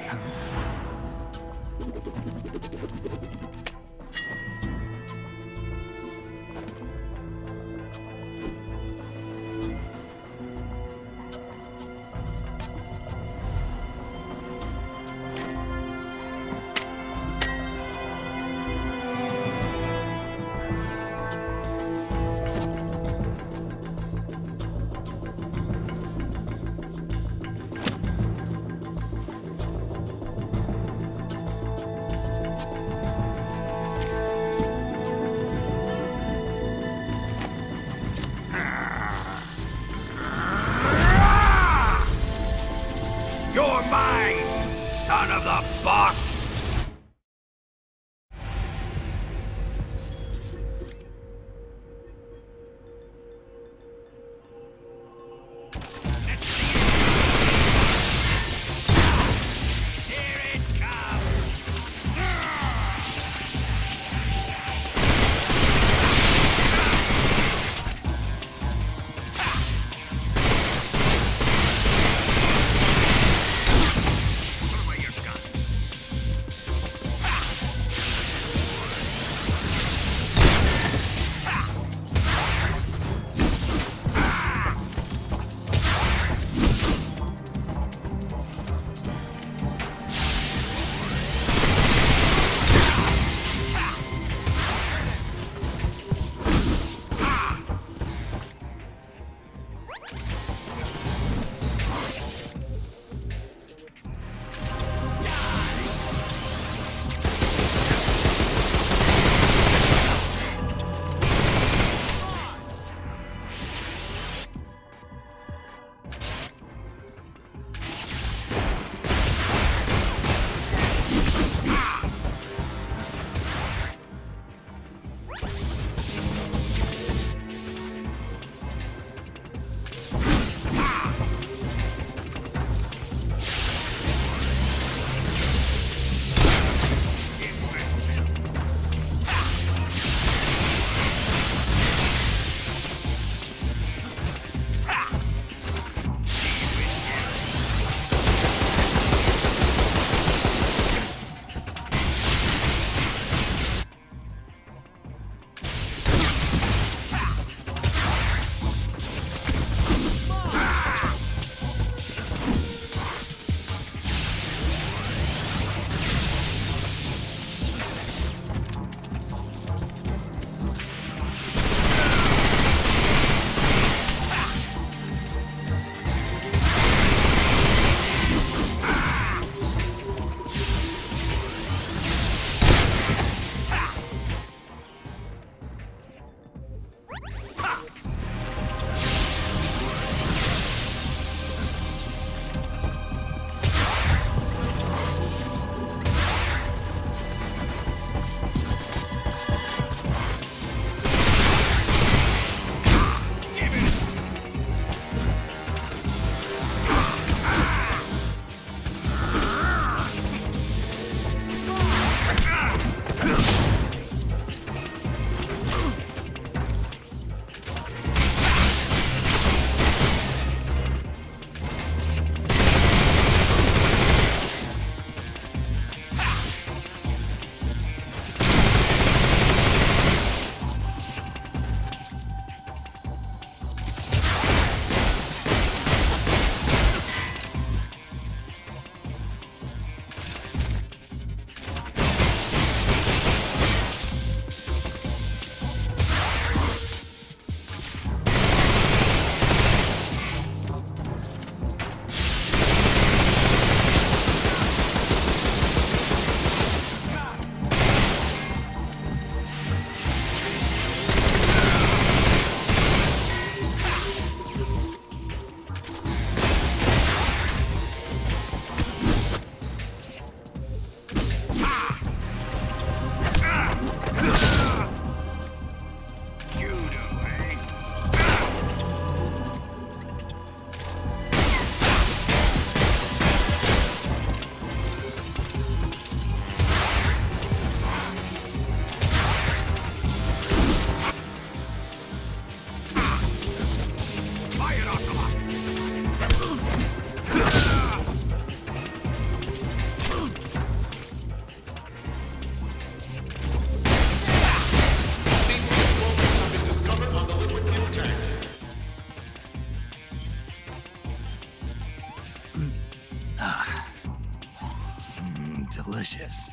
delicious.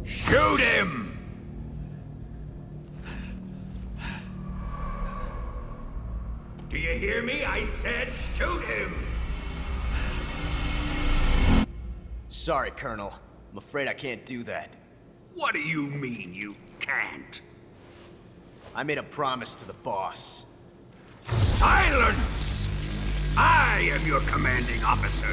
Shoot him! Do you hear me? I said shoot him! Sorry, Colonel. I'm afraid I can't do that. What do you mean you can't? I made a promise to the boss. Silence! I am your commanding officer.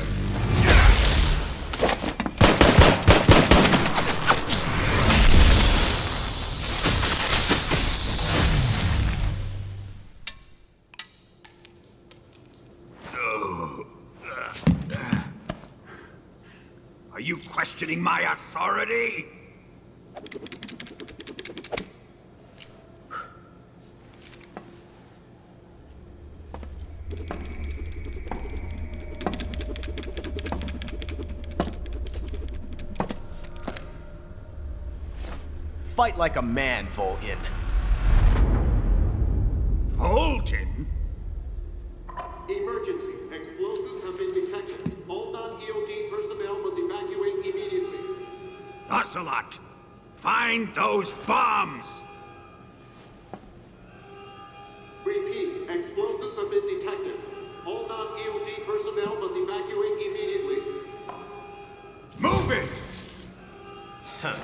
Are you questioning my authority? Fight like a man, Volgin. Volgin? Emergency. Explosives have been detected. All non-EOD personnel must evacuate immediately. Ocelot, find those bombs! Repeat. Explosives have been detected. All non-EOD personnel must evacuate immediately. Move it! Huh.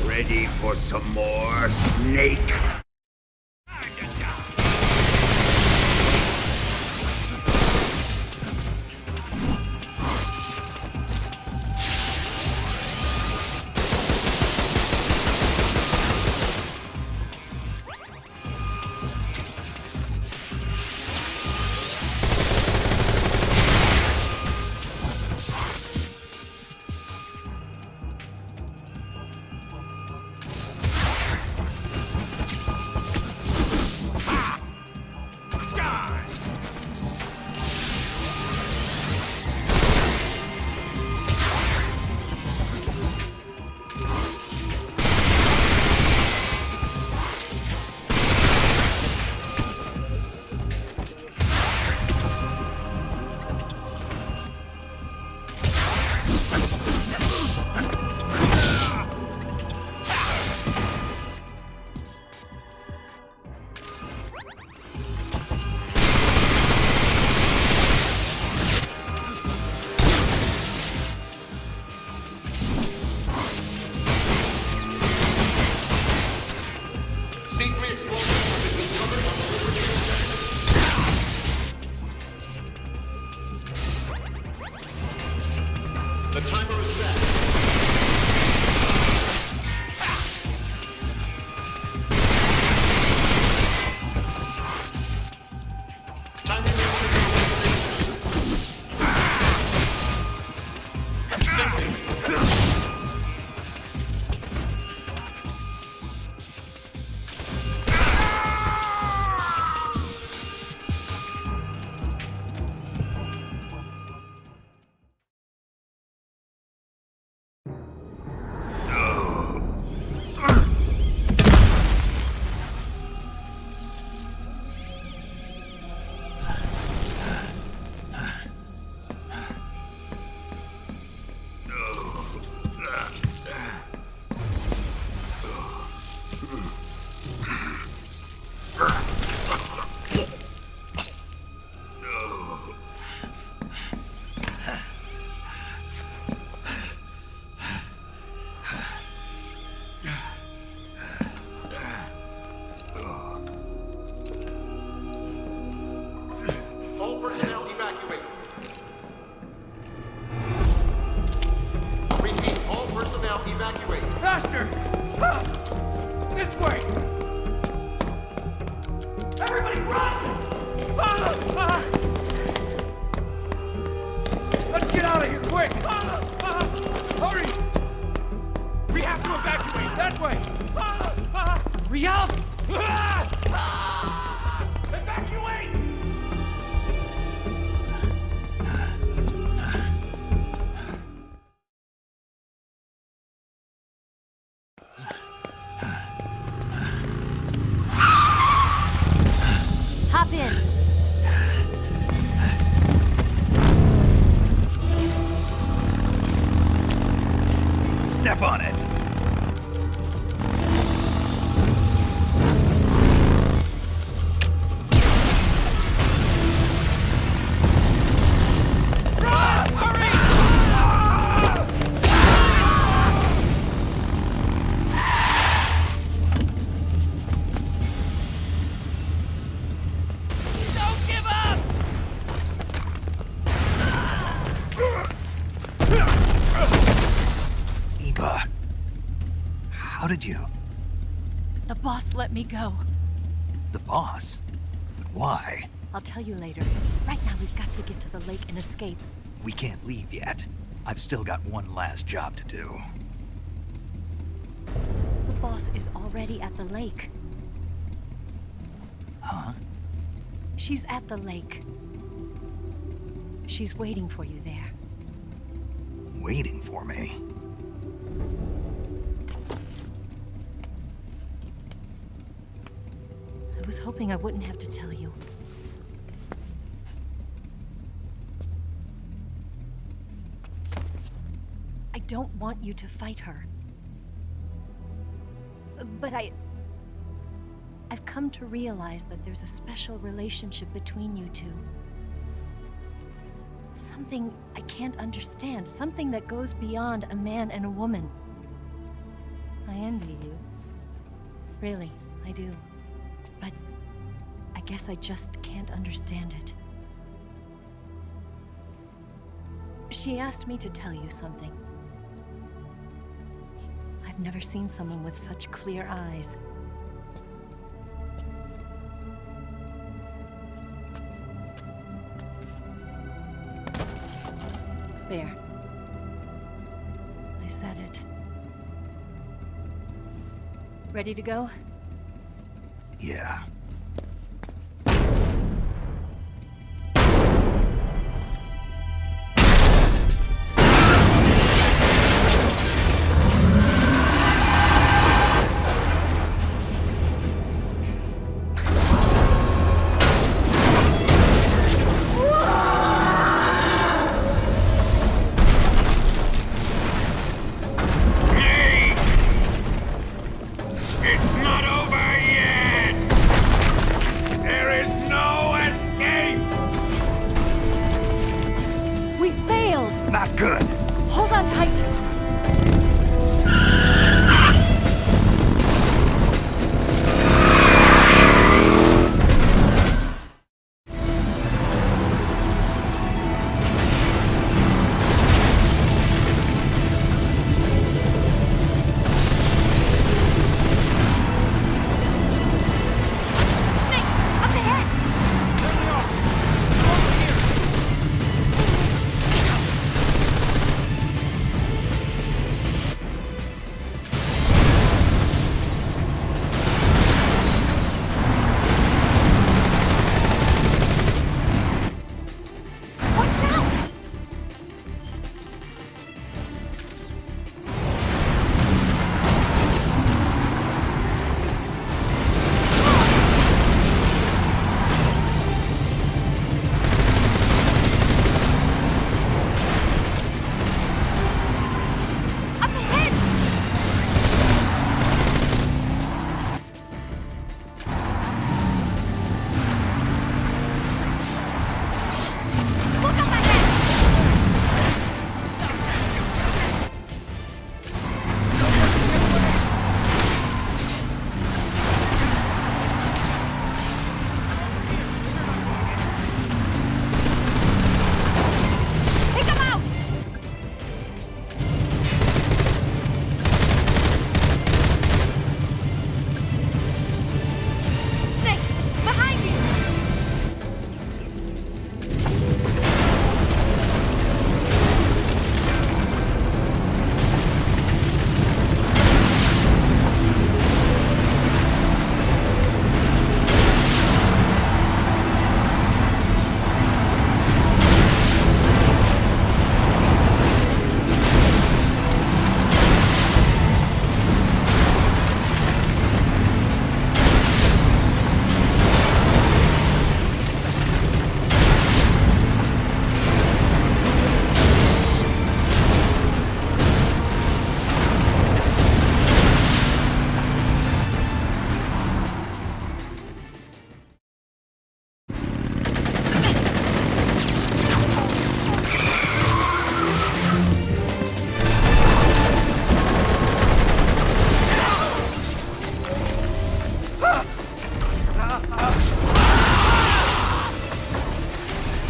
Ready for some more, Snake? quick! Hurry! We have to evacuate! That way! Hurry up! Evacuate! Hop in. Step on it. Don't give up! Eva, how did you? The boss let me go. The boss? But why? I'll tell you later. Right now, we've got to get to the lake and escape. We can't leave yet. I've still got one last job to do. The boss is already at the lake. Huh? She's at the lake. She's waiting for you there. Waiting for me? I was hoping I wouldn't have to tell you. I don't want you to fight her. But I've come to realize that there's a special relationship between you two. Something I can't understand. Something that goes beyond a man and a woman. I envy you. Really, I do. But I guess I just can't understand it. She asked me to tell you something. I've never seen someone with such clear eyes. There. I said it. Ready to go? Yeah. It's not over yet! There is no escape! We failed! Not good. Hold on tight!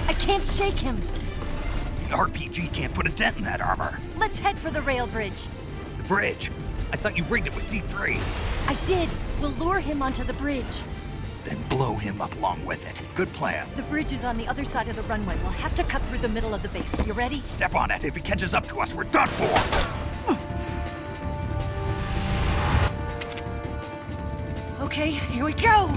I can't shake him. The RPG can't put a dent in that armor. Let's head for the rail bridge. The bridge? I thought you rigged it with C3. I did. We'll lure him onto the bridge. Then blow him up along with it. Good plan. The bridge is on the other side of the runway. We'll have to cut through the middle of the base. You ready? Step on it. If he catches up to us, we're done for. Okay, here we go!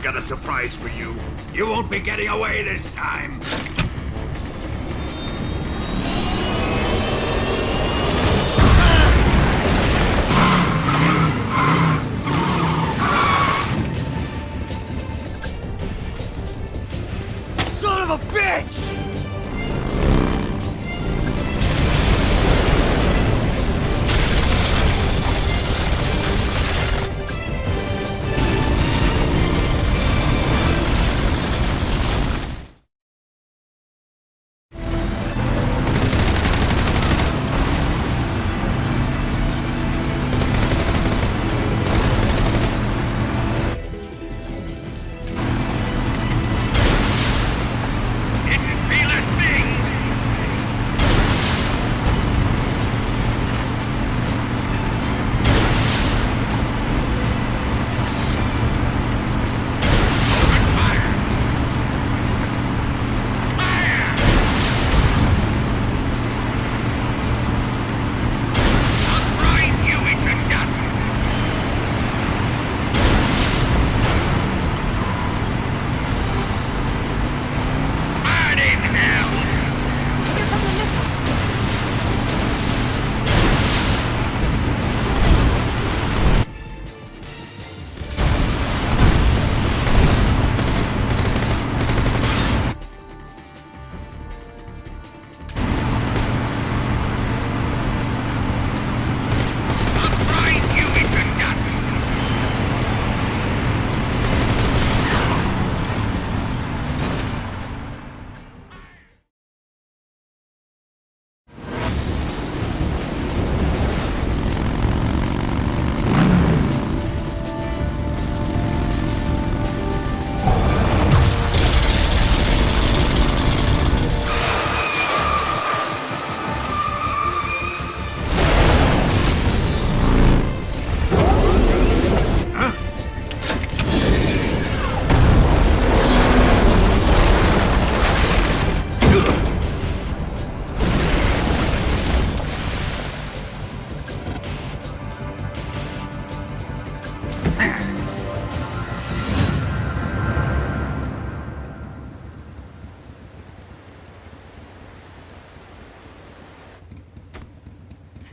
got a surprise for you. You won't be getting away this time. Son of a bitch!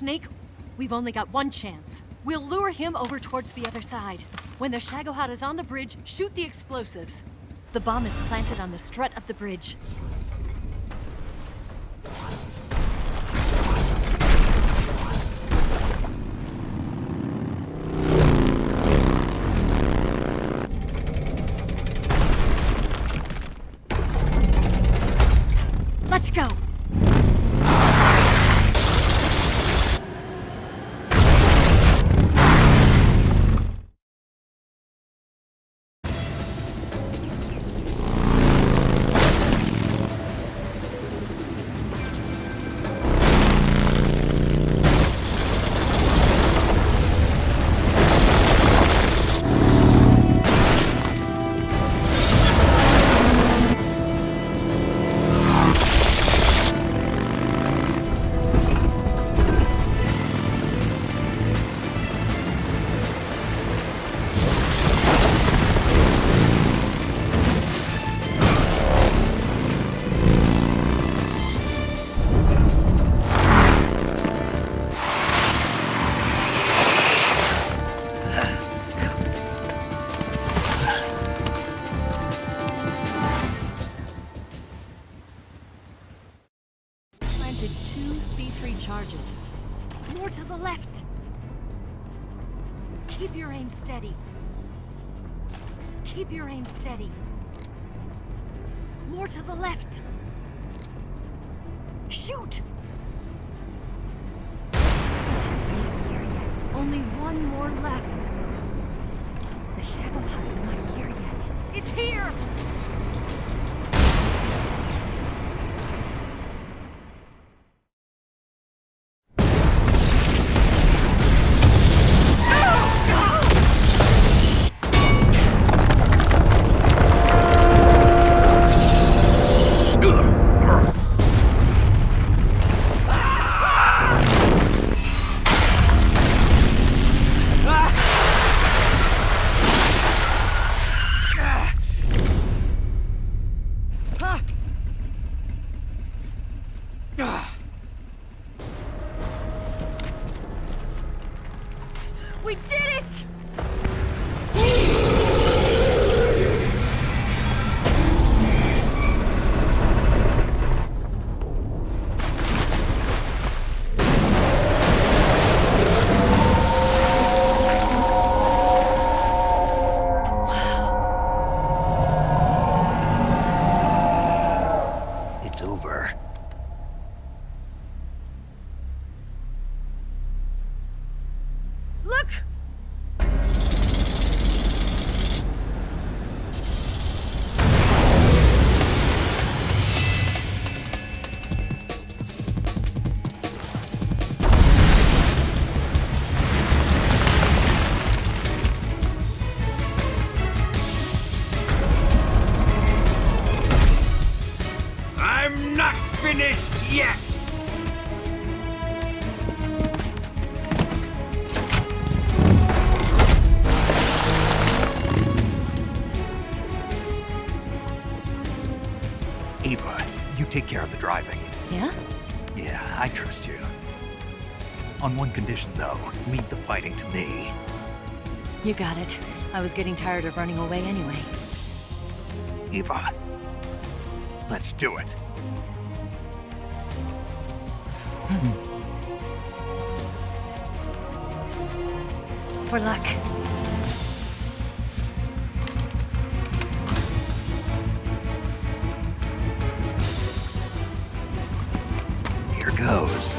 Snake, we've only got one chance. We'll lure him over towards the other side. When the Shagohod is on the bridge, shoot the explosives. The bomb is planted on the strut of the bridge. Let's go! More to the left. Keep your aim steady. Keep your aim steady. More to the left. Shoot! Not here yet. Only one more left. The Shagohod's not here yet. It's here! Ah! take care of the driving. Yeah? Yeah, I trust you. On one condition, though. Leave the fighting to me. You got it. I was getting tired of running away anyway. Eva, let's do it. For luck. Here goes.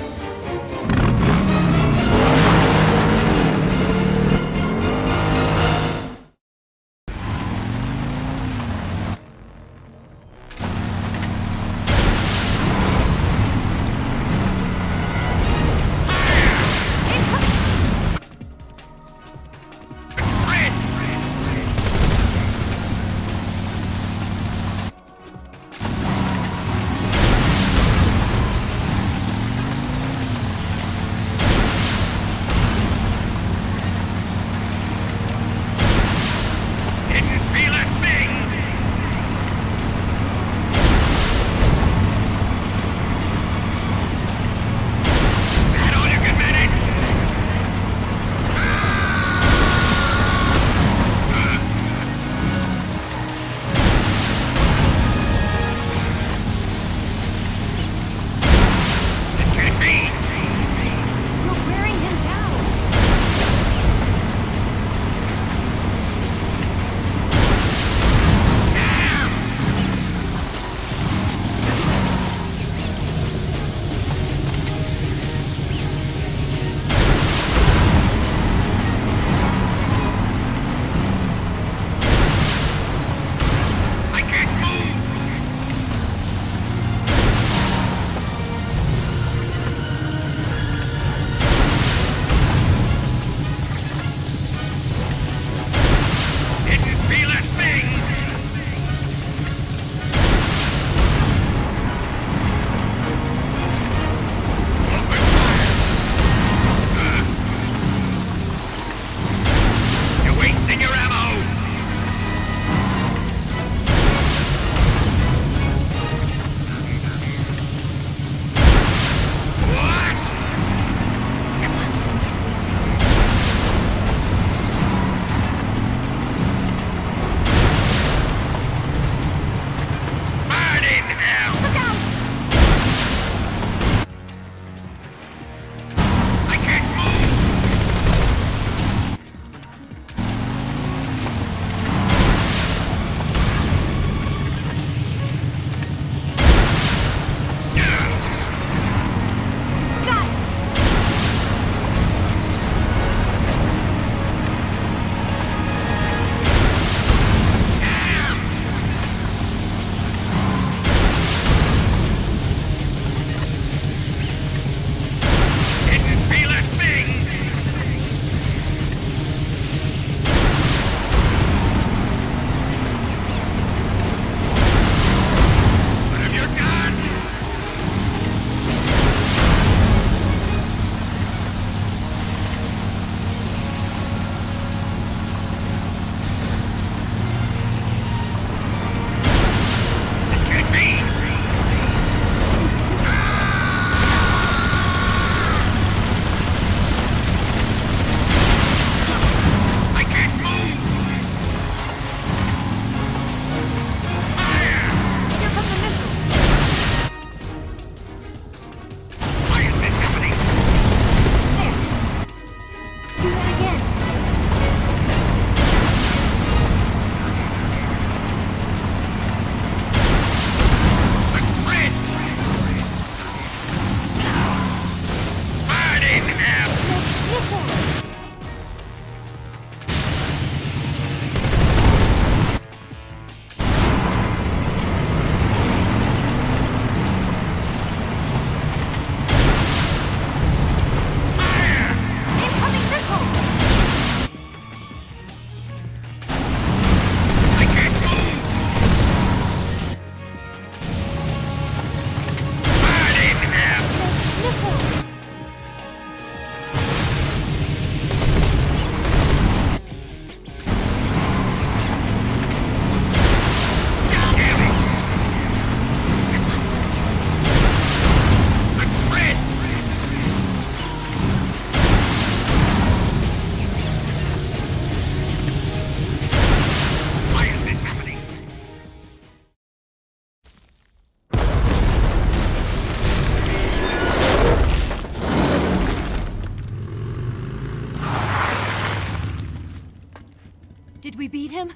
we beat him?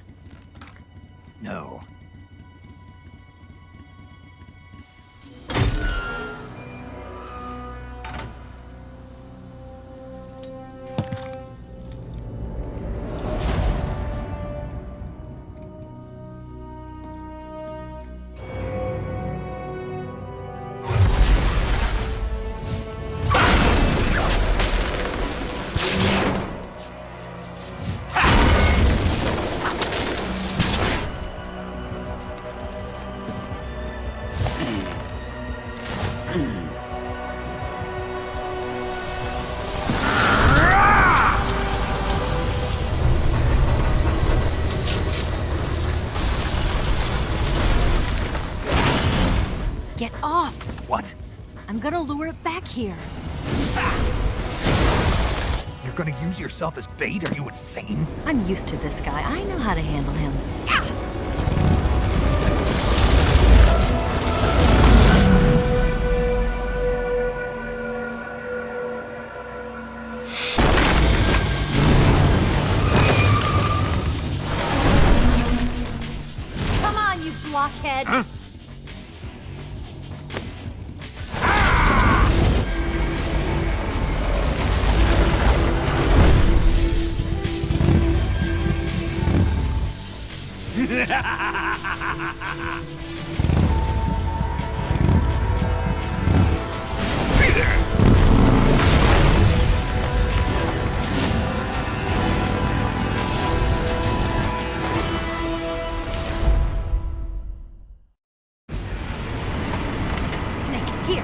No. Get off! What? I'm gonna lure it back here. You're gonna use yourself as bait? Are you insane? I'm used to this guy. I know how to handle him. Come on, you blockhead! Huh? Snake, here.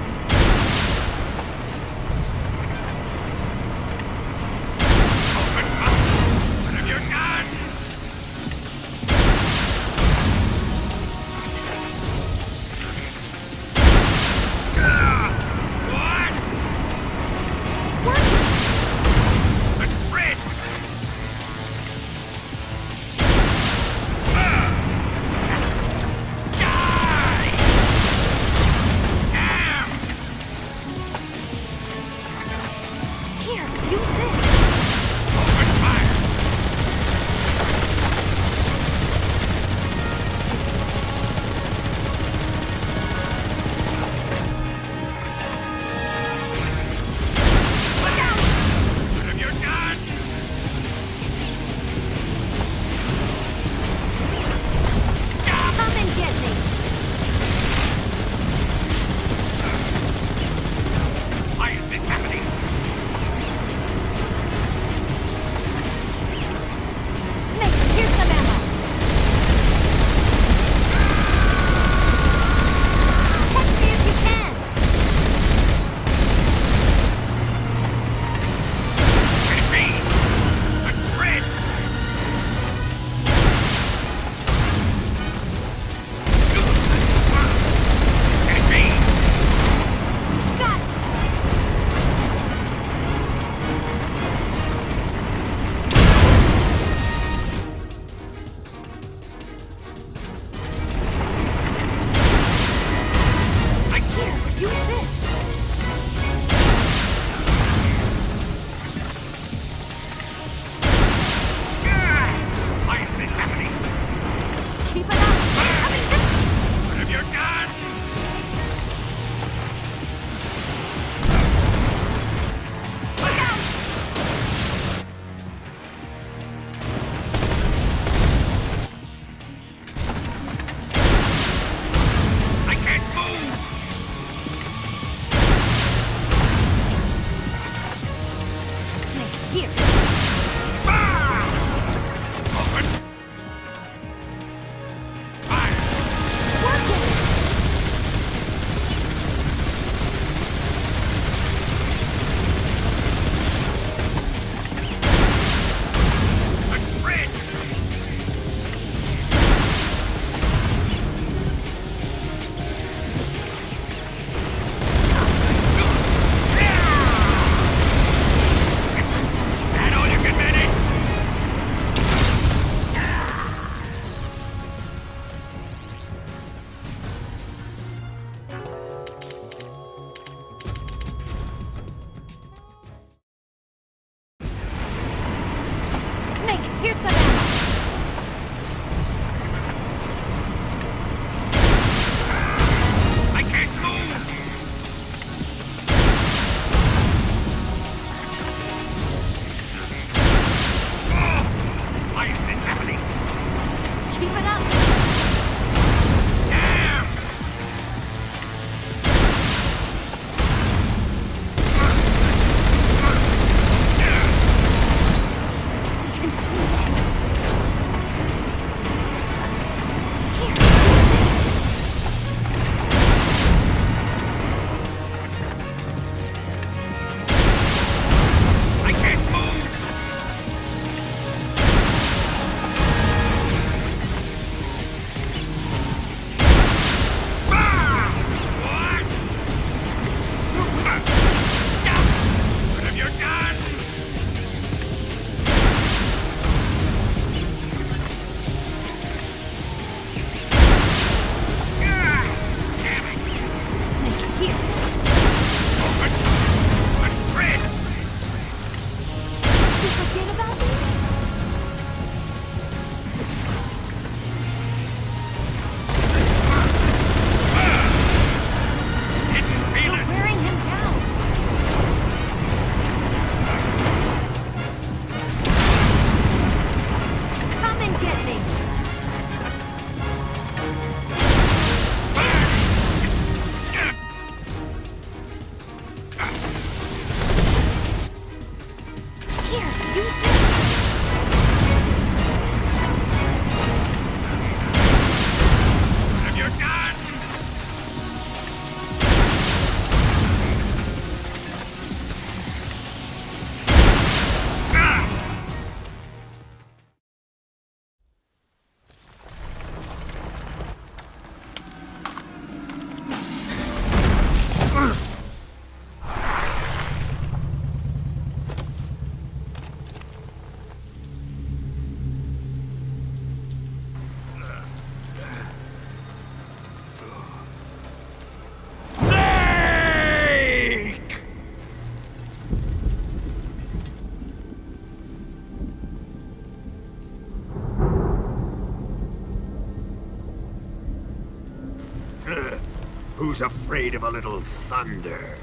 Who's afraid of a little thunder?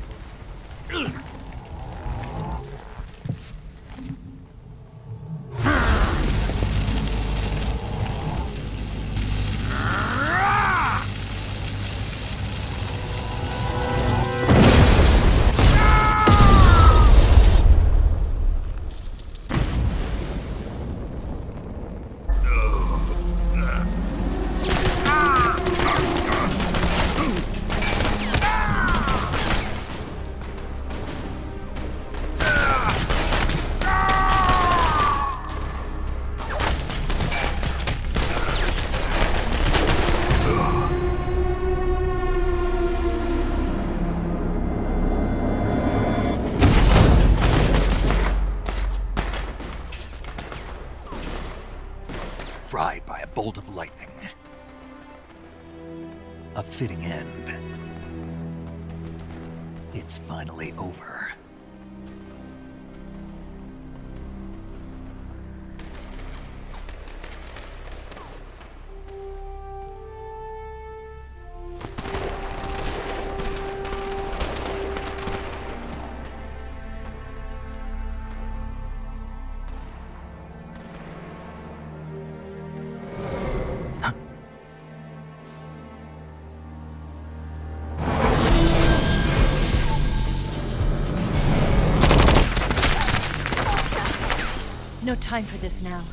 Fried by a bolt of lightning. A fitting end. It's finally over. No time for this now.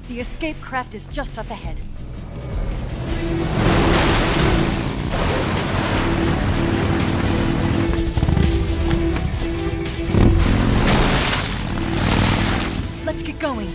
The escape craft is just up ahead. Let's get going.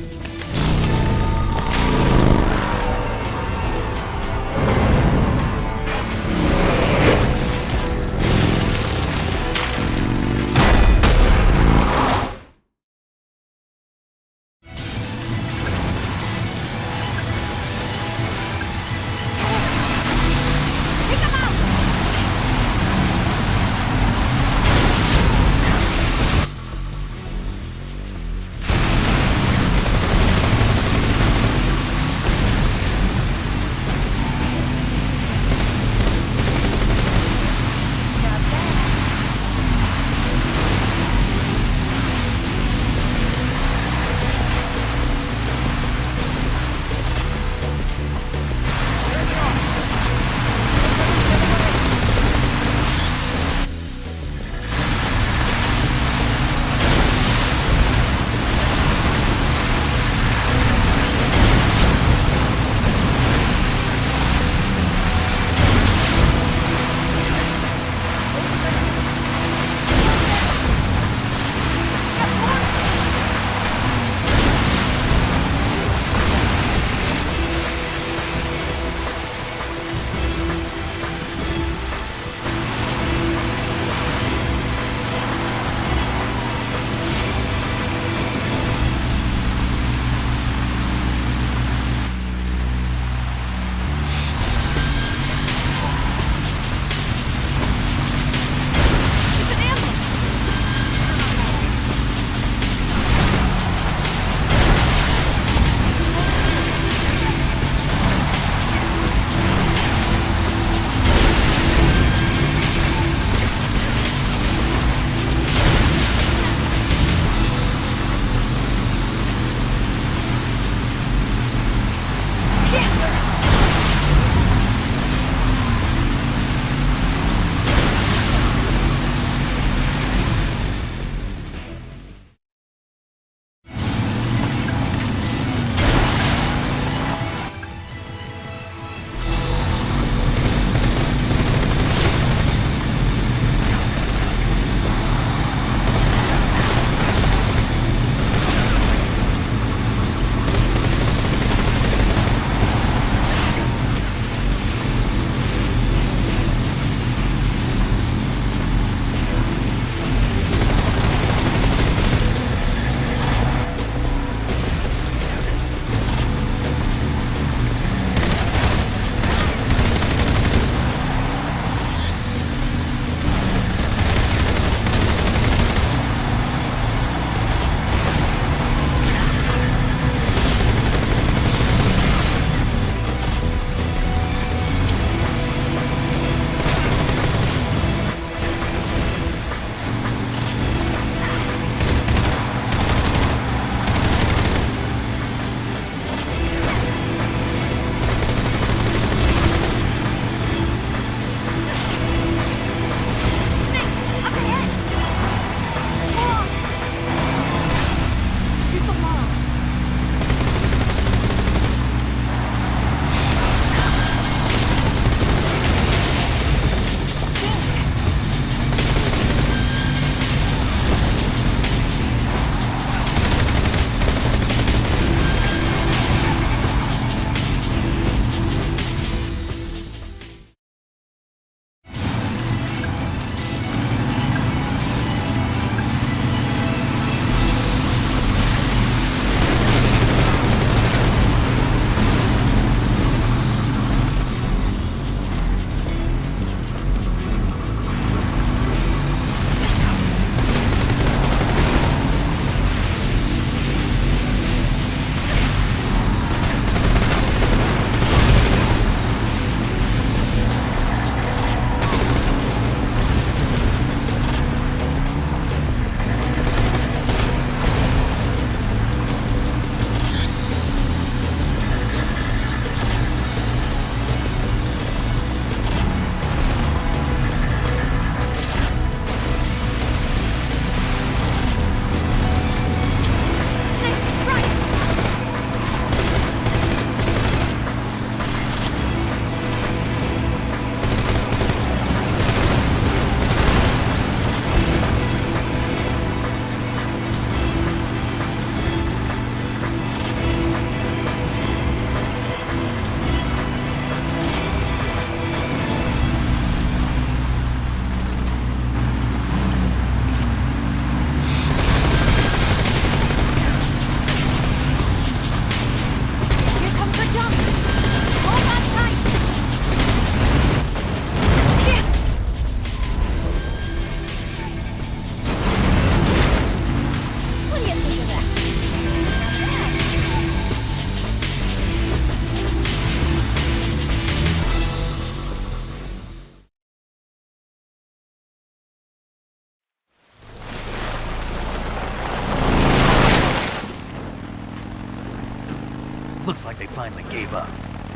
Looks like they finally gave up.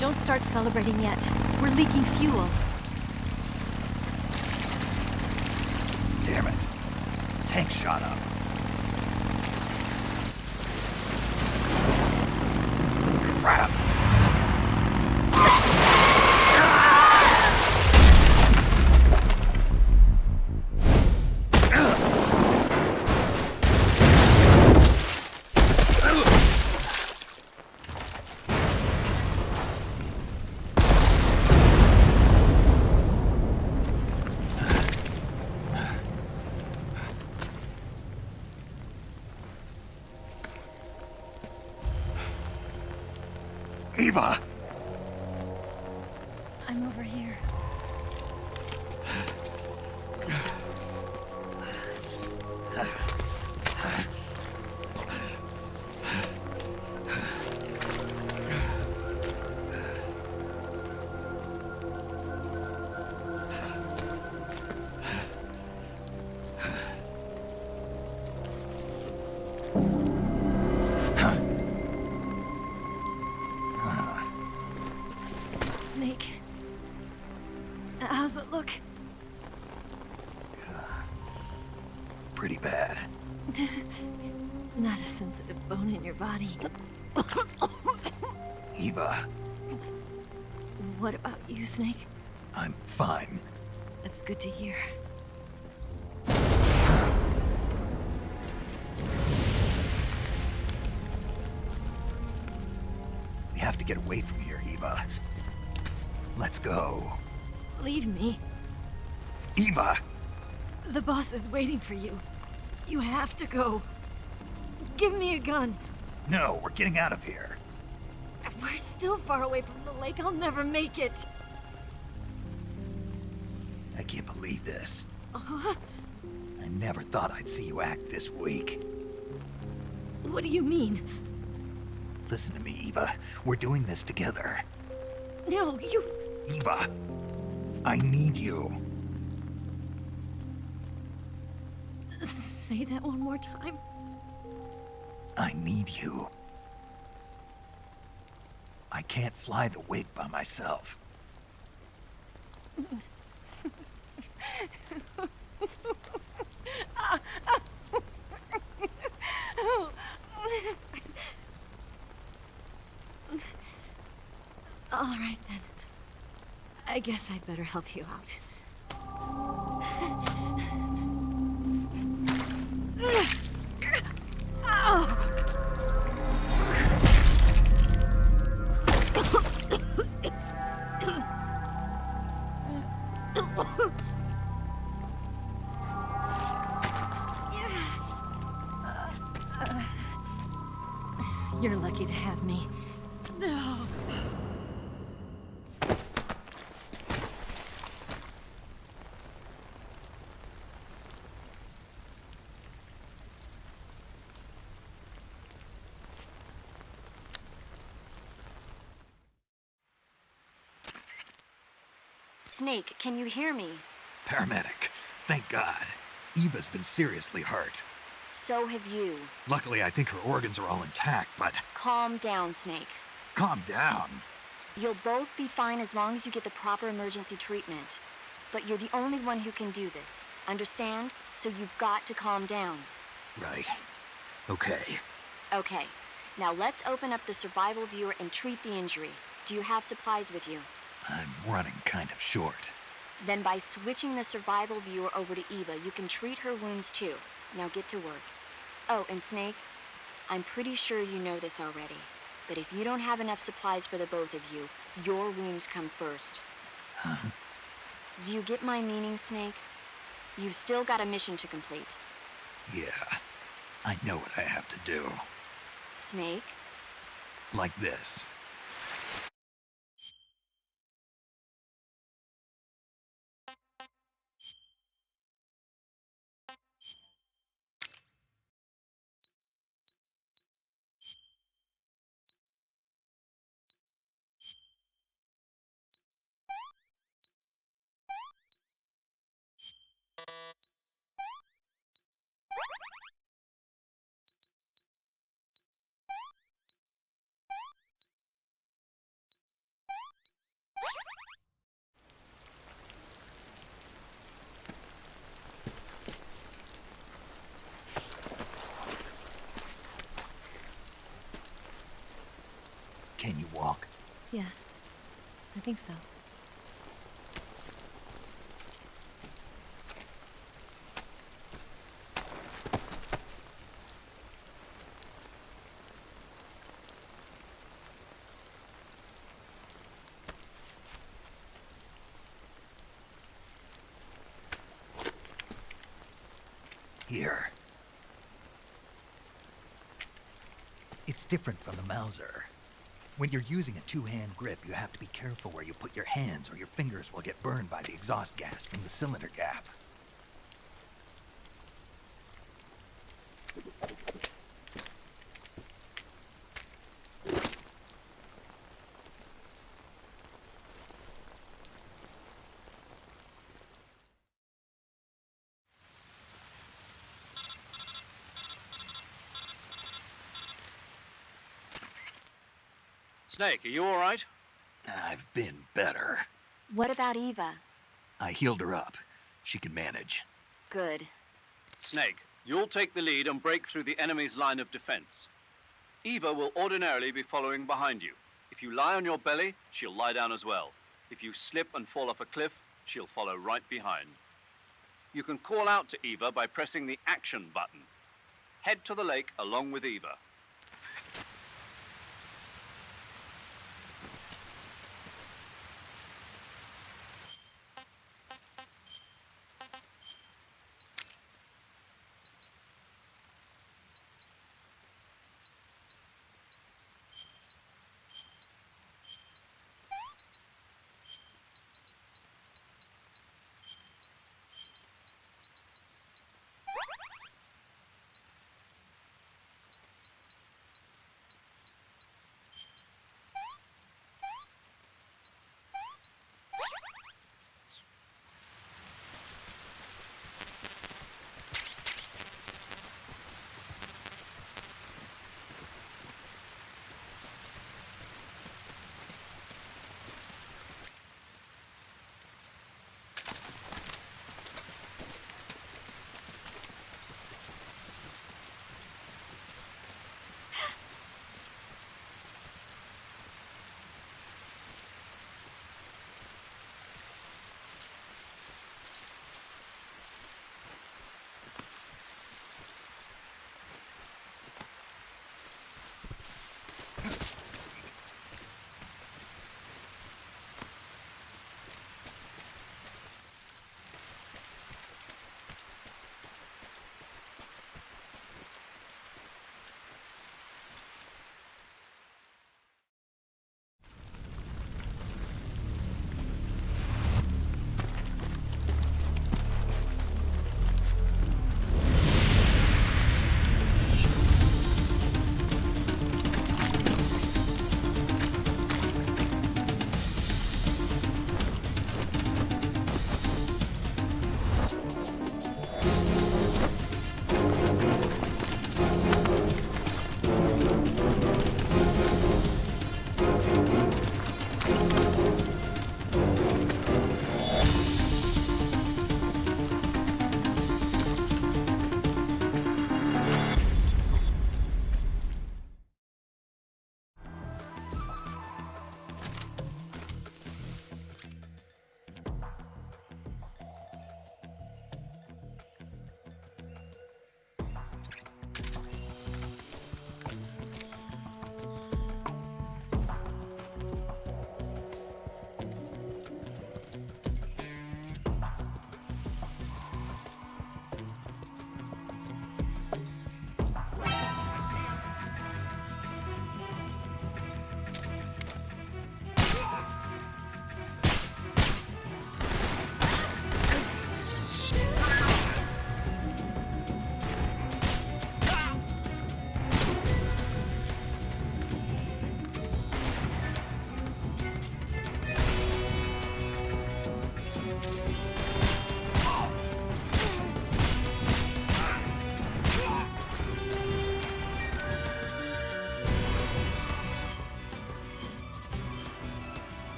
Don't start celebrating yet. We're leaking fuel. Damn it. Tank shot up. Crap. Eva! I'm over here. Snake. How's it look? Pretty bad. Not a sensitive bone in your body. Eva, What about you, Snake? I'm fine. That's good to hear. We have to get away from here, Eva. Let's go. Leave me. Eva! The boss is waiting for you. You have to go. Give me a gun. No, we're getting out of here. We're still far away from the lake. I'll never make it. I can't believe this. Uh-huh. I never thought I'd see you act this weak. What do you mean? Listen to me, Eva. We're doing this together. No, you... Eva, I need you. Say that one more time. I need you. I can't fly the wig by myself. All right, then. I guess I'd better help you out. You're lucky to have me. Snake, can you hear me? Paramedic, thank God. Eva's been seriously hurt. So have you. Luckily, I think her organs are all intact, but Calm down, Snake. calm down. You'll both be fine as long as you get the proper emergency treatment. But you're the only one who can do this. Understand? So you've got to calm down. Right. Okay. Okay. Now let's open up the survival viewer and treat the injury. Do you have supplies with you? I'm running kind of short. Then by switching the survival viewer over to Eva, you can treat her wounds too. Now get to work. Oh, and Snake, I'm pretty sure you know this already, but if you don't have enough supplies for the both of you, your wounds come first. Huh? Do you get my meaning, Snake? You've still got a mission to complete. Yeah. I know what I have to do. Snake? Like this. Yeah, I think so. Here. It's different from the Mauser. When you're using a two-hand grip, you have to be careful where you put your hands or your fingers will get burned by the exhaust gas from the cylinder gap. Snake, are you all right? I've been better. What about Eva? I healed her up. She can manage. Good. Snake, you'll take the lead and break through the enemy's line of defense. Eva will ordinarily be following behind you. If you lie on your belly, she'll lie down as well. If you slip and fall off a cliff, she'll follow right behind. You can call out to Eva by pressing the action button. Head to the lake along with Eva.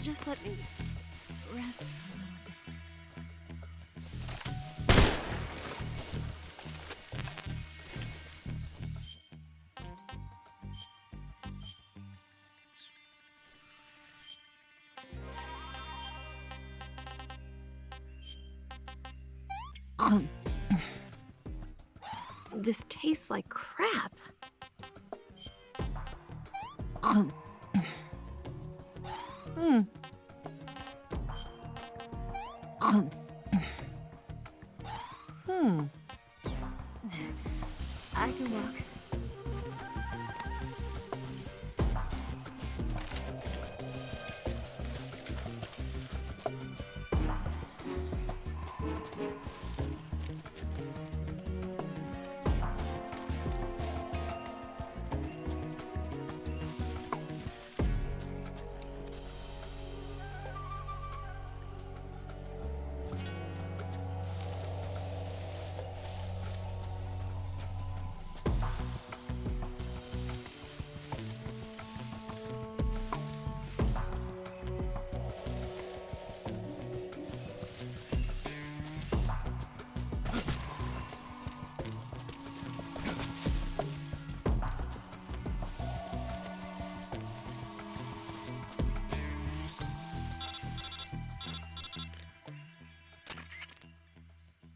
Just let me rest for a little bit. This tastes like crap. I can walk.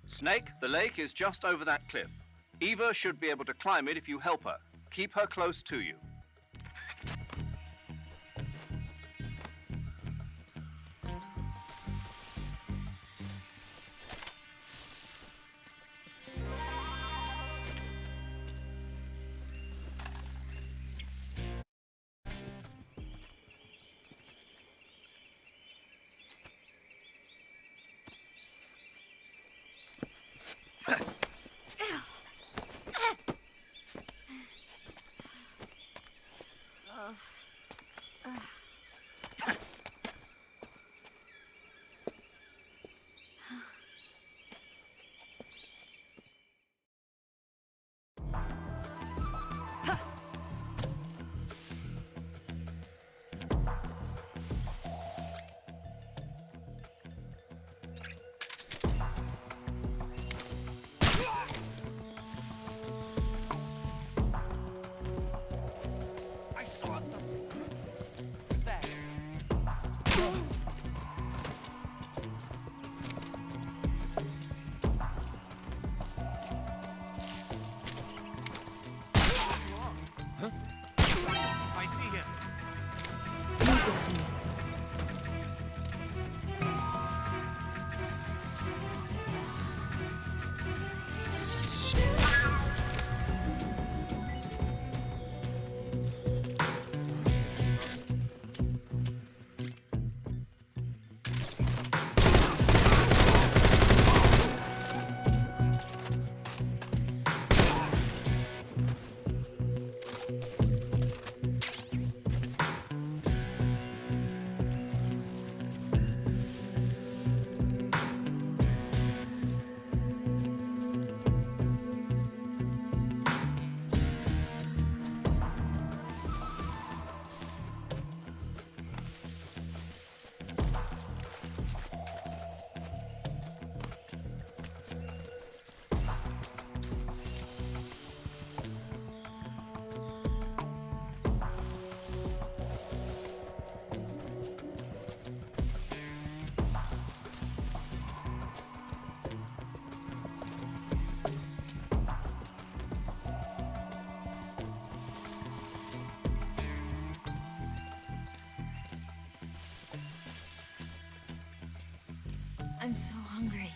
Snake, the lake is just over that cliff. Eva should be able to climb it if you help her. Keep her close to you. I'm so hungry.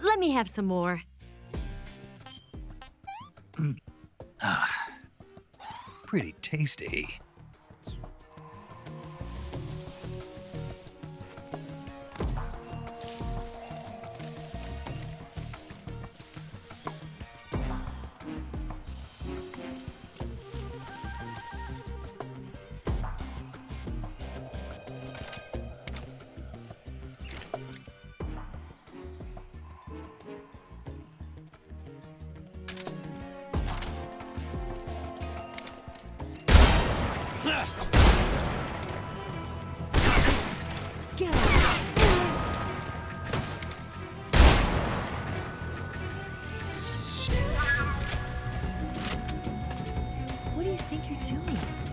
Let me have some more. Pretty tasty. think you're doing?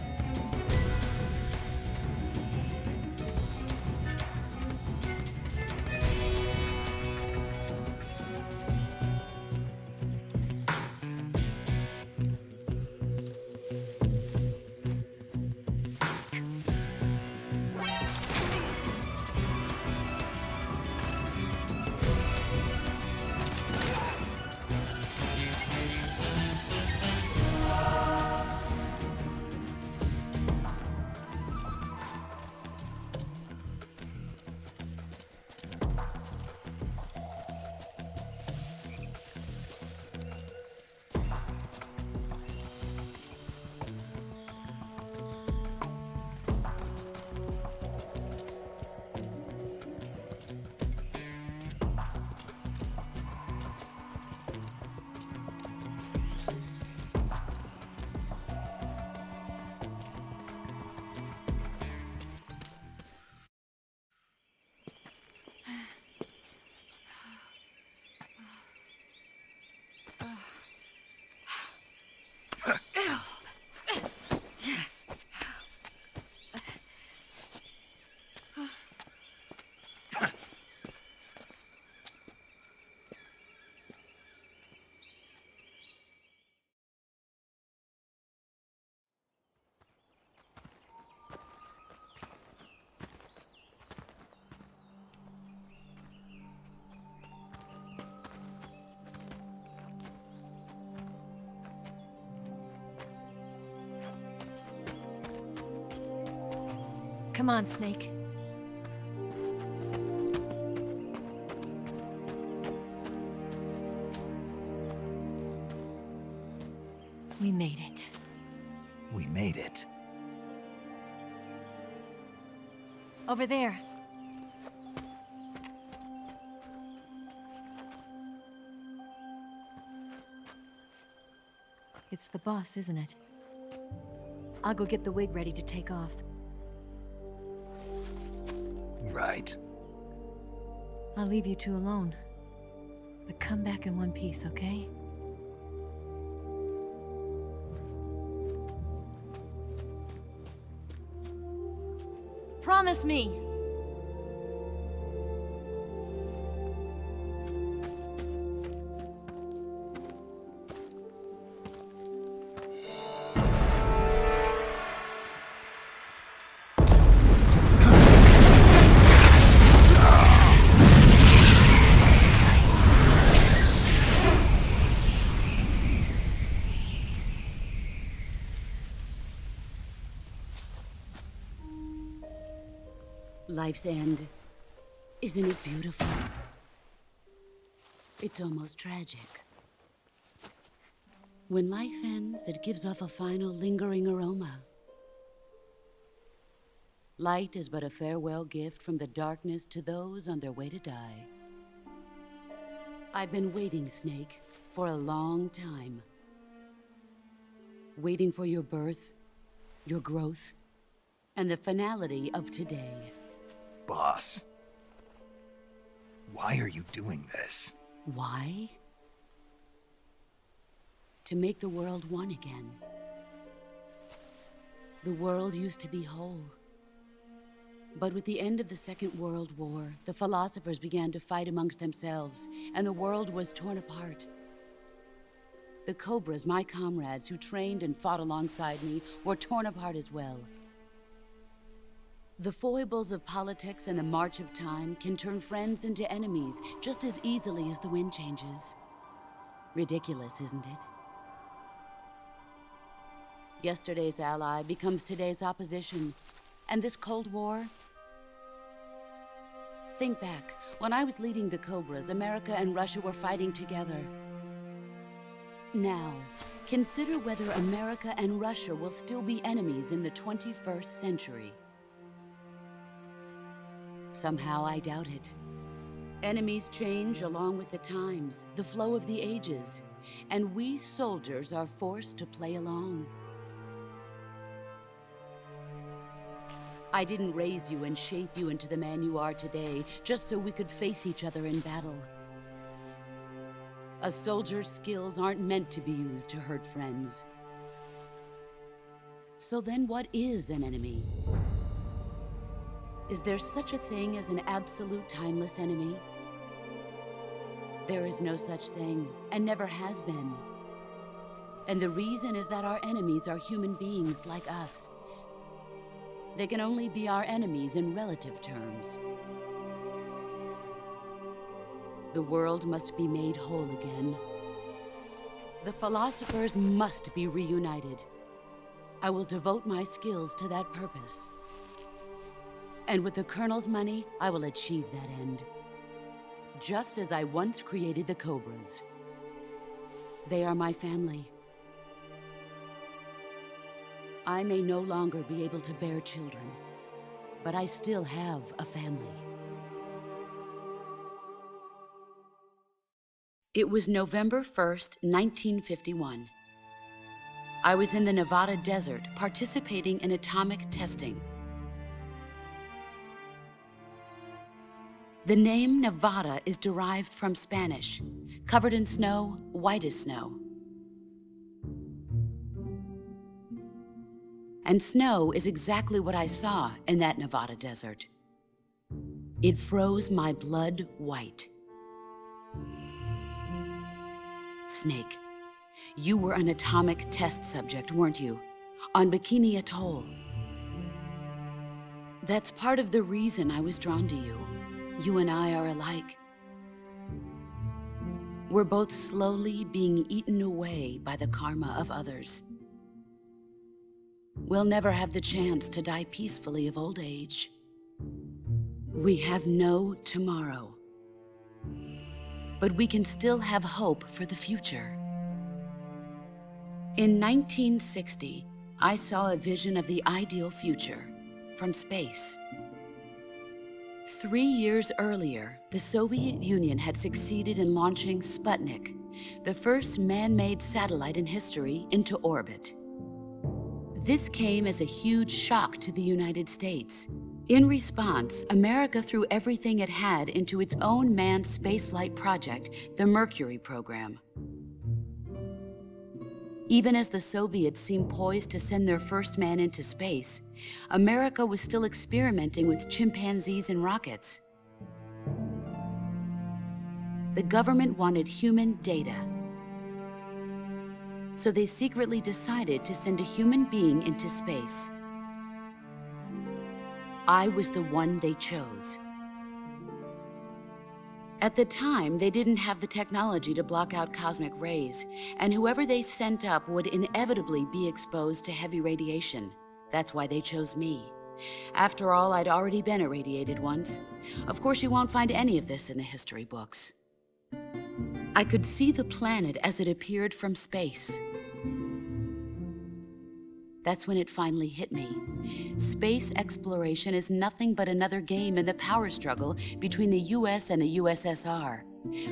Come on, Snake. We made it. We made it. Over there. It's the boss, isn't it? I'll go get the wig ready to take off. Right. I'll leave you two alone. But come back in one piece, okay? Promise me! Life's end. Isn't it beautiful? It's almost tragic. When life ends, it gives off a final lingering aroma. Light is but a farewell gift from the darkness to those on their way to die. I've been waiting, Snake, for a long time. Waiting for your birth, your growth, and the finality of today. Boss. Why are you doing this? Why? To make the world one again. The world used to be whole. But with the end of the Second World War, the philosophers began to fight amongst themselves, and the world was torn apart. The Cobras, my comrades who trained and fought alongside me, were torn apart as well. The foibles of politics and the march of time can turn friends into enemies just as easily as the wind changes. Ridiculous, isn't it? Yesterday's ally becomes today's opposition, and this Cold War... Think back. When I was leading the Cobras, America and Russia were fighting together. Now, consider whether America and Russia will still be enemies in the 21st century. Somehow I doubt it. Enemies change along with the times, the flow of the ages, and we soldiers are forced to play along. I didn't raise you and shape you into the man you are today just so we could face each other in battle. A soldier's skills aren't meant to be used to hurt friends. So then what is an enemy? Is there such a thing as an absolute timeless enemy? There is no such thing, and never has been. And the reason is that our enemies are human beings like us. They can only be our enemies in relative terms. The world must be made whole again. The philosophers must be reunited. I will devote my skills to that purpose. And with the Colonel's money, I will achieve that end. Just as I once created the Cobras. They are my family. I may no longer be able to bear children, but I still have a family. It was November 1st, 1951. I was in the Nevada desert participating in atomic testing. The name Nevada is derived from Spanish, covered in snow, white as snow. And snow is exactly what I saw in that Nevada desert. It froze my blood white. Snake, you were an atomic test subject, weren't you? On Bikini Atoll. That's part of the reason I was drawn to you. You and I are alike. We're both slowly being eaten away by the karma of others. We'll never have the chance to die peacefully of old age. We have no tomorrow. But we can still have hope for the future. In 1960, I saw a vision of the ideal future from space. 3 years earlier, the Soviet Union had succeeded in launching Sputnik, the first man-made satellite in history, into orbit. This came as a huge shock to the United States. In response, America threw everything it had into its own manned spaceflight project, the Mercury program. Even as the Soviets seemed poised to send their first man into space, America was still experimenting with chimpanzees and rockets. The government wanted human data. So they secretly decided to send a human being into space. I was the one they chose. At the time, they didn't have the technology to block out cosmic rays, and whoever they sent up would inevitably be exposed to heavy radiation. That's why they chose me. After all, I'd already been irradiated once. Of course, you won't find any of this in the history books. I could see the planet as it appeared from space. That's when it finally hit me. Space exploration is nothing but another game in the power struggle between the US and the USSR.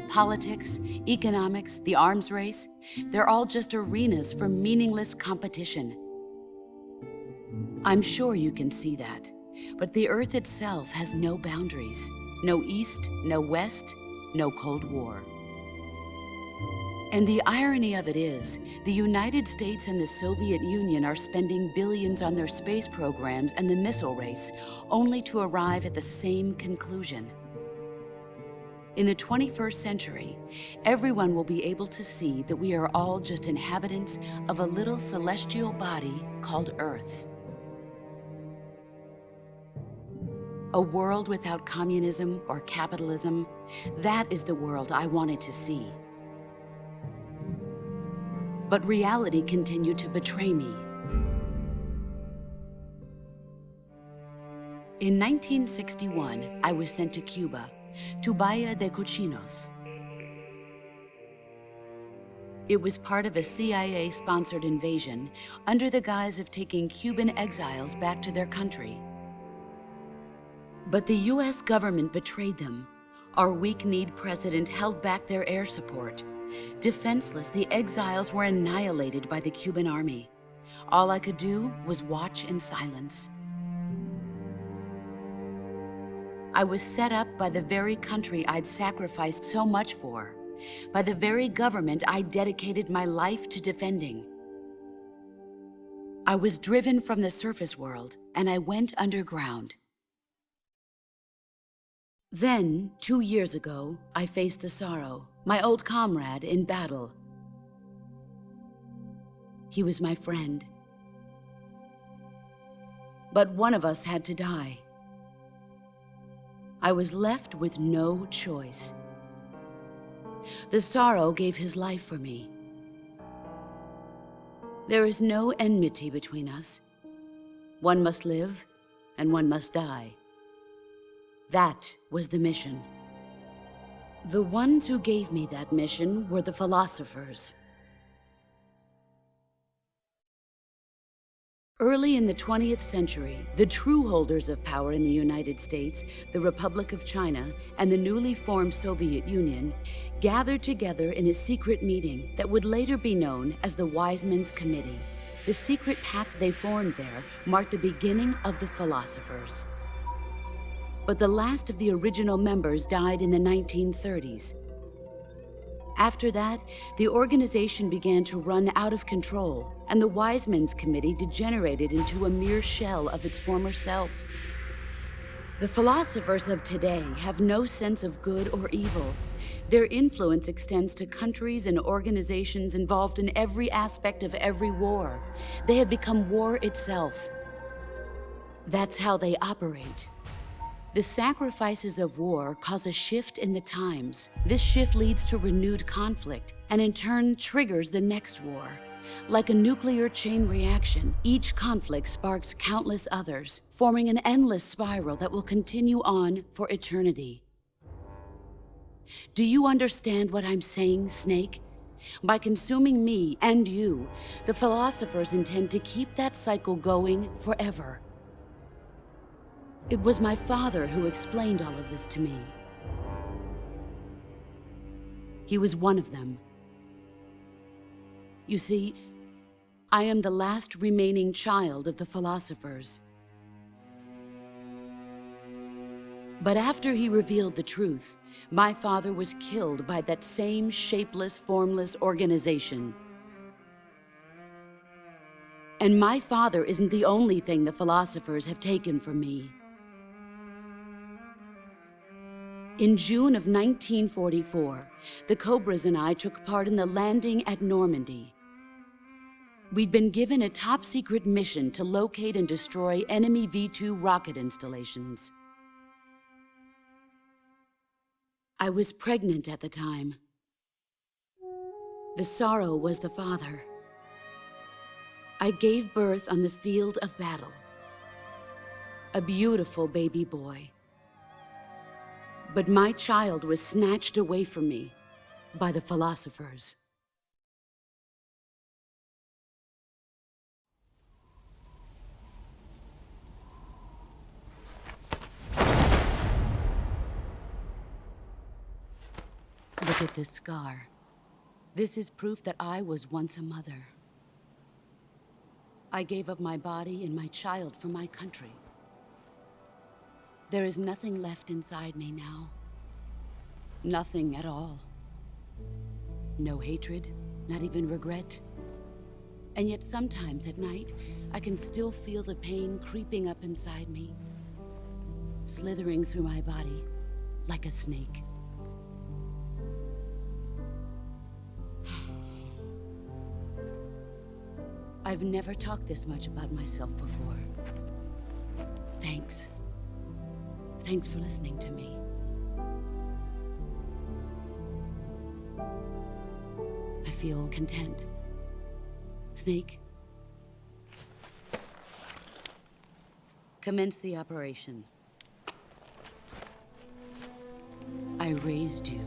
Politics, economics, the arms race, they're all just arenas for meaningless competition. I'm sure you can see that, but the Earth itself has no boundaries. No East, no West, no Cold War. And the irony of it is, the United States and the Soviet Union are spending billions on their space programs and the missile race, only to arrive at the same conclusion. In the 21st century, everyone will be able to see that we are all just inhabitants of a little celestial body called Earth. A world without communism or capitalism, that is the world I wanted to see. But reality continued to betray me. In 1961, I was sent to Cuba, to Bahia de Cochinos. It was part of a CIA-sponsored invasion under the guise of taking Cuban exiles back to their country. But the US government betrayed them. Our weak-kneed president held back their air support. Defenseless, the exiles were annihilated by the Cuban army. All I could do was watch in silence. I was set up by the very country I'd sacrificed so much for, by the very government I dedicated my life to defending. I was driven from the surface world, and I went underground. Then, 2 years ago, I faced the Sorrow, my old comrade in battle. He was my friend. But one of us had to die. I was left with no choice. The Sorrow gave his life for me. There is no enmity between us. One must live, and one must die. That was the mission. The ones who gave me that mission were the philosophers. Early in the 20th century, the true holders of power in the United States, the Republic of China, and the newly formed Soviet Union gathered together in a secret meeting that would later be known as the Wise Men's Committee. The secret pact they formed there marked the beginning of the philosophers. But the last of the original members died in the 1930s. After that, the organization began to run out of control, and the Wise Men's Committee degenerated into a mere shell of its former self. The philosophers of today have no sense of good or evil. Their influence extends to countries and organizations involved in every aspect of every war. They have become war itself. That's how they operate. The sacrifices of war cause a shift in the times. This shift leads to renewed conflict, and in turn triggers the next war. Like a nuclear chain reaction, each conflict sparks countless others, forming an endless spiral that will continue on for eternity. Do you understand what I'm saying, Snake? By consuming me and you, the philosophers intend to keep that cycle going forever. It was my father who explained all of this to me. He was one of them. You see, I am the last remaining child of the philosophers. But after he revealed the truth, my father was killed by that same shapeless, formless organization. And my father isn't the only thing the philosophers have taken from me. In June of 1944, the Cobras and I took part in the landing at Normandy. We'd been given a top-secret mission to locate and destroy enemy V-2 rocket installations. I was pregnant at the time. The Sorrow was the father. I gave birth on the field of battle. A beautiful baby boy. But my child was snatched away from me by the philosophers. Look at this scar. This is proof that I was once a mother. I gave up my body and my child for my country. There is nothing left inside me now. Nothing at all. No hatred, not even regret. And yet sometimes at night, I can still feel the pain creeping up inside me, slithering through my body like a snake. I've never talked this much about myself before. Thanks. Thanks for listening to me. I feel content. Snake, commence the operation. I raised you.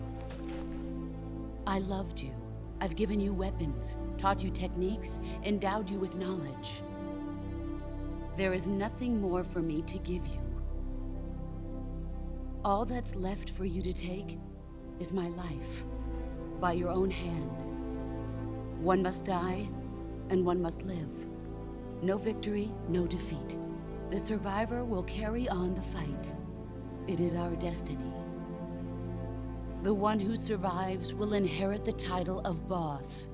I loved you. I've given you weapons, taught you techniques, endowed you with knowledge. There is nothing more for me to give you. All that's left for you to take is my life, by your own hand. One must die, and one must live. No victory, no defeat. The survivor will carry on the fight. It is our destiny. The one who survives will inherit the title of boss.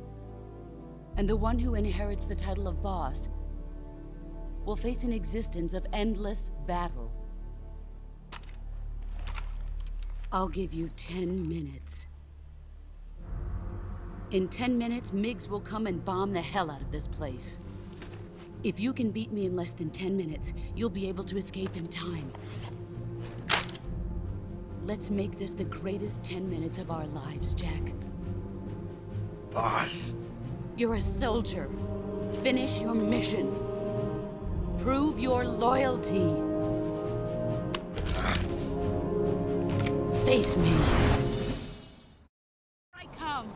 And the one who inherits the title of boss will face an existence of endless battle. I'll give you 10 minutes. In 10 minutes, MiGs will come and bomb the hell out of this place. If you can beat me in less than 10 minutes, you'll be able to escape in time. Let's make this the greatest 10 minutes of our lives, Jack. Boss. You're a soldier. Finish your mission. Prove your loyalty. Face me. I come.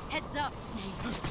Heads up, Snake.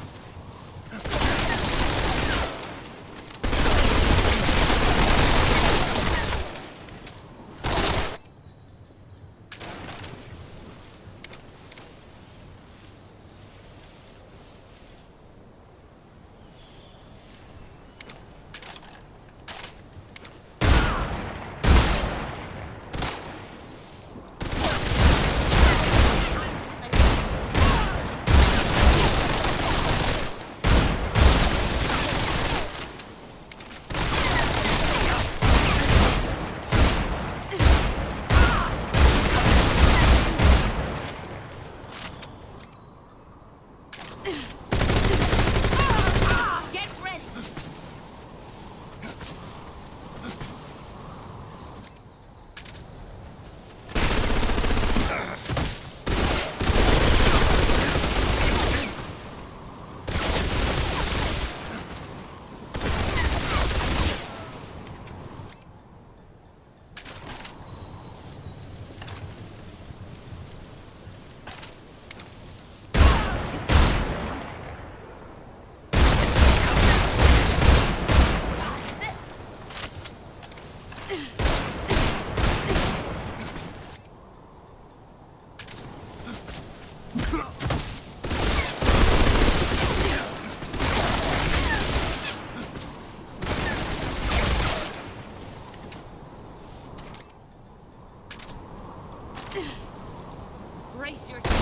Brace yourself.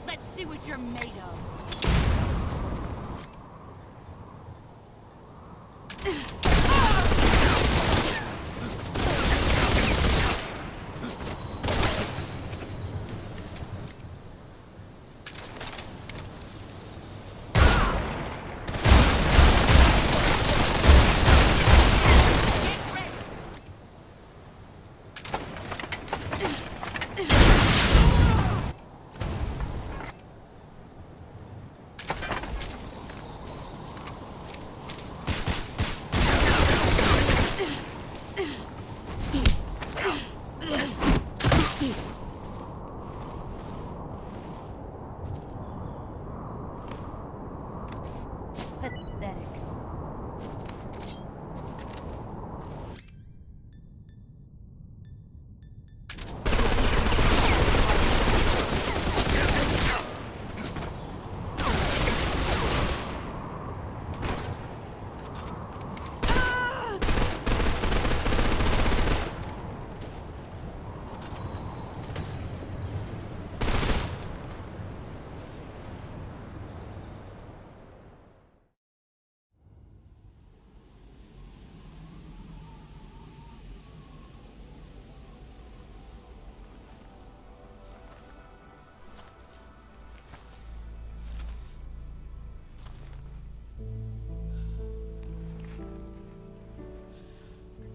Let's see what you're made of. Pathetic.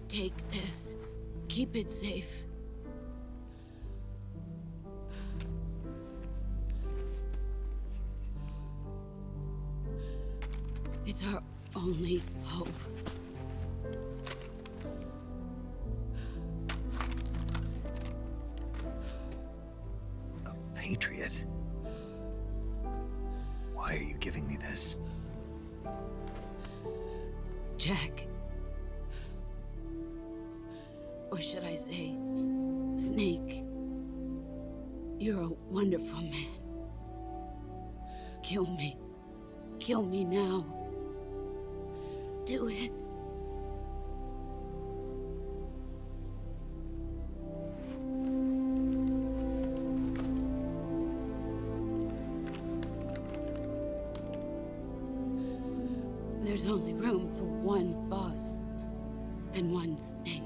Take this. Keep it safe. It's our only hope. A patriot? Why are you giving me this? Jack. Or should I say, Snake, you're a wonderful man. Kill me. Kill me now. Do it. There's only room for one boss and one snake.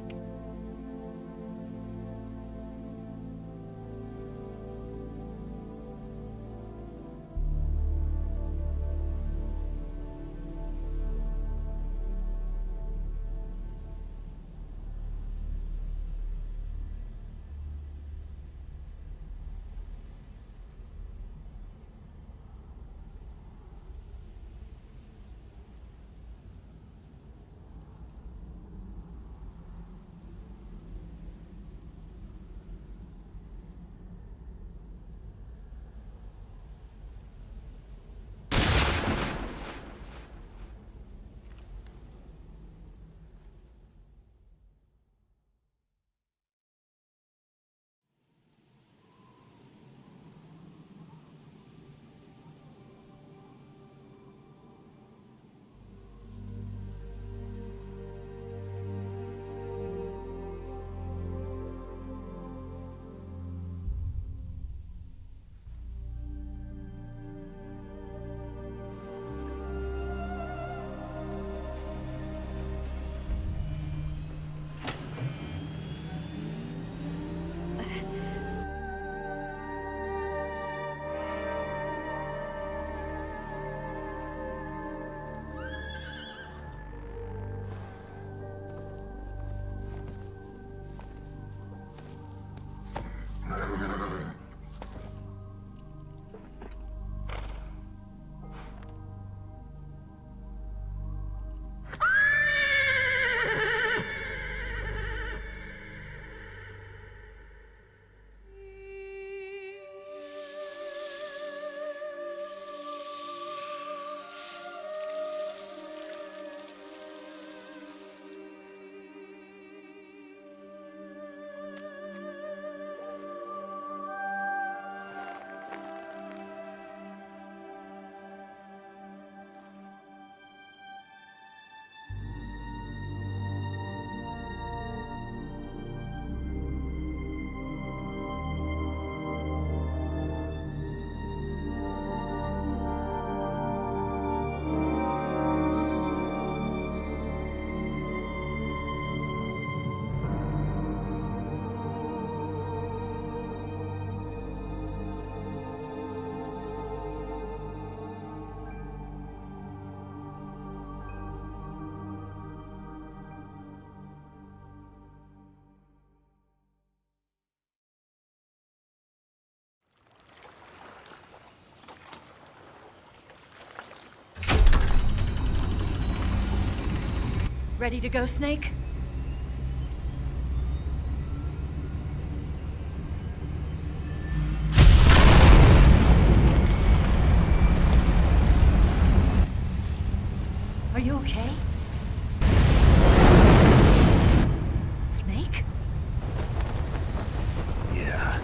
Ready to go, Snake? Are you okay? Snake? Yeah.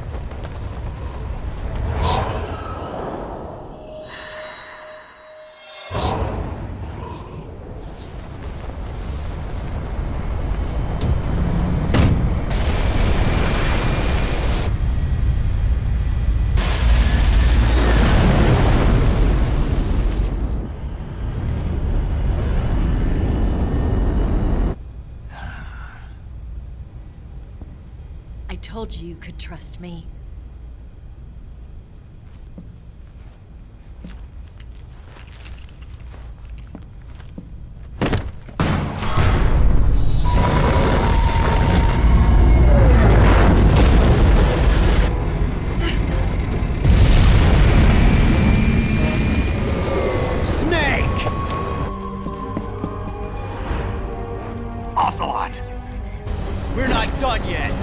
I told you you could trust me. Snake! Ocelot! We're not done yet!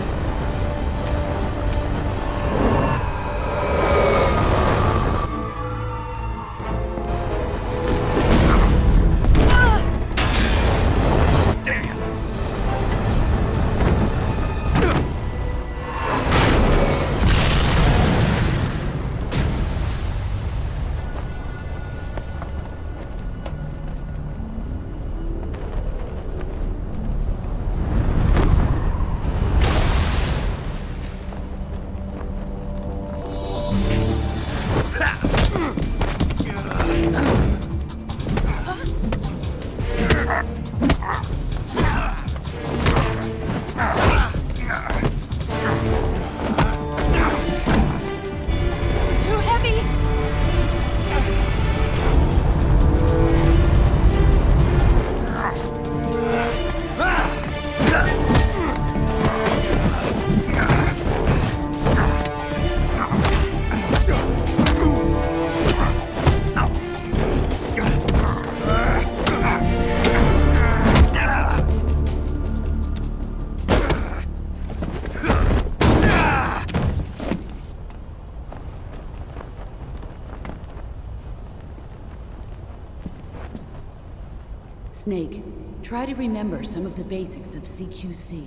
Snake, try to remember some of the basics of CQC.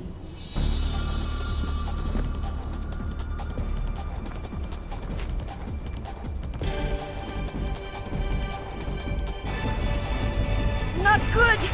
Not good!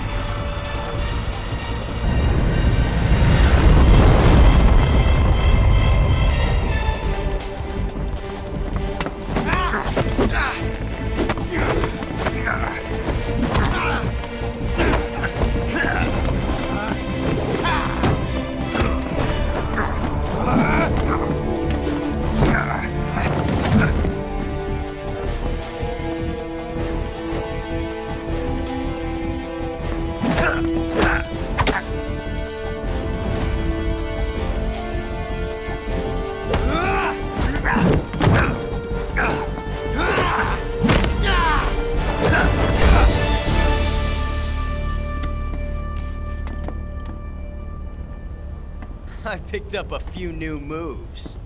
I picked up a few new moves.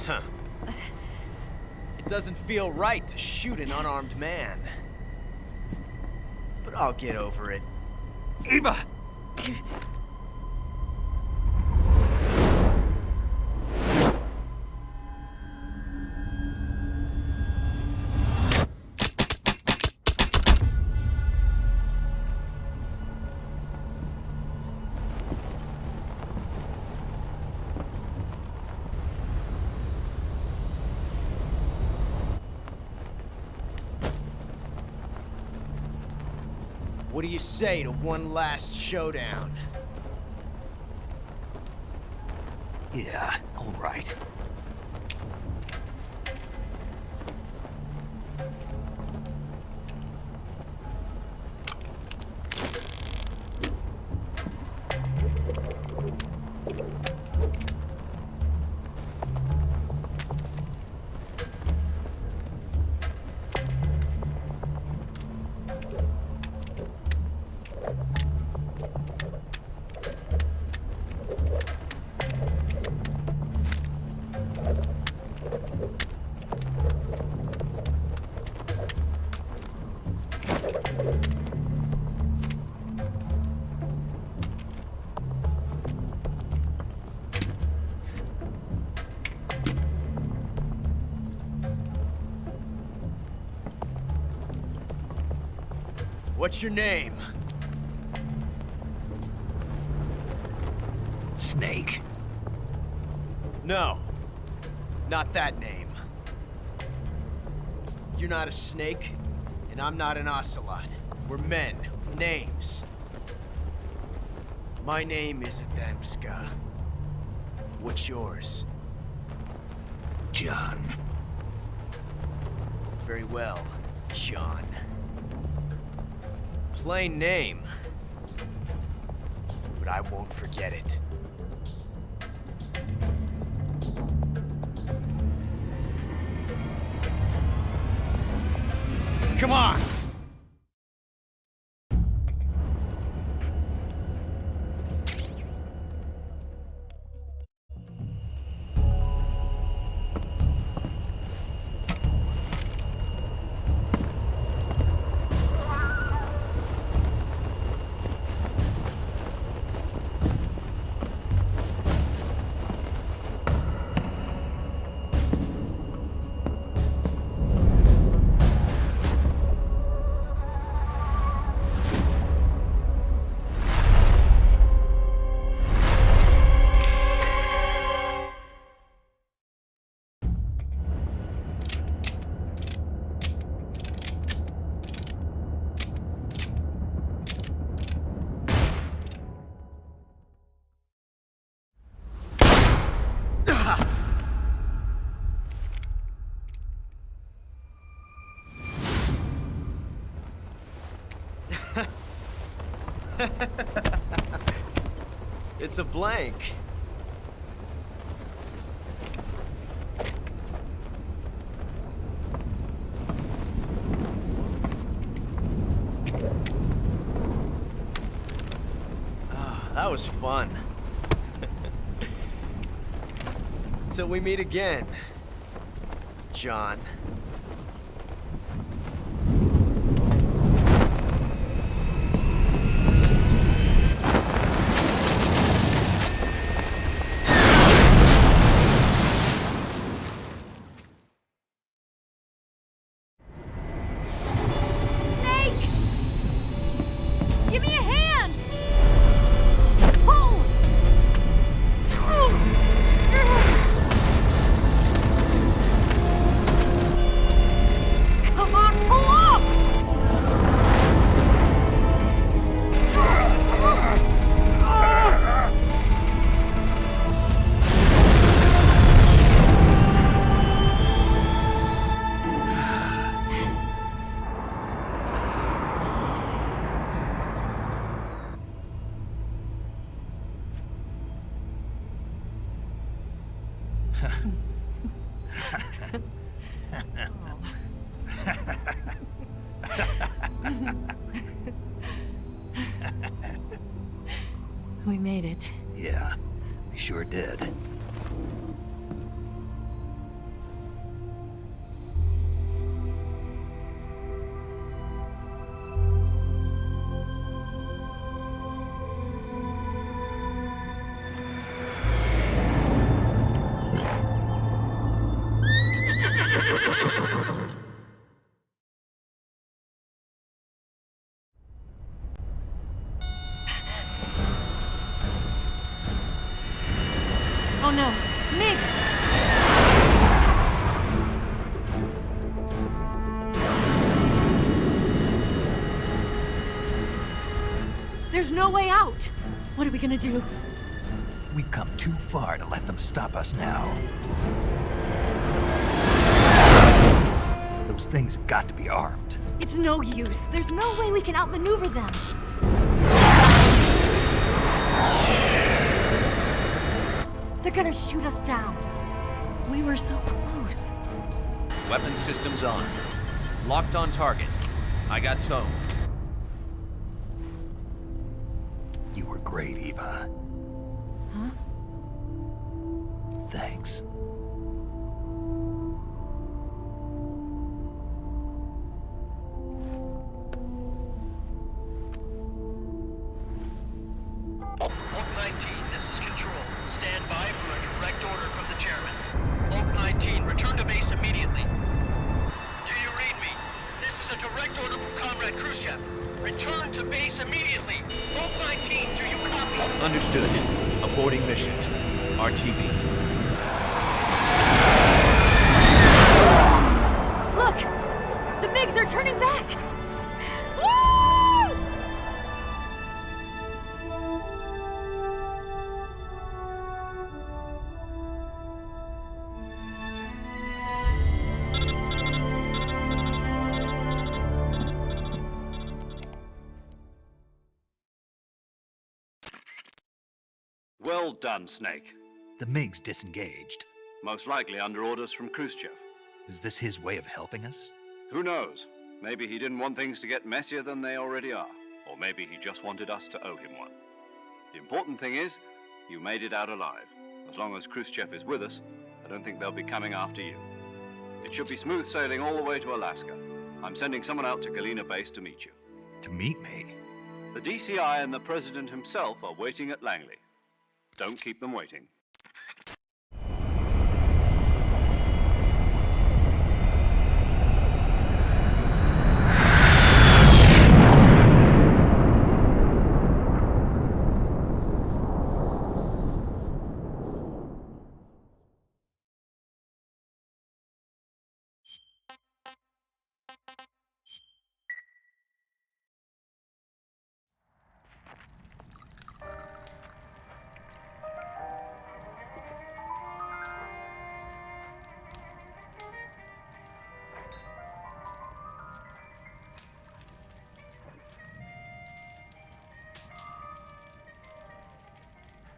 Huh. It doesn't feel right to shoot an unarmed man. But I'll get over it. Eva! What do you say to one last showdown? Yeah, all right. What's your name? Snake. No, not that name. You're not a snake, and I'm not an ocelot. We're men with names. My name is Adamska. What's yours? John. Very well, John. Plain name. But I won't forget it. Come on! It's a blank. That was fun. Till we meet again, John. Give me a hand! Pull! Come on, pull up! We made it. Yeah, we sure did. Oh no, Miggs! There's no way out! What are we gonna do? We've come too far to let them stop us now. Those things have got to be armed. It's no use. There's no way we can outmaneuver them. They're gonna shoot us down. We were so close. Weapon systems on. Locked on target. I got tow. You were great, Eva. Huh? Thanks. Oak 19, this is Control. Stand by for a direct order from the chairman. Oak 19, return to base immediately. Do you read me? This is a direct order from Comrade Khrushchev. Return to base immediately. Oak 19, do you copy? Understood. Aborting mission. RTB. Look! The MiGs are turning back! Woo! Well done, Snake. The MiGs disengaged. Most likely under orders from Khrushchev. Is this his way of helping us? Who knows? Maybe he didn't want things to get messier than they already are. Or maybe he just wanted us to owe him one. The important thing is, you made it out alive. As long as Khrushchev is with us, I don't think they'll be coming after you. It should be smooth sailing all the way to Alaska. I'm sending someone out to Galena Base to meet you. To meet me? The DCI and the President himself are waiting at Langley. Don't keep them waiting.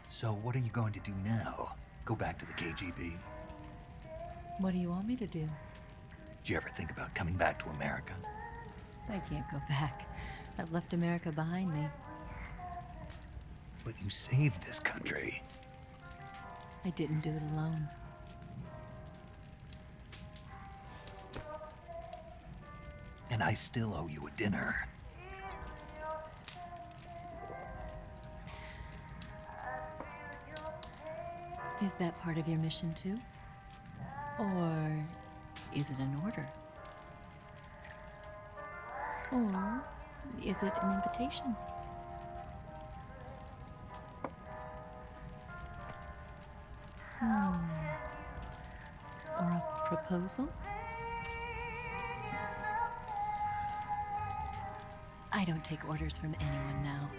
So what are you going to do now? Go back to the KGB? What do you want me to do? Did you ever think about coming back to America? I can't go back. I've left America behind me. But you saved this country. I didn't do it alone. and I still owe you a dinner. Is that part of your mission too? Or is it an order? Or is it an invitation? Or a proposal? I don't take orders from anyone now.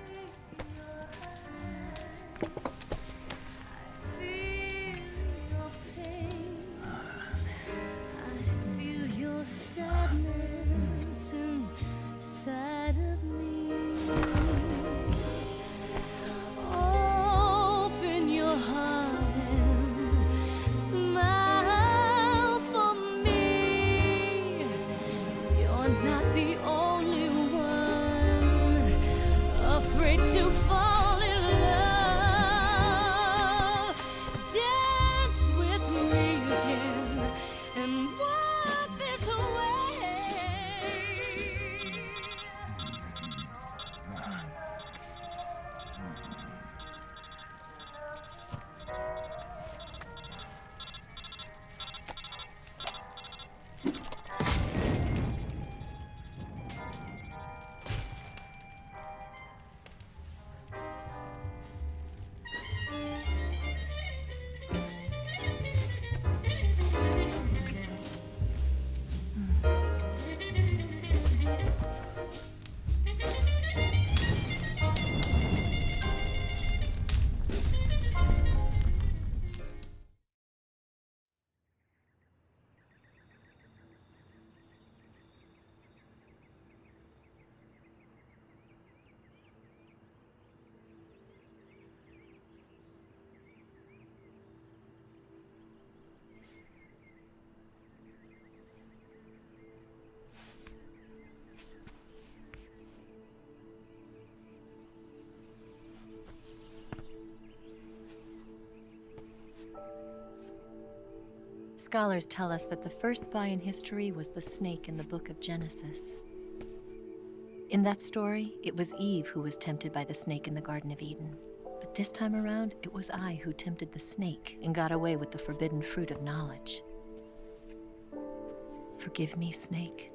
Sadness inside of me. Open your heart and smile for me. You're not the only one afraid to fall in love. Dance with me again and walk this way. Scholars tell us that the first spy in history was the snake in the book of Genesis. In that story, it was Eve who was tempted by the snake in the Garden of Eden. But this time around, it was I who tempted the snake and got away with the forbidden fruit of knowledge. Forgive me, snake.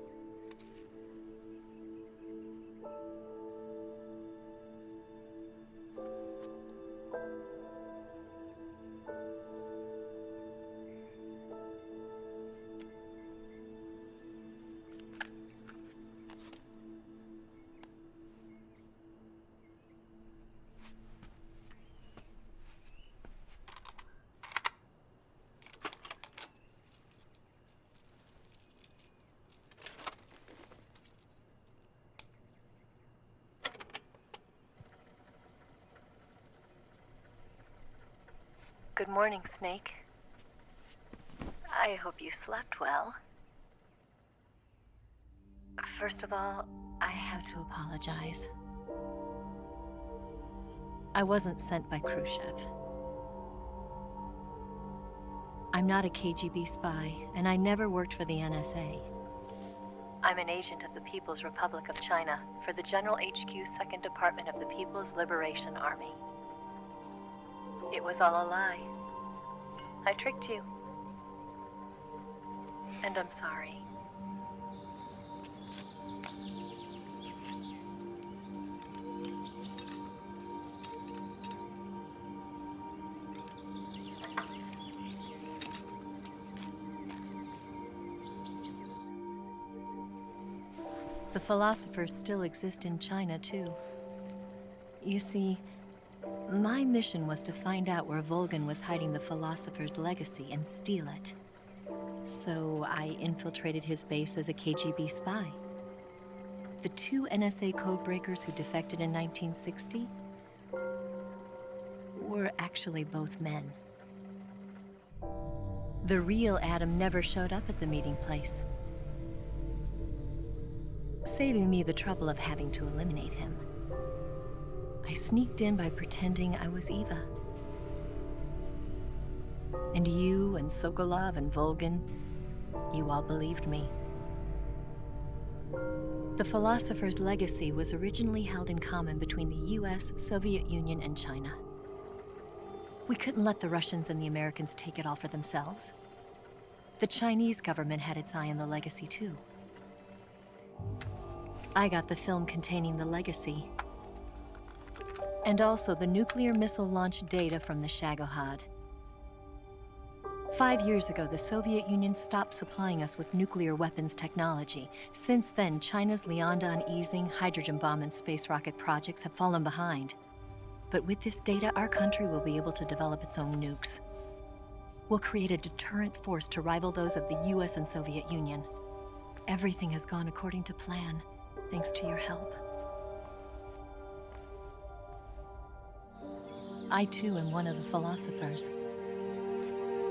Good morning, Snake. I hope you slept well. First of all, I have to apologize. I wasn't sent by Khrushchev. I'm not a KGB spy, and I never worked for the NSA. I'm an agent of the People's Republic of China for the General HQ 2nd Department of the People's Liberation Army. It was all a lie. I tricked you. And I'm sorry. The philosophers still exist in China, too. You see, my mission was to find out where Volgan was hiding the philosopher's legacy and steal it. So I infiltrated his base as a KGB spy. The two NSA codebreakers who defected in 1960 were actually both men. The real Adam never showed up at the meeting place, saving me the trouble of having to eliminate him. I sneaked in by pretending I was Eva. And you and Sokolov and Volgan, you all believed me. The philosopher's legacy was originally held in common between the US, Soviet Union, and China. We couldn't let the Russians and the Americans take it all for themselves. The Chinese government had its eye on the legacy too. I got the film containing the legacy, and also the nuclear missile launch data from the Shagohod. 5 years ago, the Soviet Union stopped supplying us with nuclear weapons technology. Since then, China's Liaodong easing, hydrogen bomb, and space rocket projects have fallen behind. But with this data, our country will be able to develop its own nukes. We'll create a deterrent force to rival those of the US and Soviet Union. Everything has gone according to plan, thanks to your help. I too am one of the philosophers.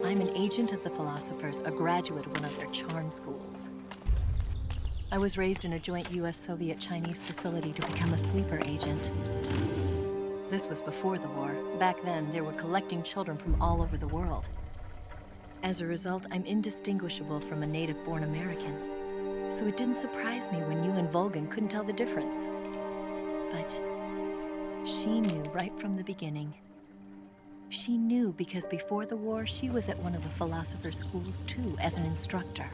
I'm an agent of the philosophers, a graduate of one of their charm schools. I was raised in a joint US-Soviet-Chinese facility to become a sleeper agent. This was before the war. Back then, they were collecting children from all over the world. As a result, I'm indistinguishable from a native-born American. So it didn't surprise me when you and Volgan couldn't tell the difference. But she knew right from the beginning. She knew because before the war, she was at one of the philosopher's schools too, as an instructor.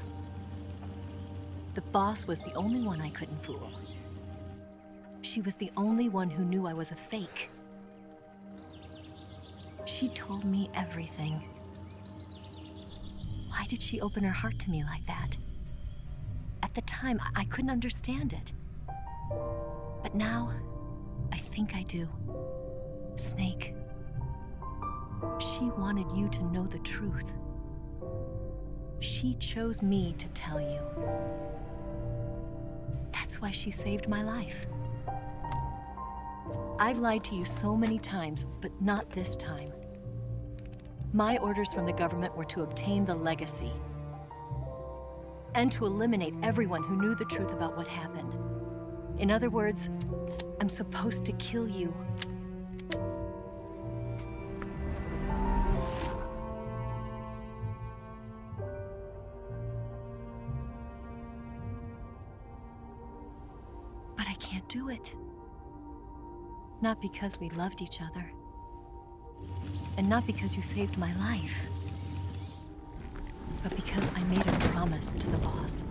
The boss was the only one I couldn't fool. She was the only one who knew I was a fake. She told me everything. Why did she open her heart to me like that? At the time, I couldn't understand it. But now, I think I do. Snake. She wanted you to know the truth. She chose me to tell you. That's why she saved my life. I've lied to you so many times, but not this time. My orders from the government were to obtain the legacy and to eliminate everyone who knew the truth about what happened. In other words, I'm supposed to kill you. But I can't do it. Not because we loved each other. And not because you saved my life. But because I made a promise to the boss.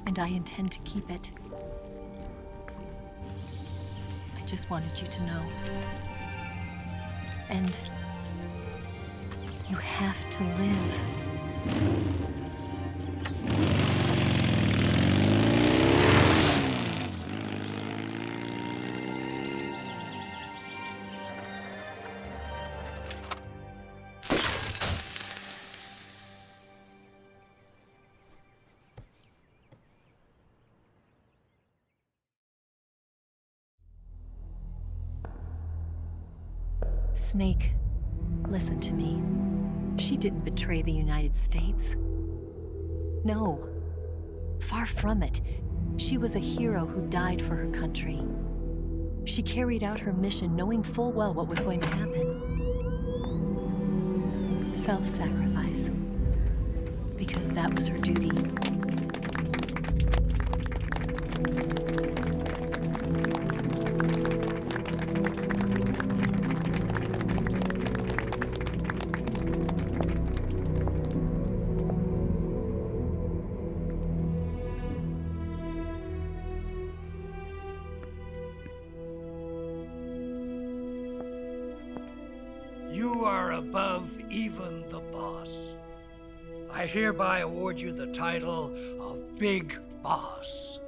And I intend to keep it. I just wanted you to know. And you have to live. Snake, listen to me. She didn't betray the United States. No. Far from it. She was a hero who died for her country. She carried out her mission knowing full well what was going to happen. Self-sacrifice. Because that was her duty. You are above even the boss. I hereby award you the title of Big Boss.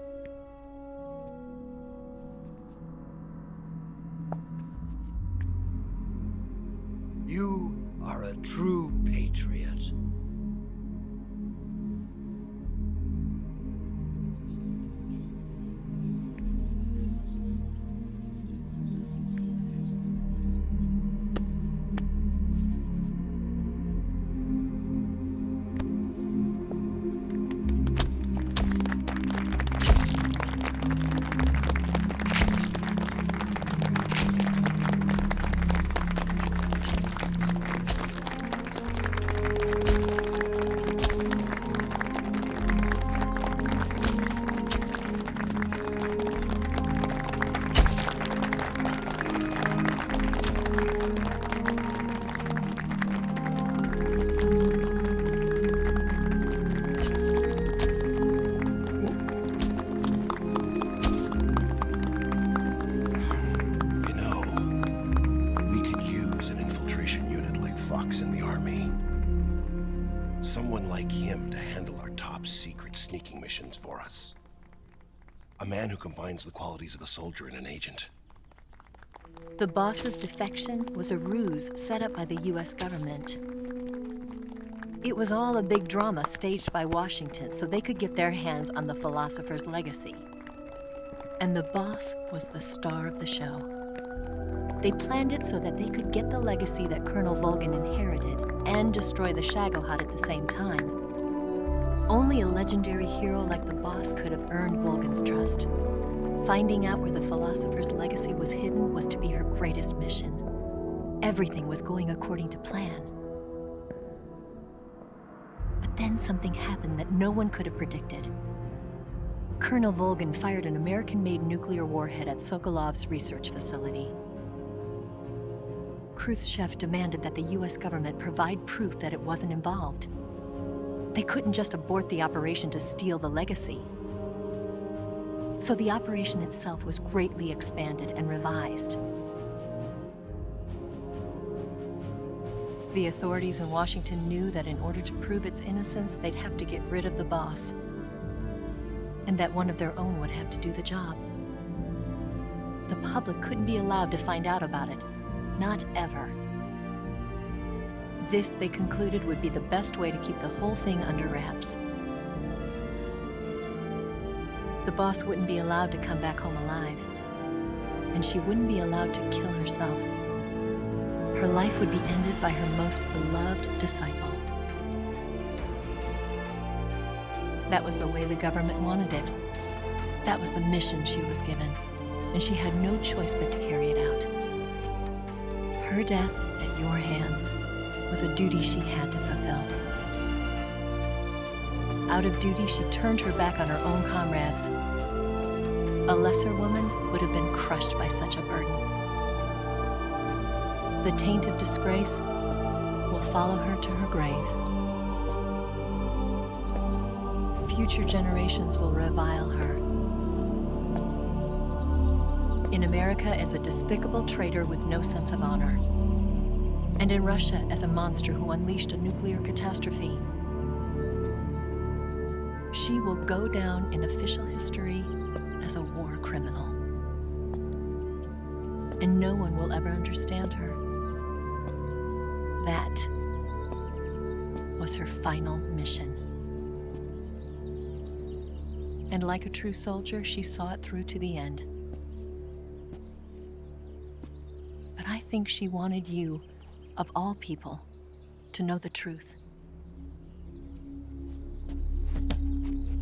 You are a true patriot. sneaking missions for us. A man who combines the qualities of a soldier and an agent. The boss's defection was a ruse set up by the US government. It was all a big drama staged by Washington so they could get their hands on the philosopher's legacy. And the boss was the star of the show. They planned it so that they could get the legacy that Colonel Volgin inherited and destroy the Shagohod at the same time. Only a legendary hero like the boss could have earned Volgin's trust. Finding out where the philosopher's legacy was hidden was to be her greatest mission. Everything was going according to plan. But then something happened that no one could have predicted. Colonel Volgin fired an American-made nuclear warhead at Sokolov's research facility. Khrushchev demanded that the US government provide proof that it wasn't involved. They couldn't just abort the operation to steal the legacy. So the operation itself was greatly expanded and revised. The authorities in Washington knew that in order to prove its innocence, they'd have to get rid of the boss, and that one of their own would have to do the job. The public couldn't be allowed to find out about it, not ever. This, they concluded, would be the best way to keep the whole thing under wraps. The boss wouldn't be allowed to come back home alive, and she wouldn't be allowed to kill herself. Her life would be ended by her most beloved disciple. That was the way the government wanted it. That was the mission she was given, and she had no choice but to carry it out. Her death at your hands was a duty she had to fulfill. Out of duty, she turned her back on her own comrades. A lesser woman would have been crushed by such a burden. The taint of disgrace will follow her to her grave. Future generations will revile her. In America as a despicable traitor with no sense of honor. And in Russia as a monster who unleashed a nuclear catastrophe. She will go down in official history as a war criminal. And no one will ever understand her. That was her final mission. And like a true soldier, she saw it through to the end. But I think she wanted you, of all people, to know the truth.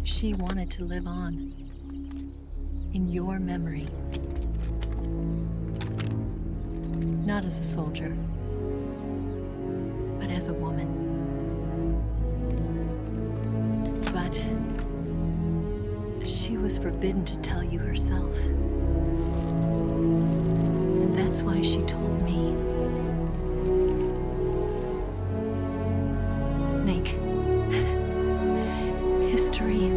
She wanted to live on in your memory. Not as a soldier, but as a woman. But she was forbidden to tell you herself. And that's why she told me. Snake, history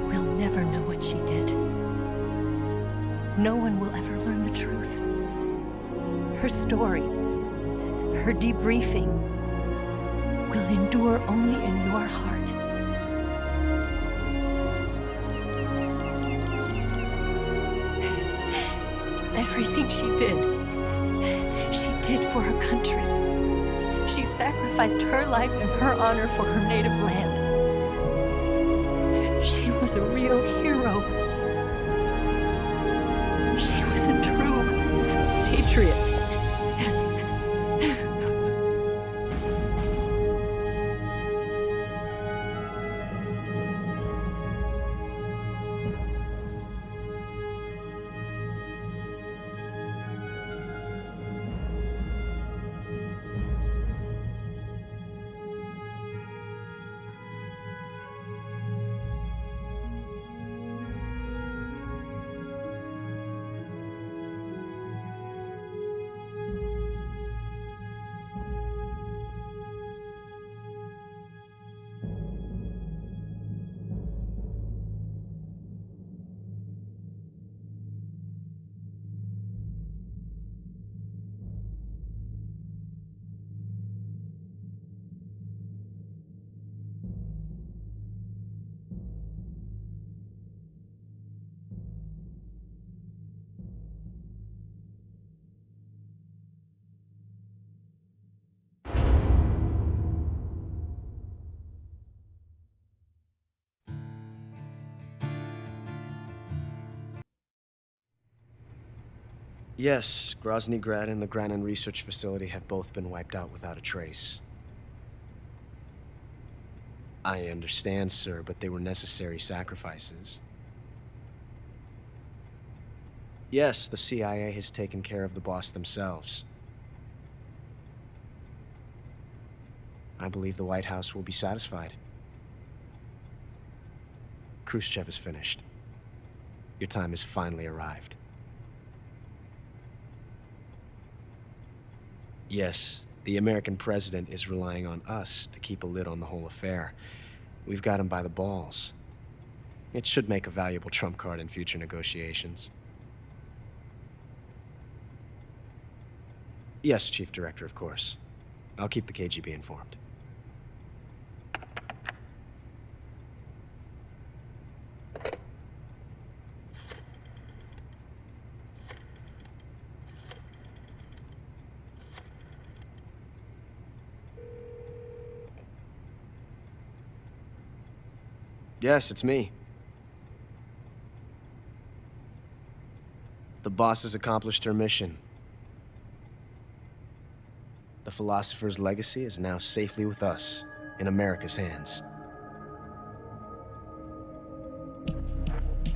will never know what she did. No one will ever learn the truth. Her story, her debriefing, will endure only in your heart. Everything she did for her country. She sacrificed her life and her honor for her native land. She was a real hero. She was a true patriot. Yes, Grozny Grad and the Granin Research Facility have both been wiped out without a trace. I understand, sir, but they were necessary sacrifices. Yes, the CIA has taken care of the boss themselves. I believe the White House will be satisfied. Khrushchev is finished. Your time has finally arrived. Yes, the American president is relying on us to keep a lid on the whole affair. We've got him by the balls. It should make a valuable trump card in future negotiations. Yes, Chief Director, of course. I'll keep the KGB informed. Yes, it's me. The boss has accomplished her mission. The philosopher's legacy is now safely with us, in America's hands.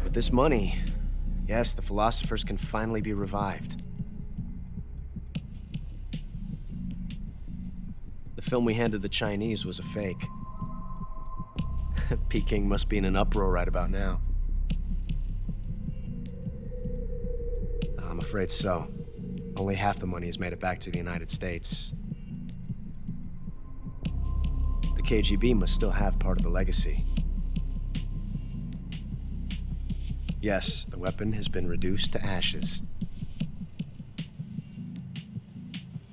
With this money, yes, the philosophers can finally be revived. The film we handed the Chinese was a fake. Peking must be in an uproar right about now. I'm afraid so. Only half the money has made it back to the United States. The KGB must still have part of the legacy. Yes, the weapon has been reduced to ashes.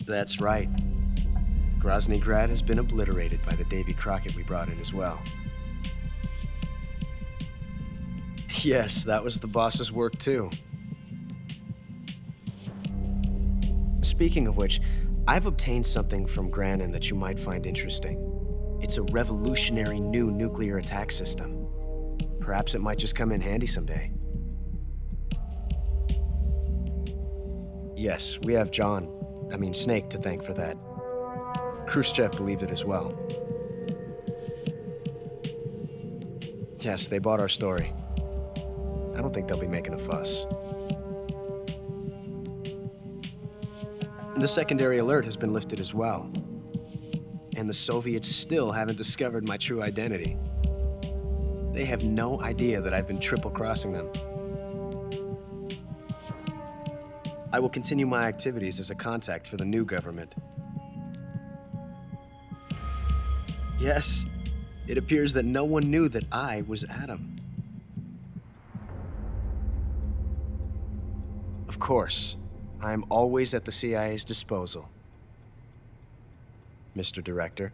That's right. Grozny Grad has been obliterated by the Davy Crockett we brought in as well. Yes, that was the boss's work too. Speaking of which, I've obtained something from Granin that you might find interesting. It's a revolutionary new nuclear attack system. Perhaps it might just come in handy someday. Yes, we have Snake to thank for that. Khrushchev believed it as well. Yes, they bought our story. I don't think they'll be making a fuss. The secondary alert has been lifted as well. And the Soviets still haven't discovered my true identity. They have no idea that I've been triple-crossing them. I will continue my activities as a contact for the new government. Yes, it appears that no one knew that I was Adam. Of course, I am always at the CIA's disposal, Mr. Director.